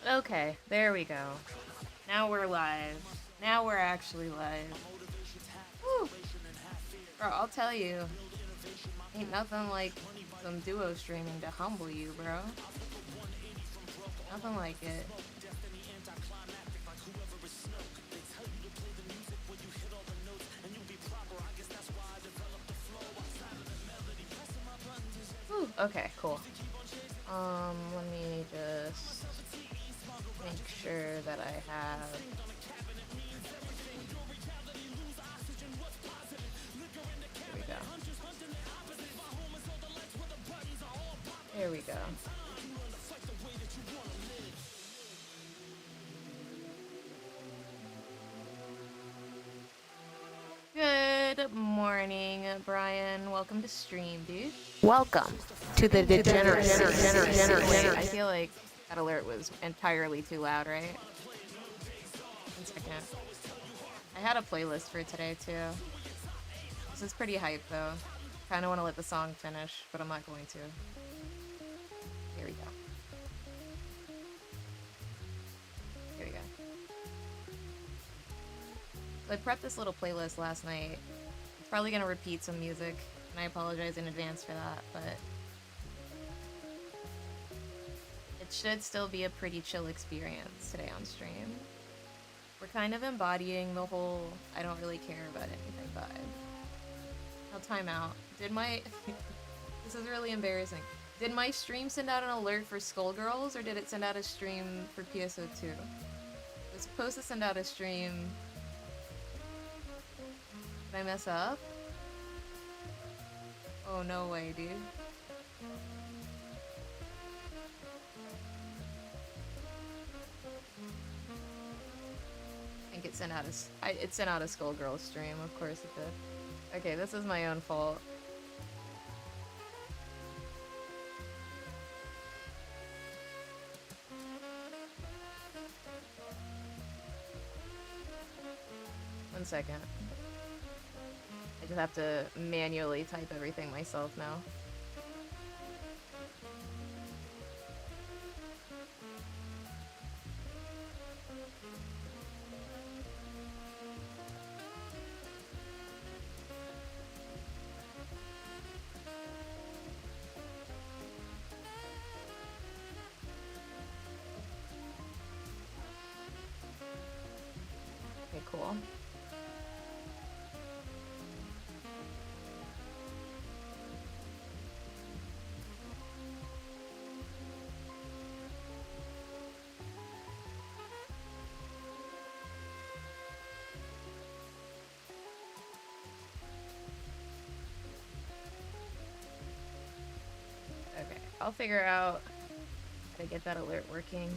Okay, there we go. Now we're live. Now we're actually live. Woo! Bro, I'll tell you, ain't nothing like some duo streaming to humble you, bro. Nothing like it. Whew, okay, cool. Let me just make sure that I have... Here we go. There we go. Good morning, Brian. Welcome to stream, dude. Welcome to the degeneracy. I feel like that alert was entirely too loud, right? 1 second. I had a playlist for today, too. This is pretty hype, though. Kinda wanna let the song finish, but I'm not going to. Here we go. Here we go. So I prepped this little playlist last night. It's probably gonna repeat some music, and I apologize in advance for that, but it should still be a pretty chill experience today on stream. We're kind of embodying the whole I don't really care about anything vibe. I'll time out. Did my... This is really embarrassing. Did my stream send out an alert for Skullgirls, or did it send out a stream for PSO2? It was supposed to send out a stream... Did I mess up? Oh, no way, dude. I think it sent out a Skullgirls stream, of course it did. Okay, this is my own fault. One second. I just have to manually type everything myself now. Okay, cool. Okay, I'll figure out how to get that alert working.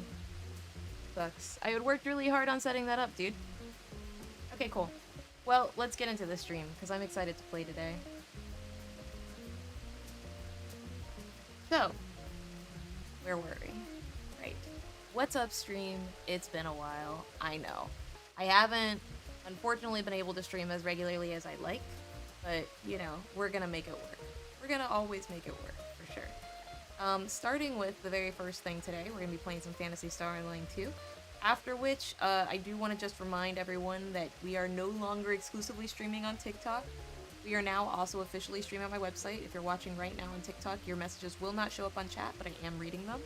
Sucks. I had worked really hard on setting that up, dude. Okay, cool. Well, let's get into the stream, because I'm excited to play today. So, where were we? Right. What's up, stream? It's been a while. I know. I haven't, unfortunately, been able to stream as regularly as I'd like, but, you know, we're gonna make it work. We're gonna always make it work, for sure. Starting with the very first thing today, we're gonna be playing some Phantasy Star Online 2. After which, I do want to just remind everyone that we are no longer exclusively streaming on TikTok. We are now also officially streaming on my website. If you're watching right now on TikTok, your messages will not show up on chat, but I am reading them.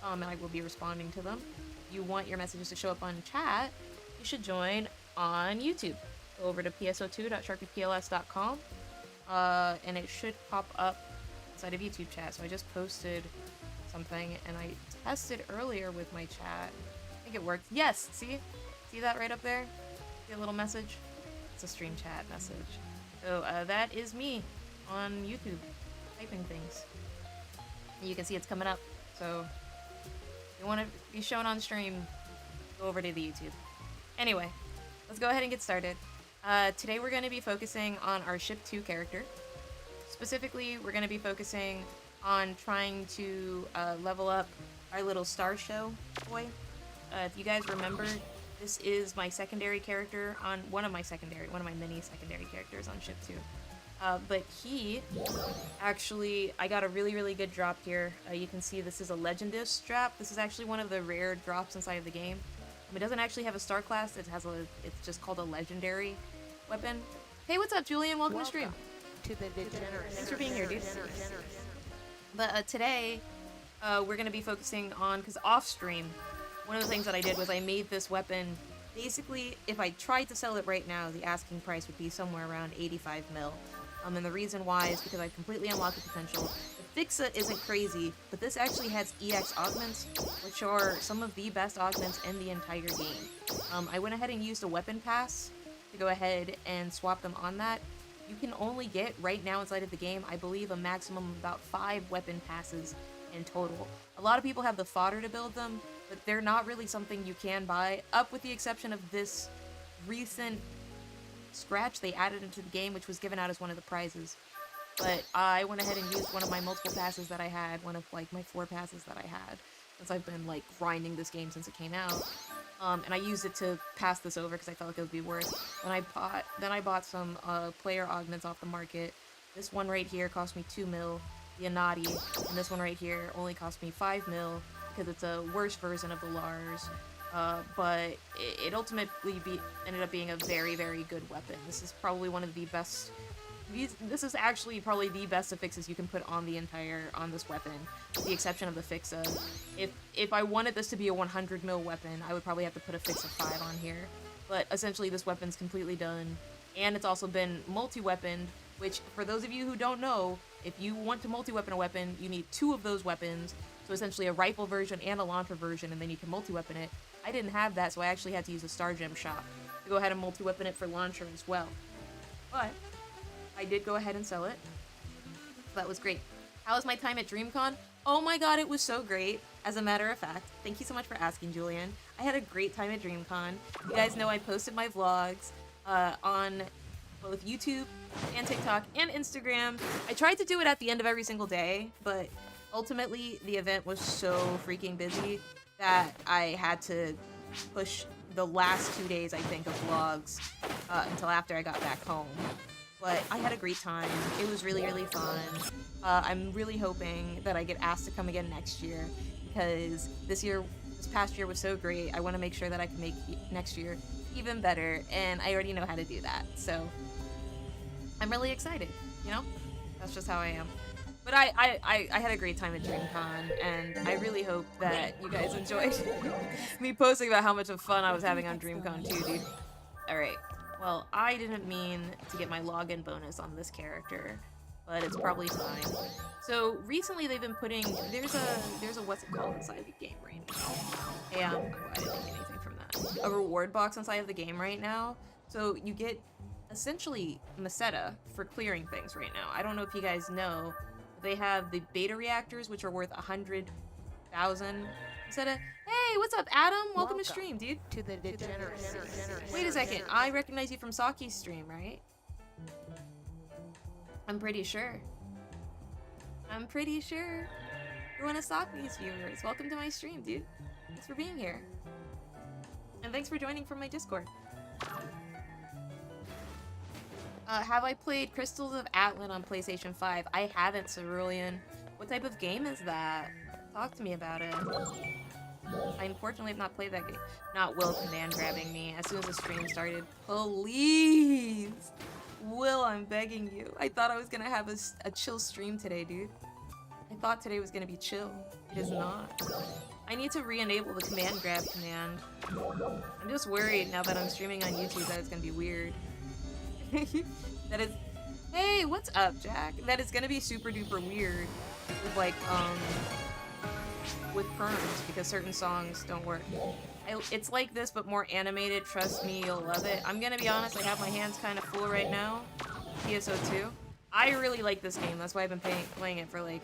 And I will be responding to them. If you want your messages to show up on chat, you should join on YouTube. Go over to pso2.sharpypls.com, and it should pop up inside of YouTube chat. So I just posted something, and I tested earlier with my chat. I think it worked. Yes! See that right up there? See a little message? It's a stream chat message. So that is me on YouTube typing things. And you can see it's coming up. So if you want to be shown on stream, go over to the YouTube. Anyway, let's go ahead and get started. Today we're going to be focusing on our Ship 2 character. Specifically, we're going to be focusing on trying to level up our little Star Show boy. If you guys remember, this is my secondary character on one of my many secondary characters on Ship 2. But he actually, I got a really good drop here. You can see this is a Legendist strap. This is actually one of the rare drops inside of the game. It doesn't actually have a star class. It's just called a legendary weapon. Hey, what's up, Julian? Welcome to stream. To the degenerate. Thanks for being here, dude. But today, we're gonna be focusing on, because off stream, one of the things that I did was I made this weapon. Basically, if I tried to sell it right now, the asking price would be somewhere around 85 mil. And the reason why is because I completely unlocked the potential. The Fixa isn't crazy, but this actually has EX augments, which are some of the best augments in the entire game. I went ahead and used a weapon pass to go ahead and swap them on that. You can only get, right now inside of the game, I believe a maximum of about 5 weapon passes in total. A lot of people have the fodder to build them, but they're not really something you can buy, up with the exception of this recent scratch they added into the game, which was given out as one of the prizes. But I went ahead and used one of my multiple passes that I had, one of like my 4 passes that I had, since I've been like grinding this game since it came out. And I used it to pass this over because I felt like it would be worth. Then I bought some player augments off the market. This one right here cost me 2 mil, the Anati, and this one right here only cost me 5 mil because it's a worse version of the Lars. But it ultimately ended up being a very good weapon. This is probably one of the best. This is actually probably the best affixes you can put on this weapon, with the exception of the Fixa. If I wanted this to be a 100 mil weapon, I would probably have to put a Fixa 5 on here. But essentially, this weapon's completely done, and it's also been multi-weaponed. Which, for those of you who don't know, if you want to multi-weapon a weapon, you need 2 of those weapons. So essentially, a rifle version and a launcher version, and then you can multi-weapon it. I didn't have that, so I actually had to use a Star Gem shop to go ahead and multi-weapon it for launcher as well. But I did go ahead and sell it. So that was great. How was my time at DreamCon? Oh my god, it was so great. As a matter of fact, thank you so much for asking, Julian. I had a great time at DreamCon. You guys know I posted my vlogs on both YouTube and TikTok and Instagram. I tried to do it at the end of every single day, but ultimately the event was so freaking busy that I had to push the last 2 days, I think, of vlogs until after I got back home. But I had a great time. It was really fun. I'm really hoping that I get asked to come again next year, because this past year was so great. I want to make sure that I can make next year even better, and I already know how to do that. So I'm really excited, you know? That's just how I am. But I had a great time at DreamCon, and I really hope that you guys enjoyed me posting about how much of fun I was having on DreamCon too, dude. Alright, well, I didn't mean to get my login bonus on this character, but it's probably fine. So, recently they've been putting, there's a what's it called inside of the game right now? And, I didn't get anything from that. A reward box inside of the game right now, so you get, essentially, Meseta for clearing things right now. I don't know if you guys know, they have the beta reactors, which are worth 100,000 instead of. Hey, what's up, Adam? Welcome to stream, dude. To the degeneracy. Wait a second. I recognize you from Saki's stream, right? I'm pretty sure. You're one of Saki's viewers. Welcome to my stream, dude. Thanks for being here. And thanks for joining from my Discord. Have I played Crystals of Atlan on PlayStation 5? I haven't, Cerulean. What type of game is that? Talk to me about it. I unfortunately have not played that game. Not Will command grabbing me as soon as the stream started. Please! Will, I'm begging you. I thought I was gonna have a chill stream today, dude. I thought today was gonna be chill. It is not. I need to re-enable the command grab command. I'm just worried now that I'm streaming on YouTube that it's gonna be weird. That is. Hey, what's up, Jack? That is gonna be super duper weird with like with perms, because certain songs don't work. It's like this but more animated. Trust me, you'll love it. I'm gonna be honest, I have my hands kind of full right now. PSO2. I really like this game. That's why I've been playing it for like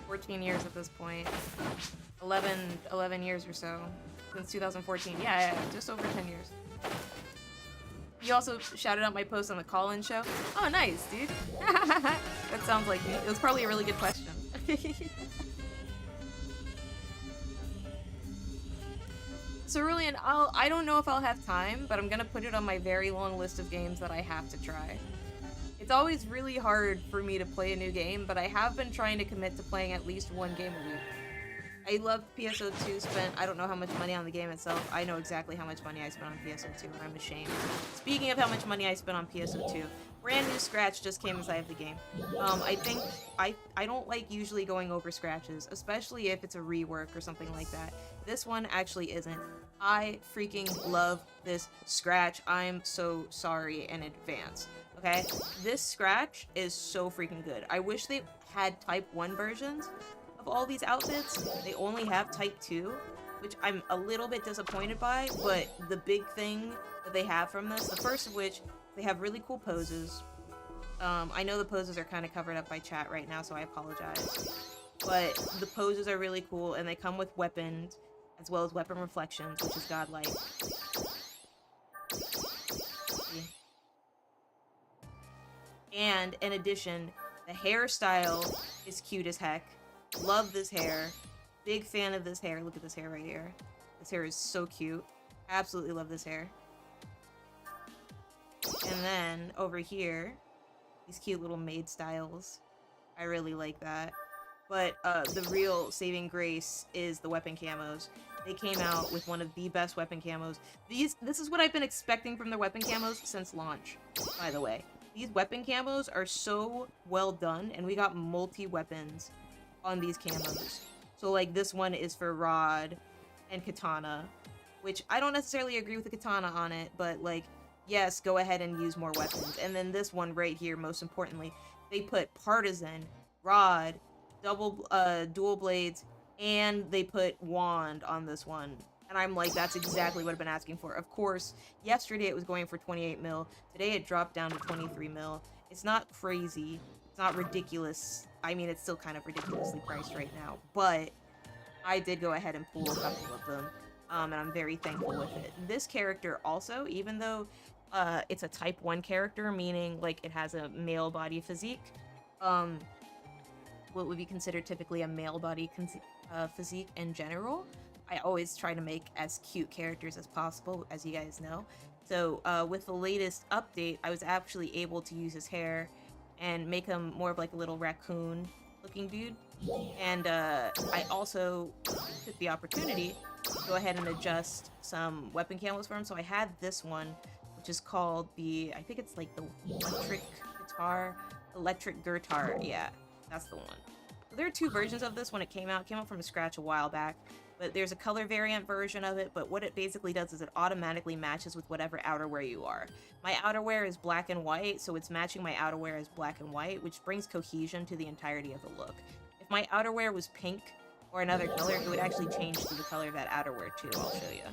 14 years at this point. 11 years or so since 2014. Yeah, just over 10 years. You also shouted out my post on the call-in show. Oh, nice, dude. That sounds like me. It was probably a really good question. Cerulean, I don't know if I'll have time, but I'm gonna put it on my very long list of games that I have to try. It's always really hard for me to play a new game, but I have been trying to commit to playing at least one game a week. I love PSO2, spent I don't know how much money on the game itself. I know exactly how much money I spent on PSO2, and I'm ashamed. Speaking of how much money I spent on PSO2, brand new scratch just came inside of the game. I think I don't like usually going over scratches, especially if it's a rework or something like that. This one actually isn't. I freaking love this scratch. I'm so sorry in advance. Okay? This scratch is so freaking good. I wish they had Type 1 versions of all these outfits. They only have Type 2, which I'm a little bit disappointed by, but the big thing that they have from this, the first of which, they have really cool poses. I know the poses are kind of covered up by chat right now, so I apologize. But the poses are really cool, and they come with weapons, as well as weapon reflections, which is godlike. And in addition, the hairstyle is cute as heck. Love this hair. Big fan of this hair. Look at this hair right here. This hair is so cute. Absolutely love this hair. And then over here, these cute little maid styles. I really like that. But the real saving grace is the weapon camos. They came out with one of the best weapon camos. This is what I've been expecting from their weapon camos since launch, by the way. These weapon camos are so well done, and we got multi-weapons on these camos. So, like, this one is for Rod and Katana, which I don't necessarily agree with the Katana on it, but, like, yes, go ahead and use more weapons. And then this one right here, most importantly, they put Partisan, Rod, dual blades, and they put Wand on this one. And I'm like, that's exactly what I've been asking for. Of course, yesterday it was going for 28 mil. Today it dropped down to 23 mil. It's not crazy. It's not ridiculous. I mean, it's still kind of ridiculously priced right now. But I did go ahead and pull a couple of them. And I'm very thankful with it. This character also, even though it's a Type 1 character, meaning, like, it has a male body physique, what would be considered typically a male body physique in general, I always try to make as cute characters as possible, as you guys know. So with the latest update, I was actually able to use his hair and make him more of like a little raccoon looking dude. And I also took the opportunity to go ahead and adjust some weapon camos for him. So I had this one, which is called I think it's like the electric guitar. Yeah, that's the one. So there are two versions of this when it came out. It came out from a scratch a while back. But there's a color variant version of it, but what it basically does is it automatically matches with whatever outerwear you are. My outerwear is black and white, so it's matching my outerwear as black and white, which brings cohesion to the entirety of the look. If my outerwear was pink or another color, it would actually change to the color of that outerwear too. I'll show you.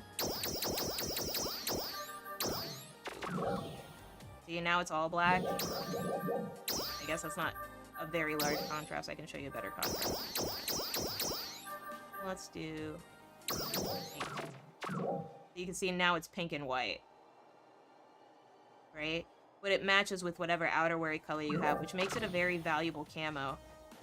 See, now it's all black. I guess that's not a very large contrast. I can show you a better contrast. Let's do pink. You can see now it's pink and white, right? But it matches with whatever outerwear color you have, which makes it a very valuable camo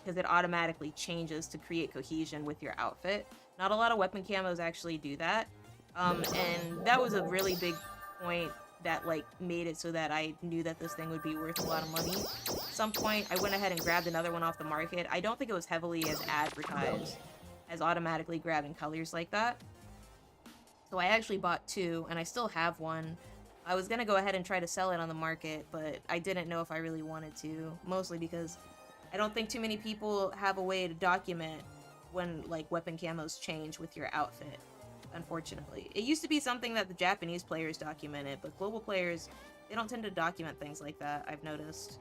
because it automatically changes to create cohesion with your outfit. Not a lot of weapon camos actually do that, and that was a really big point that like made it so that I knew that this thing would be worth a lot of money. At some point, I went ahead and grabbed another one off the market. I don't think it was heavily as advertised as automatically grabbing colors like that. So I actually bought two, and I still have one. I was gonna go ahead and try to sell it on the market, but I didn't know if I really wanted to, mostly because I don't think too many people have a way to document when, like, weapon camos change with your outfit, unfortunately. It used to be something that the Japanese players documented, but global players, they don't tend to document things like that, I've noticed.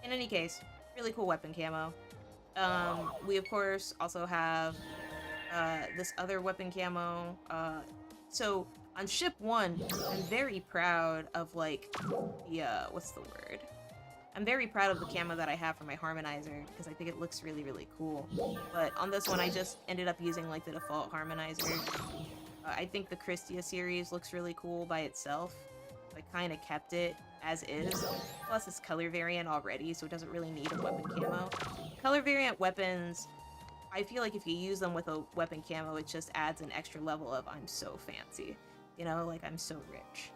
In any case, really cool weapon camo. We of course also have this other weapon camo. So on ship 1, I'm very proud of like the what's the word? I'm very proud of the camo that I have for my harmonizer because I think it looks really, really cool. But on this one, I just ended up using like the default harmonizer. I think the Christia series looks really cool by itself. So I kind of kept it as is. Plus it's color variant already, so it doesn't really need a weapon camo. Color variant weapons, I feel like if you use them with a weapon camo, it just adds an extra level of I'm so fancy. You know, like I'm so rich.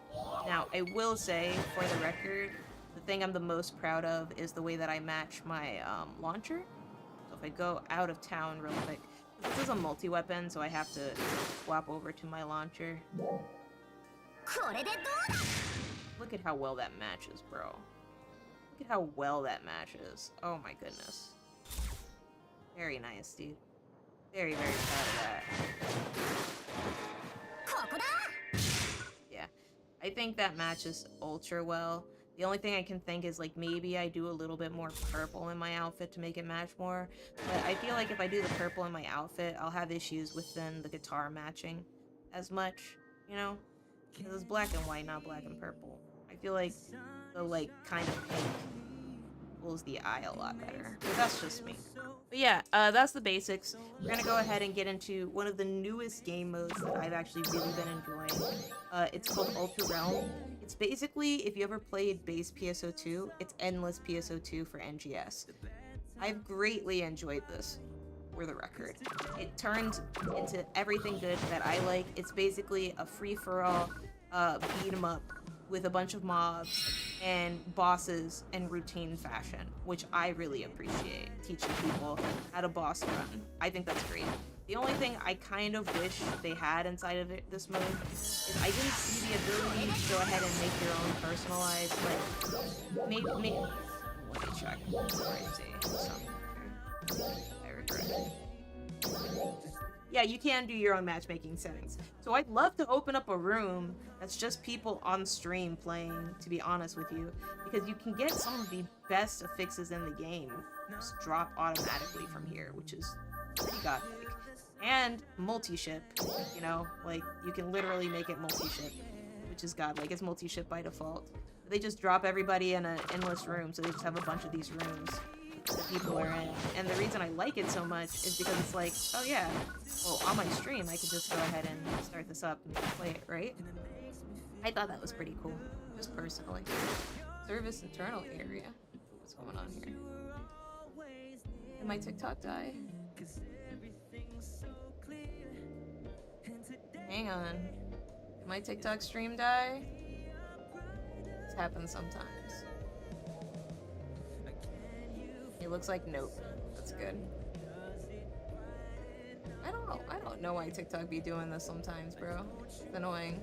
Now, I will say, for the record, the thing I'm the most proud of is the way that I match my launcher. So if I go out of town real quick, this is a multi-weapon, so I have to swap over to my launcher. Look at how well that matches, bro. Look at how well that matches. Oh my goodness. Very nice, dude. Very, very proud of that. Yeah. I think that matches ultra well. The only thing I can think is, like, maybe I do a little bit more purple in my outfit to make it match more. But I feel like if I do the purple in my outfit, I'll have issues within the guitar matching as much, you know? Because it's black and white, not black and purple. I feel like the, like, kind of pink pulls the eye a lot better. But that's just me. But yeah, that's the basics. We're gonna go ahead and get into one of the newest game modes that I've actually really been enjoying. It's called Ultra Realm. It's basically, if you ever played base PSO2, it's endless PSO2 for NGS. I've greatly enjoyed this, for the record. It turns into everything good that I like. It's basically a free-for-all beat 'em up with a bunch of mobs and bosses in routine fashion, which I really appreciate, teaching people how to boss run. I think that's great. The only thing I kind of wish they had inside of this mode is I didn't see the ability to go ahead and make your own personalized, like, maybe let me check before I say something. I regret it. Yeah, you can do your own matchmaking settings. So I'd love to open up a room that's just people on stream playing, to be honest with you, because you can get some of the best affixes in the game just drop automatically from here, which is pretty godlike. And multi-ship, you know, like, you can literally make it multi-ship, which is godlike. It's multi-ship by default. They just drop everybody in an endless room, so they just have a bunch of these rooms that people are in. And the reason I like it so much is because it's like, oh yeah, well, on my stream I could just go ahead and start this up and play it, right? I thought that was pretty cool, just personally. Service internal area. What's going on here? Did my TikTok die? Hang on. Did my TikTok stream die? This happens sometimes. It looks like nope. That's good. I don't know why TikTok be doing this sometimes, bro. It's annoying.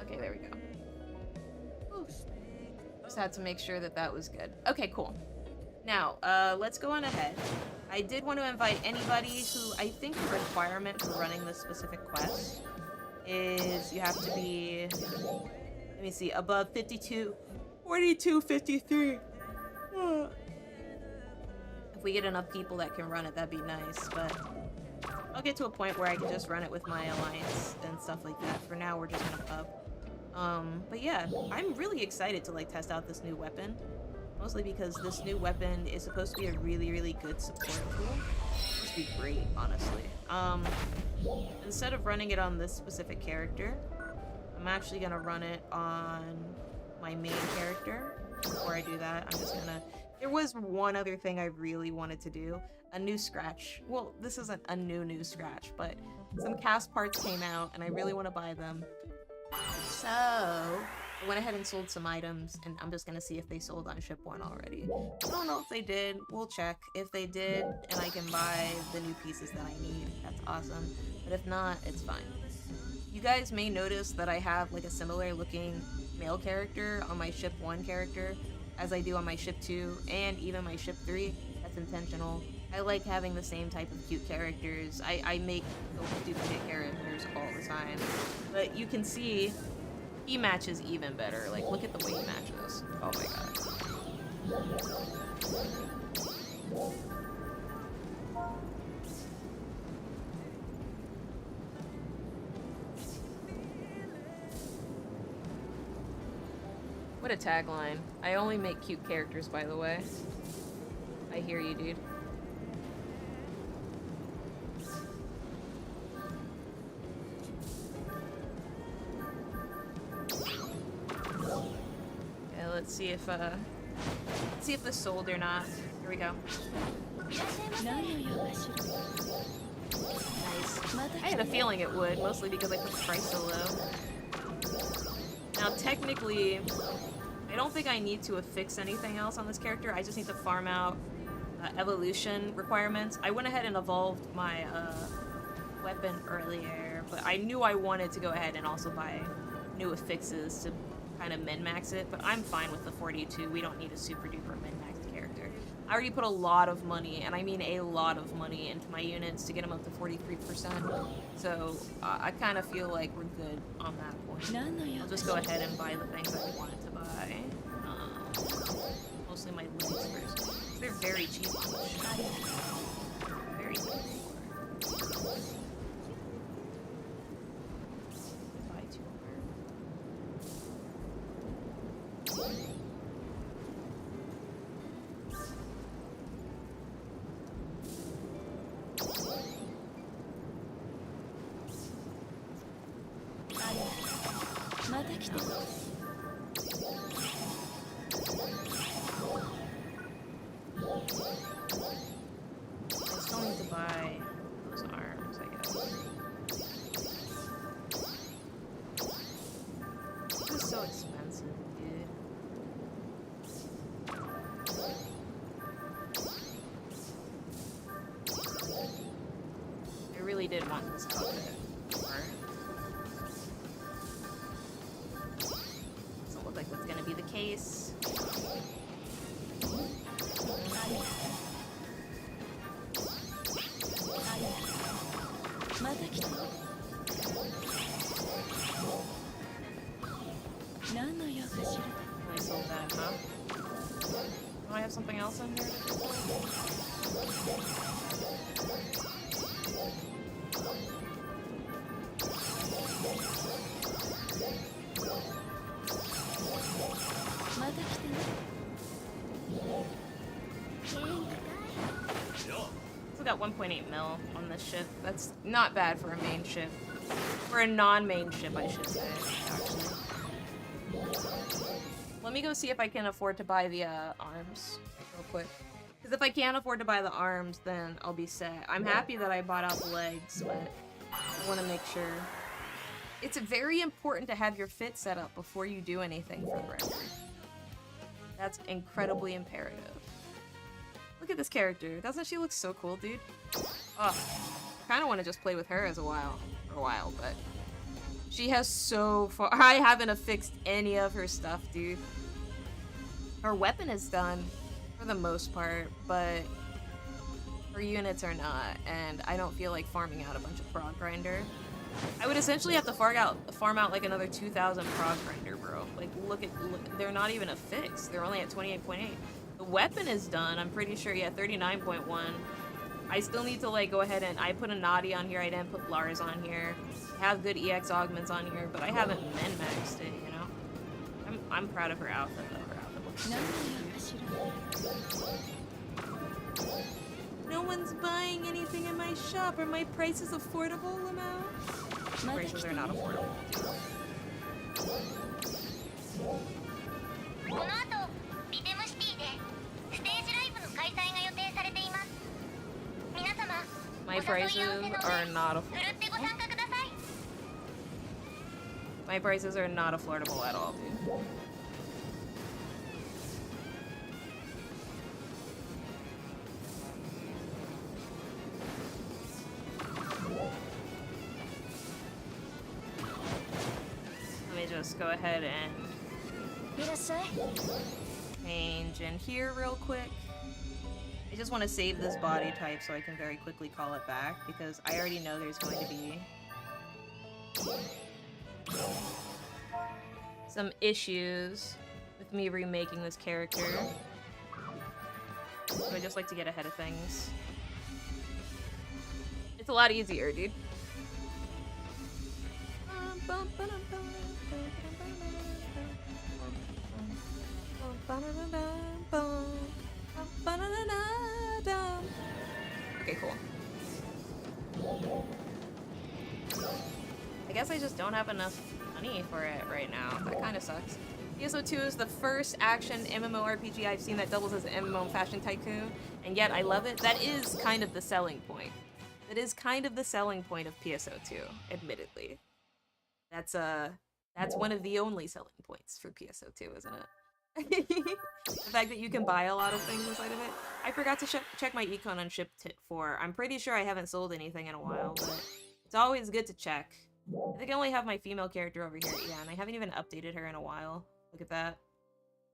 Okay, there we go. Whew. Just had to make sure that that was good. Okay, cool. Now, let's go on ahead. I did want to invite anybody who, I think the requirement for running this specific quest is you have to be, let me see, above 52, 42, 53. If we get enough people that can run it, that'd be nice, but I'll get to a point where I can just run it with my alliance and stuff like that. For now, we're just gonna pub. But yeah, I'm really excited to, like, test out this new weapon. Mostly because this new weapon is supposed to be a really, really good support tool. It's supposed to be great, honestly. Instead of running it on this specific character, I'm actually gonna run it on my main character. Before I do that, I'm just gonna... There was one other thing I really wanted to do. A new scratch. Well, this isn't a new scratch, but some cast parts came out, and I really want to buy them. So... I went ahead and sold some items, and I'm just gonna see if they sold on ship 1 already. I don't know if they did. We'll check. If they did, and I can buy the new pieces that I need, that's awesome. But if not, it's fine. You guys may notice that I have, like, a similar looking male character on my ship 1 character as I do on my ship 2 and even my ship 3. That's intentional. I like having the same type of cute characters. I make duplicate characters all the time. But you can see he matches even better. Like, look at the way he matches. Oh my god. What a tagline. I only make cute characters, by the way. I hear you, dude. Let's see if this sold or not. Here we go. I had a feeling it would, mostly because I put the price so low. Now, technically, I don't think I need to affix anything else on this character. I just need to farm out evolution requirements. I went ahead and evolved my weapon earlier, but I knew I wanted to go ahead and also buy new affixes to kind of min-max it, but I'm fine with the 42. We don't need a super duper min-maxed character. I already put a lot of money, and I mean a lot of money, into my units to get them up to 43%, so I kind of feel like we're good on that point. I'll just go ahead and buy the things I wanted to buy. Mostly my legs first. They're very cheap on the shop. Very cheap. Buy 200. I still need to buy those arms, I guess. This is so expensive, dude. I really did want this outfit. Doesn't look like that's gonna be the case. I sold that, huh? Do I have something else in here? Still got 1.8 mil on this ship. That's not bad for a main ship. For a non-main ship, I should say, actually. Let me go see if I can afford to buy the arms real quick. Because if I can't afford to buy the arms, then I'll be set. I'm happy that I bought out the legs, but I want to make sure. It's very important to have your fit set up before you do anything for the record. That's incredibly imperative. Look at this character. Doesn't she look so cool, dude? Oh, I kind of want to just play with her for a while, but she has so far. I haven't affixed any of her stuff, dude. Her weapon is done for the most part, but her units are not, and I don't feel like farming out a bunch of prog grinder. I would essentially have to farm out like another 2,000 prog grinder, bro. Like, look, they're not even affixed. They're only at 28.8. The weapon is done, I'm pretty sure, yeah, 39.1. I still need to, like, go ahead and... I put a Naughty on here, I didn't put Lars on here. I have good EX augments on here, but I haven't min-maxed it, you know? I'm proud of her outfit, though. Her outfit looks so cute. No one's buying anything in my shop. Are my prices affordable, Lamau? Prices are not affordable. この後、リテムシティでステージライブの開催が予定されています。皆様、 My prices are not affordable. ふるってご参加ください。 My prices are not affordable at all, dude. Let me just go ahead and いらっしゃい。 change in here real quick. I just want to save this body type so I can very quickly call it back, because I already know there's going to be some issues with me remaking this character. So I just like to get ahead of things. It's a lot easier, dude. Okay, cool. I guess I just don't have enough money for it right now. That kind of sucks. PSO2 is the first action MMORPG I've seen that doubles as an MMO fashion tycoon, and yet I love it. That is kind of the selling point. That is kind of the selling point of PSO2, admittedly. That's one of the only selling points for PSO2, isn't it? The fact that you can buy a lot of things inside of it. I forgot to check my econ on ship 4. I'm pretty sure I haven't sold anything in a while, but it's always good to check. I think I only have my female character over here, yeah, and I haven't even updated her in a while. Look at that.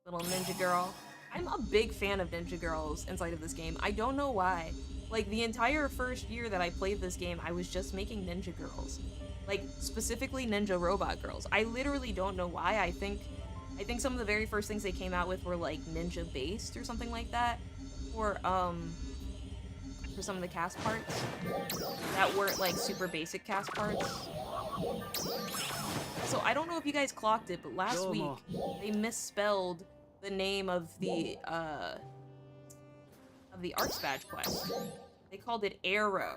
Little ninja girl. I'm a big fan of ninja girls inside of this game. I don't know why. Like, the entire first year that I played this game, I was just making ninja girls. Like, specifically ninja robot girls. I literally don't know why. I think some of the very first things they came out with were, like, ninja-based or something like that. Or, for some of the cast parts. That weren't, like, super basic cast parts. So I don't know if you guys clocked it, but last week they misspelled the name of the Arcs Badge quest. They called it Arrow,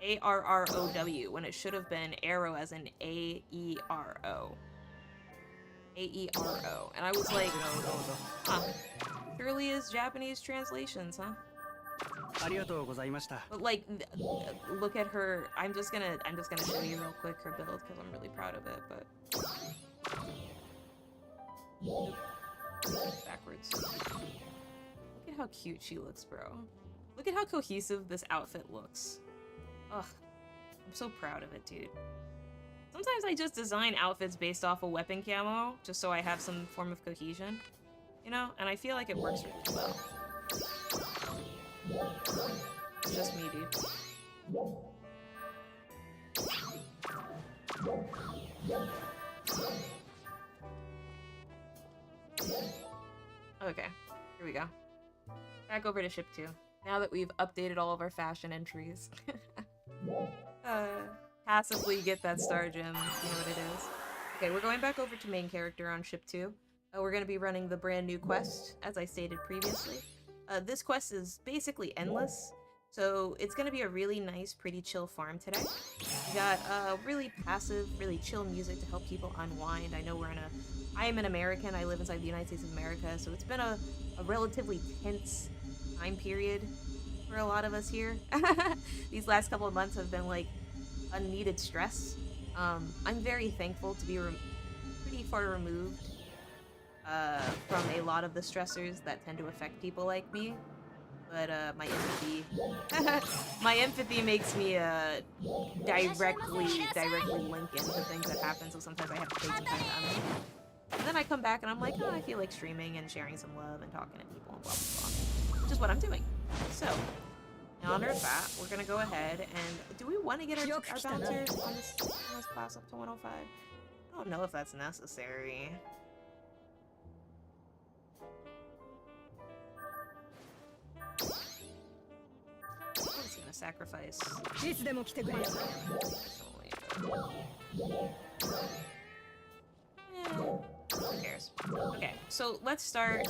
A-R-R-O-W, when it should have been Arrow as in A-E-R-O. A-E-R-O. And I was like, huh, surely is Japanese translations, huh? But like, look at her. I'm just gonna show you real quick her build because I'm really proud of it. But backwards. Look at how cute she looks, bro. Look at how cohesive this outfit looks. Ugh, I'm so proud of it, dude. Sometimes I just design outfits based off a weapon camo just so I have some form of cohesion, you know, and I feel like it works really well. It's just me, dude. Okay, here we go. Back over to ship 2. Now that we've updated all of our fashion entries. Passively get that star gem, you know what it is. Okay, we're going back over to main character on ship 2. We're going to be running the brand new quest, as I stated previously. This quest is basically endless, so it's going to be a really nice, pretty chill farm today. We got really passive, really chill music to help people unwind. I know I am an American, I live inside the United States of America, so it's been a relatively tense time period for a lot of us here. These last couple of months have been like unneeded stress. I'm very thankful to be pretty far removed from a lot of the stressors that tend to affect people like me, but my empathy makes me directly link into things that happen. So sometimes I have to take some time out of it. And then I come back and I'm like, oh, I feel like streaming and sharing some love and talking to people and blah blah blah, which is what I'm doing. So in honor of that, we're gonna go ahead and do we want to get our bouncer on this class up to 105? I don't know if that's necessary. I'm just gonna sacrifice. Who cares? Okay, so let's start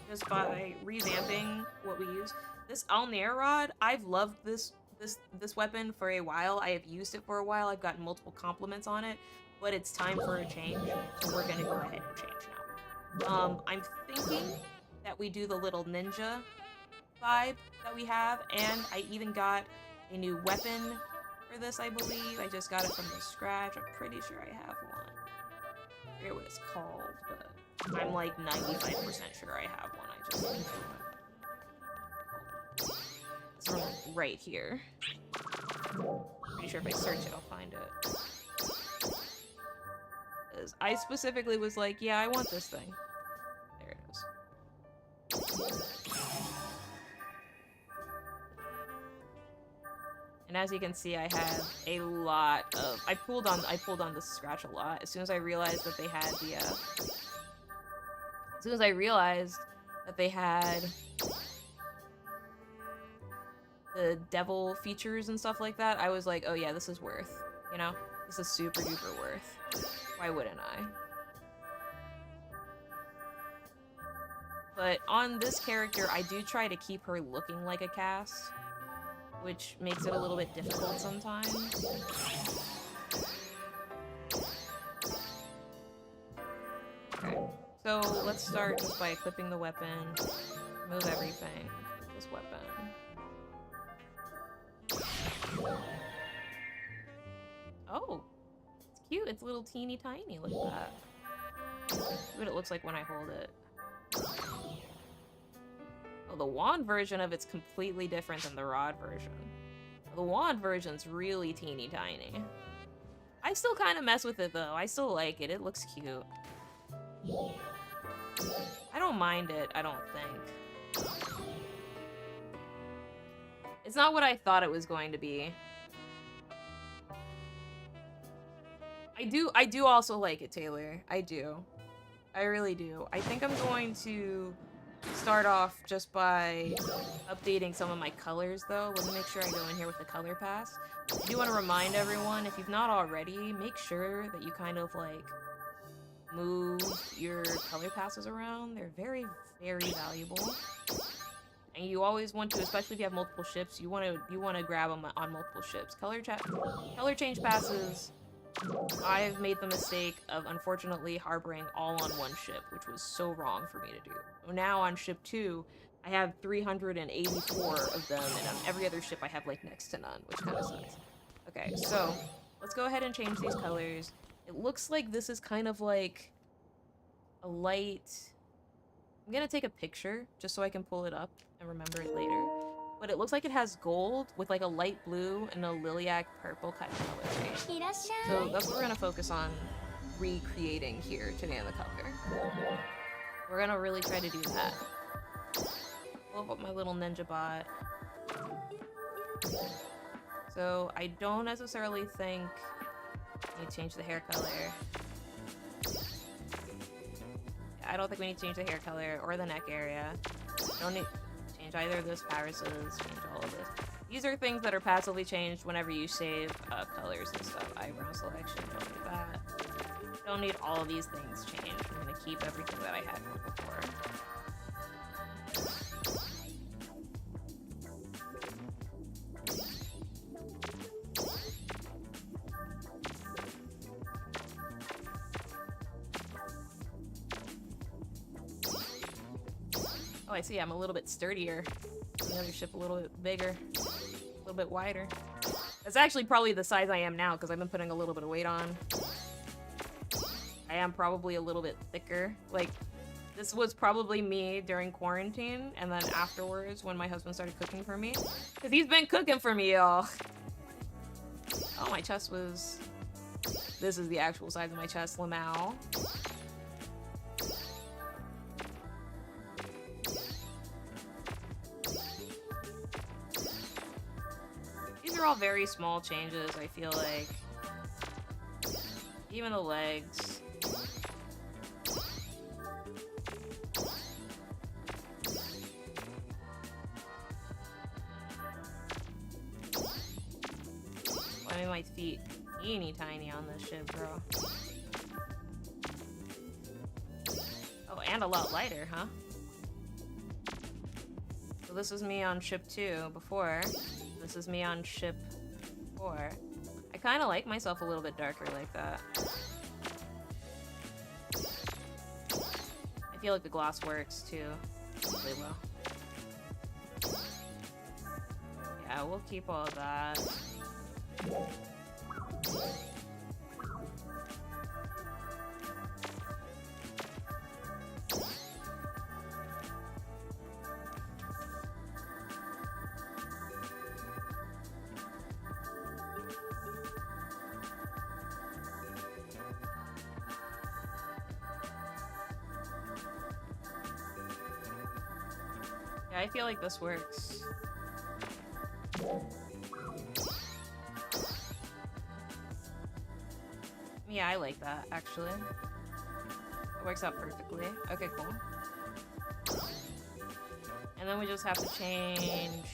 just by revamping what we use. This Alnair rod, I've loved this weapon for a while. I have used it for a while. I've gotten multiple compliments on it, but it's time for a change. So we're gonna go ahead and change now. I'm thinking that we do the little ninja vibe that we have, and I even got a new weapon for this, I believe. I just got it from the scratch. I'm pretty sure I have one. I forget what it's called, but I'm like 95% sure I have one. I just need to. It's from right here. Pretty sure if I search it, I'll find it. 'Cause I specifically was like, yeah, I want this thing. There it is. And as you can see, I have a lot of. I pulled on the scratch a lot. As soon as I realized that they had the. As soon as I realized that they had the devil features and stuff like that, I was like, oh yeah, this is worth. You know, this is super duper worth. Why wouldn't I? But on this character, I do try to keep her looking like a cast, which makes it a little bit difficult sometimes. Okay. So let's start just by equipping the weapon. Remove everything. This weapon. Oh, it's cute. It's little teeny tiny. Look at that. See what it looks like when I hold it. Oh, the wand version of it's completely different than the rod version. The wand version's really teeny tiny. I still kind of mess with it though. I still like it. It looks cute. I don't mind it, I don't think. It's not what I thought it was going to be. I do also like it, Taylor. I do. I really do. I think I'm going to start off just by updating some of my colors, though. Let me make sure I go in here with the color pass. I do want to remind everyone, if you've not already, make sure that you kind of, like, move your color passes around. They're very, very valuable. And you always want to, especially if you have multiple ships, you want to grab them on multiple ships. Color change passes, I've made the mistake of unfortunately harboring all on one ship, which was so wrong for me to do. So now on ship 2, I have 384 of them, and on every other ship I have like next to none, which kind of sucks. Okay, so let's go ahead and change these colors. It looks like this is kind of like a light... I'm gonna take a picture just so I can pull it up and remember it later. But it looks like it has gold with like a light blue and a lilac purple kind of color, right? So that's what we're gonna focus on recreating here today in the color. We're gonna really try to do that. Pull up my little ninja bot. So I don't necessarily think I need to change the hair color. I don't think we need to change the hair color or the neck area. Don't need to change either of those parises, change all of this. These are things that are passively changed whenever you save colors and stuff. Eyebrow selection, don't need that. Don't need all of these things changed. I'm gonna keep everything that I had from before. Oh, I see. I'm a little bit sturdier. The other ship a little bit bigger. A little bit wider. That's actually probably the size I am now because I've been putting a little bit of weight on. I am probably a little bit thicker. Like, this was probably me during quarantine and then afterwards when my husband started cooking for me. Because he's been cooking for me, y'all. Oh, my chest was... This is the actual size of my chest, Lamau. These are all very small changes, I feel like. Even the legs. Why are my feet teeny tiny on this ship, bro? Oh, and a lot lighter, huh? So this is me on ship 2 before. This is me on ship 4. I kind of like myself a little bit darker like that. I feel like the gloss works too. Really well. Yeah, we'll keep all of that. Yeah, I feel like this works. Yeah, I like that, actually. It works out perfectly. Okay, cool. And then we just have to change...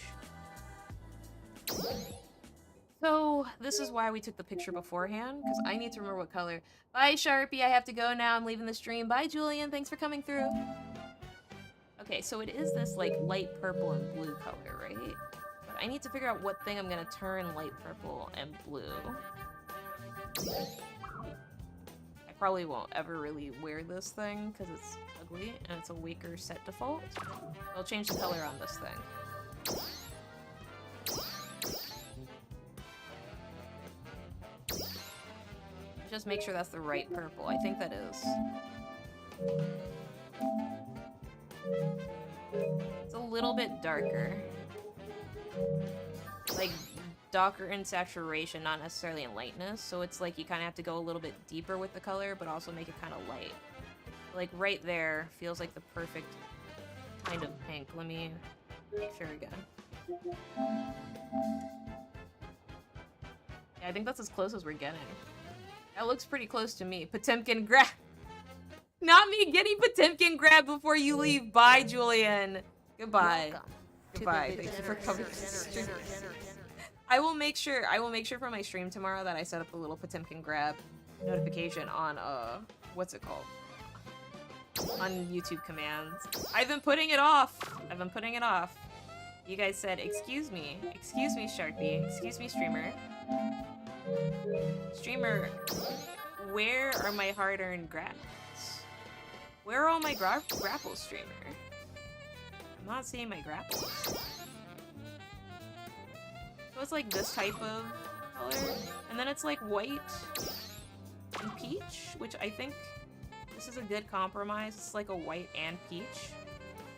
So, this is why we took the picture beforehand, because I need to remember what color. Bye, Sharpie, I have to go now. I'm leaving the stream. Bye, Julian, thanks for coming through. Okay, so it is this, like, light purple and blue color, right? But I need to figure out what thing I'm gonna turn light purple and blue. I probably won't ever really wear this thing because it's ugly and it's a weaker set default. I'll change the color on this thing. Just make sure that's the right purple. I think that is. It's a little bit darker. Like, darker in saturation, not necessarily in lightness. So it's like you kind of have to go a little bit deeper with the color, but also make it kind of light. Like, right there feels like the perfect kind of pink. Let me make sure again. Yeah, I think that's as close as we're getting. That looks pretty close to me. Potemkin grab. Not me getting Potemkin grab before you leave. Bye, Julian. Goodbye. Welcome Goodbye. to the Thank you for coming to the stream. degeneracy. I will make sure for my stream tomorrow that I set up a little Potemkin grab notification on what's it called? On YouTube commands. I've been putting it off. You guys said, excuse me, Sharpie, excuse me, streamer. Streamer, where are my hard-earned grapples? Where are all my grapples, streamer? I'm not seeing my grapples. So it's like this type of color, and then it's like white and peach, which I think this is a good compromise. It's like a white and peach.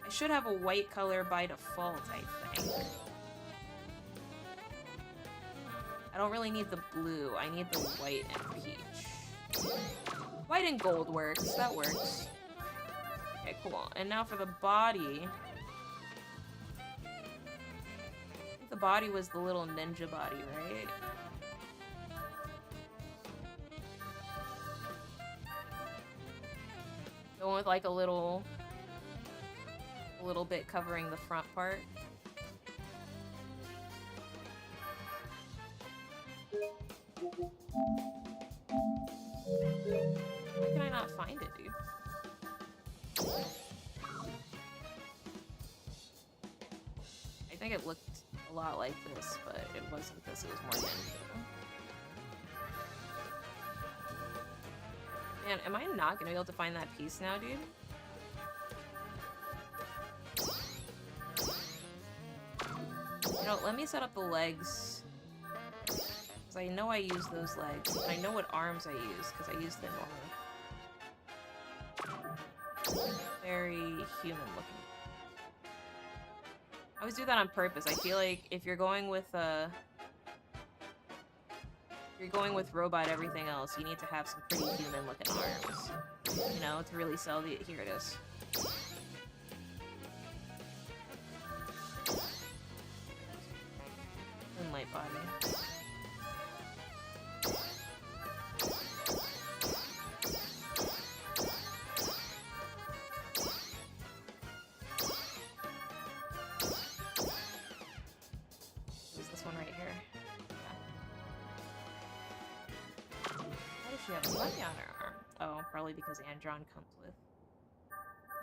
I should have a white color by default, I think. I don't really need the blue, I need the white and peach. White and gold works, that works. Okay, cool. And now for the body. I think the body was the little ninja body, right? Going with like a little bit covering the front part. Why can I not find it, dude? I think it looked a lot like this, but it wasn't this, it was more ninja. Man, am I not gonna be able to find that piece now, dude? You know, let me set up the legs. Because I know I use those legs. And I know what arms I use, because I use the normal. Very human looking. I always do that on purpose. I feel like if you're going with robot everything else, you need to have some pretty human looking arms. You know, to really sell the— here it is. Moonlight body. Who's this one right here? Why does she have a bunny on her arm? Oh, probably because Andron comes with.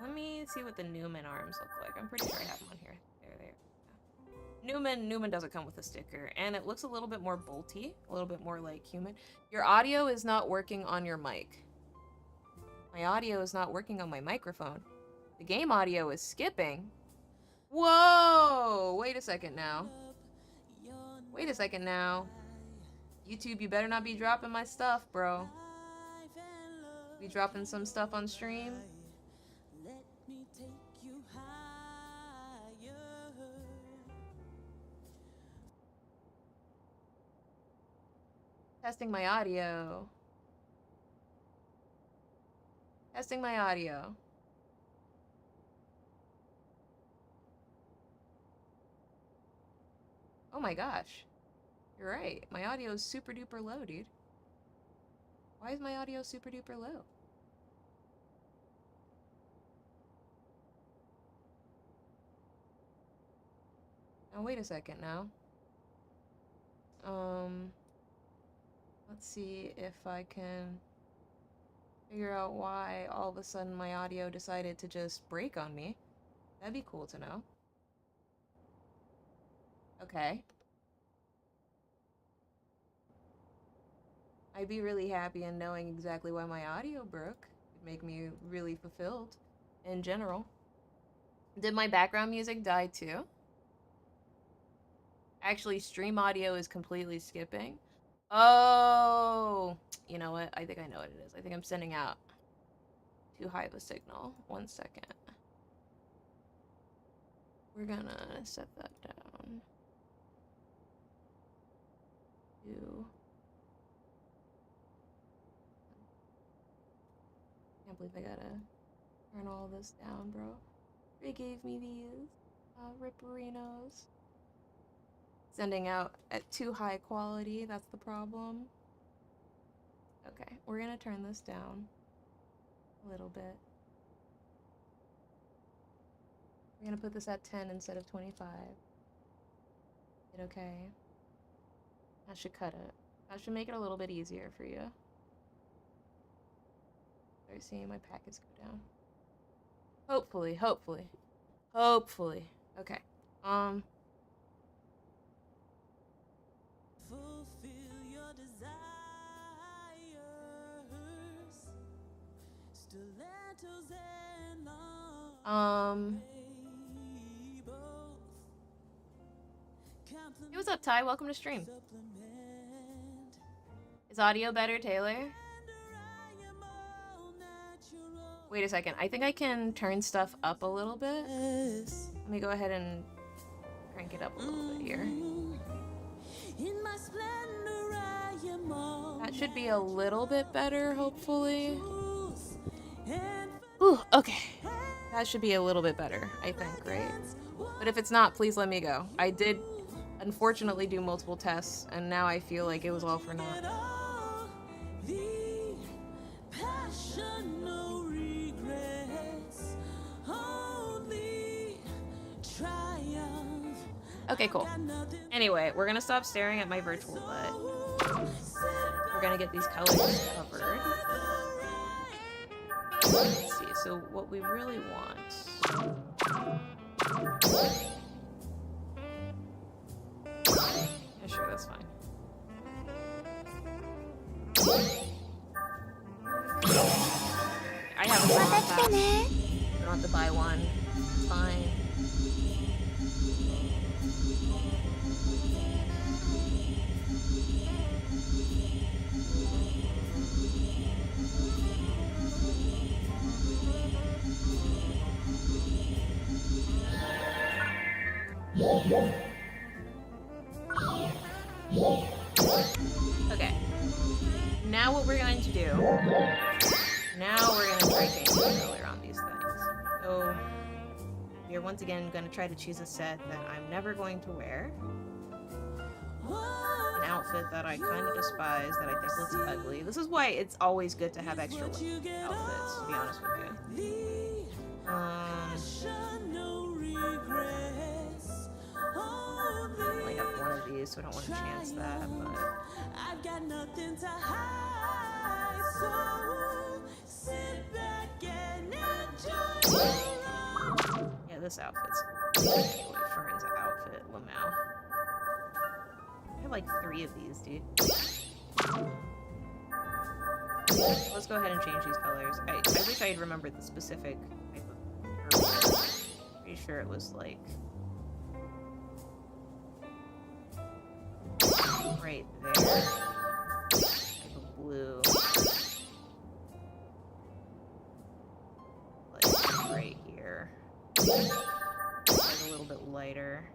Let me see what the Newman arms look like. I'm pretty sure I have them on here. There. Yeah. Newman doesn't come with a sticker, and it looks a little bit more bolty, a little bit more like human. Your audio is not working on your mic. My audio is not working on my microphone. The game audio is skipping. Whoa! Wait a second now. Wait a second now. YouTube, you better not be dropping my stuff, bro. Be dropping some stuff on stream. Testing my audio. Testing my audio. Oh my gosh. You're right. My audio is super duper low, dude. Why is my audio super duper low? Oh, wait a second now. Let's see if I can figure out why all of a sudden my audio decided to just break on me. That'd be cool to know. Okay. I'd be really happy in knowing exactly why my audio broke. It'd make me really fulfilled in general. Did my background music die too? Actually, stream audio is completely skipping. Oh, you know what? I think I know what it is. I think I'm sending out too high of a signal. 1 second. We're gonna set that down to... Can't believe I gotta turn all this down, bro. They gave me these ripperinos. Sending out at too high quality, that's the problem. Okay, we're gonna turn this down a little bit. We're gonna put this at 10 instead of 25. Is it okay? That should cut it. That should make it a little bit easier for you. Start seeing my packets go down. Hopefully. Okay. Fulfill your desires. Stilettos and long Hey, what's up, Ty? Welcome to stream. supplement. Is audio better, Taylor? Wait a second. I think I can turn stuff up a little bit. Let me go ahead and crank it up a little bit here. In my splendor, I am all That should be a little bit better, hopefully. and Ooh, okay. That should be a little bit better, I think, right? But if it's not, please let me go. I did, unfortunately, do multiple tests, and now I feel like it was all for naught. all the passion, no regrets, only triumph. Okay, cool. Anyway, we're gonna stop staring at my virtual butt. We're gonna get these colors covered. Let's see, so what we really want... Yeah, sure, that's fine. I have a small pack. You don't have to buy one. It's fine. Okay. Now what we're going to do... Now we're going to try changing the color on these things. So, we're once again going to try to choose a set that I'm never going to wear. An outfit that I kind of despise, that I think looks ugly. This is why it's always good to have extra outfits, to be honest with you. I only have one of these, so I don't want to chance that, but... I've got nothing to hide, so sit back and enjoy your ride. Yeah, this outfit's... Anyway, Fern's outfit, Lamau. I have like 3 of these, dude. Let's go ahead and change these colors. I wish I had remembered the specific type of purple. Pretty sure it was like... right there. Type of blue. Like right here. Like a little bit lighter.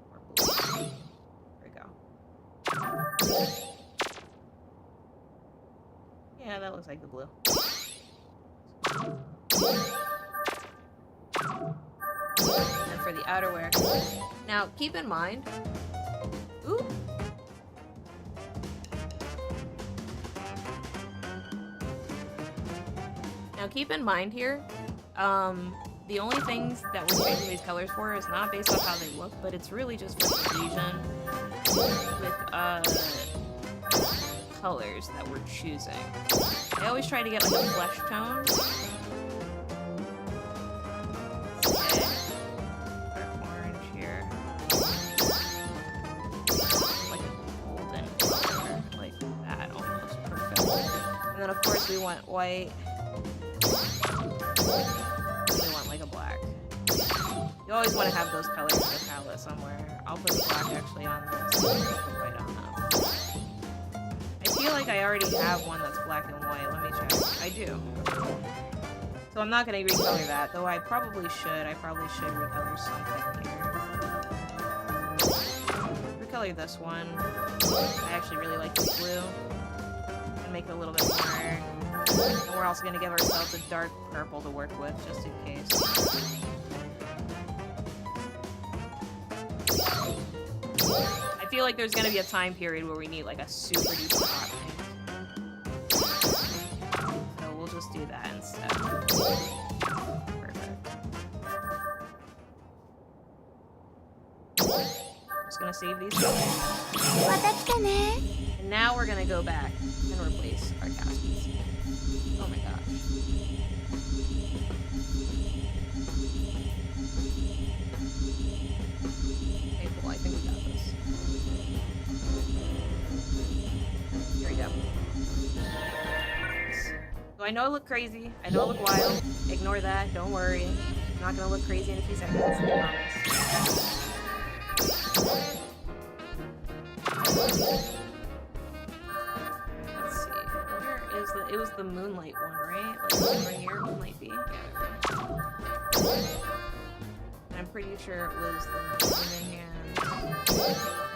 More blue. There we go. Yeah, that looks like the blue. And for the outerwear. Now, keep in mind... Ooh. Now keep in mind here, the only things that we're changing these colors for is not based off how they look, but it's really just for cohesion with colors that we're choosing. I always try to get like a flesh tone. Orange here. Like a golden color. Like We want white. We want like a black. You always want to have those colors in the palette somewhere. I'll put the black actually on this. Put white on that. I feel like I already have one that's black and white. Let me check. I do. So I'm not going to recolor that, though I probably should. I probably should recolor something here. Recolor this one. I actually really like this blue. And make it a little bit more. And we're also going to give ourselves a dark purple to work with, just in case. I feel like there's going to be a time period where we need like a super duper hot pink. So we'll just do that instead. Perfect. Just going to save these colors. また来てね And now we're going to go back and replace our caskets. Oh my gosh. Okay, cool. I think we got this. Here we go. So I know I look crazy. I know I look wild. Ignore that. Don't worry. I'm not gonna look crazy in a few seconds. I promise. Let's see. Where is the... It was the moonlight one, right? Like right here, moonlight B. Yeah, okay. I'm pretty sure it was the moon in hand.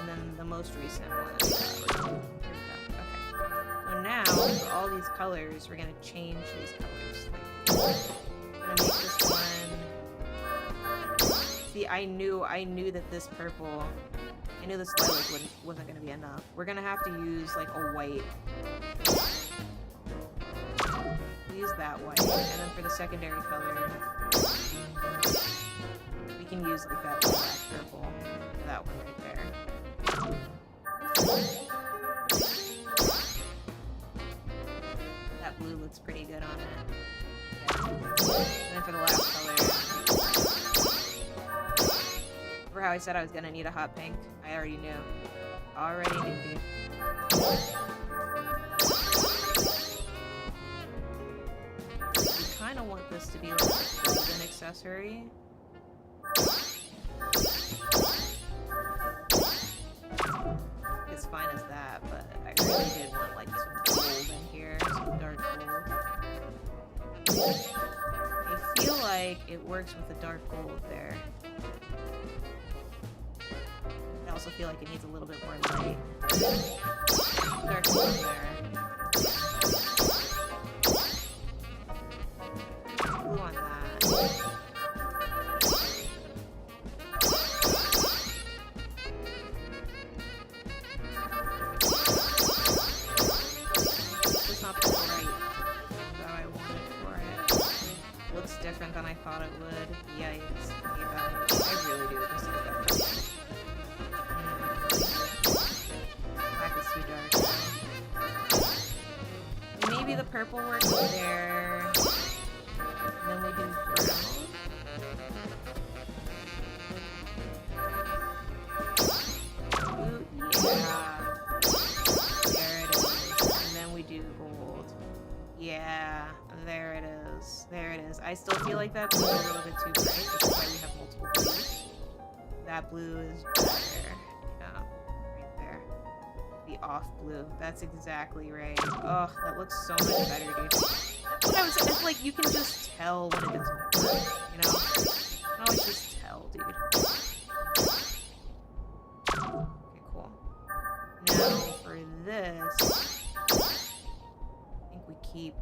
And then the most recent one. Here we go. Okay. So now, for all these colors, we're gonna change these colors. I'm gonna make this one... See, I knew that this purple... I knew this lilac wasn't gonna be enough. We're gonna have to use, like, a white. We'll use that white. And then for the secondary color, we can use, like, that lilac purple. That one right there. That blue looks pretty good on it. Okay. And then for the last color... Remember how I said I was gonna need a hot pink? I already knew. Already knew. We kind of want this to be like a golden accessory. It's fine as that, but I really did want like some gold in here, some dark gold. I feel like it works with the dark gold there. I also feel like it needs a little bit more light. Dark gold there. Blue on that. It's not the right that I wanted for it. Looks different than I thought it would. Yikes. Yeah, I really do this is better. Black is too dark. Maybe the purple works there. And then we do brown. Ooh, yeah. There it is. And then we do gold. Yeah, there it is. There it is. I still feel like that blue is a little bit too bright, which is why we have multiple blues. That blue is better. Yeah, right there. The off blue. That's exactly right. Oh, that looks so much better, dude. What I was, it's like you can just tell when it doesn't work, you know? You can always just tell, dude. Okay, cool. Now for this, I think we keep.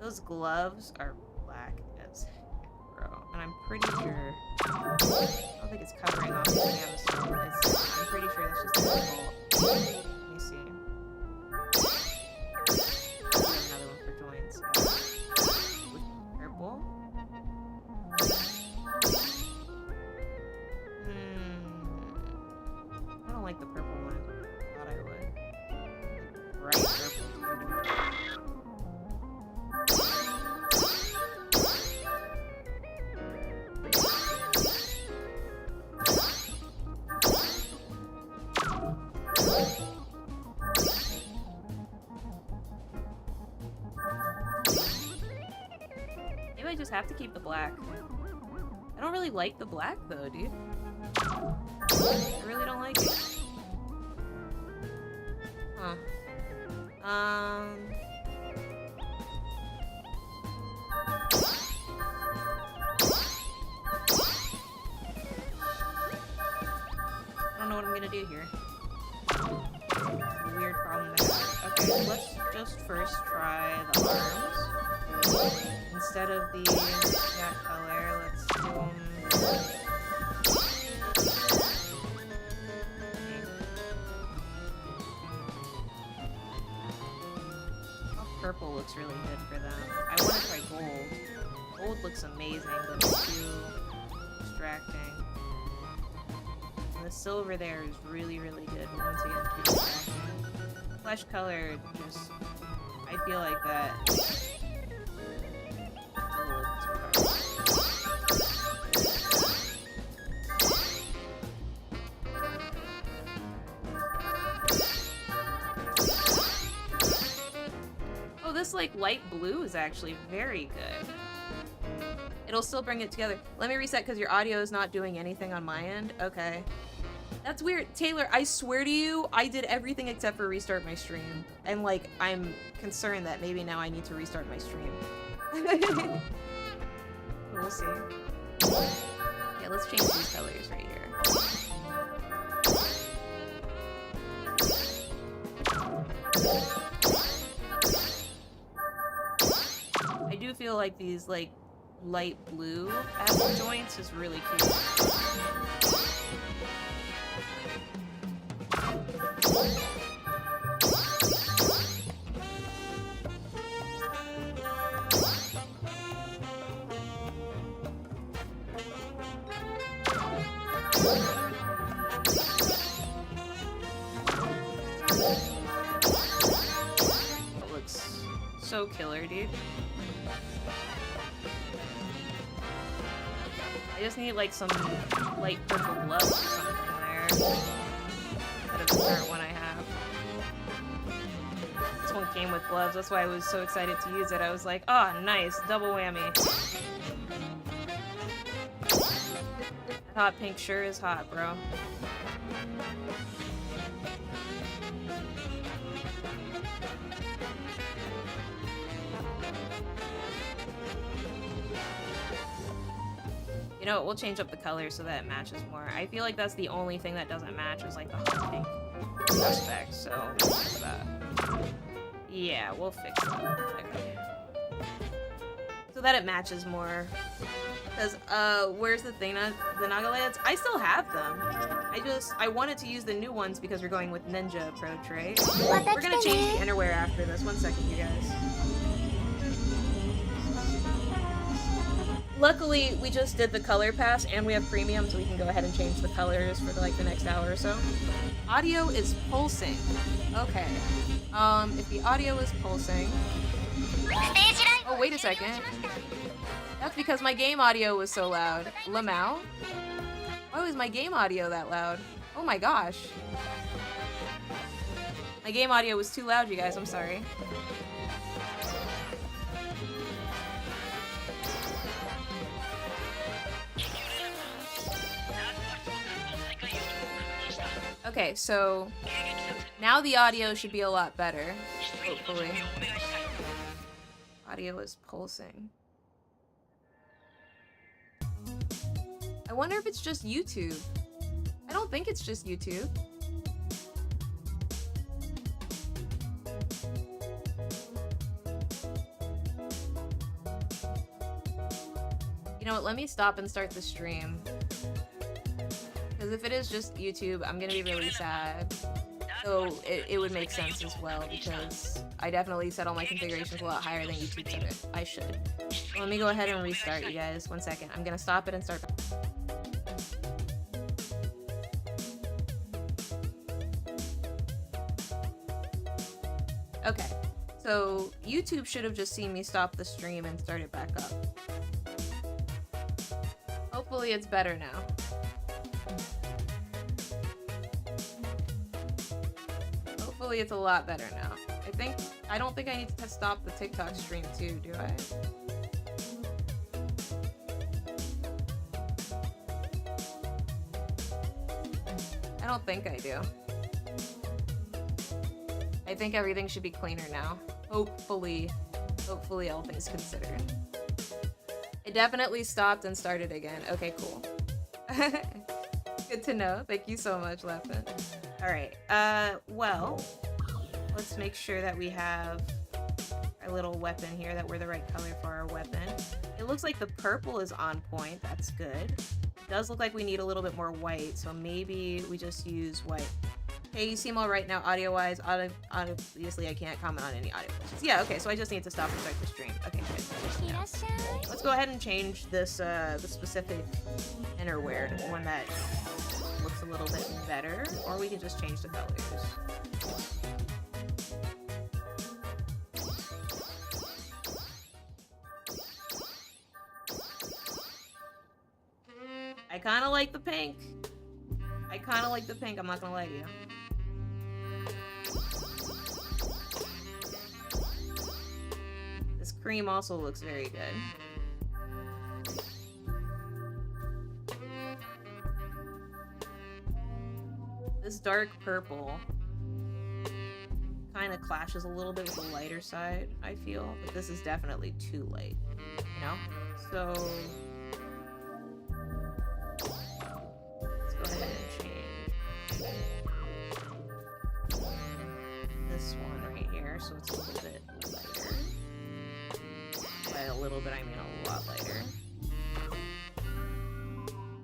Those gloves are black as heck, bro. And I'm pretty sure... I don't think it's covering off the canvas. I'm pretty sure that's just the default. Let me see. Another one for joints. With purple. I don't like the purple one. I thought I would. Bright purple. have to keep the black. I don't really like the black though, dude. I really don't like it. Huh. I don't know what I'm gonna do here. Weird problem to have. Okay, let's just first try the arms. Instead of that color, let's do them. Purple looks really good for them. I want to try gold. Gold looks amazing, but it's too distracting. And the silver there is really, really good, but once again, too distracting. Flesh color, just... I feel like that... This like light blue is actually very good. It'll still bring it together. Let me reset because your audio is not doing anything on my end. Okay. That's weird. Taylor, I swear to you, I did everything except for restart my stream. And like, I'm concerned that maybe now I need to restart my stream. We'll see. Yeah, let's change these colors right here. I do feel like these like light blue at the joints is really cute. It looks so killer, dude. I just need like some light purple gloves or something there. Instead of the current one I have. This one came with gloves, that's why I was so excited to use it. I was like, oh, nice, double whammy. Hot pink sure is hot, bro. You know what, we'll change up the color so that it matches more. I feel like that's the only thing that doesn't match is like the hot pink aspect, so we'll fix that. Yeah, we'll fix that. Okay. So that it matches more. Because, where's the thing? The Nagalets? I still have them. I wanted to use the new ones because we're going with Ninja approach, right? We're gonna change the innerwear after this. 1 second, you guys. Luckily, we just did the color pass and we have premium, so we can go ahead and change the colors for the next hour or so. Audio is pulsing. Okay. If the audio is pulsing... Oh, wait a second. That's because my game audio was so loud. Lamau? Why was my game audio that loud? Oh my gosh. My game audio was too loud, you guys. I'm sorry. Okay, so now the audio should be a lot better, hopefully. Audio is pulsing. I wonder if it's just YouTube. I don't think it's just YouTube. You know what, let me stop and start the stream. Because if it is just YouTube, I'm gonna be really sad. So it would make sense as well, because I definitely set all my configurations a lot higher than YouTube said it. I should. So let me go ahead and restart, you guys. 1 second. I'm gonna stop it and start. Okay. So YouTube should have just seen me stop the stream and start it back up. Hopefully it's better now. Hopefully it's a lot better now. I don't think I need to stop the TikTok stream too, do I? don't think I do. I think everything should be cleaner now. Hopefully all things considered. It definitely stopped and started again. Okay, cool. Good to know. Thank you so much, Laughing. Alright, well, let's make sure that we have our little weapon here, that we're the right color for our weapon. It looks like the purple is on point. That's good. It does look like we need a little bit more white, so maybe we just use white. Hey, you seem alright now audio-wise. Obviously, I can't comment on any audio questions. Yeah, okay, so I just need to stop and start the stream. Okay, good. Yeah. Let's go ahead and change this, the specific innerwear to one that looks a little bit better, or we can just change the colors. I kind of like the pink. I'm not gonna lie to you. This cream also looks very good. This dark purple kind of clashes a little bit with the lighter side, I feel, but this is definitely too light, you know? So let's go ahead and change this one right here so it's a little bit lighter. By a little bit, I mean a lot lighter.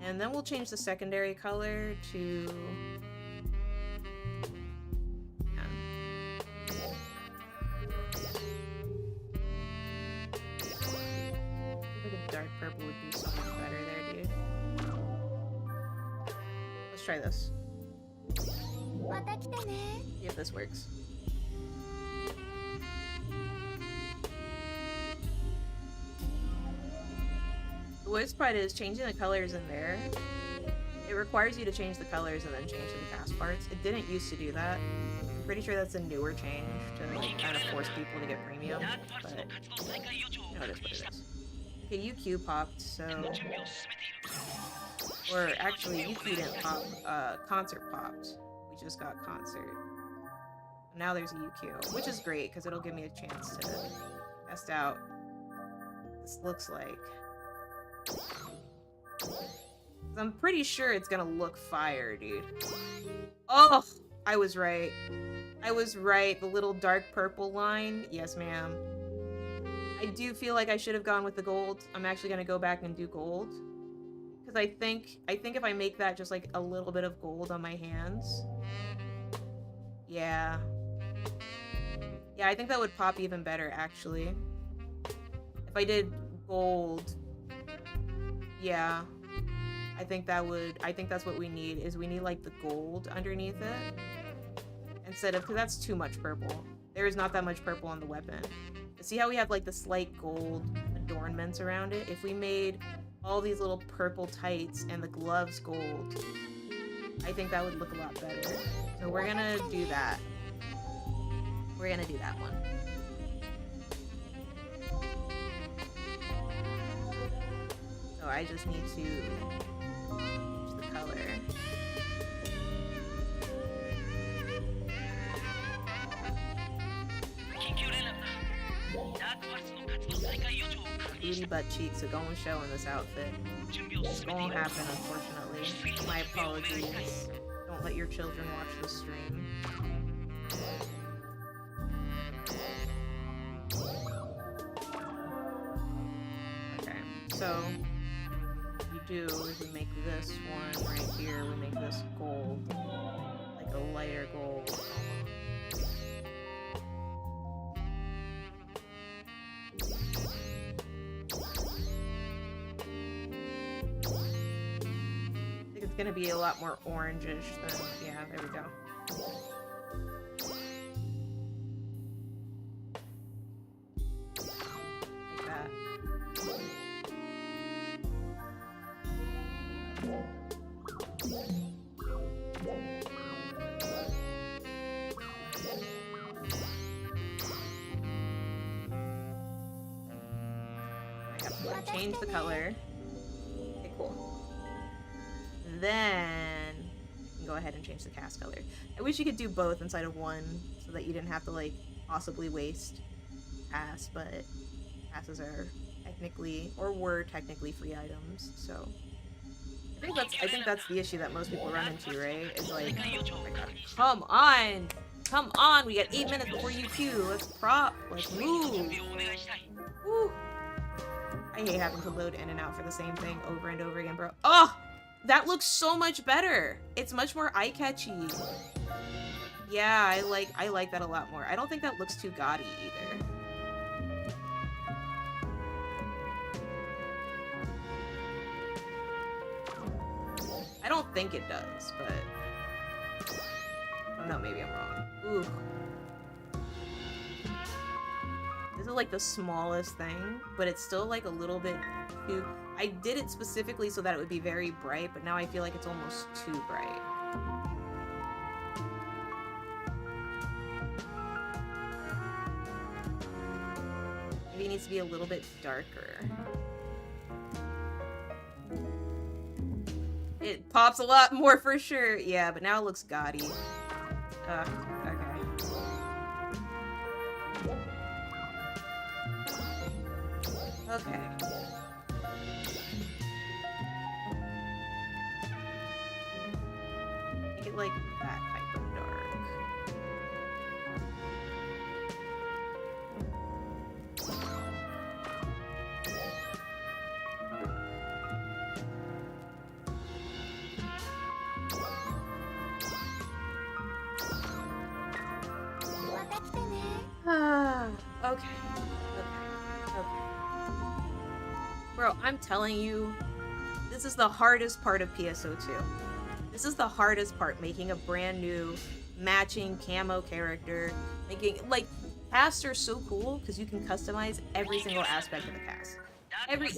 And then we'll change the secondary color to dark purple would be so much better there, dude. Let's try this. See if this works. The worst part is changing the colors in there. It requires you to change the colors and then change the cast parts. It didn't used to do that. I'm pretty sure that's a newer change to like, kind of force people to get premium, but you know, it is what it is. Okay, UQ popped, so... Or actually, UQ didn't pop, Concert popped. We just got Concert. Now there's a UQ, which is great, because it'll give me a chance to test out what this looks like. I'm pretty sure it's gonna look fire, dude. Oh! I was right. I was right. The little dark purple line. Yes, ma'am. I do feel like I should have gone with the gold. I'm actually gonna go back and do gold. Because I think if I make that just like a little bit of gold on my hands. Yeah. Yeah, I think that would pop even better, actually. If I did gold. Yeah. I think that's what we need, is we need like the gold underneath it. Instead of, because that's too much purple. There is not that much purple on the weapon. See how we have like the slight gold adornments around it? If we made all these little purple tights and the gloves gold, I think that would look a lot better. So we're gonna do that. We're gonna do that one. So I just need to change the color. Booty butt cheeks are going to show in this outfit. It's going to happen, unfortunately. My apologies. Don't let your children watch the stream. Okay, so what we do is we make this one right here, we make this gold, like a lighter gold. Gonna be a lot more orangish than, yeah, there we go. Like that. I have to change the color. Okay, cool. Then can go ahead and change the cast color. I wish you could do both inside of one so that you didn't have to like possibly waste pass, but passes are technically, or were technically, free items, so I think that's the issue that most people run into, right? It's like, come on, we got 8 minutes before you queue, let's move. Woo. I hate having to load in and out for the same thing over and over again, bro. Oh, that looks so much better. It's much more eye-catchy. Yeah, I like that a lot more. I don't think that looks too gaudy either. I don't think it does, but I don't know, maybe I'm wrong. Ooh. This is like the smallest thing, but it's still like a little bit too... I did it specifically so that it would be very bright, but now I feel like it's almost too bright. Maybe it needs to be a little bit darker. It pops a lot more for sure. Yeah, but now it looks gaudy. Okay. Okay. Make it like that type of dark. Okay. Bro, I'm telling you, this is the hardest part of PSO2. This is the hardest part, making a brand new matching camo character. Casts are so cool because you can customize every single aspect of the cast.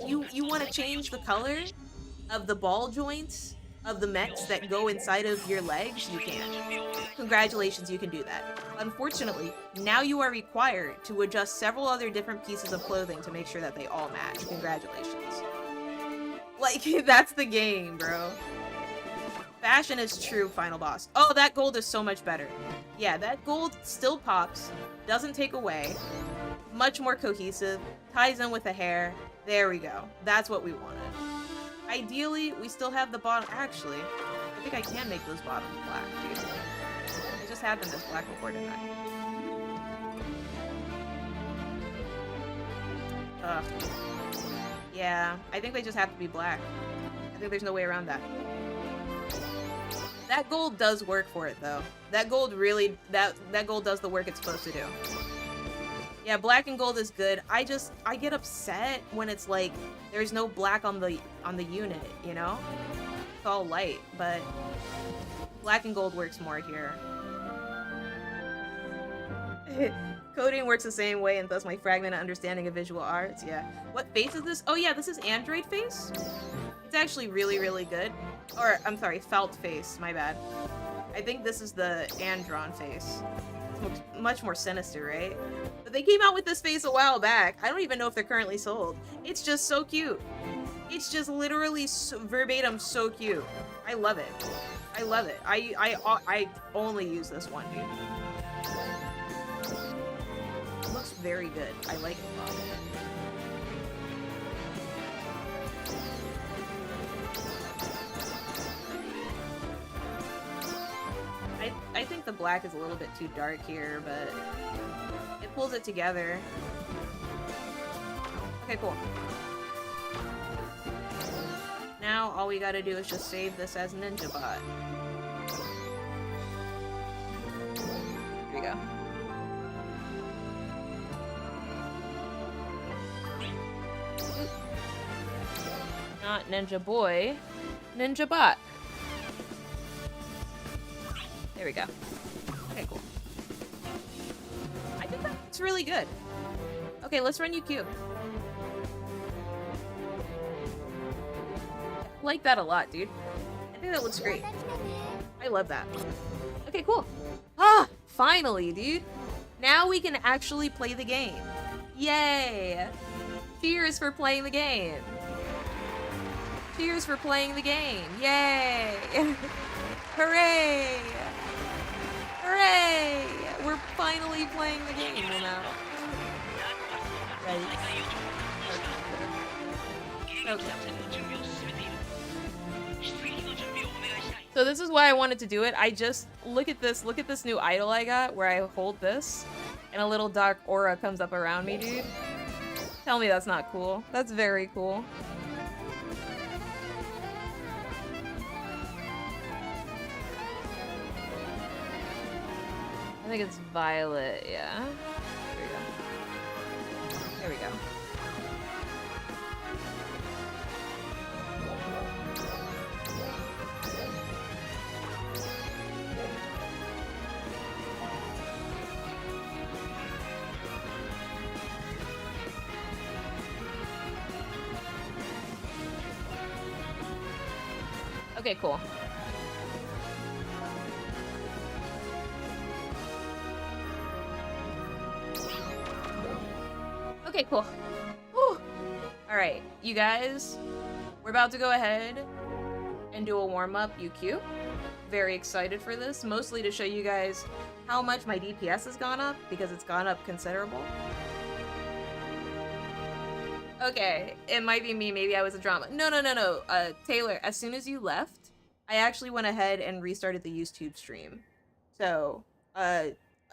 You want to change the color of the ball joints of the mechs that go inside of your legs, you can. Congratulations, you can do that. Unfortunately, now you are required to adjust several other different pieces of clothing to make sure that they all match. Congratulations. Like, that's the game, bro. Fashion is true final boss. Oh, that gold is so much better. Yeah, that gold still pops, doesn't take away, much more cohesive, ties in with the hair. There we go. That's what we wanted. Ideally, we still have the bottom. Actually, I think I can make those bottoms black, dude. I just had them as black before, didn't I? Ugh. Yeah, I think they just have to be black. I think there's no way around that. That gold does work for it, though. That gold really, that gold does the work it's supposed to do. Yeah, black and gold is good. I get upset when it's like there's no black on the unit, you know? It's all light, but black and gold works more here. Coding works the same way, and thus my fragmented understanding of visual arts. Yeah. What face is this? Oh yeah, this is Android face. It's actually really, really good. Or I'm sorry, felt face. My bad. I think this is the Andron face. It's much more sinister, right? But they came out with this face a while back. I don't even know if they're currently sold. It's just so cute. It's just literally verbatim so cute. I love it. I love it. I only use this one, dude. It looks very good. I like it a lot. I think the black is a little bit too dark here, but it pulls it together. Okay, cool. Now all we gotta do is just save this as NinjaBot. Here we go. Oop. Not Ninja Boy, NinjaBot. There we go. Okay, cool. I think that's really good. Okay, let's run UQ. I like that a lot, dude. I think that looks great. I love that. Okay, cool. Ah, finally, dude. Now we can actually play the game. Yay! Cheers for playing the game. Cheers for playing the game. Yay! Hooray! Hooray! We're finally playing the game now. Right. Okay. So this is why I wanted to do it. I just look at this new idol I got where I hold this and a little dark aura comes up around me, dude. Tell me that's not cool. That's very cool. I think it's violet, yeah. There we go. Okay, cool. Okay, cool. Whew. All right, you guys, we're about to go ahead and do a warm-up UQ. Very excited for this, mostly to show you guys how much my DPS has gone up, because it's gone up considerable. Okay, it might be me, maybe I was a drama. No, Taylor, as soon as you left, I actually went ahead and restarted the YouTube stream. So,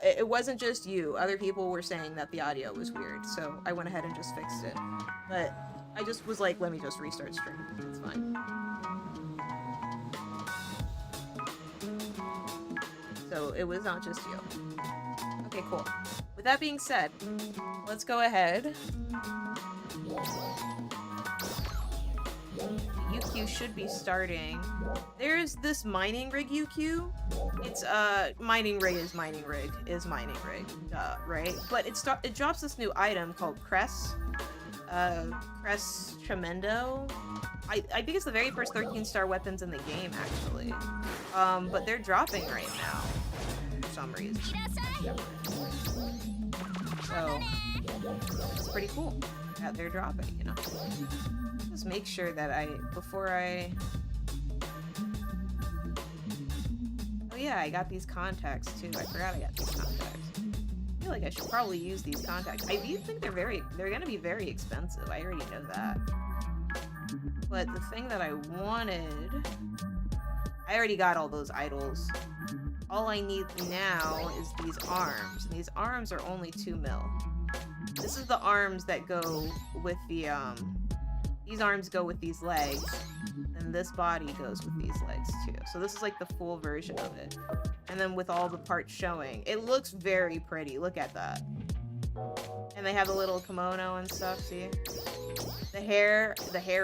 it wasn't just you. Other people were saying that the audio was weird, so I went ahead and just fixed it. But I just was like, let me just restart stream. It's fine. So it was not just you. Okay, cool. With that being said, let's go ahead. UQ should be starting. There's this mining rig UQ. It's mining rig, right? But it drops this new item called Cress Tremendo. I think it's the very first 13-star weapons in the game, actually. But they're dropping right now for some reason. So it's pretty cool that they're dropping, you know. Just make sure that before I... Oh yeah, I got these contacts too. I forgot I got these contacts. I feel like I should probably use these contacts. I do think they're gonna be very expensive. I already know that. But the thing that I wanted... I already got all those idols. All I need now is these arms. And these arms are only 2 mil. This is the arms that go with the, these arms go with these legs, and this body goes with these legs too. So this is like the full version of it. And then with all the parts showing, it looks very pretty. Look at that. And they have the little kimono and stuff, see? The hair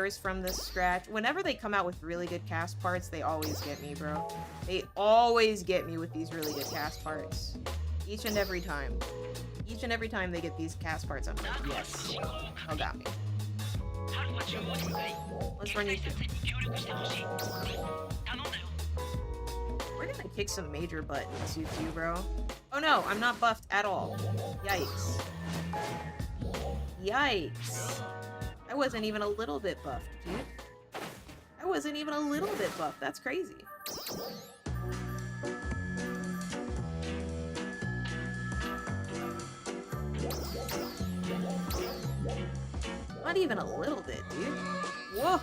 is from this scratch. Whenever they come out with really good cast parts, they always get me, bro. They always get me with these really good cast parts. Each and every time. Each and every time they get these cast parts, I'm like, yes. Oh, got me. Let's run you through. We're gonna kick some major butt in 2Q, bro. Oh no, I'm not buffed at all. Yikes. Yikes. I wasn't even a little bit buffed, dude. I wasn't even a little bit buffed. That's crazy. Not even a little bit, dude. Whoa.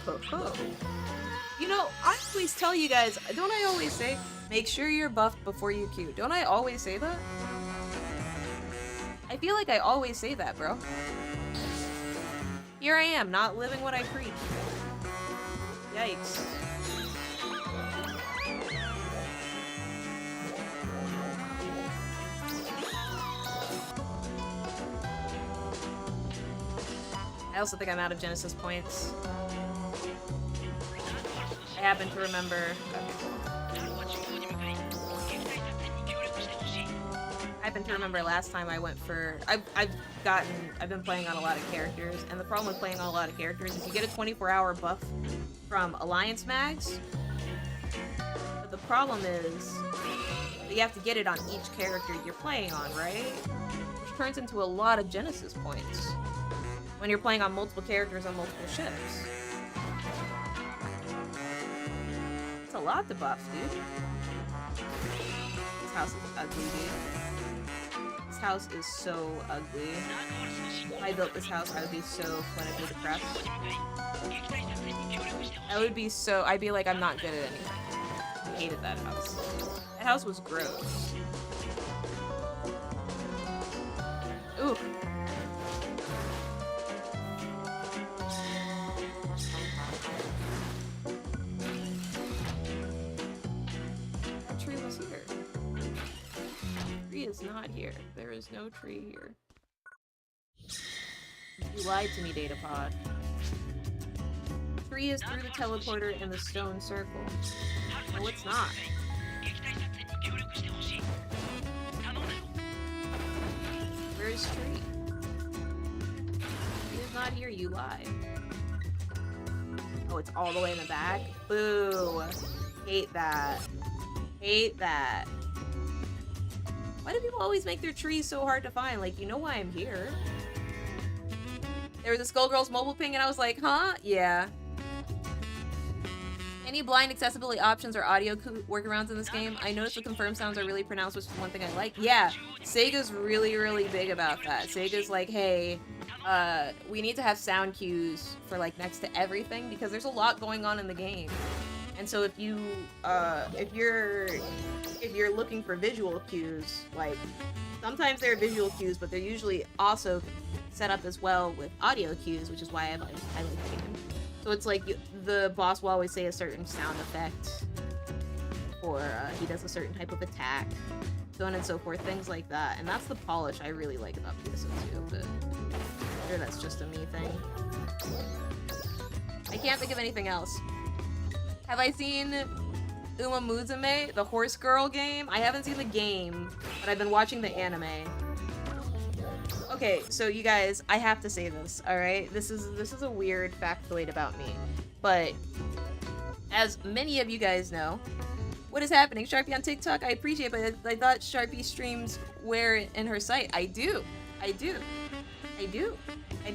You know, I always tell you guys, don't I always say, make sure you're buffed before you queue? Don't I always say that? I feel like I always say that, bro. Here I am, not living what I preach. Yikes. I also think I'm out of Genesis points. I happen to remember... I happen to remember last time I went for... I've been playing on a lot of characters, and the problem with playing on a lot of characters is you get a 24-hour buff from Alliance Mags, but the problem is that you have to get it on each character you're playing on, right? Which turns into a lot of Genesis points when you're playing on multiple characters on multiple ships. lot to buff, dude. This house is ugly, dude. This house is so ugly. If I built this house, I would be so clinically depressed. I'd be like, I'm not good at anything. I hated that house. That house was gross. Ooh. That tree was here. The tree is not here. There is no tree here. You lied to me, Datapod. Tree is through the teleporter in the stone circle. No, it's not. Where is Tree? He is not here, you lied. Oh, it's all the way in the back? Boo! Hate that. Hate that. Why do people always make their trees so hard to find? Like, you know why I'm here. There was a Skullgirls mobile ping and I was like, huh? Yeah. Any blind accessibility options or audio workarounds in this game? I noticed the confirmed sounds are really pronounced, which is one thing I like. Yeah, Sega's really, really big about that. Sega's like, hey, we need to have sound cues for like next to everything because there's a lot going on in the game. And so if you, if you're looking for visual cues, like sometimes there are visual cues, but they're usually also set up as well with audio cues, which is why I like the game. So it's like the boss will always say a certain sound effect, or he does a certain type of attack, so on and so forth, things like that. And that's the polish I really like about PSO2, but I'm sure that's just a me thing. I can't think of anything else. Have I seen Uma Musume, the horse girl game? I haven't seen the game, but I've been watching the anime. Okay, so you guys, I have to say this, alright? This is a weird factoid about me. But, as many of you guys know, what is happening? Sharpie on TikTok, I appreciate it, but I thought Sharpie streams where in her site. I do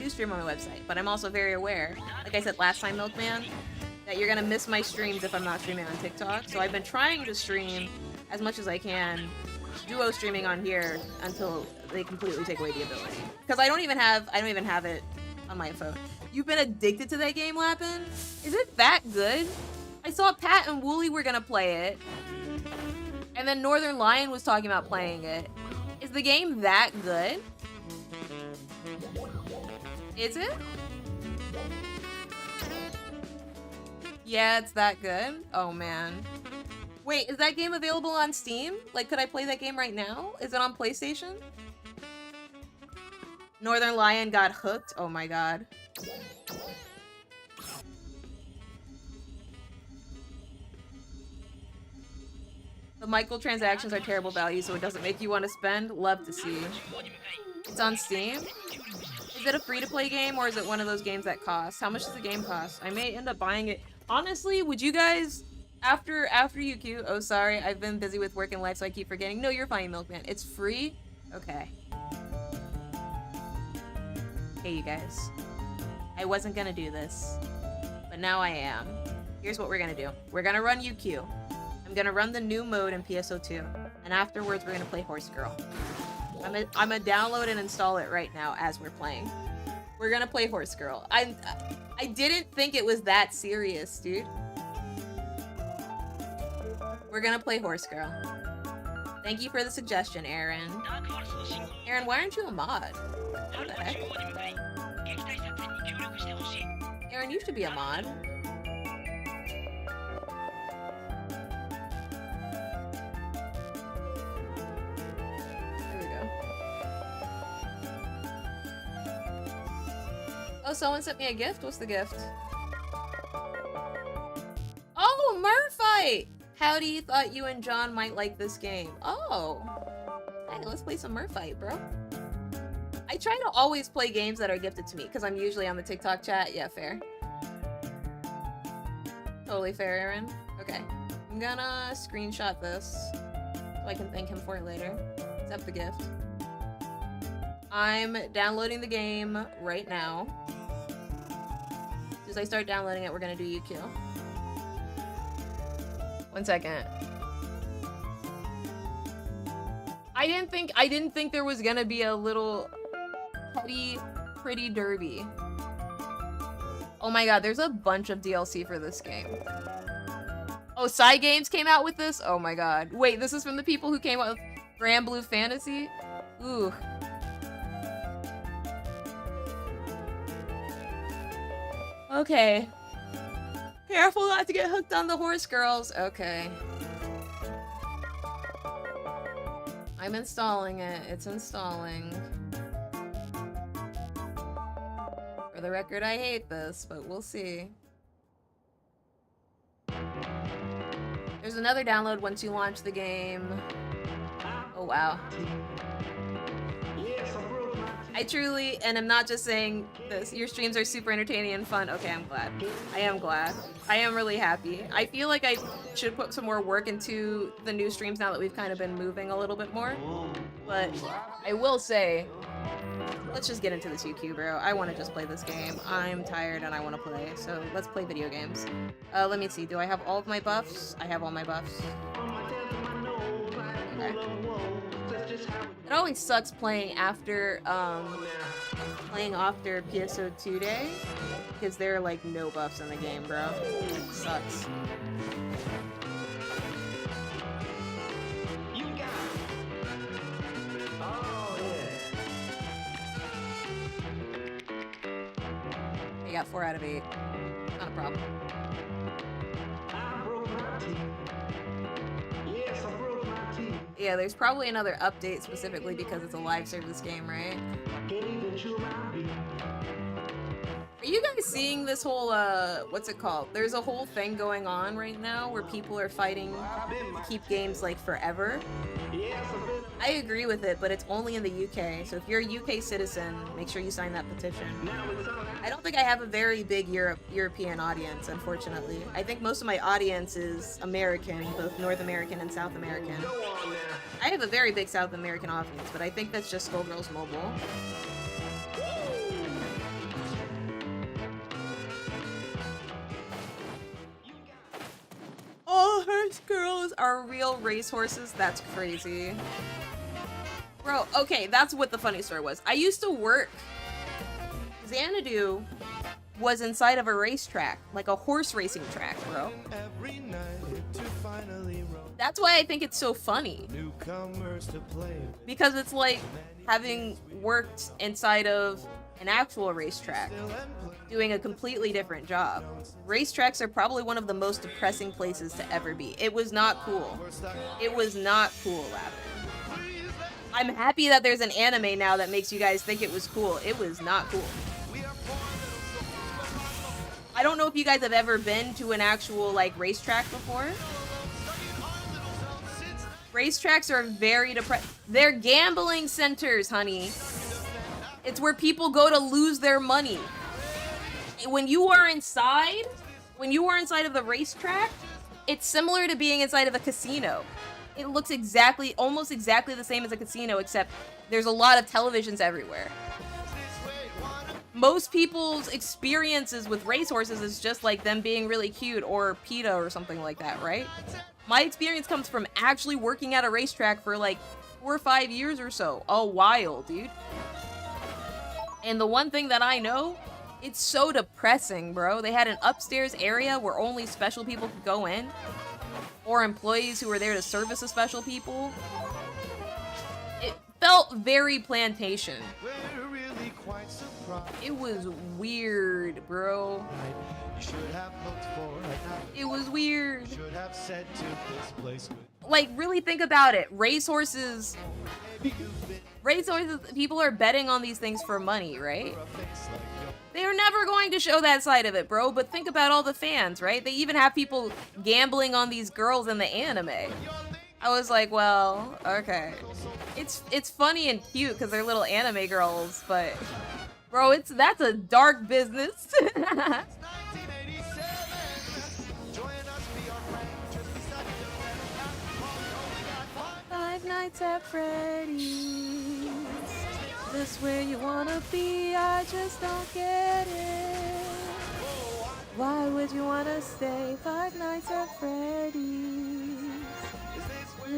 stream on my website, but I'm also very aware, like I said last time, Milkman, that you're gonna miss my streams if I'm not streaming on TikTok. So I've been trying to stream as much as I can, duo streaming on here until they completely take away the ability. Because I don't even have it on my phone. You've been addicted to that game, Lappin? Is it that good? I saw Pat and Wooly were gonna play it. And then Northern Lion was talking about playing it. Is the game that good? Is it? Yeah, it's that good? Oh man. Wait, is that game available on Steam? Like, could I play that game right now? Is it on PlayStation? Northern Lion got hooked? Oh my god. The microtransactions are terrible value, so it doesn't make you want to spend. Love to see. It's on Steam? Is it a free-to-play game, or is it one of those games that costs? How much does the game cost? I may end up buying it. Honestly, would you guys... After UQ, oh sorry, I've been busy with work and life, so I keep forgetting. No, you're fine, Milkman. It's free? Okay. Hey, you guys. I wasn't gonna do this, but now I am. Here's what we're gonna do. We're gonna run UQ. I'm gonna run the new mode in PSO2, and afterwards we're gonna play Horse Girl. I'm gonna download and install it right now as we're playing. We're gonna play Horse Girl. I didn't think it was that serious, dude. We're gonna play Horse Girl. Thank you for the suggestion, Aaron. Aaron, why aren't you a mod? What the heck? Aaron, you should be a mod. There we go. Oh, someone sent me a gift? What's the gift? Oh, Murphite! Howdy, thought you and John might like this game. Oh. Hey, let's play some Murphite, bro. I try to always play games that are gifted to me, because I'm usually on the TikTok chat. Yeah, fair. Totally fair, Aaron. Okay. I'm gonna screenshot this, so I can thank him for it later. Accept the gift. I'm downloading the game right now. As soon as I start downloading it, we're gonna do UQ. 1 second. I didn't think there was gonna be a little petty, pretty derby. Oh my god, there's a bunch of DLC for this game. Oh, Side Games came out with this? Oh my god. Wait, this is from the people who came out with Grand Blue Fantasy? Ooh. Okay. Careful not to get hooked on the horse girls. Okay. I'm installing it. It's installing. For the record, I hate this, but we'll see. There's another download once you launch the game. Oh, wow. I truly, and I'm not just saying this, your streams are super entertaining and fun. Okay, I'm glad. I am glad. I am really happy. I feel like I should put some more work into the new streams now that we've kind of been moving a little bit more. But I will say, let's just get into the 2Q, bro. I want to just play this game. I'm tired and I want to play, so let's play video games. Let me see. Do I have all of my buffs? I have all my buffs. Okay. It always sucks playing after PSO2 day, because there are like no buffs in the game, bro. It sucks. I got 4 out of 8. Not a problem. Yeah, there's probably another update specifically because it's a live service game, right? Are you guys seeing this whole, what's it called? There's a whole thing going on right now where people are fighting to keep games, like, forever. I agree with it, but it's only in the UK, so if you're a UK citizen, make sure you sign that petition. I don't think I have a very big European audience, unfortunately. I think most of my audience is American, both North American and South American. I have a very big South American audience, but I think that's just Skullgirls Mobile. All horse girls are real racehorses? That's crazy. Bro, okay, that's what the funny story was. I used to work... Xanadu was inside of a racetrack, like a horse racing track, bro. That's why I think it's so funny. Because it's like having worked inside of an actual racetrack, doing a completely different job. Racetracks are probably one of the most depressing places to ever be. It was not cool. It was not cool, Lavin. I'm happy that there's an anime now that makes you guys think it was cool. It was not cool. I don't know if you guys have ever been to an actual, like, racetrack before. Racetracks are very depressing. They're gambling centers, honey. It's where people go to lose their money. When you are inside of the racetrack, it's similar to being inside of a casino. It looks almost exactly the same as a casino, except there's a lot of televisions everywhere. Most people's experiences with racehorses is just like them being really cute or PETA or something like that, right? My experience comes from actually working at a racetrack for like 4 or 5 years or so. A while, dude. And the one thing that I know, it's so depressing, bro. They had an upstairs area where only special people could go in. Or employees who were there to service the special people. It felt very plantation. It was weird, bro. It was weird. Like, really think about it. Racehorses, people are betting on these things for money, right? They're never going to show that side of it, bro, but think about all the fans, right? They even have people gambling on these girls in the anime. I was like, well, okay. It's funny and cute because they're little anime girls, but bro, that's a dark business. 5 Nights at Freddy's. This where you wanna be? I just don't get it. Why would you wanna stay 5 Nights at Freddy's?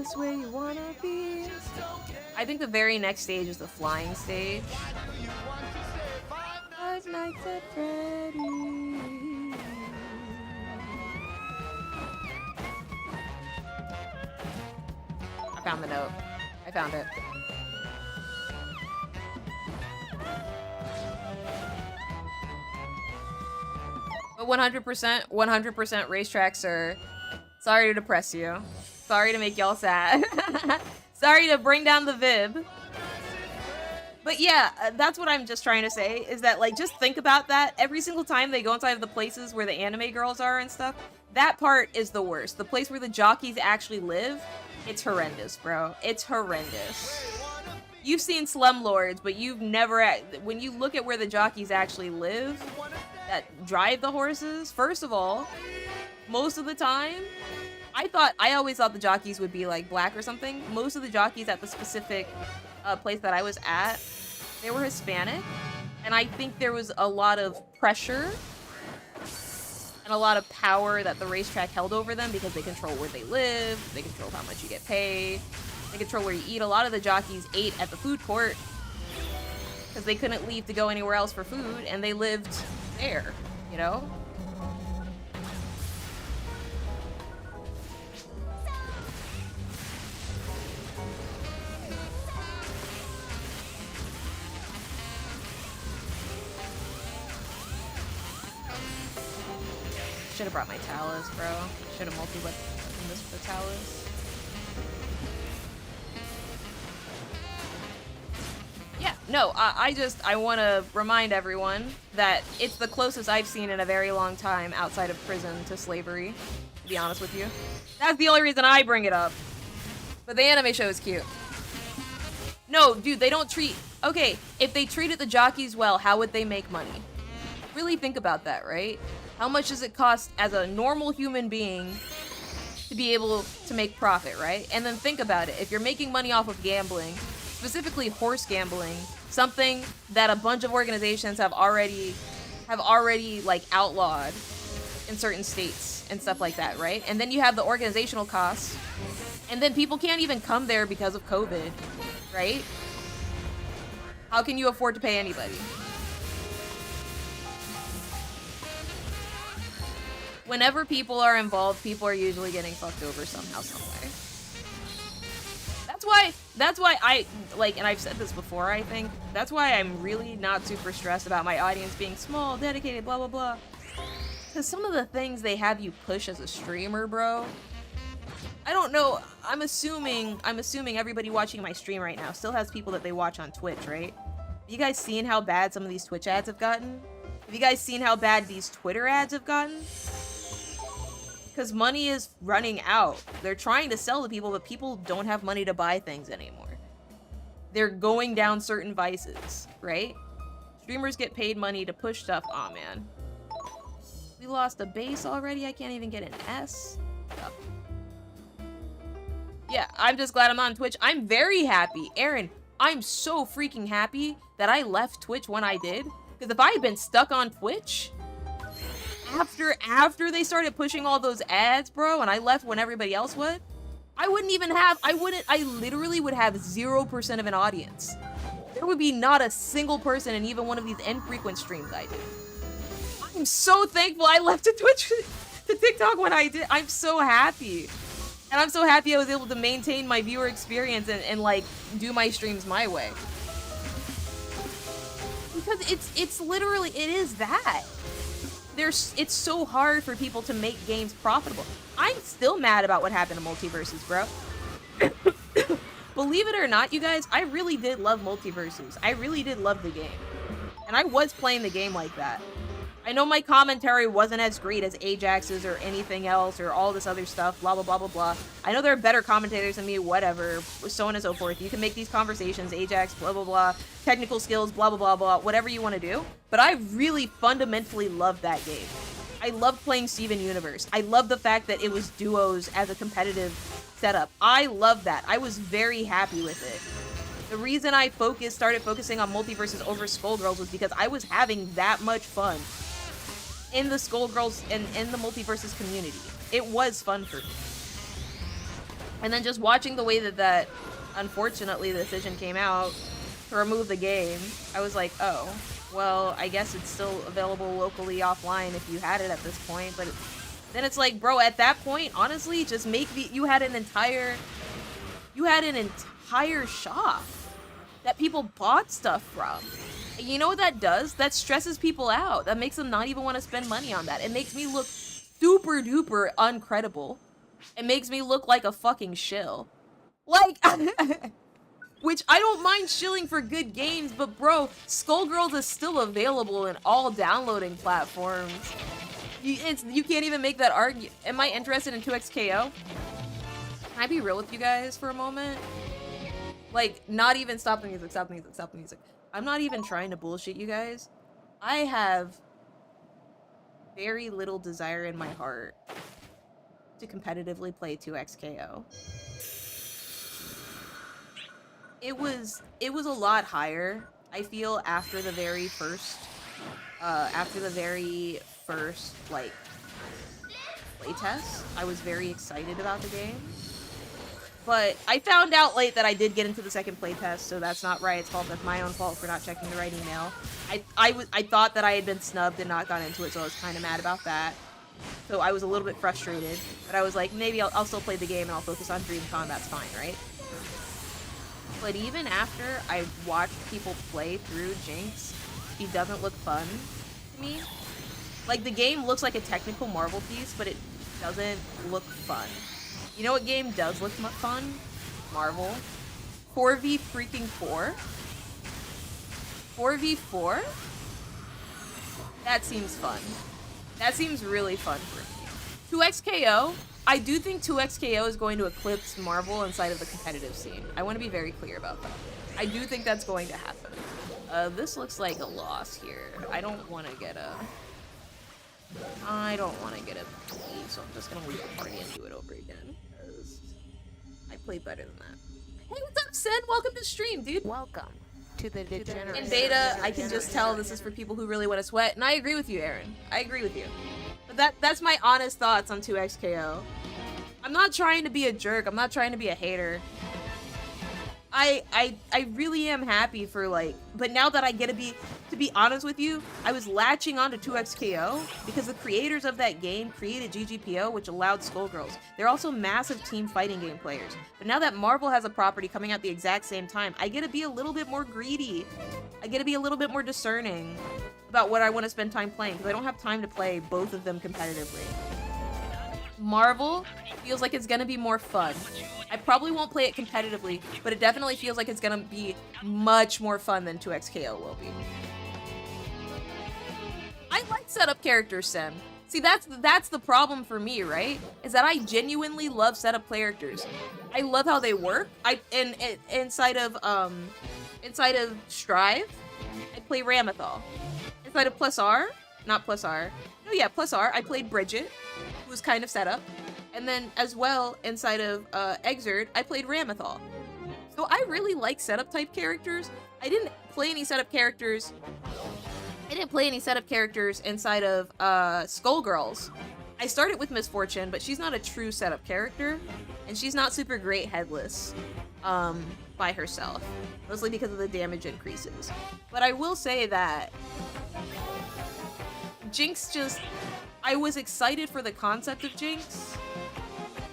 this where you wanna be? I think the very next stage is the flying stage. Five Nights at Freddy's. I found the note. I found it. But 100% racetrack, sir. Sorry to depress you. Sorry to make y'all sad. Sorry to bring down the Vib. But yeah, that's what I'm just trying to say, is that, like, just think about that. Every single time they go inside of the places where the anime girls are and stuff, that part is the worst. The place where the jockeys actually live, it's horrendous, bro. It's horrendous. You've seen slumlords, but you've never... When you look at where the jockeys actually live, that drive the horses, first of all, most of the time, I always thought the jockeys would be, like, black or something. Most of the jockeys at the specific place that I was at, they were Hispanic, and I think there was a lot of pressure and a lot of power that the racetrack held over them because they control where they live, they control how much you get paid, they control where you eat. A lot of the jockeys ate at the food court because they couldn't leave to go anywhere else for food, and they lived there, you know? Should have brought my Talus, bro. Should have multi-weaponed this with the Talus. Yeah, no, I want to remind everyone that it's the closest I've seen in a very long time outside of prison to slavery, to be honest with you. That's the only reason I bring it up. But the anime show is cute. No, dude, they don't treat... Okay, if they treated the jockeys well, how would they make money? Really think about that, right? How much does it cost as a normal human being to be able to make profit, right? And then think about it. If you're making money off of gambling, specifically horse gambling, something that a bunch of organizations have already like outlawed in certain states and stuff like that, right? And then you have the organizational costs, and then people can't even come there because of COVID, right? How can you afford to pay anybody? Whenever people are involved, people are usually getting fucked over somehow, some way. That's why I, like, and I've said this before, I think, that's why I'm really not super stressed about my audience being small, dedicated, blah, blah, blah. Because some of the things they have you push as a streamer, bro, I don't know, I'm assuming everybody watching my stream right now still has people that they watch on Twitch, right? Have you guys seen how bad some of these Twitch ads have gotten? Have you guys seen how bad these Twitter ads have gotten? Because money is running out. They're trying to sell to people, but people don't have money to buy things anymore. They're going down certain vices, right? Streamers get paid money to push stuff. Aw, man. We lost a base already? I can't even get an S? Oh. Yeah, I'm just glad I'm on Twitch. I'm very happy. Aaron, I'm so freaking happy that I left Twitch when I did. Because if I had been stuck on Twitch... After they started pushing all those ads, bro, and I left when everybody else would, I literally would have 0% of an audience. There would be not a single person in even one of these infrequent streams I do. I'm so thankful I left to Twitch, to TikTok when I did. I'm so happy. And I'm so happy I was able to maintain my viewer experience and like, do my streams my way. Because it's literally, it is that. It's so hard for people to make games profitable. I'm still mad about what happened to Multiverses, bro. Believe it or not, you guys, I really did love Multiverses. I really did love the game. And I was playing the game like that. I know my commentary wasn't as great as Ajax's or anything else or all this other stuff, blah, blah, blah, blah, blah. I know there are better commentators than me, whatever, so on and so forth. You can make these conversations, Ajax, blah, blah, blah, technical skills, blah, blah, blah, blah, whatever you want to do. But I really fundamentally loved that game. I loved playing Steven Universe. I loved the fact that it was duos as a competitive setup. I loved that. I was very happy with it. The reason I started focusing on Multiverses over Skullgirls was because I was having that much fun in the Skullgirls and in the Multiverses community. It was fun for me. And then just watching the way that unfortunately the decision came out to remove the game, I was like, oh, well, I guess it's still available locally offline if you had it at this point. But then it's like, bro, at that point, honestly, just make you had an entire shop that people bought stuff from. And you know what that does? That stresses people out. That makes them not even want to spend money on that. It makes me look super duper uncredible. It makes me look like a fucking shill. Like, which I don't mind shilling for good games, but bro, Skullgirls is still available in all downloading platforms. You can't even make that argument. Am I interested in 2XKO? Can I be real with you guys for a moment? Like, not even stop the music, stop the music, stop the music. I'm not even trying to bullshit you guys. I have very little desire in my heart to competitively play 2XKO. It was a lot higher, I feel, after the very first like playtest. I was very excited about the game. But I found out late that I did get into the second playtest, so that's not Riot's fault. That's my own fault for not checking the right email. I thought that I had been snubbed and not gone into it, so I was kind of mad about that. So I was a little bit frustrated, but I was like, maybe I'll still play the game and I'll focus on Dream Combat's fine, right? But even after I watched people play through Jinx, he doesn't look fun to me. Like, the game looks like a technical Marvel piece, but it doesn't look fun. You know what game does look fun? Marvel. 4v4? 4v4? That seems fun. That seems really fun for me. 2XKO? I do think 2XKO is going to eclipse Marvel inside of the competitive scene. I want to be very clear about that. I do think that's going to happen. This looks like a loss here. I don't want to get a P, so I'm just gonna leave the party and do it over again, because I play better than that. Hey, what's up, Sen? Welcome to stream, dude. Welcome to the degenerate. In beta, I can just tell this is for people who really want to sweat, and I agree with you, Aaron. I agree with you. But that's my honest thoughts on 2XKO. I'm not trying to be a jerk. I'm not trying to be a hater. I really am happy for, like, but now that I get to be honest with you, I was latching onto 2XKO because the creators of that game created GGPO, which allowed Skullgirls. They're also massive team fighting game players. But now that Marvel has a property coming out the exact same time, I get to be a little bit more greedy. I get to be a little bit more discerning about what I want to spend time playing, because I don't have time to play both of them competitively. Marvel feels like it's gonna be more fun. I probably won't play it competitively, but it definitely feels like it's gonna be much more fun than 2XKO will be. I like setup characters, Sem. See, that's the problem for me, right? Is that I genuinely love setup characters. I love how they work. Inside of Strive, I play Ramethal. Inside of Plus R, I played Bridget, who was kind of set up. And then as well, inside of Exert, I played Ramethal. So I really like setup type characters. I didn't play any setup characters inside of Skullgirls. I started with Misfortune, but she's not a true setup character, and she's not super great headless by herself, mostly because of the damage increases. But I will say that Jinx I was excited for the concept of Jinx,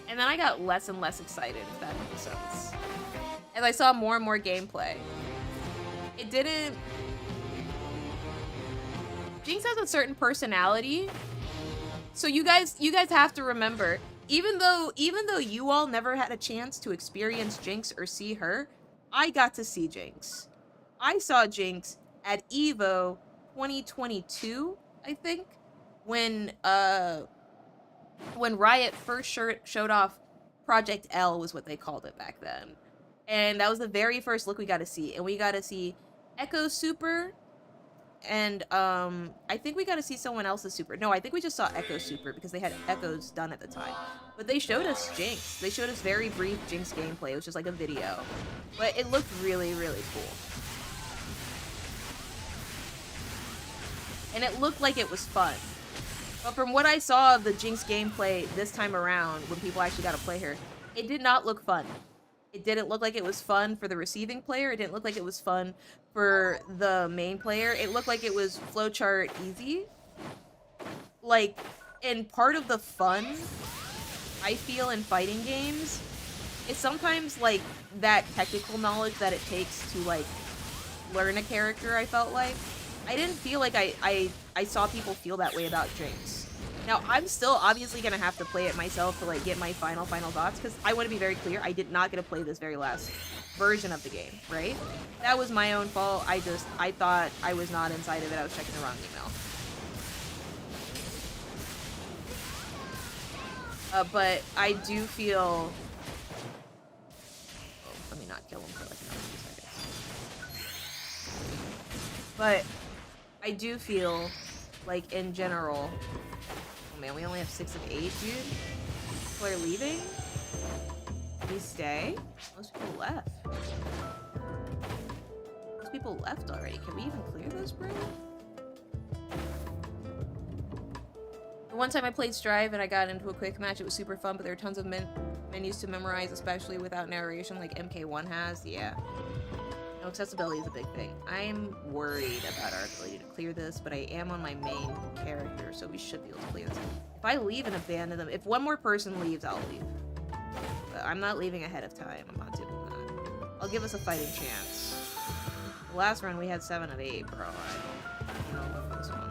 and then I got less and less excited, if that makes sense. As I saw more and more gameplay. Jinx has a certain personality, so you guys have to remember, even though you all never had a chance to experience Jinx or see her, I got to see Jinx. I saw Jinx at EVO 2022, I think, when Riot first showed off Project L, was what they called it back then. And that was the very first look we got to see. And we got to see Echo Super, and I think we got to see someone else's super. No, I think we just saw Echo Super because they had Echoes done at the time. But they showed us Jinx. They showed us very brief Jinx gameplay. It was just like a video. But it looked really, really cool. And it looked like it was fun. But from what I saw of the Jinx gameplay this time around, when people actually got to play her, It did not look fun. It didn't look like it was fun for the receiving player. It didn't look like it was fun for the main player. It looked like it was flowchart easy. Like, and part of the fun I feel in fighting games is sometimes, like, that technical knowledge that it takes to, like, learn a character, I felt like. I didn't feel like I saw people feel that way about Jinx. Now, I'm still obviously gonna have to play it myself to, like, get my final thoughts, because I want to be very clear, I did not get to play this very last version of the game, right? That was my own fault. I thought I was not inside of it. I was checking the wrong email. But I do feel... Oh, let me not kill him for, like, another few seconds. But I do feel like, in general... Man, we only have 6 of 8, dude. People are leaving? Can we stay? Most people left. Most people left already. Can we even clear this, bro? The one time I played Strive and I got into a quick match, it was super fun, but there are tons of menus to memorize, especially without narration like MK1 has. Yeah. No, accessibility is a big thing. I'm worried about our ability to clear this, but I am on my main character, so we should be able to clear this. If I leave and abandon them, if one more person leaves, I'll leave. But I'm not leaving ahead of time. I'm not doing that. I'll give us a fighting chance. The last run we had 7 of 8, bro. I don't know about this one.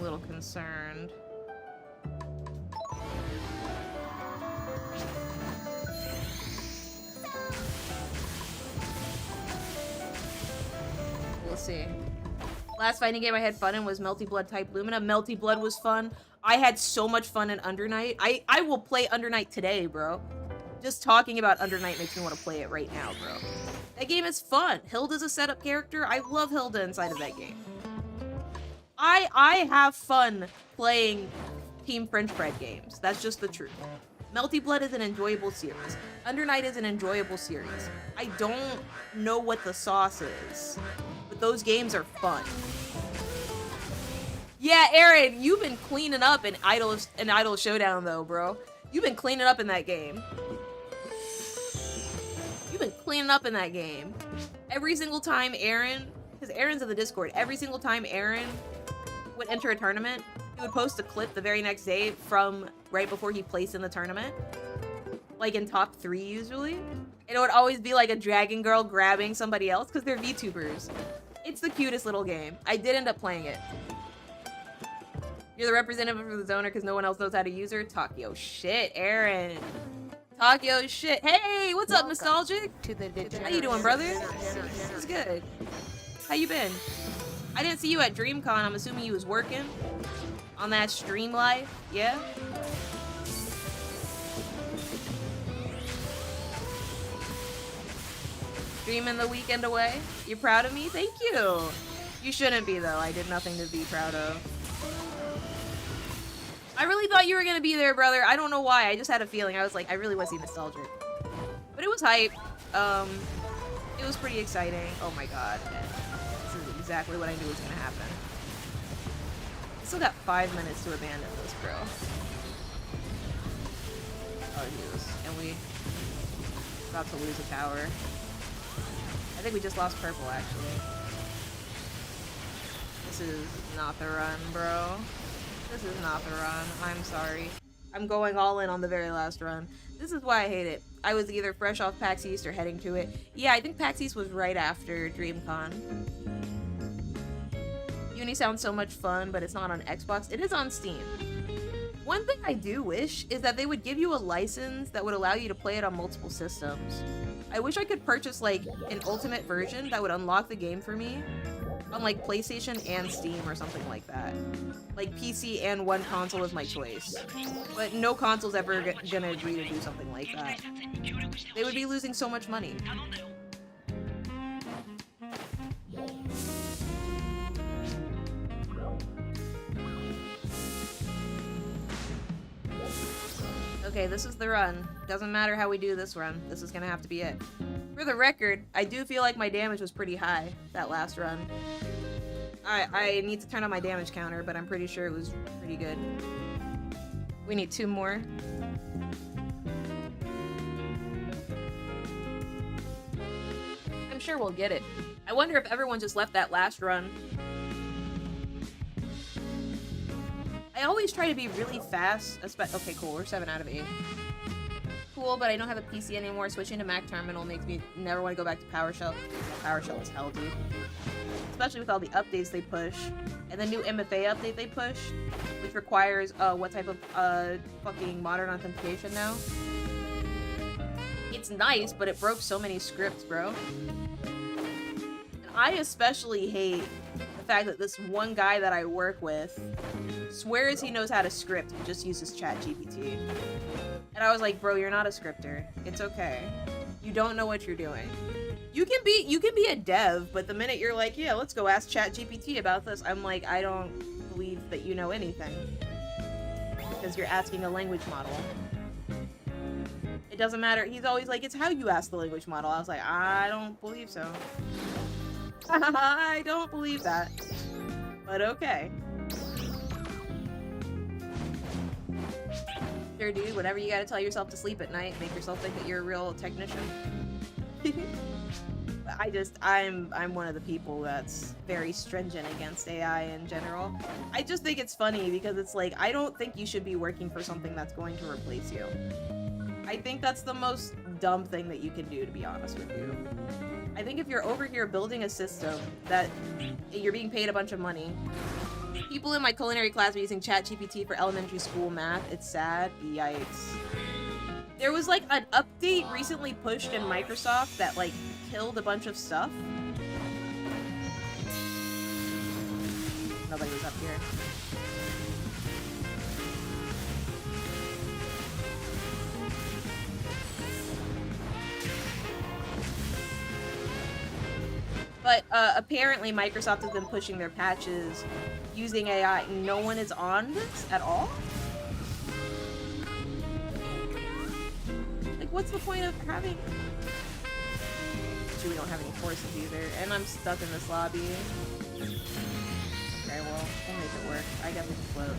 A little concerned. We'll see. Last fighting game I had fun in was Melty Blood type Lumina. Melty Blood was fun. I had so much fun in Undernight. I will play Undernight today, bro. Just talking about Undernight makes me want to play it right now, bro. That game is fun. Hilda's a setup character. I love Hilda inside of that game. I have fun playing Team French Bread games. That's just the truth. Melty Blood is an enjoyable series. Undernight is an enjoyable series. I don't know what the sauce is, but those games are fun. Yeah, Aaron, you've been cleaning up in Idol Showdown though, bro. You've been cleaning up in that game. You've been cleaning up in that game. Every single time Aaron, because Aaron's in the Discord, every single time Aaron would enter a tournament, he would post a clip the very next day from right before he placed in the tournament. Like in top 3 usually. And it would always be like a dragon girl grabbing somebody else because they're VTubers. It's the cutest little game. I did end up playing it. You're the representative for the zoner because no one else knows how to use her? Talk your shit, Aaron. Talk your shit. Hey, what's up, Nostalgic? How you doing, brother? It's good. How you been? I didn't see you at DreamCon. I'm assuming you was working on that stream life. Yeah? Streaming the weekend away. You proud of me? Thank you. You shouldn't be, though. I did nothing to be proud of. I really thought you were gonna be there, brother. I don't know why. I just had a feeling. I was like, I really want to see Nostalgic. But it was hype. It was pretty exciting. Oh my god. This is exactly what I knew was gonna happen. I still got 5 minutes to abandon this, bro. Oh, Jesus. And we about to lose a tower. I think we just lost purple, actually. This is not the run, bro. This is not the run. I'm sorry. I'm going all in on the very last run. This is why I hate it. I was either fresh off PAX East or heading to it. Yeah, I think PAX East was right after DreamCon. Uni sounds so much fun, but it's not on Xbox. It is on Steam. One thing I do wish is that they would give you a license that would allow you to play it on multiple systems. I wish I could purchase like an ultimate version that would unlock the game for me on like PlayStation and Steam or something like that. Like PC and one console is my choice. But no console's ever gonna agree to do something like that. They would be losing so much money. Okay, this is the run. Doesn't matter how we do this run. This is gonna have to be it. For the record, I do feel like my damage was pretty high that last run. I need to turn on my damage counter, but I'm pretty sure it was pretty good. We need 2 more. I'm sure we'll get it. I wonder if everyone just left that last run. I always try to be really fast. Okay, cool. We're 7 out of 8. Cool, but I don't have a PC anymore. Switching to Mac Terminal makes me never want to go back to PowerShell. PowerShell is hell, dude. Especially with all the updates they push. And the new MFA update they push, which requires, what type of, fucking modern authentication now? It's nice, but it broke so many scripts, bro. And I especially hate the fact that this one guy that I work with swears he knows how to script and just uses ChatGPT. And I was like, bro, you're not a scripter. It's okay. You don't know what you're doing. You can be a dev, but the minute you're like, yeah, let's go ask ChatGPT about this, I'm like, I don't believe that you know anything. Because you're asking a language model. It doesn't matter. He's always like, it's how you ask the language model. I was like, I don't believe so. I don't believe that. But okay. Sure, dude, whatever you gotta tell yourself to sleep at night, make yourself think that you're a real technician. I'm one of the people that's very stringent against AI in general. I just think it's funny because it's like, I don't think you should be working for something that's going to replace you. I think that's the most dumb thing that you can do, to be honest with you. I think if you're over here building a system that you're being paid a bunch of money, people in my culinary class are using ChatGPT for elementary school math. It's sad. Yikes. There was like an update recently pushed in Microsoft that like killed a bunch of stuff. Nobody was up here. But apparently Microsoft has been pushing their patches using AI. No one is on this at all? Like, what's the point of having... Actually, we don't have any forces either. And I'm stuck in this lobby. Okay, well, we'll make it work. I guess we can float.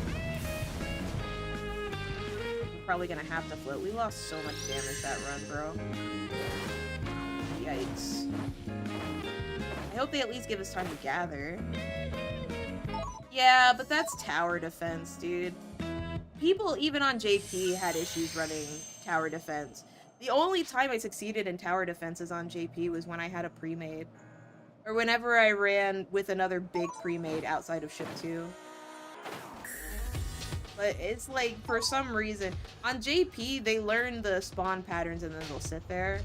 I'm probably gonna have to float. We lost so much damage that run, bro. Yikes. I hope they at least give us time to gather. Yeah, but that's tower defense, dude. People, even on JP, had issues running tower defense. The only time I succeeded in tower defenses on JP was when I had a pre-made. Or whenever I ran with another big pre-made outside of ship 2. But it's like, for some reason, on JP, they learn the spawn patterns and then they'll sit there.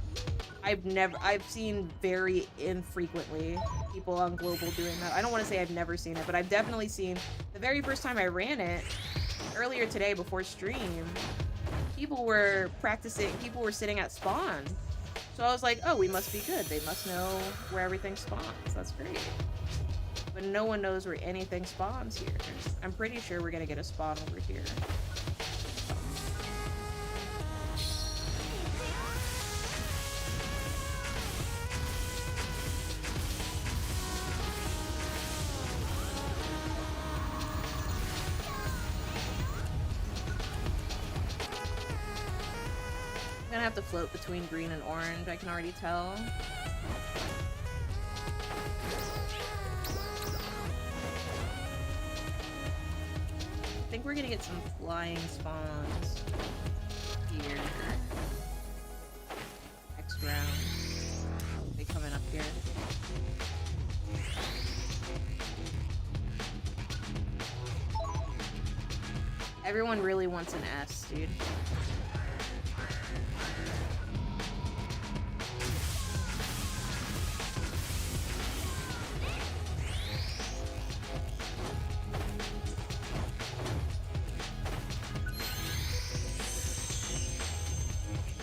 I've seen very infrequently people on global doing that. I don't want to say I've never seen it, but I've definitely seen the very first time I ran it, earlier today before stream, people were practicing, people were sitting at spawn. So I was like, oh, we must be good. They must know where everything spawns. That's great. But no one knows where anything spawns here. I'm pretty sure we're gonna get a spawn over here. I'm gonna have to float between green and orange, I can already tell. I think we're gonna get some flying spawns here. Next round. They coming up here. Everyone really wants an S, dude.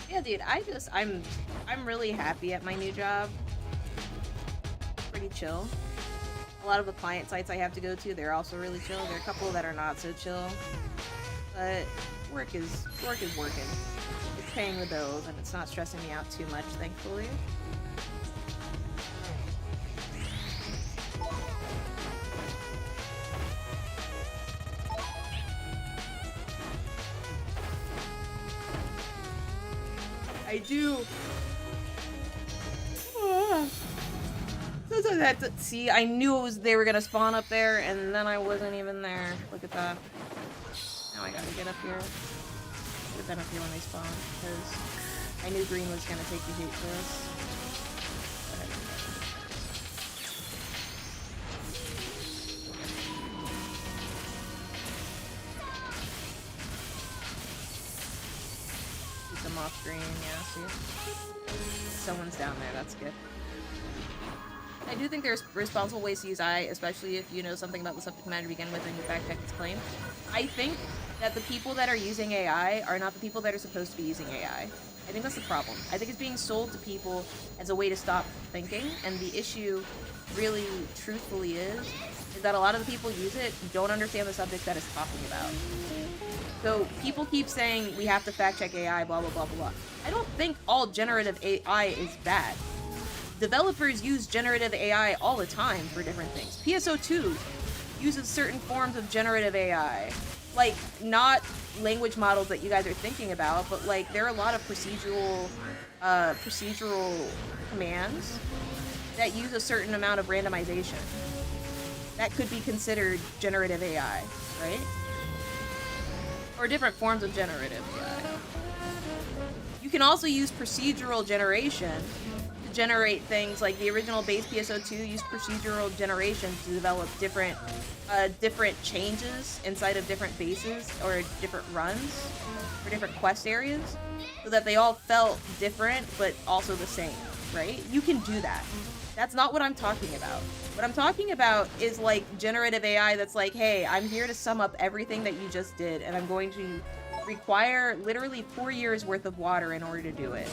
Yeah, dude, I'm really happy at my new job. Pretty chill. A lot of the client sites I have to go to, they're also really chill. There are a couple that are not so chill. But work is working. It's paying the bills and it's not stressing me out too much, thankfully. I do. Sometimes I have to see. I knew they were gonna spawn up there, and then I wasn't even there. Look at that. Now I gotta get up here. Should have been up here when they spawned because I knew green was gonna take the heat for us. Go ahead. Keep them off green. Yeah, see. Someone's down there. That's good. I do think there's responsible ways to use AI, especially if you know something about the subject matter to begin with and you fact check its claim. I think that the people that are using AI are not the people that are supposed to be using AI. I think that's the problem. I think it's being sold to people as a way to stop thinking, and the issue really, truthfully is that a lot of the people use it don't understand the subject that it's talking about. So people keep saying we have to fact check AI, blah, blah, blah, blah, blah. I don't think all generative AI is bad. Developers use generative AI all the time for different things. PSO2 uses certain forms of generative AI. Like, not language models that you guys are thinking about, but like, there are a lot of procedural commands that use a certain amount of randomization. That could be considered generative AI, right? Or different forms of generative AI. You can also use procedural generation generate things like the original base PSO2 used procedural generation to develop different changes inside of different bases or different runs or different quest areas so that they all felt different but also the same, right? You can do that. That's not what I'm talking about. What I'm talking about is like generative AI that's like, hey, I'm here to sum up everything that you just did and I'm going to require literally 4 years worth of water in order to do it.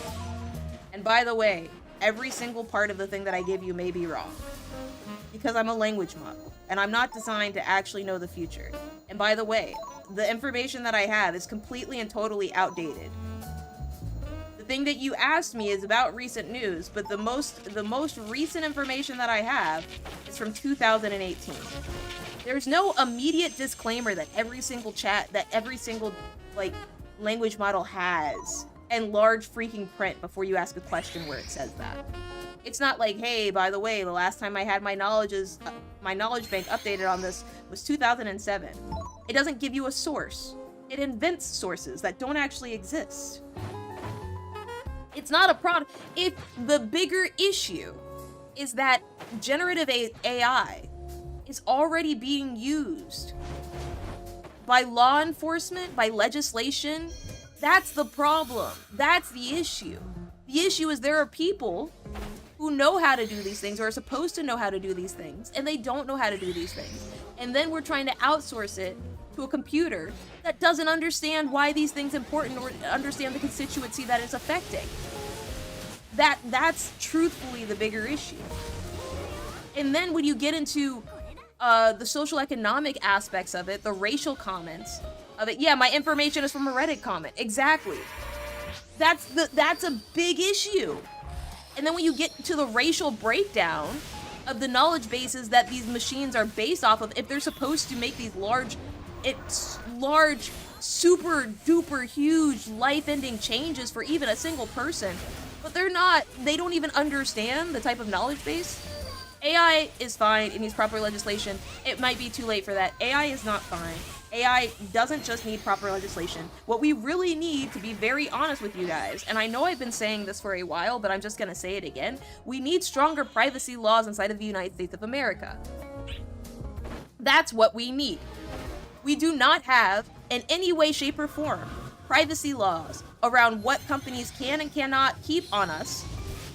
And by the way, every single part of the thing that I give you may be wrong. Because I'm a language model, and I'm not designed to actually know the future. And by the way, the information that I have is completely and totally outdated. The thing that you asked me is about recent news, but the most recent information that I have is from 2018. There's no immediate disclaimer that every single like language model has and large freaking print before you ask a question where it says that. It's not like, hey, by the way, the last time I had my knowledge bank updated on this was 2007. It doesn't give you a source. It invents sources that don't actually exist. It's not a product. If the bigger issue is that generative AI is already being used by law enforcement, by legislation, that's the problem. That's the issue. The issue is there are people who know how to do these things or are supposed to know how to do these things, and they don't know how to do these things. And then we're trying to outsource it to a computer that doesn't understand why these things are important or understand the constituency that it's affecting. That's truthfully the bigger issue. And then when you get into the social economic aspects of it, the racial comments of it, yeah, my information is from a Reddit comment. Exactly. That's a big issue. And then when you get to the racial breakdown of the knowledge bases that these machines are based off of, if they're supposed to make these large, super duper huge life-ending changes for even a single person, but they don't even understand the type of knowledge base. AI is fine, it needs proper legislation. It might be too late for that. AI is not fine. AI doesn't just need proper legislation. What we really need, to be very honest with you guys, and I know I've been saying this for a while, but I'm just gonna say it again, we need stronger privacy laws inside of the United States of America. That's what we need. We do not have, in any way, shape, or form, privacy laws around what companies can and cannot keep on us,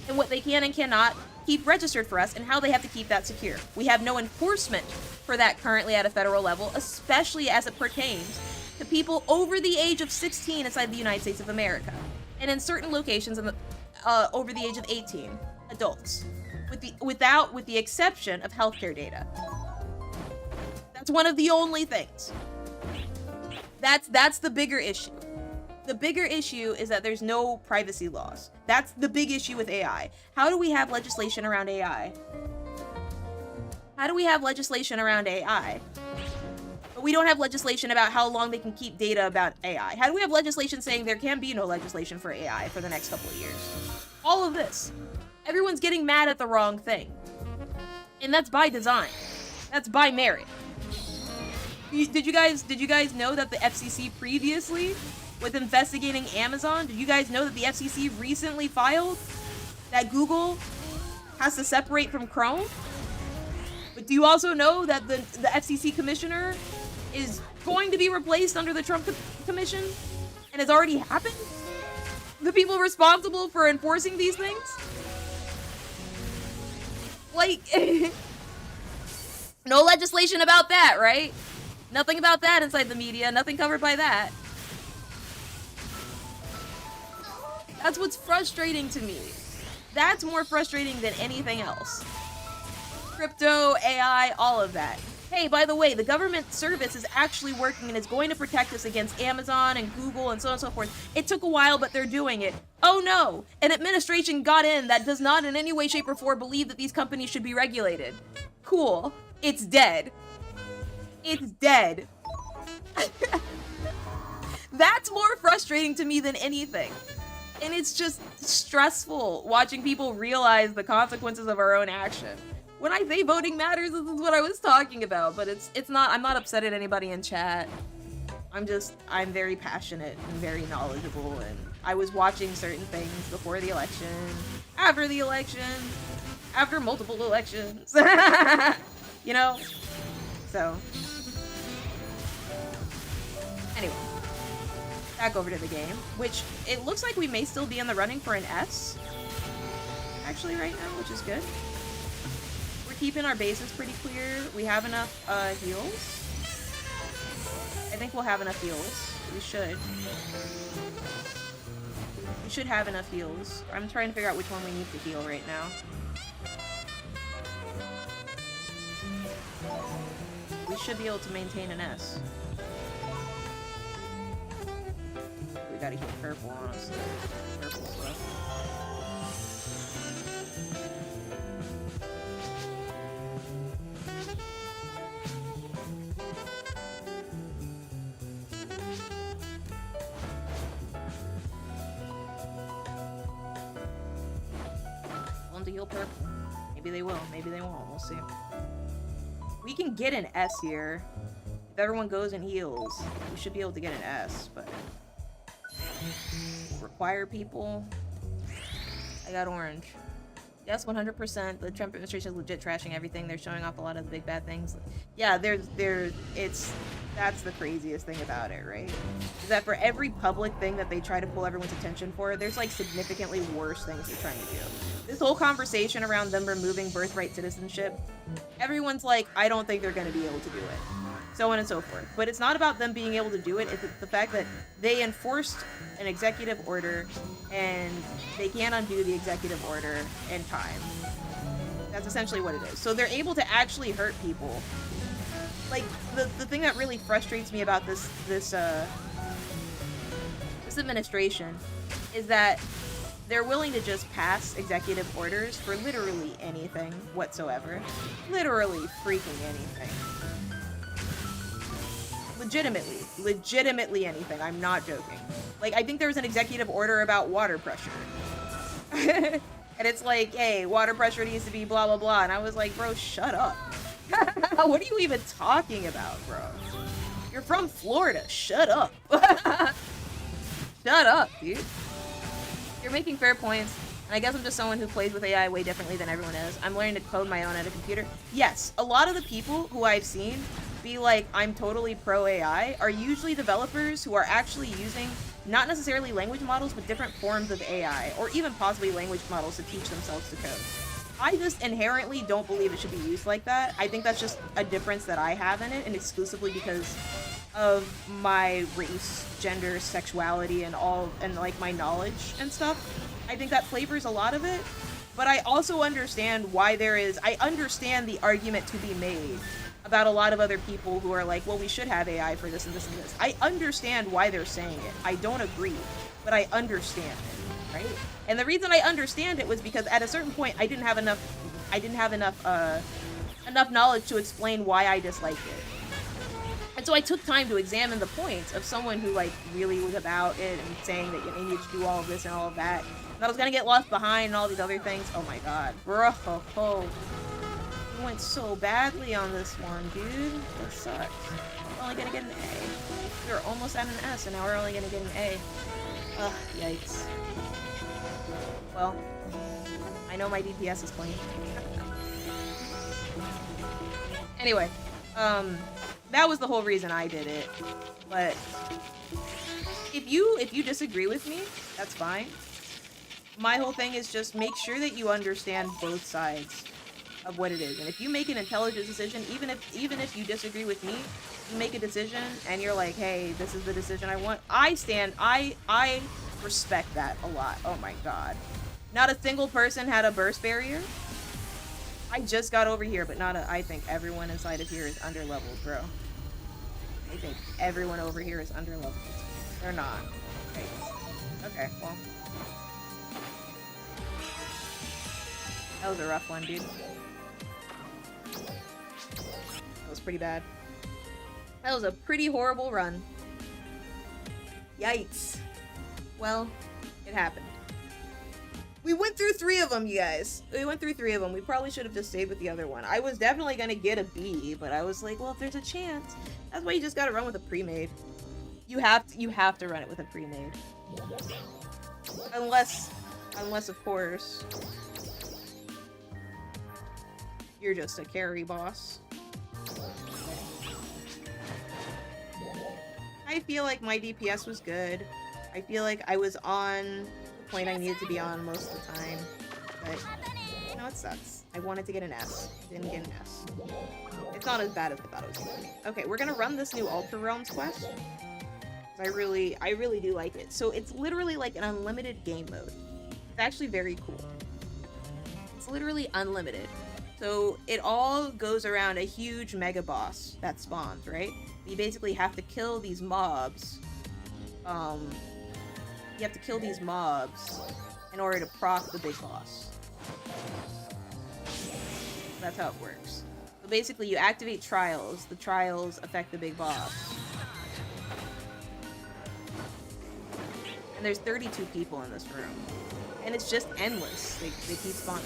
and what they can and cannot keep registered for us, and how they have to keep that secure. We have no enforcement for that currently at a federal level, especially as it pertains to people over the age of 16 inside the United States of America, and in certain locations over the age of 18, adults, with the exception of healthcare data. That's one of the only things. That's the bigger issue. The bigger issue is that there's no privacy laws. That's the big issue with AI. How do we have legislation around AI? How do we have legislation around AI? But we don't have legislation about how long they can keep data about AI. How do we have legislation saying there can be no legislation for AI for the next couple of years? All of this. Everyone's getting mad at the wrong thing. And that's by design. That's by merit. Did you guys know that the FCC previously was investigating Amazon? Did you guys know that the FCC recently filed that Google has to separate from Chrome? But do you also know that the FCC commissioner is going to be replaced under the Trump commission? And has already happened? The people responsible for enforcing these things? Like, no legislation about that, right? Nothing about that inside the media, nothing covered by that. That's what's frustrating to me. That's more frustrating than anything else. Crypto, AI, all of that. Hey, by the way, the government service is actually working and is going to protect us against Amazon and Google and so on and so forth. It took a while, but they're doing it. Oh no! An administration got in that does not in any way, shape, or form believe that these companies should be regulated. Cool. It's dead. It's dead. That's more frustrating to me than anything. And it's just stressful watching people realize the consequences of our own action. When I say voting matters, this is what I was talking about, but it's not, I'm not upset at anybody in chat. I'm very passionate and very knowledgeable, and I was watching certain things before the election, after the election, after multiple elections, you know? So, anyway, back over to the game, which it looks like we may still be in the running for an S, actually right now, which is good. We're keeping our bases pretty clear. We have enough heals. I think we'll have enough heals. We should. We should have enough heals. I'm trying to figure out which one we need to heal right now. We should be able to maintain an S. We gotta heal purple, honestly. Purple's left. Want to heal purple. Maybe they will, maybe they won't. We'll see. We can get an S here. If everyone goes and heals, we should be able to get an S, but... require people. I got orange. Yes, 100%. The Trump administration is legit trashing everything. They're showing off a lot of the big bad things. Yeah, that's the craziest thing about it, right? Is that for every public thing that they try to pull everyone's attention for, there's like significantly worse things they're trying to do. This whole conversation around them removing birthright citizenship, everyone's like, I don't think they're going to be able to do it. So on and so forth. But it's not about them being able to do it, it's the fact that they enforced an executive order and they can't undo the executive order in time. That's essentially what it is. So they're able to actually hurt people. Like, the thing that really frustrates me about this administration is that they're willing to just pass executive orders for literally anything whatsoever. Literally freaking anything. Legitimately anything. I'm not joking. Like, I think there was an executive order about water pressure. And it's like, hey, water pressure needs to be blah, blah, blah. And I was like, bro, shut up. What are you even talking about, bro? You're from Florida. Shut up. Shut up, dude. You're making fair points. And I guess I'm just someone who plays with AI way differently than everyone is. I'm learning to code my own at a computer. Yes, a lot of the people who I've seen be like, I'm totally pro AI, are usually developers who are actually using not necessarily language models, but different forms of AI, or even possibly language models to teach themselves to code. I just inherently don't believe it should be used like that. I think that's just a difference that I have in it, and exclusively because of my race, gender, sexuality, and like my knowledge and stuff. I think that flavors a lot of it, but I also understand why I understand the argument to be made about a lot of other people who are like, well, we should have AI for this and this and this. I understand why they're saying it. I don't agree, but I understand it, right? And the reason I understand it was because at a certain point I didn't have enough enough knowledge to explain why I disliked it. And so I took time to examine the points of someone who like really was about it and saying that you need to do all of this and all of that. And I was gonna get left behind and all these other things. Oh my god, bro, you went so badly on this one, dude. That sucks. We're only gonna get an A. We were almost at an S, and now we're only gonna get an A. Ugh, yikes. Well, I know my DPS is clean. Anyway, that was the whole reason I did it. But if you disagree with me, that's fine. My whole thing is just make sure that you understand both sides of what it is. And if you make an intelligent decision, even if you disagree with me, you make a decision and you're like, hey, this is the decision I want. I respect that a lot. Oh my god. Not a single person had a burst barrier. I just got over here, but I think everyone inside of here is underleveled, bro. I think everyone over here is underleveled. They're not. Okay, well. That was a rough one, dude. That was pretty bad. That was a pretty horrible run. Yikes. Well, it happened. We went through 3 of them, you guys. We went through 3 of them. We probably should have just stayed with the other one. I was definitely gonna get a B, but I was like, well, if there's a chance. That's why you just gotta run with a pre-made. You have to run it with a pre-made. Unless of course, you're just a carry boss. I feel like my DPS was good. I feel like I was on the point I needed to be on most of the time. But, you know, it sucks. I wanted to get an S. Didn't get an S. It's not as bad as I thought it was going to be. Okay, we're gonna run this new Ultra Realms quest. I really do like it. So it's literally like an unlimited game mode. It's actually very cool. It's literally unlimited. So it all goes around a huge mega boss that spawns, right? You basically have to kill these mobs. You have to kill these mobs in order to proc the big boss. That's how it works. So basically you activate trials. The trials affect the big boss. And there's 32 people in this room. And it's just endless. They keep spawning.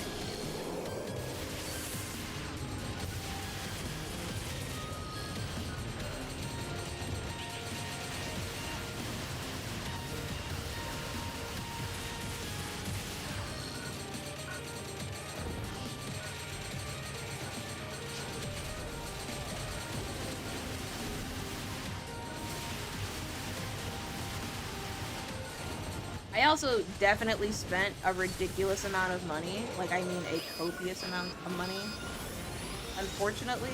I also definitely spent a ridiculous amount of money. Like, I mean a copious amount of money. Unfortunately.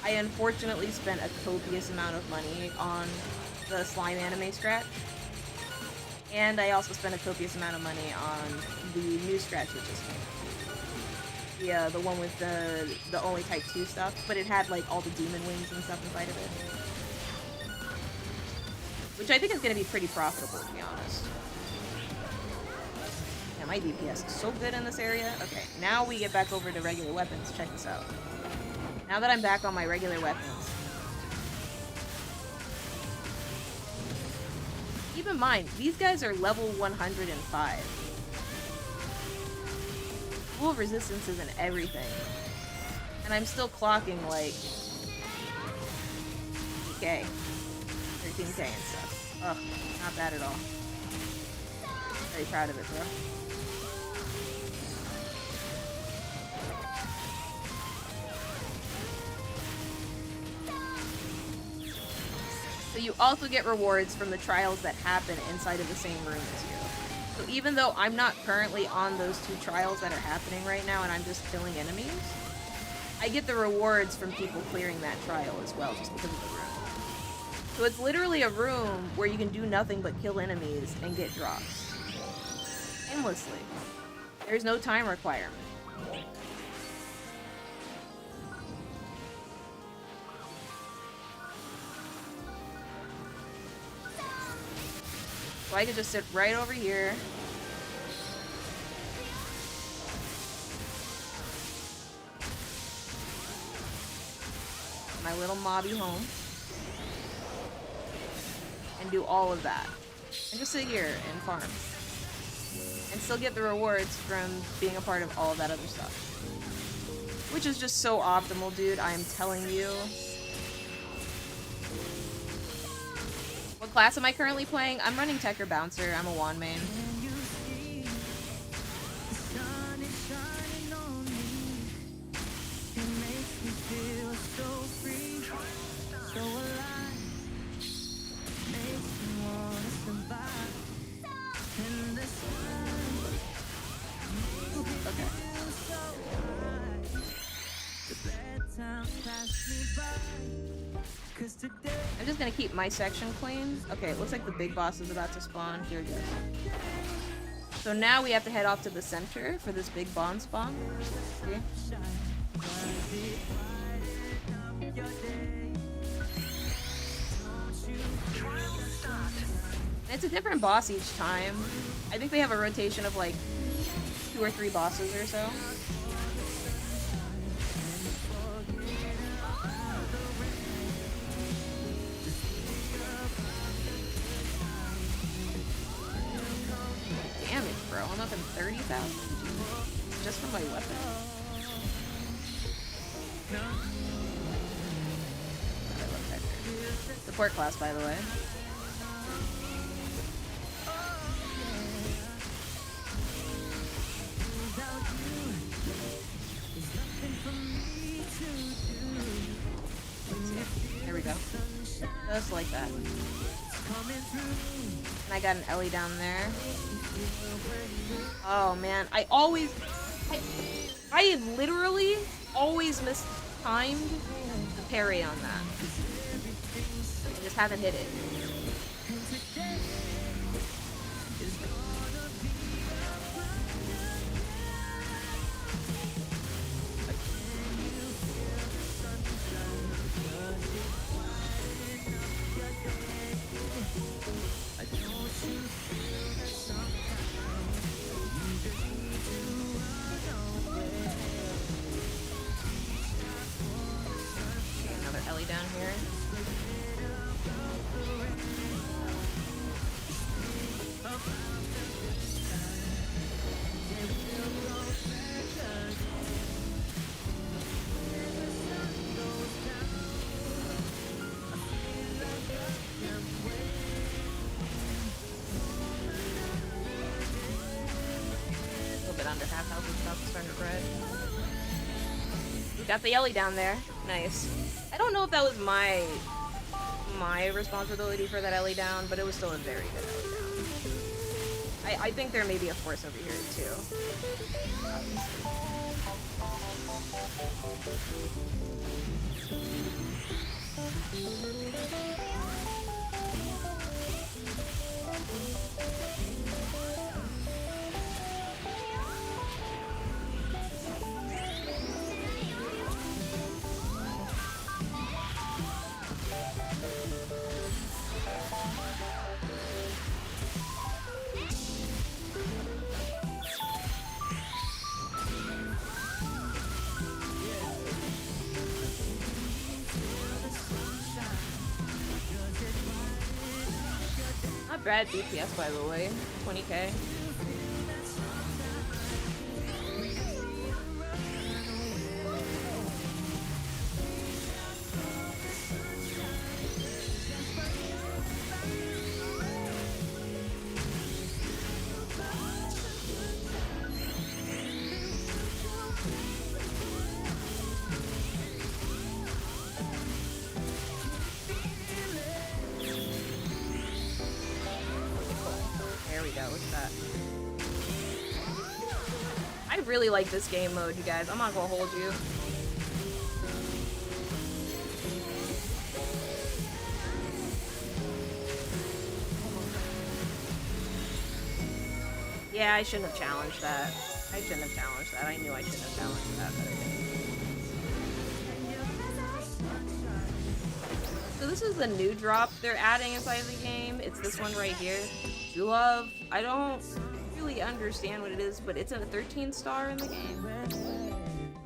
I unfortunately spent a copious amount of money on the slime anime scratch. And I also spent a copious amount of money on the new scratch that just came. Yeah, the one with the only type 2 stuff. But it had, like, all the demon wings and stuff inside of it. Which I think is going to be pretty profitable, to be honest. Yeah, my DPS is so good in this area. Okay, now we get back over to regular weapons. Check this out. Now that I'm back on my regular weapons. Keep in mind, these guys are level 105. Full resistances and everything. And I'm still clocking, like, okay. 13k and stuff. Ugh, not bad at all. Very proud of it, bro. So you also get rewards from the trials that happen inside of the same room as you. So even though I'm not currently on those 2 trials that are happening right now and I'm just killing enemies, I get the rewards from people clearing that trial as well, just because of the room. So it's literally a room where you can do nothing but kill enemies and get drops. Endlessly. There's no time requirement. So I could just sit right over here. My little mobby home. And do all of that. And just sit here and farm. And still get the rewards from being a part of all of that other stuff. Which is just so optimal, dude. I am telling you. What class am I currently playing? I'm running Tech or Bouncer. I'm a wand main. I'm just gonna keep my section clean. Okay, it looks like the big boss is about to spawn. Here we go. So now we have to head off to the center for this big bond spawn. See? It's a different boss each time. I think they have a rotation of like 2 or 3 bosses or so. Damage, bro. I'm up in 30,000 just from my weapon. I love Hector. Support class, by the way. There we go. Just like that. And I got an Ellie down there. Oh man, I literally always mistimed the parry on that. I just haven't hit it. Another Ellie down here. Under half health and stuff, starting to red. Got the Ellie down there. Nice. I don't know if that was my responsibility for that Ellie down, but it was still a very good Ellie down. I think there may be a force over here too. Not bad DPS, by the way. 20k. I really like this game mode, you guys. I'm not gonna hold you. Yeah, I shouldn't have challenged that. I shouldn't have challenged that. I knew I shouldn't have challenged that, but I didn't. So this is the new drop they're adding inside of the game. It's this one right here. love. I don't really understand what it is, but it's a 13 star in the game.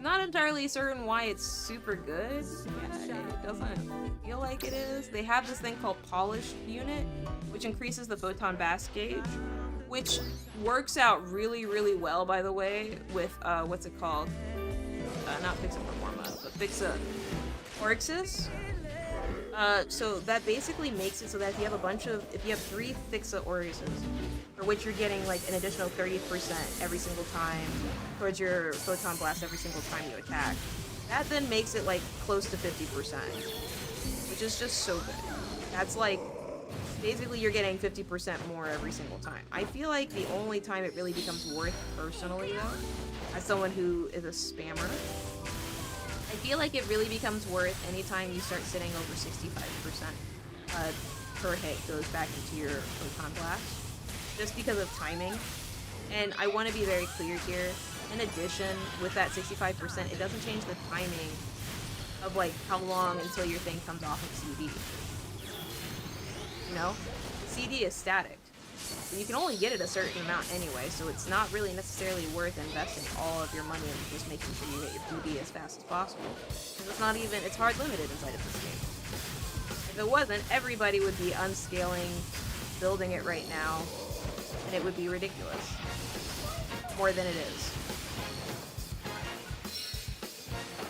Not entirely certain why it's super good. Yeah, it doesn't feel like it is. They have this thing called Polished Unit, which increases the photon blast gauge, which works out really, really well, by the way, with, what's it called? Not Fixa Performa, but Fixa Orixis. So that basically makes it so that if you have 3 Fixa Orises, for which you're getting like an additional 30% every single time towards your photon blast every single time you attack, that then makes it like close to 50%, which is just so good. That's like, basically you're getting 50% more every single time. I feel like the only time it really becomes worth personally though, as someone who is a spammer, I feel like it really becomes worth anytime you start sitting over 65% per hit goes back into your photon blast, just because of timing. And I want to be very clear here, in addition, with that 65%, it doesn't change the timing of like how long until your thing comes off of CD. You know? The CD is static. So you can only get it a certain amount anyway, so it's not really necessarily worth investing all of your money in just making sure you get your PB as fast as possible. Because it's hard limited inside of this game. If it wasn't, everybody would be unscaling, building it right now, and it would be ridiculous. More than it is.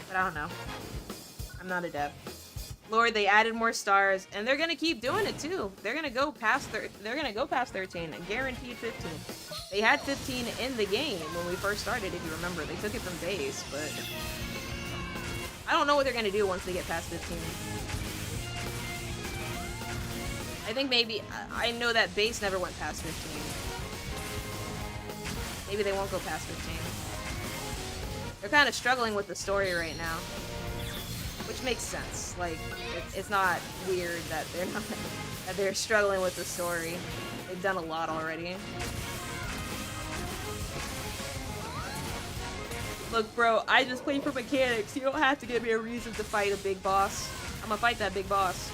But I don't know. I'm not a dev. Lord, they added more stars, and they're gonna keep doing it too. They're gonna go past 13, guaranteed 15. They had 15 in the game when we first started, if you remember. They took it from base, but I don't know what they're gonna do once they get past 15. I think maybe, I know that base never went past 15. Maybe they won't go past 15. They're kind of struggling with the story right now. Which makes sense. Like, it's not weird that they're struggling with the story. They've done a lot already. Look, bro, I just play for mechanics. You don't have to give me a reason to fight a big boss. I'm gonna fight that big boss.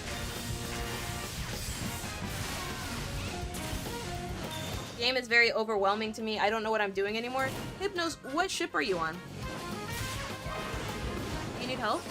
The game is very overwhelming to me. I don't know what I'm doing anymore. Hypnos, what ship are you on? You need help?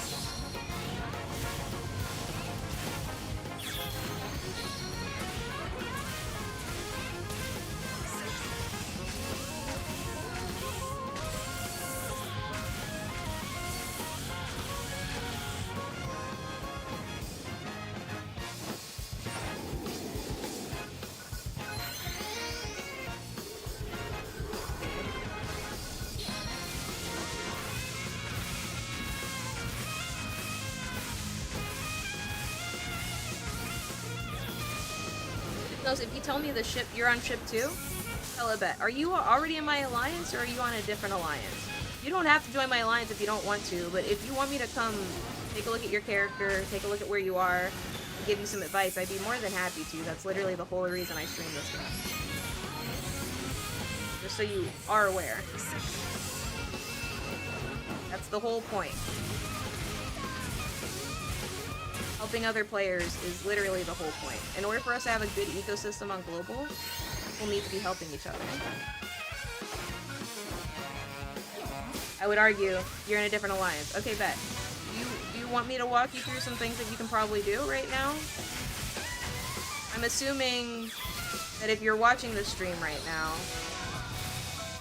If you tell me the ship, you're on ship 2, hella bet. Are you already in my alliance, or are you on a different alliance? You don't have to join my alliance if you don't want to, but if you want me to come take a look at your character, take a look at where you are, and give you some advice, I'd be more than happy to. That's literally the whole reason I stream this game. Just so you are aware. That's the whole point. Helping other players is literally the whole point. In order for us to have a good ecosystem on global, we'll need to be helping each other. I would argue you're in a different alliance. Okay, bet. Do you want me to walk you through some things that you can probably do right now? I'm assuming that if you're watching this stream right now,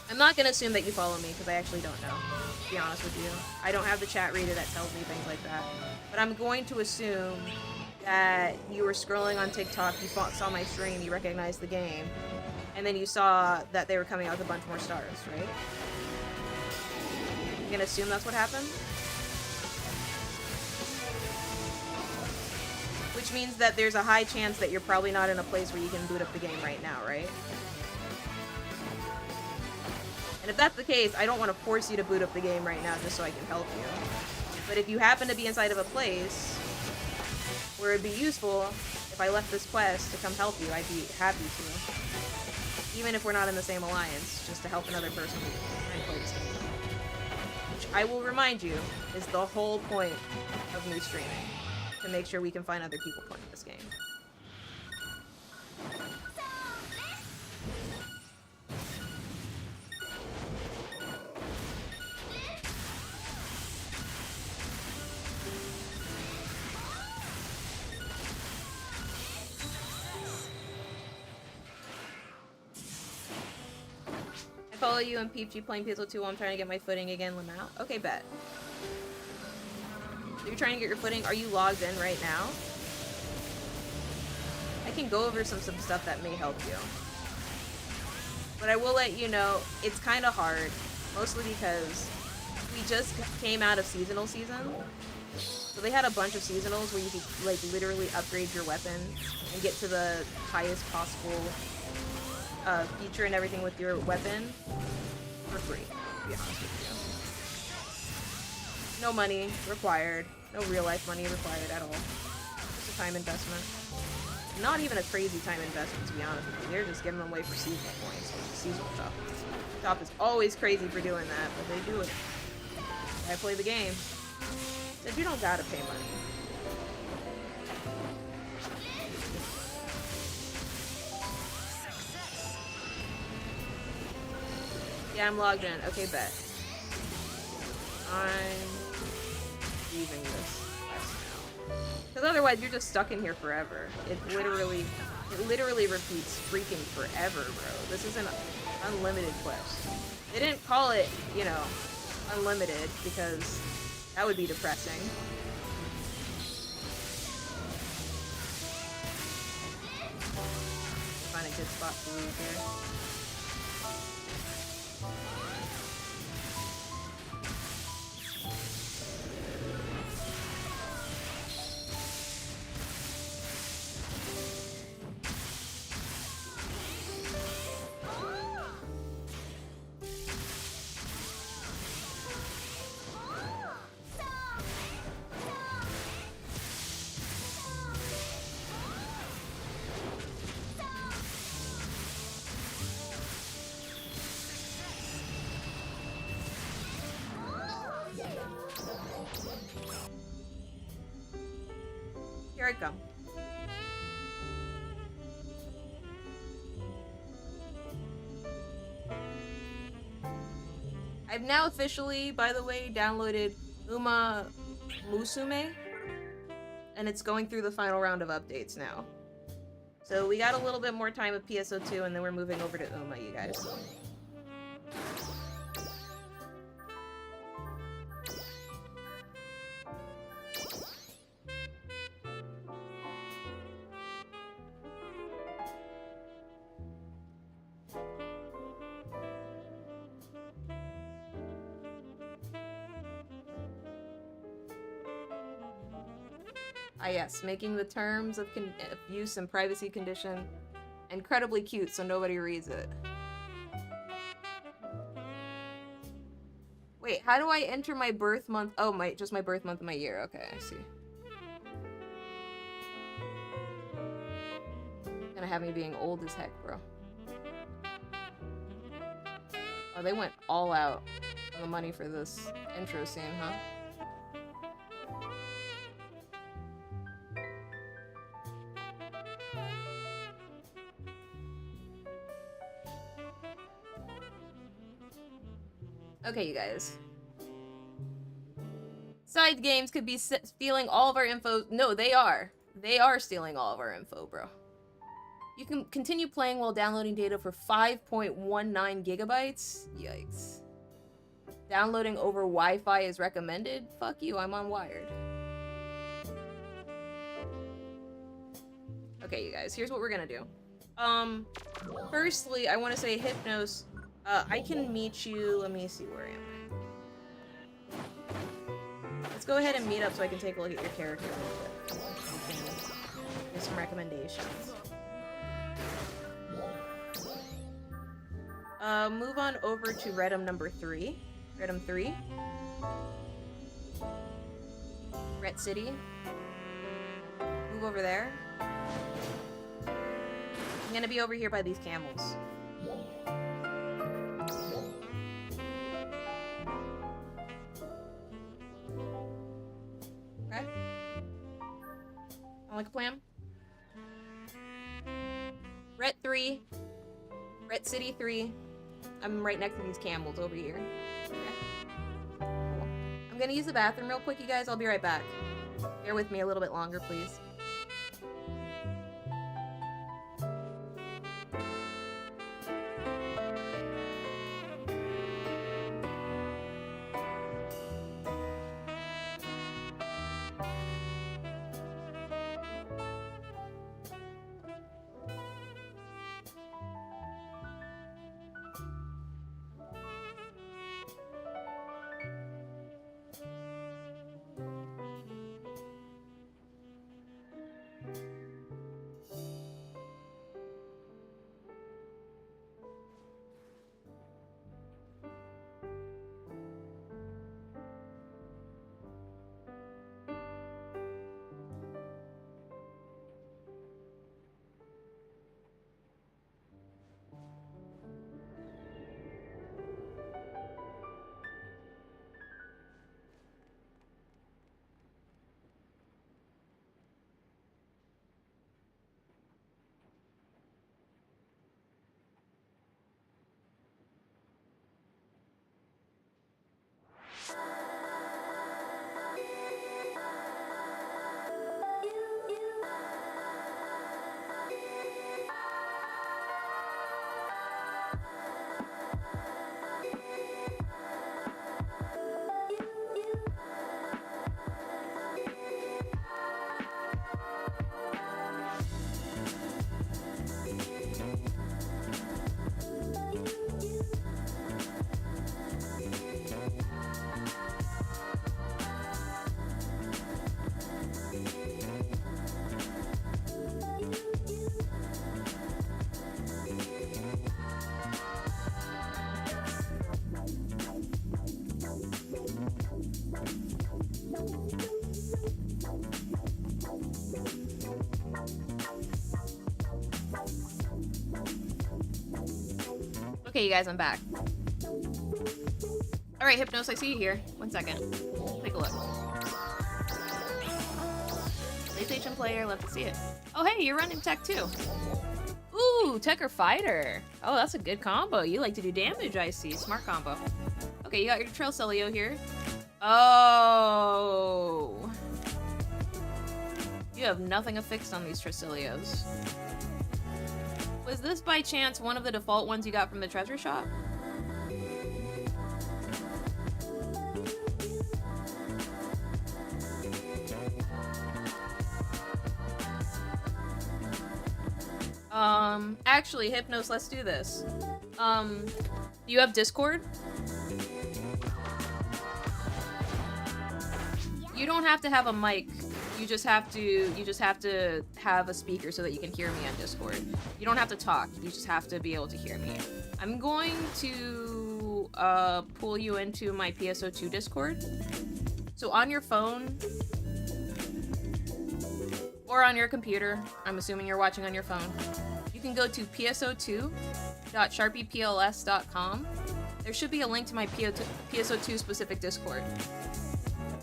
I'm not gonna assume that you follow me because I actually don't know, to be honest with you. I don't have the chat reader that tells me things like that. But I'm going to assume that you were scrolling on TikTok, you saw my stream, you recognized the game, and then you saw that they were coming out with a bunch more stars, right? You gonna assume that's what happened? Which means that there's a high chance that you're probably not in a place where you can boot up the game right now, right? And if that's the case, I don't want to force you to boot up the game right now just so I can help you. But if you happen to be inside of a place where it'd be useful if I left this quest to come help you, I'd be happy to. Even if we're not in the same alliance, just to help another person try and play this game. Which I will remind you is the whole point of new streaming. To make sure we can find other people playing this game. follow you and PeepG playing PSO2 while I'm trying to get my footing again, Lamau. Okay, bet. So you're trying to get your footing. Are you logged in right now? I can go over some stuff that may help you. But I will let you know, it's kind of hard. Mostly because we just came out of seasonal season. So they had a bunch of seasonals where you could like literally upgrade your weapon and get to the highest possible feature and everything with your weapon for free, to be honest with you. No money required. No real life money required at all. Just a time investment. Not even a crazy time investment, to be honest with you. They're just giving them away for seasonal points, which is seasonal shop. Shop is always crazy for doing that, but they do it. I play the game. Said you don't gotta pay money. Yeah, I'm logged in. Okay, bet. I'm leaving this quest now. Because otherwise you're just stuck in here forever. It literally repeats freaking forever, bro. This is an unlimited quest. They didn't call it, you know, unlimited because that would be depressing. Find a good spot to leave here. Here I come. I've now officially, by the way, downloaded Uma Musume, and it's going through the final round of updates now. So we got a little bit more time with PSO2, and then we're moving over to Uma, you guys. Ah yes, making the terms of use and privacy condition incredibly cute so nobody reads it. Wait, how do I enter my birth month? Oh, just my birth month and my year. Okay, I see. Gonna have me being old as heck, bro. Oh, they went all out on the money for this intro scene, huh? Okay, you guys. Side games could be stealing all of our info. No, they are. They are stealing all of our info, bro. You can continue playing while downloading data for 5.19 gigabytes. Yikes. Downloading over Wi-Fi is recommended? Fuck you, I'm on wired. Okay, you guys, here's what we're gonna do. Firstly, I want to say, Hypnos, I can meet you. Let me see where I am. Let's go ahead and meet up so I can take a look at your character real quick. Here's some recommendations. Move on over to Redum number 3. Redum 3. Ret City. Move over there. I'm gonna be over here by these camels. Okay. Sound like a plan? Ret 3. Ret City 3. I'm right next to these camels over here. Okay. Cool. I'm gonna use the bathroom real quick, you guys. I'll be right back. Bear with me a little bit longer, please. Okay, you guys, I'm back. Alright, Hypnos, I see you here. 1 second. Take a look. PlayStation player, love to see it. Oh, hey, you're running tech too. Ooh, tech or fighter. Oh, that's a good combo. You like to do damage, I see. Smart combo. Okay, you got your Trelcelio here. Oh. You have nothing affixed on these Trelcelios. Was this by chance one of the default ones you got from the treasure shop? Actually, Hypnos, let's do this. Do you have Discord? You don't have to have a mic. You just have to have a speaker so that you can hear me on Discord. You don't have to talk. You just have to be able to hear me. I'm going to pull you into my PSO2 Discord. So on your phone or on your computer, I'm assuming you're watching on your phone, you can go to pso2.sharpiepls.com. There should be a link to my PSO2 specific Discord.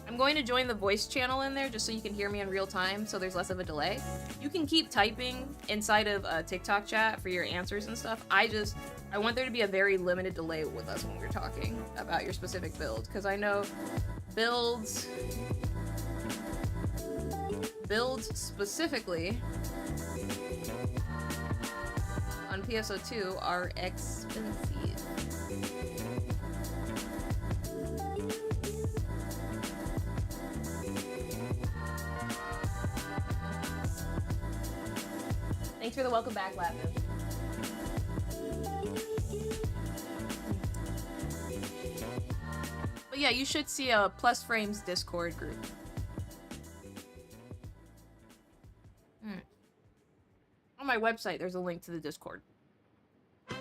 I'm going to join the voice channel in there just so you can hear me in real time, so there's less of a delay. You can keep typing inside of a TikTok chat for your answers and stuff. I want there to be a very limited delay with us when we're talking about your specific build, because I know builds specifically on PSO2 are expensive. Thanks for the welcome back, Lapin. But yeah, you should see a Plus Frames Discord group. On my website, there's a link to the Discord.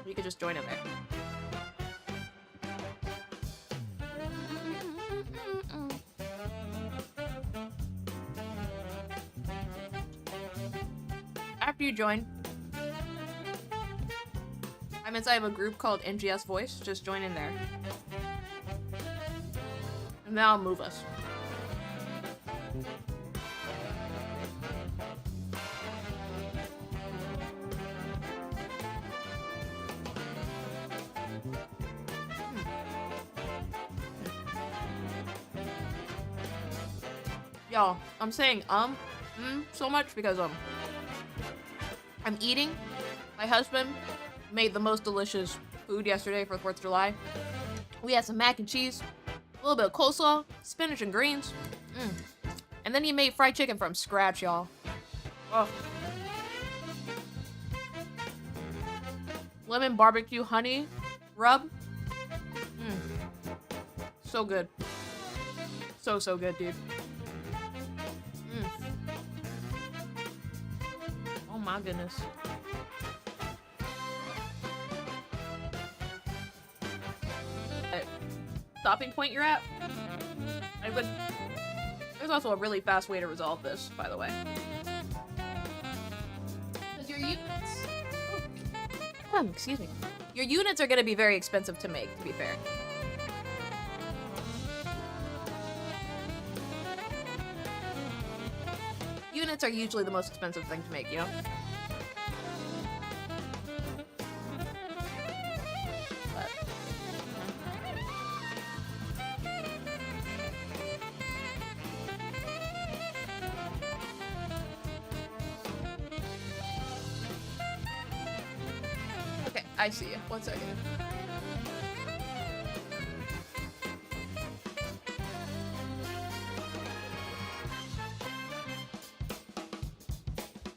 You could just join it there. After you join, I'm inside of a group called NGS Voice. Just join in there. And then I'll move us. Y'all, I'm saying so much because I'm eating. My husband made the most delicious food yesterday for the 4th of July. We had some mac and cheese, a little bit of coleslaw, spinach and greens. And then he made fried chicken from scratch, y'all. Oh. Lemon barbecue honey rub. So good. So good, dude. Oh my goodness. Stopping point you're at? There's also a really fast way to resolve this, by the way. Because your units... excuse me. Your units are going to be very expensive to make, to be fair. Units are usually the most expensive thing to make, you know? Okay, I see you. 1 second.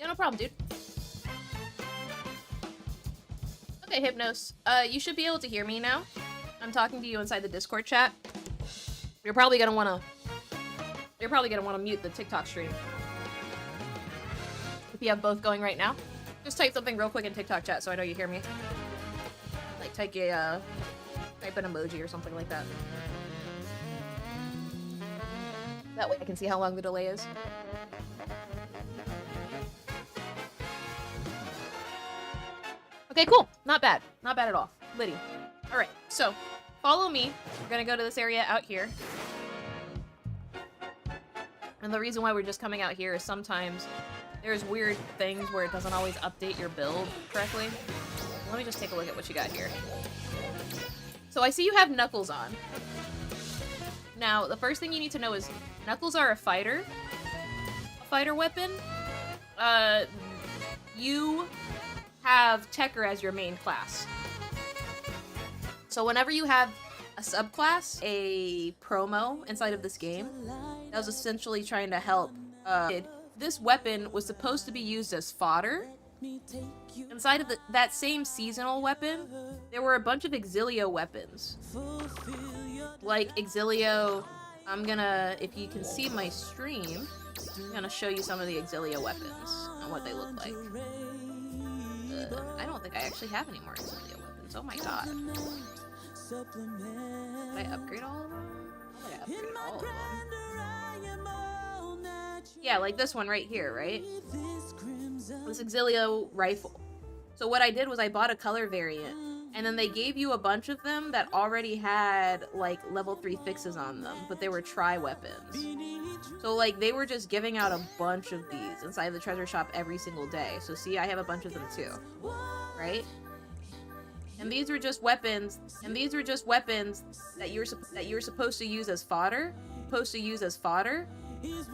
No problem, dude. Okay, Hypnos. You should be able to hear me now. I'm talking to you inside the Discord chat. You're probably gonna wanna mute the TikTok stream. If you have both going right now. Just type something real quick in TikTok chat so I know you hear me. Like type an emoji or something like that. That way I can see how long the delay is. Okay, cool. Not bad. Not bad at all. Liddy. Alright, so follow me. We're gonna go to this area out here. And the reason why we're just coming out here is sometimes there's weird things where it doesn't always update your build correctly. Let me just take a look at what you got here. So I see you have Knuckles on. Now, the first thing you need to know is Knuckles are a fighter weapon. You have Tekker as your main class. So whenever you have a subclass, a promo inside of this game, that was essentially trying to help. This weapon was supposed to be used as fodder. Inside of that same seasonal weapon, there were a bunch of Exilio weapons. Like Exilio, if you can see my stream, I'm gonna show you some of the Exilio weapons and what they look like. I don't think I actually have any more Exilio weapons. Oh my god. Did I upgrade all of them? I think I upgraded all of them. Yeah, like this one right here, right? This Exilio rifle. So what I did was I bought a color variant, and then they gave you a bunch of them that already had, like, level 3 fixes on them, but they were tri-weapons. So, like, they were just giving out a bunch of these inside the treasure shop every single day. So see, I have a bunch of them too. Right? And these were just weapons, that you're supposed to use as fodder,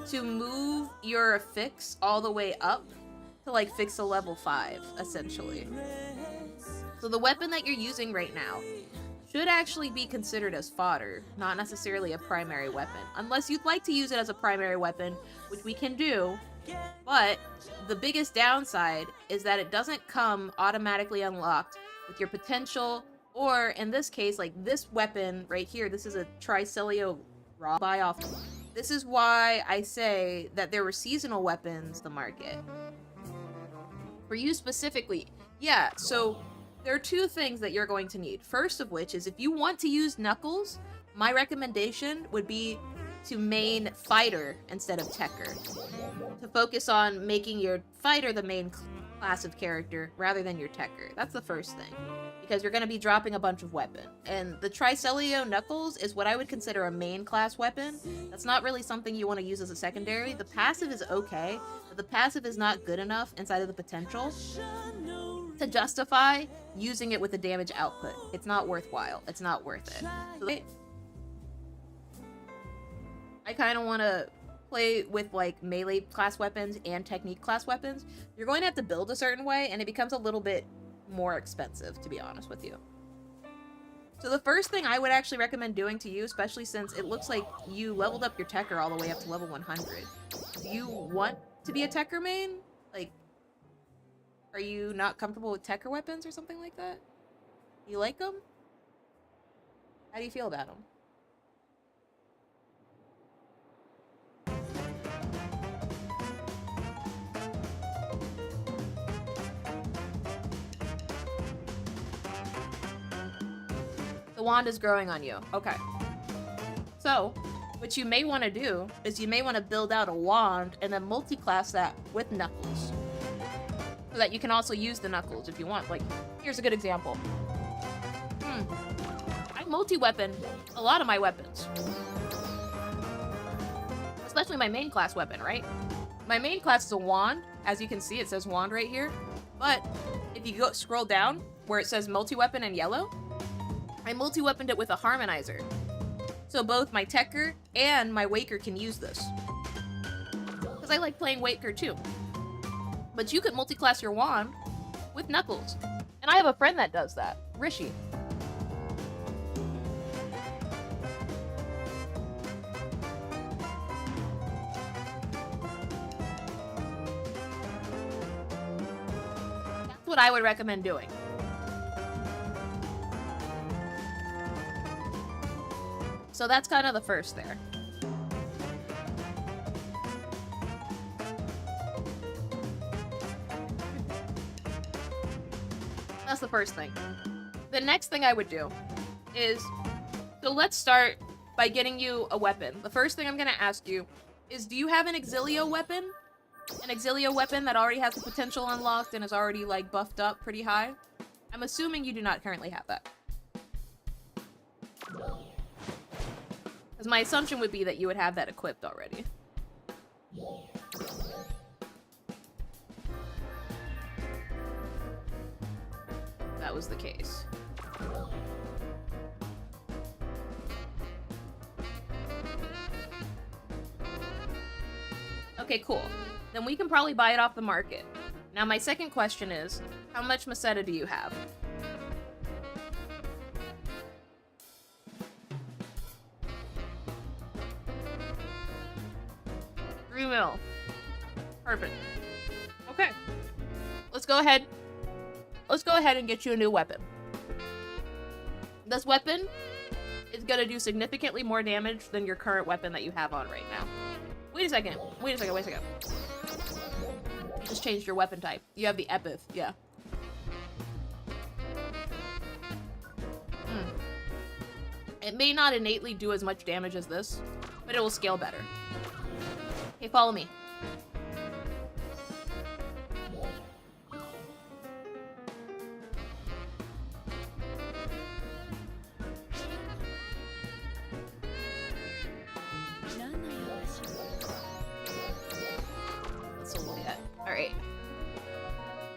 to move your affix all the way up to, like, fix a level 5, essentially. So the weapon that you're using right now should actually be considered as fodder, not necessarily a primary weapon. Unless you'd like to use it as a primary weapon, which we can do, but the biggest downside is that it doesn't come automatically unlocked with your potential, or in this case, like this weapon right here, this is a Tricelio raw buy off. This is why I say that there were seasonal weapons in the market. For you specifically, yeah, so there are two things that you're going to need. First of which is if you want to use Knuckles, my recommendation would be to main fighter instead of Tekker. To focus on making your fighter the main class of character rather than your Tekker. That's the first thing. Because you're going to be dropping a bunch of weapon. And the Tricelio Knuckles is what I would consider a main class weapon. That's not really something you want to use as a secondary. The passive is okay, but the passive is not good enough inside of the potential to justify using it with the damage output. It's not worthwhile. It's not worth it. So I kind of want to play with like melee class weapons and technique class weapons. You're going to have to build a certain way, and it becomes a little bit more expensive, to be honest with you. So the first thing I would actually recommend doing to you, especially since it looks like you leveled up your Tekker all the way up to level 100. Do you want to be a Tekker main? Like, are you not comfortable with Tekker weapons or something like that? You like them? How do you feel about them? The wand is growing on you. Okay. So, what you may want to do is you may want to build out a wand and then multi-class that with Knuckles. So that you can also use the Knuckles if you want. Like, here's a good example. I multi-weapon a lot of my weapons. Especially my main class weapon, right? My main class is a wand. As you can see, it says wand right here. But if you go scroll down where it says multi-weapon in yellow, I multi-weaponed it with a harmonizer. So both my Tekker and my Waker can use this. Because I like playing Waker too. But you could multi-class your wand with Knuckles. And I have a friend that does that, Rishi. That's what I would recommend doing. So that's kind of the first there. That's the first thing. The next thing I would do is, so let's start by getting you a weapon. The first thing I'm going to ask you is, do you have an Exilio weapon? An Exilio weapon that already has the potential unlocked and is already, like, buffed up pretty high? I'm assuming you do not currently have that. Because my assumption would be that you would have that equipped already. That was the case. Okay, cool. Then we can probably buy it off the market. Now my second question is, how much Meseta do you have? 3 mil. Perfect. Okay. Let's go ahead. Let's go ahead and get you a new weapon. This weapon is gonna do significantly more damage than your current weapon that you have on right now. Wait a second. Wait a second. Wait a second. You just changed your weapon type. You have the Epith. Yeah. It may not innately do as much damage as this, but it will scale better. Okay, follow me. That's a little yet. Alright.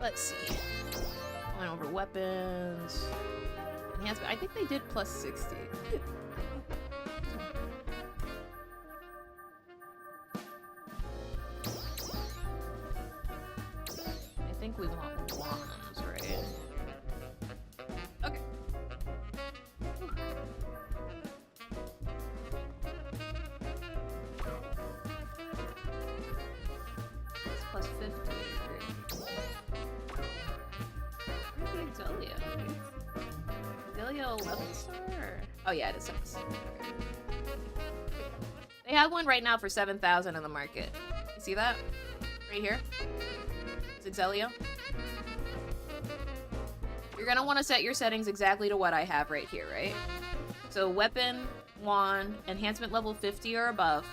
Let's see. Going over weapons. Enhancement. I think they did plus 60. I think we want wands, right? Okay. It's plus 50. Where's the Exelia? Exelia 11 star? Oh yeah, it is 7 star. Okay. They have one right now for 7,000 in the market. You see that? Right here? It's Exelia. You're gonna want to set your settings exactly to what I have right here, right? So weapon, wand, enhancement level 50 or above,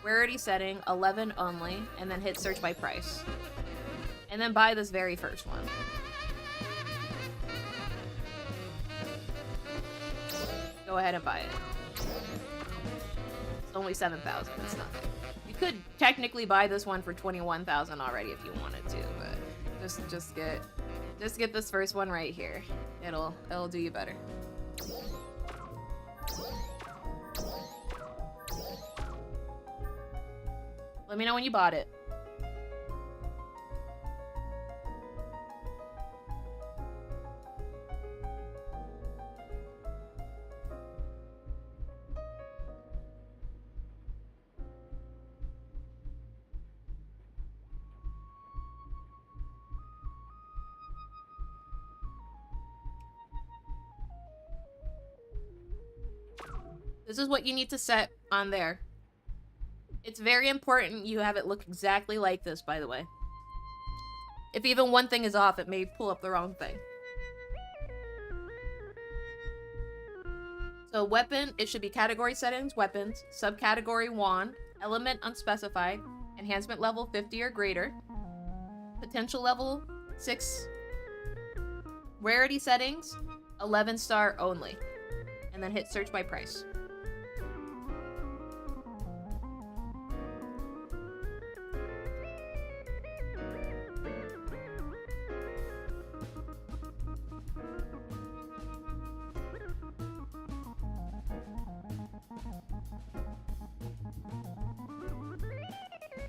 rarity setting 11 only, and then hit search by price. And then buy this very first one. Go ahead and buy it. It's only 7,000, it's nothing. You could technically buy this one for 21,000 already if you wanted to, but just get this first one right here. It'll do you better. Let me know when you bought it. This is what you need to set on there. It's very important you have it look exactly like this, by the way. If even one thing is off, it may pull up the wrong thing. So weapon, it should be category settings, weapons, subcategory wand, element unspecified, enhancement level 50 or greater, potential level 6, rarity settings, 11 star only, and then hit search by price.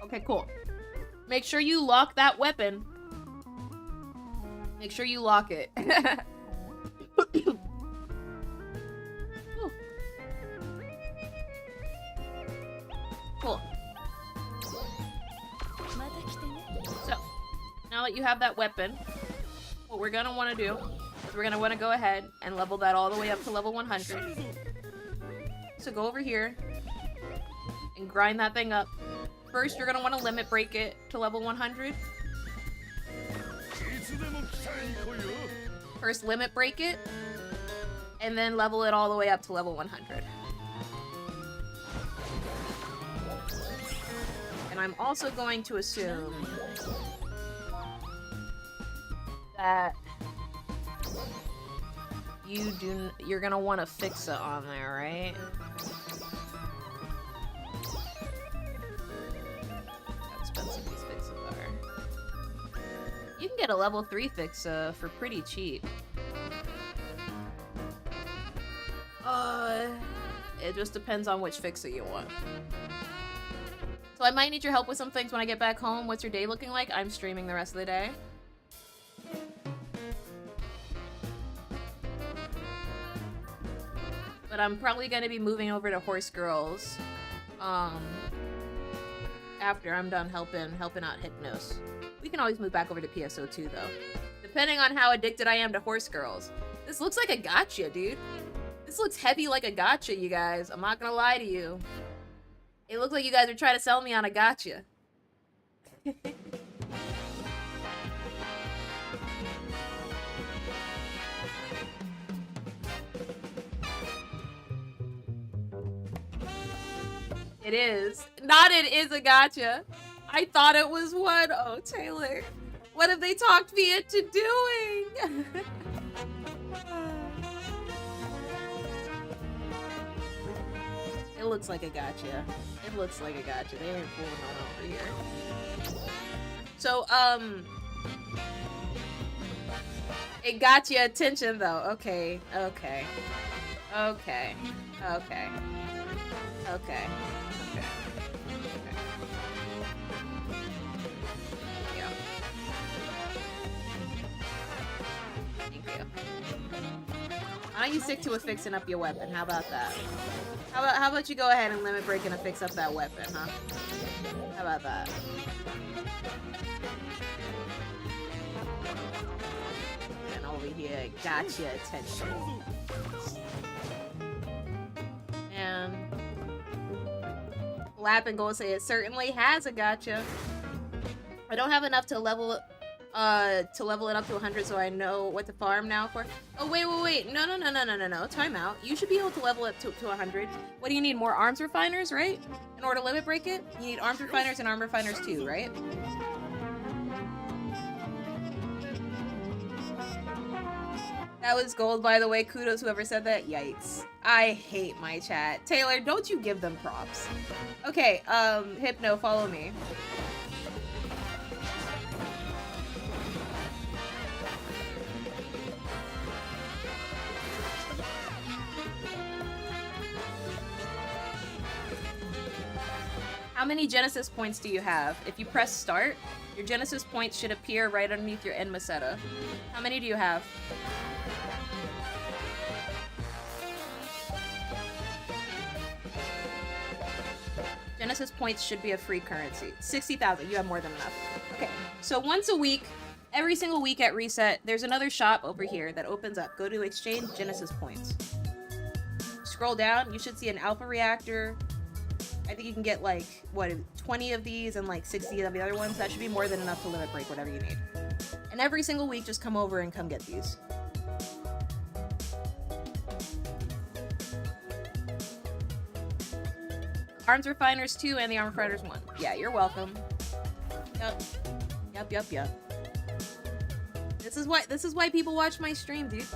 Okay, cool. Make sure you lock that weapon. Make sure you lock it. Cool. So, now that you have that weapon, what we're gonna want to do is we're gonna want to go ahead and level that all the way up to level 100. So go over here and grind that thing up. First, you're gonna want to limit break it to level 100. First, limit break it, and then level it all the way up to level 100. And I'm also going to assume that you're gonna want to fix it on there, right? How expensive these fixes are. You can get a level 3 fix for pretty cheap. It just depends on which fixer you want. So I might need your help with some things when I get back home. What's your day looking like? I'm streaming the rest of the day. But I'm probably gonna be moving over to Horse Girls after I'm done helping out Hypnos. We can always move back over to PSO2 though, depending on how addicted I am to Horse Girls. This looks like a gotcha, dude. This looks heavy like a gotcha, you guys. I'm not gonna lie to you. It looks like you guys are trying to sell me on a gotcha. It is. Not it is a gotcha. I thought it was one. Oh, Taylor. What have they talked me into doing? It looks like a gotcha. It looks like a gotcha. They ain't fooling on over here. So, it got your attention though. Okay. Okay. Okay. Okay. Okay. Okay. Yeah. Thank you. Why don't you stick to a fixing up your weapon? How about that? How about you go ahead and limit break and fix up that weapon, huh? How about that? And over here, got your attention. And Lap and Go say it certainly has a gotcha. I don't have enough to level it up to 100, so I know what to farm now for. Oh, wait. No. Time out. You should be able to level it to 100. What do you need? More arms refiners, right? In order to limit break it? You need arms refiners and arm refiners too, right? That was gold, by the way. Kudos, whoever said that. Yikes. I hate my chat. Taylor, don't you give them props. Okay, Hypno, follow me. How many Genesis points do you have? If you press start, your Genesis points should appear right underneath your Enmaseta. How many do you have? Genesis points should be a free currency. 60,000. You have more than enough. Okay, so once a week, every single week at reset, there's another shop over here that opens up. Go to exchange Genesis points. Scroll down, you should see an alpha reactor. I think you can get like, what, 20 of these and like 60 of the other ones. That should be more than enough to limit break whatever you need. And every single week, just come over and come get these. Arms refiners 2 and the arm refiners 1. Yeah, you're welcome. Yep. This is why people watch my stream, dude.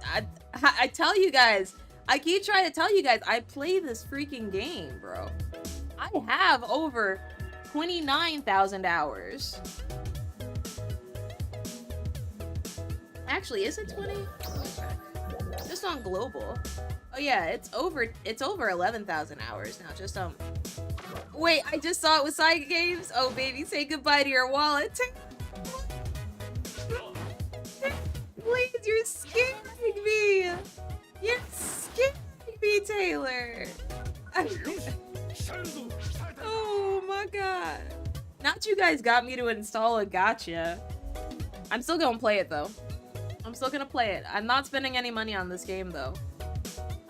I tell you guys, I keep trying to tell you guys, I play this freaking game, bro. I have over 29,000 hours. Actually, is it 20? Let me check. Just on global. Oh yeah, it's over 11,000 hours now. Just wait, I just saw it with Side Games. Oh baby, say goodbye to your wallet. Please, you're scaring me. You're scaring me, Taylor. Oh my god. Not you guys got me to install a gotcha. I'm still gonna play it though. I'm still gonna play it. I'm not spending any money on this game though.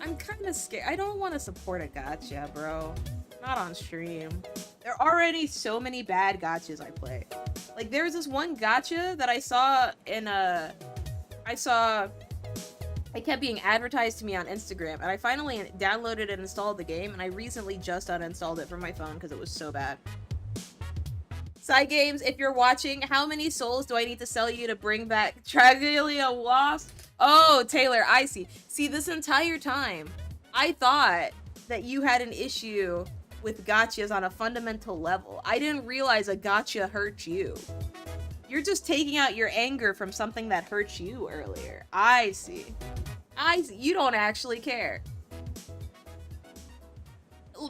I'm kind of scared. I don't want to support a gotcha, bro. Not on stream. There are already so many bad gotchas I play. Like, there's this one gotcha that I saw in it kept being advertised to me on Instagram, and I finally downloaded and installed the game, and I recently just uninstalled it from my phone because it was so bad. Side Games, if you're watching, how many souls do I need to sell you to bring back Tragelia Wasp? Oh, Taylor, I see. See, this entire time, I thought that you had an issue with gotchas on a fundamental level. I didn't realize a gotcha hurt you. You're just taking out your anger from something that hurt you earlier. I see. I see. You don't actually care.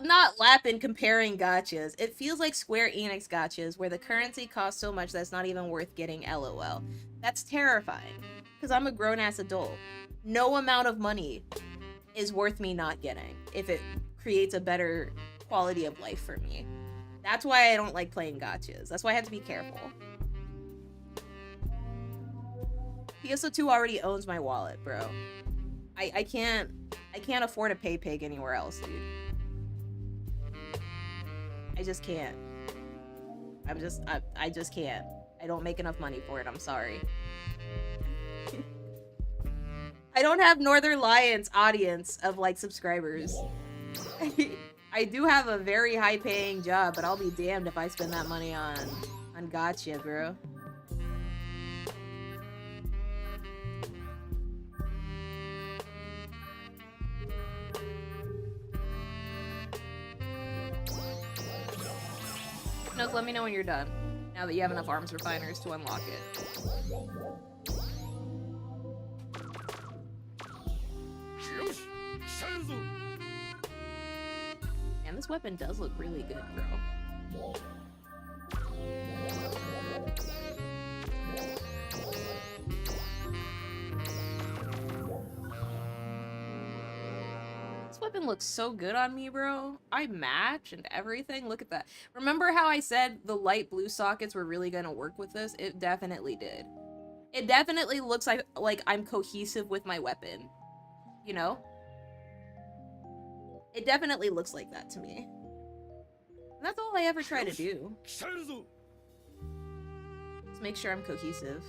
Not Lappin comparing gotchas. It feels like Square Enix gotchas where the currency costs so much that's not even worth getting, LOL. That's terrifying. Because I'm a grown-ass adult. No amount of money is worth me not getting if it creates a better quality of life for me. That's why I don't like playing gotchas. That's why I have to be careful. PSO2 already owns my wallet, bro. I can't afford a pig anywhere else, dude. I just can't. I just can't. I don't make enough money for it. I'm sorry. I don't have Northern Lions audience of like subscribers. I do have a very high paying job, but I'll be damned if I spend that money on gotcha, bro. No, let me know when you're done. Now that you have enough arms refiners to unlock it. And this weapon does look really good, bro. This weapon looks so good on me, bro. I match and everything. Look at that. Remember how I said the light blue sockets were really gonna work with this? It definitely did. It definitely looks like I'm cohesive with my weapon. You know? It definitely looks like that to me. And that's all I ever try to do. Just make sure I'm cohesive.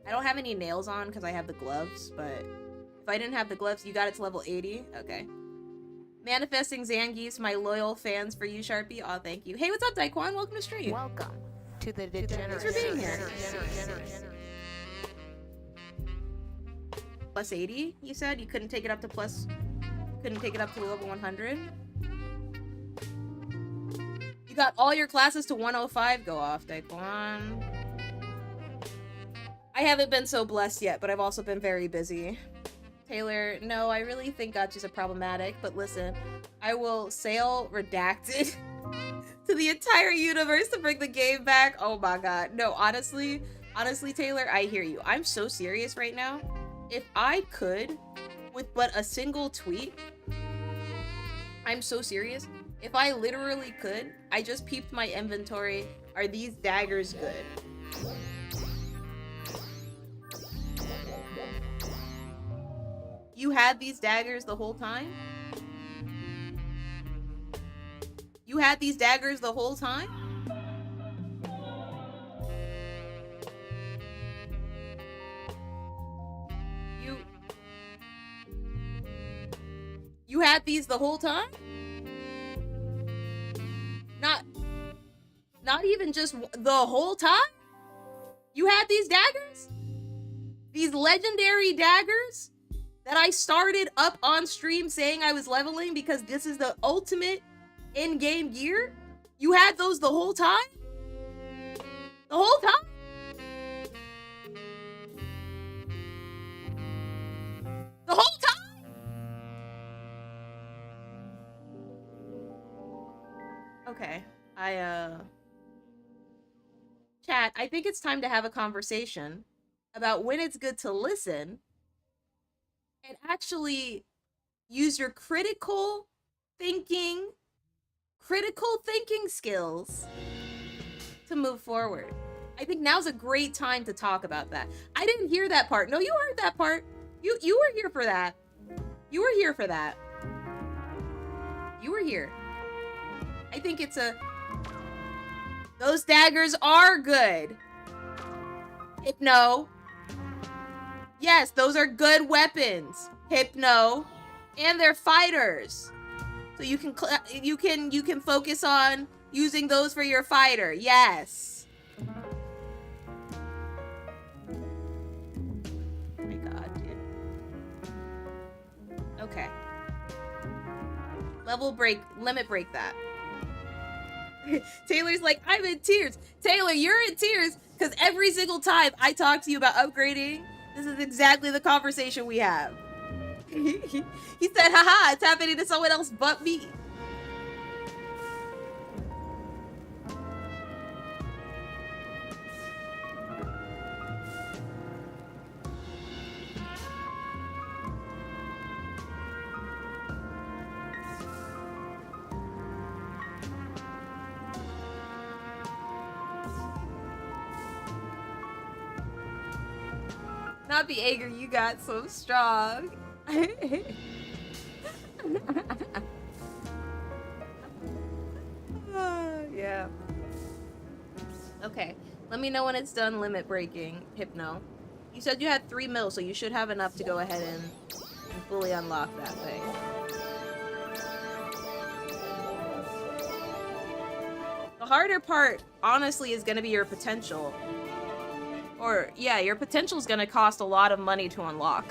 I don't have any nails on because I have the gloves, but if I didn't have the gloves, you got it to level 80? Okay. Manifesting Zangief, my loyal fans for you, Sharpie. Aw, thank you. Hey, what's up, Daequan? Welcome to stream. Welcome to the degenerate. Thanks for being here. Plus 80, you said? You couldn't take it up to level 100? You got all your classes to 105? Go off, Daequan. I haven't been so blessed yet, but I've also been very busy. Taylor, no, I really think gotchas are problematic, but listen, I will sail redacted to the entire universe to bring the game back. Oh my god. No, honestly, Taylor, I hear you. I'm so serious right now. If I could, with but a single tweet, I'm so serious. If I literally could, I just peeped my inventory. Are these daggers good? You had these daggers the whole time? You had these daggers the whole time? You had these the whole time? Not even just the whole time? You had these daggers? These legendary daggers that I started up on stream saying I was leveling because this is the ultimate in-game gear? You had those the whole time? The whole time? The whole time? Okay, Chat, I think it's time to have a conversation about when it's good to listen and actually use your critical thinking skills to move forward. I think now's a great time to talk about that. I didn't hear that part. No, you heard that part. You were here for that. You were here for that. You were here. I think it's those daggers are good. Hypno. Yes, those are good weapons. Hypno. And they're fighters. So you can focus on using those for your fighter. Yes. My god, dude. Okay. Limit break that. Taylor's like, I'm in tears. Taylor, you're in tears because every single time I talk to you about upgrading, this is exactly the conversation we have. He said, haha, it's happening to someone else but me. Not the anger you got so strong. Yeah. Okay. Let me know when it's done limit breaking, Hypno. You said you had 3 mil, so you should have enough to go ahead and fully unlock that thing. The harder part, honestly, is gonna be your potential. Or, yeah, your potential is gonna cost a lot of money to unlock.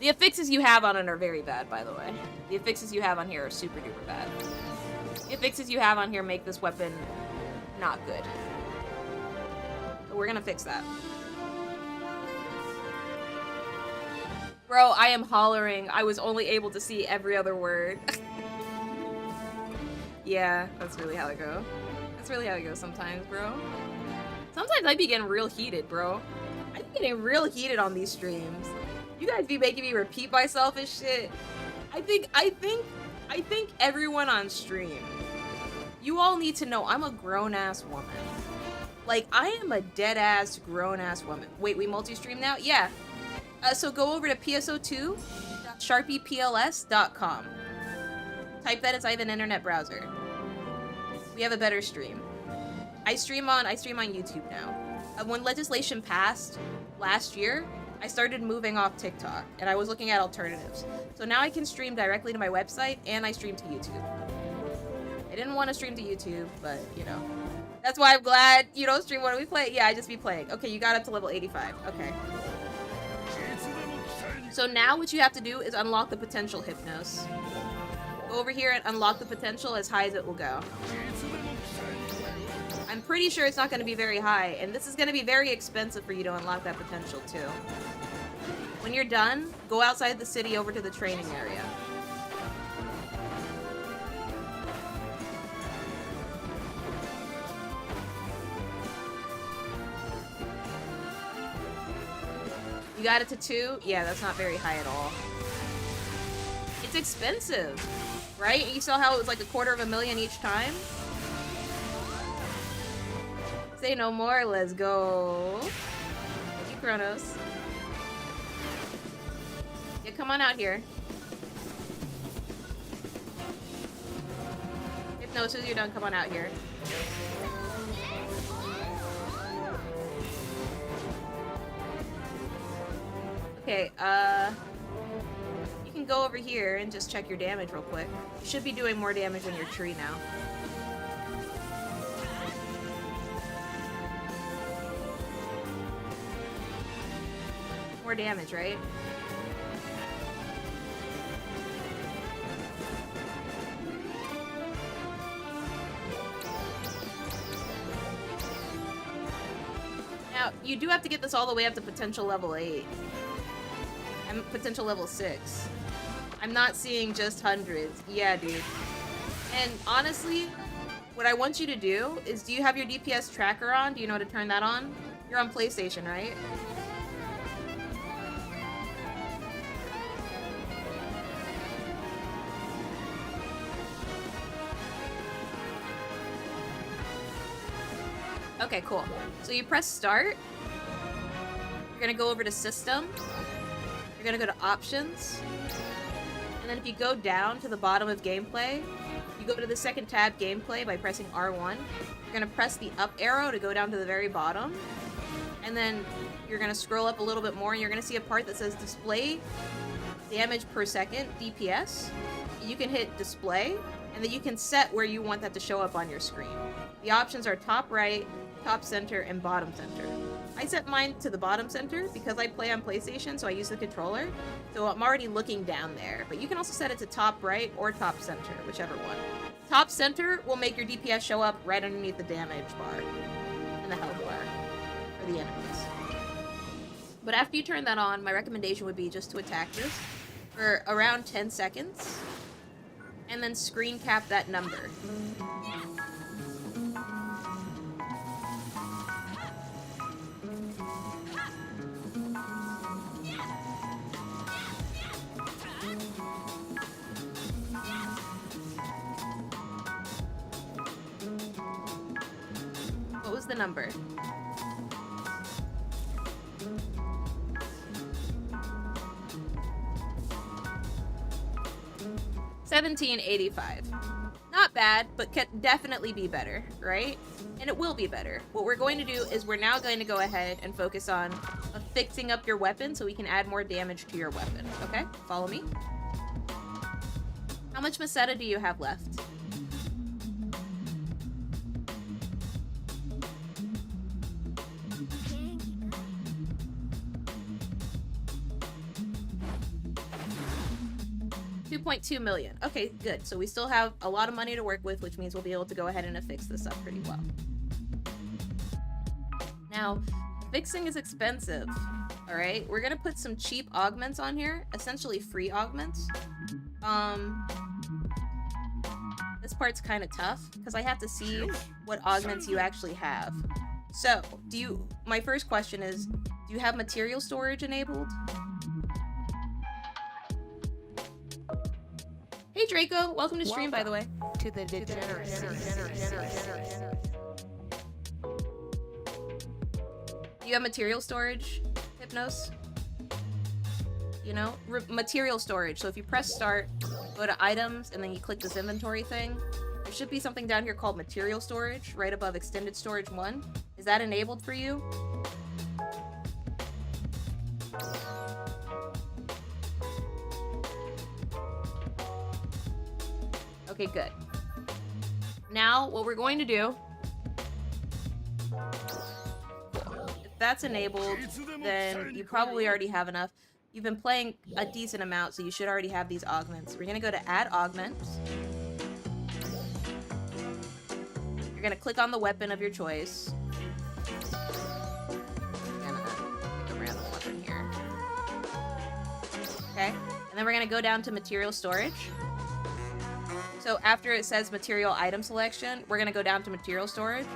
The affixes you have on it are very bad, by the way. The affixes you have on here are super duper bad. The affixes you have on here make this weapon not good. So we're gonna fix that. Bro, I am hollering. I was only able to see every other word. Yeah, that's really how it goes. That's really how it goes sometimes, bro. Sometimes I be getting real heated, bro. I be getting real heated on these streams. You guys be making me repeat myself and shit. I think everyone on stream, you all need to know I'm a grown-ass woman. Like, I am a dead-ass grown-ass woman. Wait, we multi-stream now? Yeah. So go over to PSO2.sharpiepls.com. Type that inside an internet browser. We have a better stream. I stream on YouTube now. When legislation passed last year, I started moving off TikTok, and I was looking at alternatives. So now I can stream directly to my website, and I stream to YouTube. I didn't want to stream to YouTube, but, you know. That's why I'm glad you don't stream when we play. Yeah, I just be playing. Okay, you got up to level 85. Okay. So now what you have to do is unlock the potential, Hypnos. Go over here and unlock the potential as high as it will go. I'm pretty sure it's not going to be very high, and this is going to be very expensive for you to unlock that potential too. When you're done, go outside the city over to the training area. You got it to 2? Yeah, that's not very high at all. It's expensive, right? You saw how it was like $250,000 each time? Say no more, let's go. Thank you, Kronos. Yeah, come on out here. If no, as soon as you're done, come on out here. Okay, you can go over here and just check your damage real quick. You should be doing more damage in your tree now. More damage, right? Now, you do have to get this all the way up to potential level 8. I'm potential level 6. I'm not seeing just hundreds. Yeah, dude. And honestly, what I want you to do is, do you have your DPS tracker on? Do you know how to turn that on? You're on PlayStation, right? Okay, cool. So you press start. You're gonna go over to system. You're gonna go to options. And then if you go down to the bottom of gameplay, you go to the second tab, gameplay, by pressing R1. You're gonna press the up arrow to go down to the very bottom. And then you're gonna scroll up a little bit more and you're gonna see a part that says display damage per second, DPS. You can hit display, and then you can set where you want that to show up on your screen. The options are top right, top center, and bottom center. I set mine to the bottom center because I play on PlayStation, so I use the controller. So I'm already looking down there. But you can also set it to top right or top center, whichever one. Top center will make your DPS show up right underneath the damage bar and the health bar for the enemies. But after you turn that on, my recommendation would be just to attack this for around 10 seconds and then screen cap that number. What was the number? $17.85. Not bad, but can definitely be better, right? And it will be better. What we're going to do is we're now going to go ahead and focus on fixing up your weapon so we can add more damage to your weapon, okay? Follow me. How much Meseta do you have left? $2.2 million. Okay, good. So we still have a lot of money to work with, which means we'll be able to go ahead and fix this up pretty well. Now, fixing is expensive. All right, we're gonna put some cheap augments on here, essentially free augments. This part's kind of tough because I have to see what augments you actually have. So, my first question is, do you have material storage enabled? Hey Draco, welcome to stream, by the way. To the degeneracy. Do you have material storage, Hypnos? You know, material storage. So if you press start, go to items, and then you click this inventory thing, there should be something down here called material storage, right above extended storage 1. Is that enabled for you? Okay, good. Now, what we're going to do, if that's enabled, then you probably already have enough. You've been playing a decent amount, so you should already have these augments. We're gonna go to add augments. You're gonna click on the weapon of your choice. I'm gonna pick a random weapon here. Okay, and then we're gonna go down to material storage. So after it says material item selection, we're gonna go down to material storage.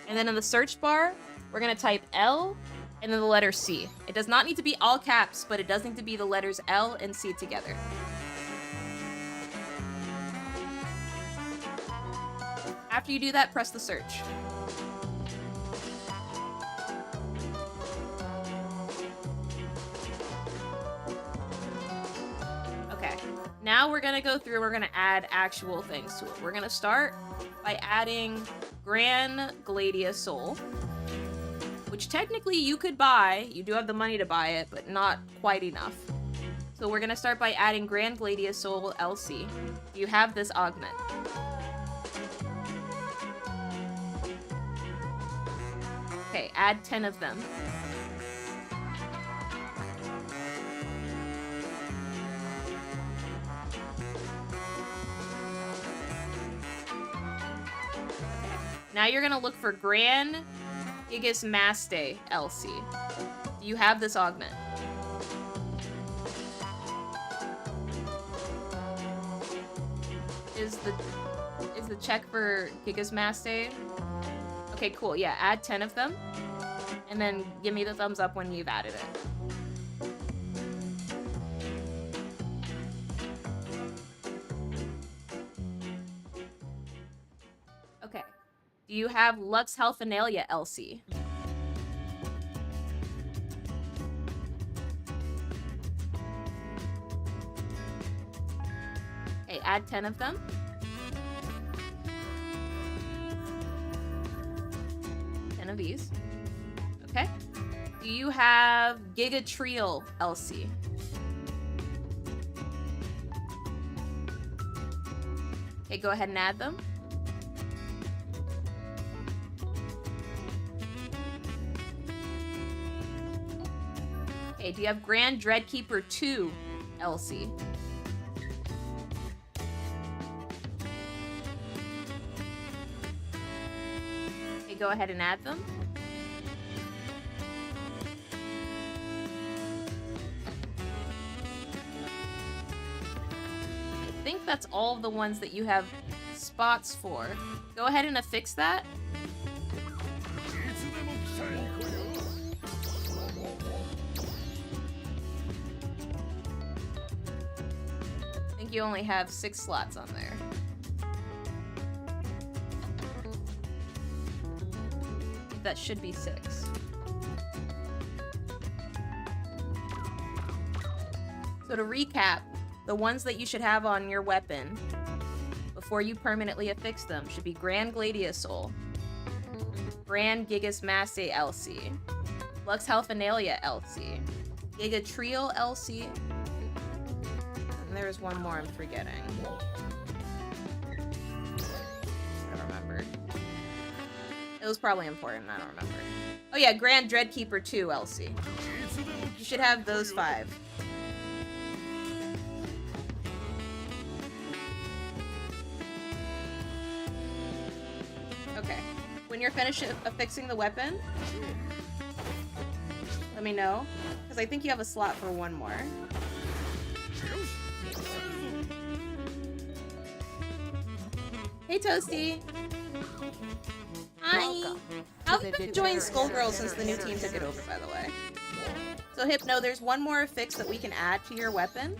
And then in the search bar, we're gonna type L and then the letter C. It does not need to be all caps, but it does need to be the letters L and C together. After you do that, press the search. Okay, now we're gonna go through, we're gonna add actual things to it. We're gonna start by adding Gran Gladia Soul, which technically you could buy. You do have the money to buy it, but not quite enough. So we're gonna start by adding Gran Gladia Soul LC. You have this augment. Okay, add 10 of them. Now you're gonna look for Gran Gigas Maste LC. Do you have this augment? Is the check for Gigas Maste? Okay, cool. Yeah, add 10 of them. And then give me the thumbs up when you've added it. Okay. Do you have Lux Healthinalia LC? Okay, add 10 of them. Of these. Okay. Do you have Gigatrial LC? Okay, go ahead and add them. Okay, do you have Grand Dreadkeeper 2 LC? Okay, go ahead and add them. I think that's all of the ones that you have spots for. Go ahead and affix that. I think you only have 6 slots on there. I think that should be 6. So to recap, the ones that you should have on your weapon before you permanently affix them should be Grand Gladiasoul, Grand Gigas Masse LC, Lux Halfinalia LC, Giga Trio LC, and there's one more I'm forgetting. I don't remember. It was probably important, I don't remember. Oh yeah, Grand Dreadkeeper 2 LC. You should have those 5. Okay. When you're finished affixing the weapon, let me know. Because I think you have a slot for one more. Hey, Toasty. Hi. Welcome How to have you the been enjoying degenerate Skullgirls since the new team took it over, by the way? So, Hypno, there's one more affix that we can add to your weapon.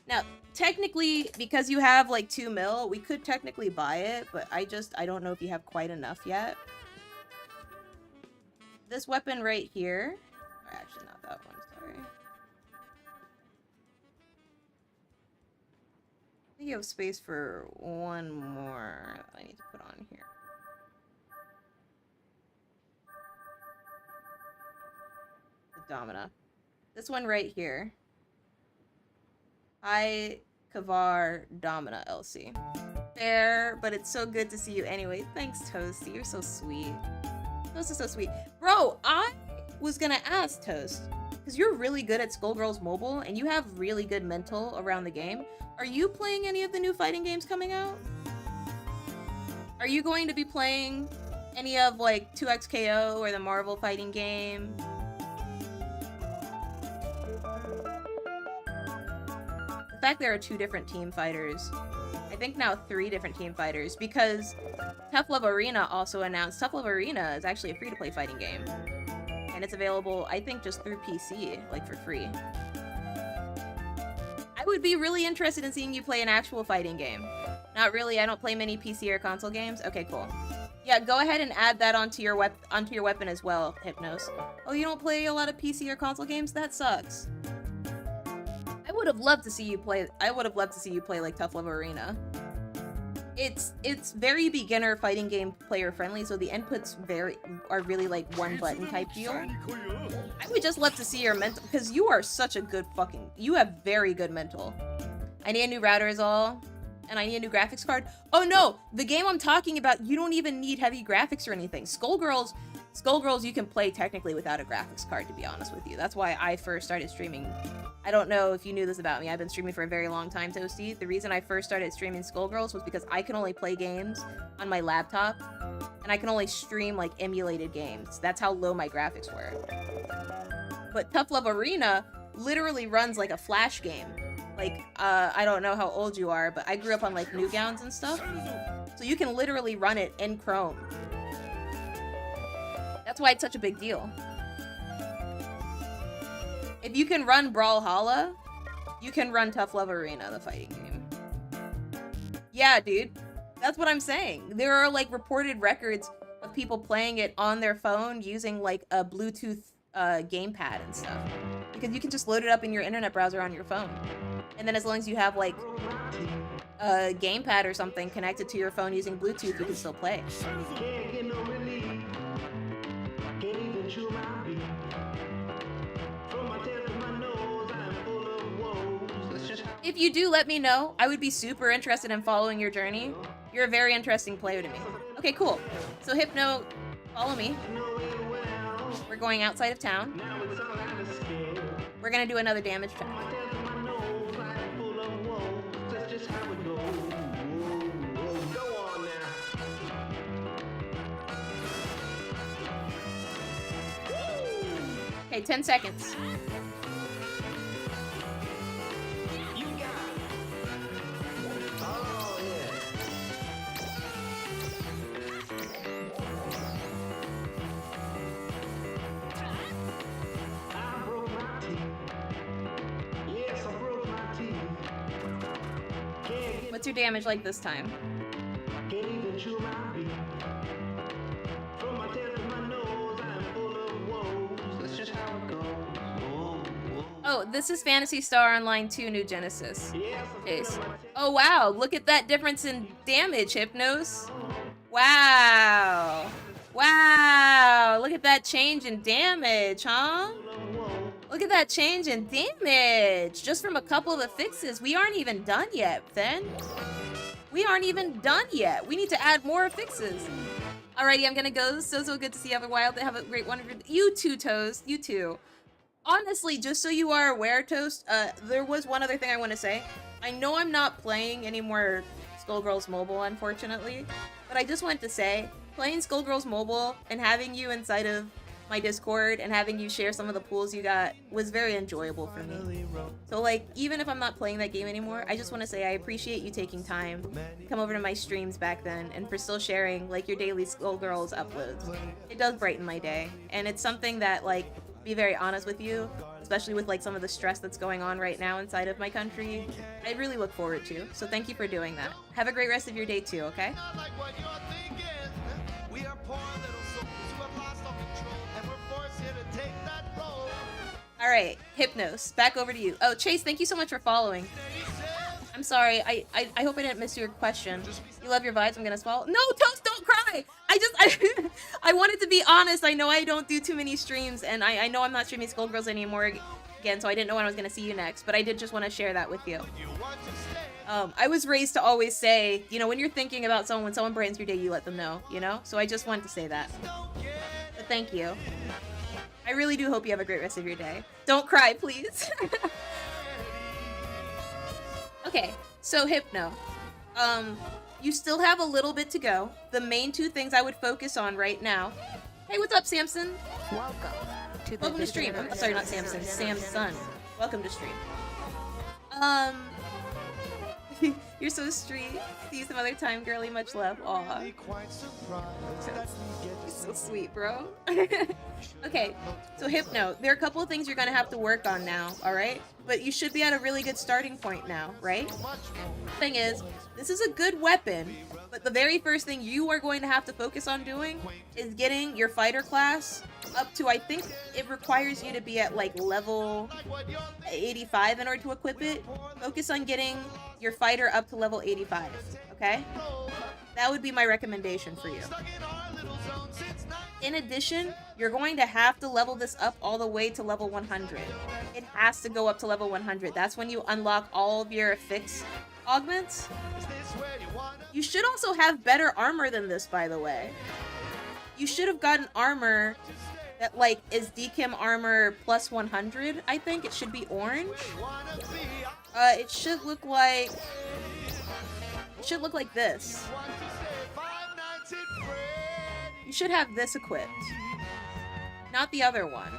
Now, technically, because you have like 2 mil, we could technically buy it, but I don't know if you have quite enough yet. This weapon right here, or actually not that one, sorry. I think you have space for one more that I need to put on here. The Domina. This one right here. Hi, Kavar Domina LC. Fair, but it's so good to see you anyway. Thanks, Toasty. You're so sweet. Toast is so sweet. Bro, I was gonna ask Toast, because you're really good at Skullgirls Mobile, and you have really good mental around the game. Are you playing any of the new fighting games coming out? Are you going to be playing any of, like, 2XKO or the Marvel fighting game? The fact there are 2 different team fighters, I think now 3 different team fighters, because Tough Love Arena also announced Tough Love Arena is actually a free-to-play fighting game. And it's available, I think, just through PC, like, for free. I would be really interested in seeing you play an actual fighting game. Not really, I don't play many PC or console games. Okay, cool. Yeah, go ahead and add that onto your weapon as well, Hypnos. Oh, you don't play a lot of PC or console games? That sucks. I would have loved to see you play like Tough Love Arena. It's very beginner fighting game player friendly, so the inputs are really like one button type deal. I would just love to see your mental, because you are such a good you have very good mental. I need a new router is all, and I need a new graphics card. Oh no, the game I'm talking about, you don't even need heavy graphics or anything. Skullgirls you can play technically without a graphics card, to be honest with you. That's why I first started streaming. I don't know if you knew this about me. I've been streaming for a very long time, Toasty. The reason I first started streaming Skullgirls was because I can only play games on my laptop, and I can only stream, like, emulated games. That's how low my graphics were. But Tough Love Arena literally runs like a Flash game. Like, I don't know how old you are, but I grew up on, like, Newgrounds and stuff. So you can literally run it in Chrome. That's why it's such a big deal. If you can run Brawlhalla, you can run Tough Love Arena, the fighting game. Yeah, dude. That's what I'm saying. There are, like, reported records of people playing it on their phone using, like, a Bluetooth gamepad and stuff. Because you can just load it up in your internet browser on your phone. And then as long as you have, like, a gamepad or something connected to your phone using Bluetooth, you can still play. If you do, let me know. I would be super interested in following your journey. You're a very interesting player to me. Okay, cool. So Hypno, follow me. We're going outside of town. We're gonna do another damage check. Okay, 10 seconds. What's your damage like this time? Oh, this is Phantasy Star Online 2 New Genesis. Case. Oh wow, look at that difference in damage, Hypnos. Wow. Wow, look at that change in damage, huh? Look at that change in damage! Just from a couple of the fixes. We aren't even done yet, then. We aren't even done yet. We need to add more fixes. Alrighty, I'm gonna go. So good to see you. Have a wild. Have a great one. You too, Toast. You too. Honestly, just so you are aware, Toast, there was one other thing I want to say. I know I'm not playing any more Skullgirls Mobile, unfortunately, but I just wanted to say, playing Skullgirls Mobile and having you inside of my Discord and having you share some of the pools you got was very enjoyable for me. So like, even if I'm not playing that game anymore, I just want to say I appreciate you taking time to come over to my streams back then and for still sharing like your daily Skullgirls uploads. It does brighten my day, and it's something that, like, be very honest with you, especially with like some of the stress that's going on right now inside of my country, I really look forward to. So thank you for doing that. Have a great rest of your day too, okay? Alright, Hypnos, back over to you. Oh, Chase, thank you so much for following. I'm sorry, I hope I didn't miss your question. You love your vibes, I'm gonna swallow. No, Toast, don't cry! I wanted to be honest. I know I don't do too many streams, and I know I'm not streaming Skullgirls anymore again, so I didn't know when I was gonna see you next, but I did just want to share that with you. I was raised to always say, you know, when you're thinking about someone, when someone brightens your day, you let them know, you know? So I just wanted to say that. But thank you. I really do hope you have a great rest of your day. Don't cry, please. Okay, so Hypno. You still have a little bit to go. The main two things I would focus on right now. Hey, what's up, Samson? Welcome to stream. I'm sorry, not Samson. Samson. Welcome to stream. You're so street. See you some other time, girly. Much love. Aw. You're so sweet, bro. Okay, so Hypno, there are a couple of things you're gonna have to work on now, alright? But you should be at a really good starting point now, right? Thing is, this is a good weapon, but the very first thing you are going to have to focus on doing is getting your fighter class up to, I think it requires you to be at like level 85 in order to equip it. Focus on getting your fighter up to level 85, okay? That would be my recommendation for you. In addition, you're going to have to level this up all the way to level 100. It has to go up to level 100. That's when you unlock all of your fix augments. You should also have better armor than this, by the way. You should have gotten armor that, like, is DKIM armor plus 100, I think. It should be orange. It should look like... It should look like this. You should have this equipped. Not the other one.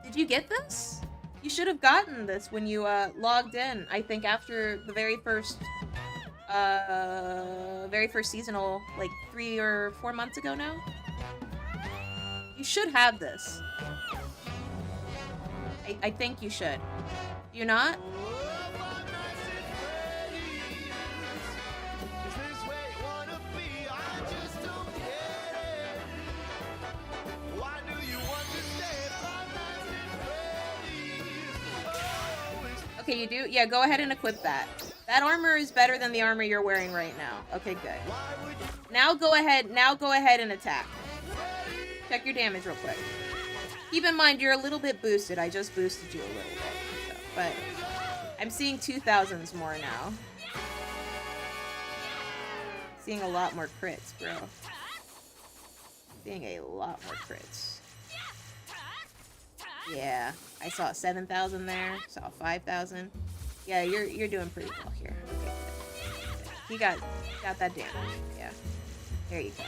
Did you get this? You should have gotten this when you logged in, I think after the very first seasonal, like 3 or 4 months ago now. You should have this. I think you should. You're not? Okay, you do? Yeah, go ahead and equip that. That armor is better than the armor you're wearing right now. Okay, good. Now go ahead and attack. Check your damage real quick. Keep in mind, you're a little bit boosted. I just boosted you a little bit. So, but I'm seeing 2000s more now. Seeing a lot more crits, bro. seeing a lot more crits. Yeah, I saw 7,000 there. Saw 5,000. Yeah, you're doing pretty well here. Okay, good. He got that damage. Yeah. There you go.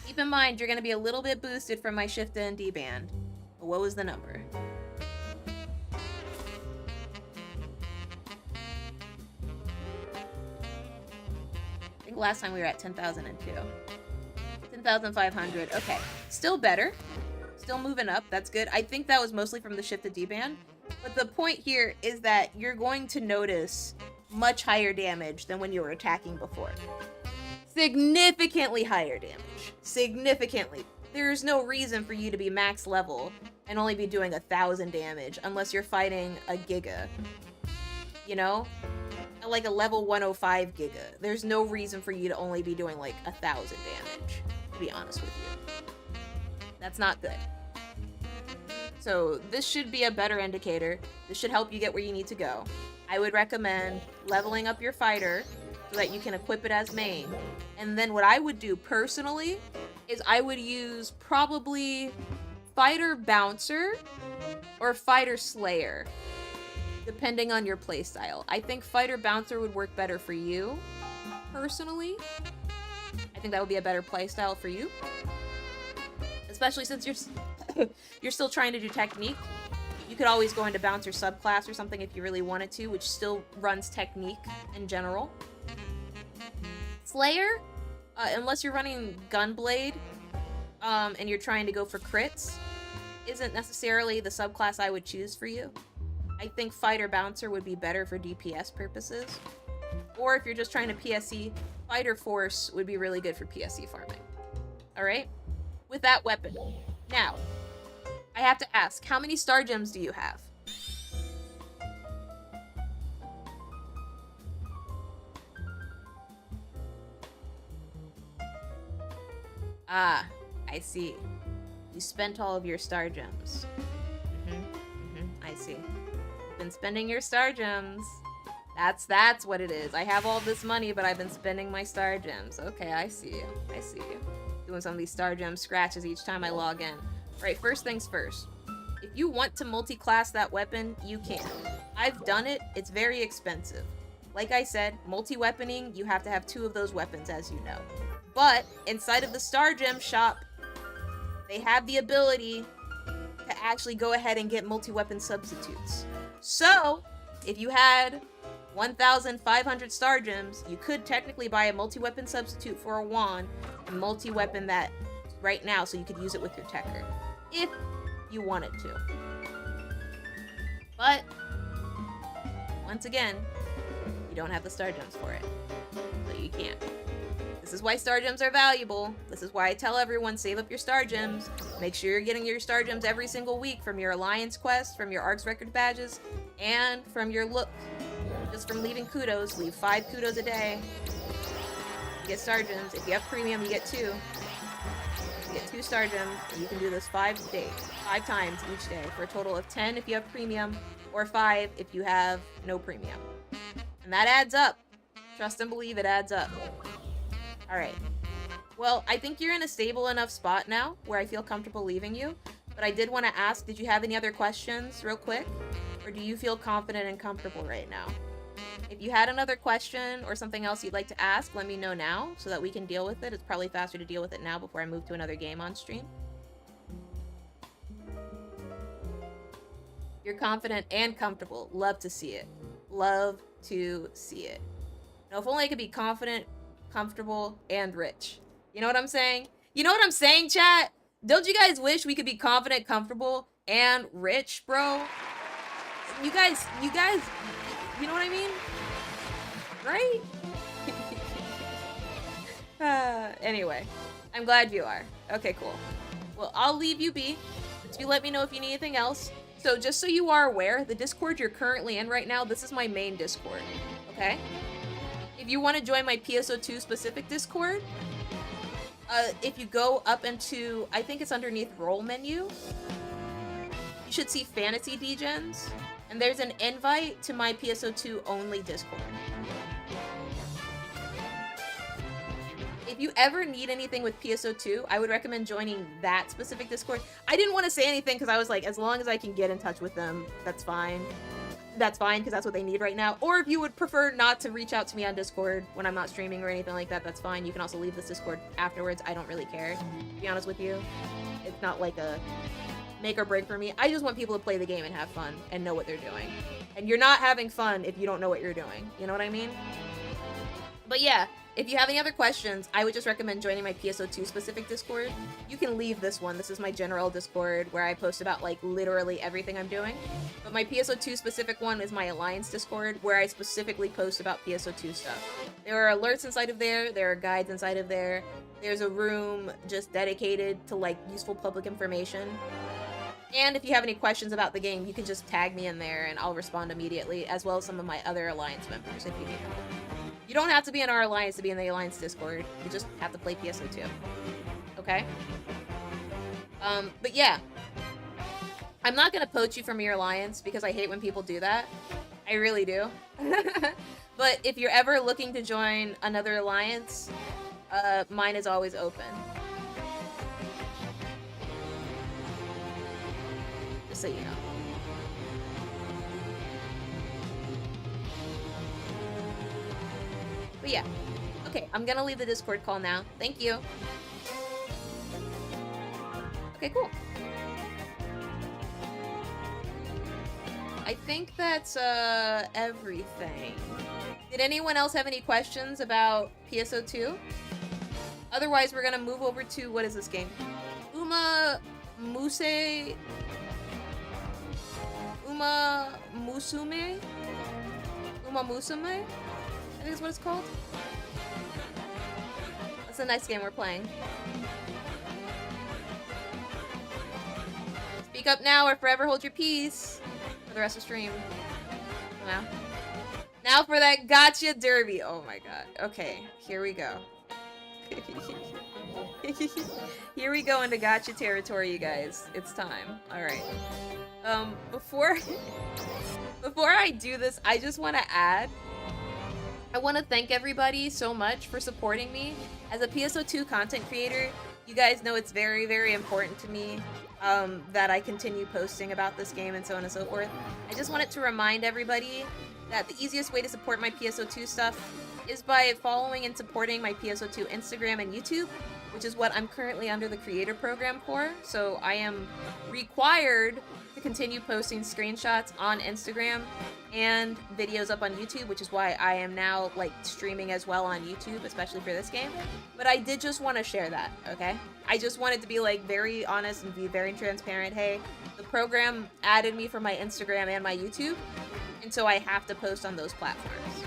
Keep in mind, you're going to be a little bit boosted from my shift and D band. But what was the number? I think last time we were at 10,002. 10,500. Okay. Still better. Still moving up. That's good. I think that was mostly from the shifted D band. But the point here is that you're going to notice much higher damage than when you were attacking before. Significantly higher damage. Significantly. There's no reason for you to be max level and only be doing 1,000 damage unless you're fighting a Giga. You know? Like a level 105 Giga. There's no reason for you to only be doing like 1,000 damage, to be honest with you. That's not good. So this should be a better indicator. This should help you get where you need to go. I would recommend leveling up your fighter so that you can equip it as main. And then what I would do personally is I would use probably Fighter Bouncer or Fighter Slayer, depending on your playstyle. I think Fighter Bouncer would work better for you, personally. I think that would be a better playstyle for you. Especially since you're still trying to do technique. You could always go into Bouncer subclass or something if you really wanted to, which still runs technique in general. Slayer, unless you're running Gunblade, and you're trying to go for crits, isn't necessarily the subclass I would choose for you. I think Fighter Bouncer would be better for DPS purposes. Or if you're just trying to PSE, Fighter Force would be really good for PSE farming. Alright? With that weapon. Now, I have to ask, how many star gems do you have? Ah, I see. You spent all of your star gems. I see. You've been spending your star gems. That's what it is. I have all this money, but I've been spending my star gems. Okay, I see you. I see you. Doing some of these star gem scratches each time I log in. Right, first things first. If you want to multi-class that weapon, you can. I've done it. It's very expensive. Like I said, multi-weaponing, you have to have 2 of those weapons, as you know. But inside of the Star Gem shop, they have the ability to actually go ahead and get multi-weapon substitutes. So, if you had 1,500 Star Gems, you could technically buy a multi-weapon substitute for a wand and multi-weapon that right now so you could use it with your Tekker. If you wanted to. But, once again, you don't have the Star Gems for it. So you can't. This is why Star Gems are valuable. This is why I tell everyone, save up your Star Gems. Make sure you're getting your Star Gems every single week from your Alliance quest, from your Arcs Record badges, and from your look. Just from leaving kudos. Leave 5 kudos a day. You get Star Gems. If you have premium, you get 2. You get 2 Star Gems, and you can do this 5 times each day, for a total of 10 if you have premium, or 5 if you have no premium. And that adds up. Trust and believe it adds up. Alright. Well, I think you're in a stable enough spot now where I feel comfortable leaving you. But I did want to ask, did you have any other questions real quick? Or do you feel confident and comfortable right now? If you had another question or something else you'd like to ask, let me know now so that we can deal with it. It's probably faster to deal with it now before I move to another game on stream. You're confident and comfortable. Love to see it. Love to see it. Now, if only I could be confident, comfortable, and rich. You know what I'm saying? You know what I'm saying, chat? Don't you guys wish we could be confident, comfortable, and rich, bro? You guys, you know what I mean? Right? Anyway, I'm glad you are. Okay, cool. Well, I'll leave you be. But you let me know if you need anything else. So just so you are aware, the Discord you're currently in right now, this is my main Discord, okay? If you want to join my PSO2 specific Discord, if you go up into, I think it's underneath role menu, you should see Fantasy Degens, and there's an invite to my PSO2 only Discord. If you ever need anything with PSO2, I would recommend joining that specific Discord. I didn't want to say anything because I was like, as long as I can get in touch with them, that's fine. That's fine because that's what they need right now. Or if you would prefer not to reach out to me on Discord when I'm not streaming or anything like that, that's fine. You can also leave this Discord afterwards. I don't really care, to be honest with you. It's not like a make or break for me. I just want people to play the game and have fun and know what they're doing. And you're not having fun if you don't know what you're doing. You know what I mean? But yeah, if you have any other questions, I would just recommend joining my PSO2 specific Discord. You can leave this one. This is my general Discord where I post about like literally everything I'm doing. But my PSO2 specific one is my Alliance Discord where I specifically post about PSO2 stuff. There are alerts inside of there. There are guides inside of there. There's a room just dedicated to like useful public information. And if you have any questions about the game, you can just tag me in there and I'll respond immediately, as well as some of my other Alliance members if you need help. You don't have to be in our Alliance to be in the Alliance Discord. You just have to play PSO2. Okay? But yeah. I'm not gonna poach you from your Alliance because I hate when people do that. I really do. But if you're ever looking to join another Alliance, mine is always open. Just so you know. But yeah. Okay, I'm gonna leave the Discord call now. Thank you. Okay, cool. I think that's everything. Did anyone else have any questions about PSO2? Otherwise, we're gonna move over to, what is this game? Uma Musume? I think is what it's called. That's the next game we're playing. Speak up now or forever hold your peace for the rest of the stream. Now for that gotcha derby. Oh my god. Okay, here we go. Here we go into gotcha territory, you guys. It's time. Alright. Before I do this, I just want to add, I want to thank everybody so much for supporting me. As a PSO2 content creator, you guys know it's very, very important to me that I continue posting about this game and so on and so forth. I just wanted to remind everybody that the easiest way to support my PSO2 stuff is by following and supporting my PSO2 Instagram and YouTube, which is what I'm currently under the creator program for. So I am required to continue posting screenshots on Instagram and videos up on YouTube, which is why I am now like streaming as well on YouTube, especially for this game. But I did just want to share that, okay? I just wanted to be like very honest and be very transparent. Hey, the program added me for my Instagram and my YouTube, and so I have to post on those platforms.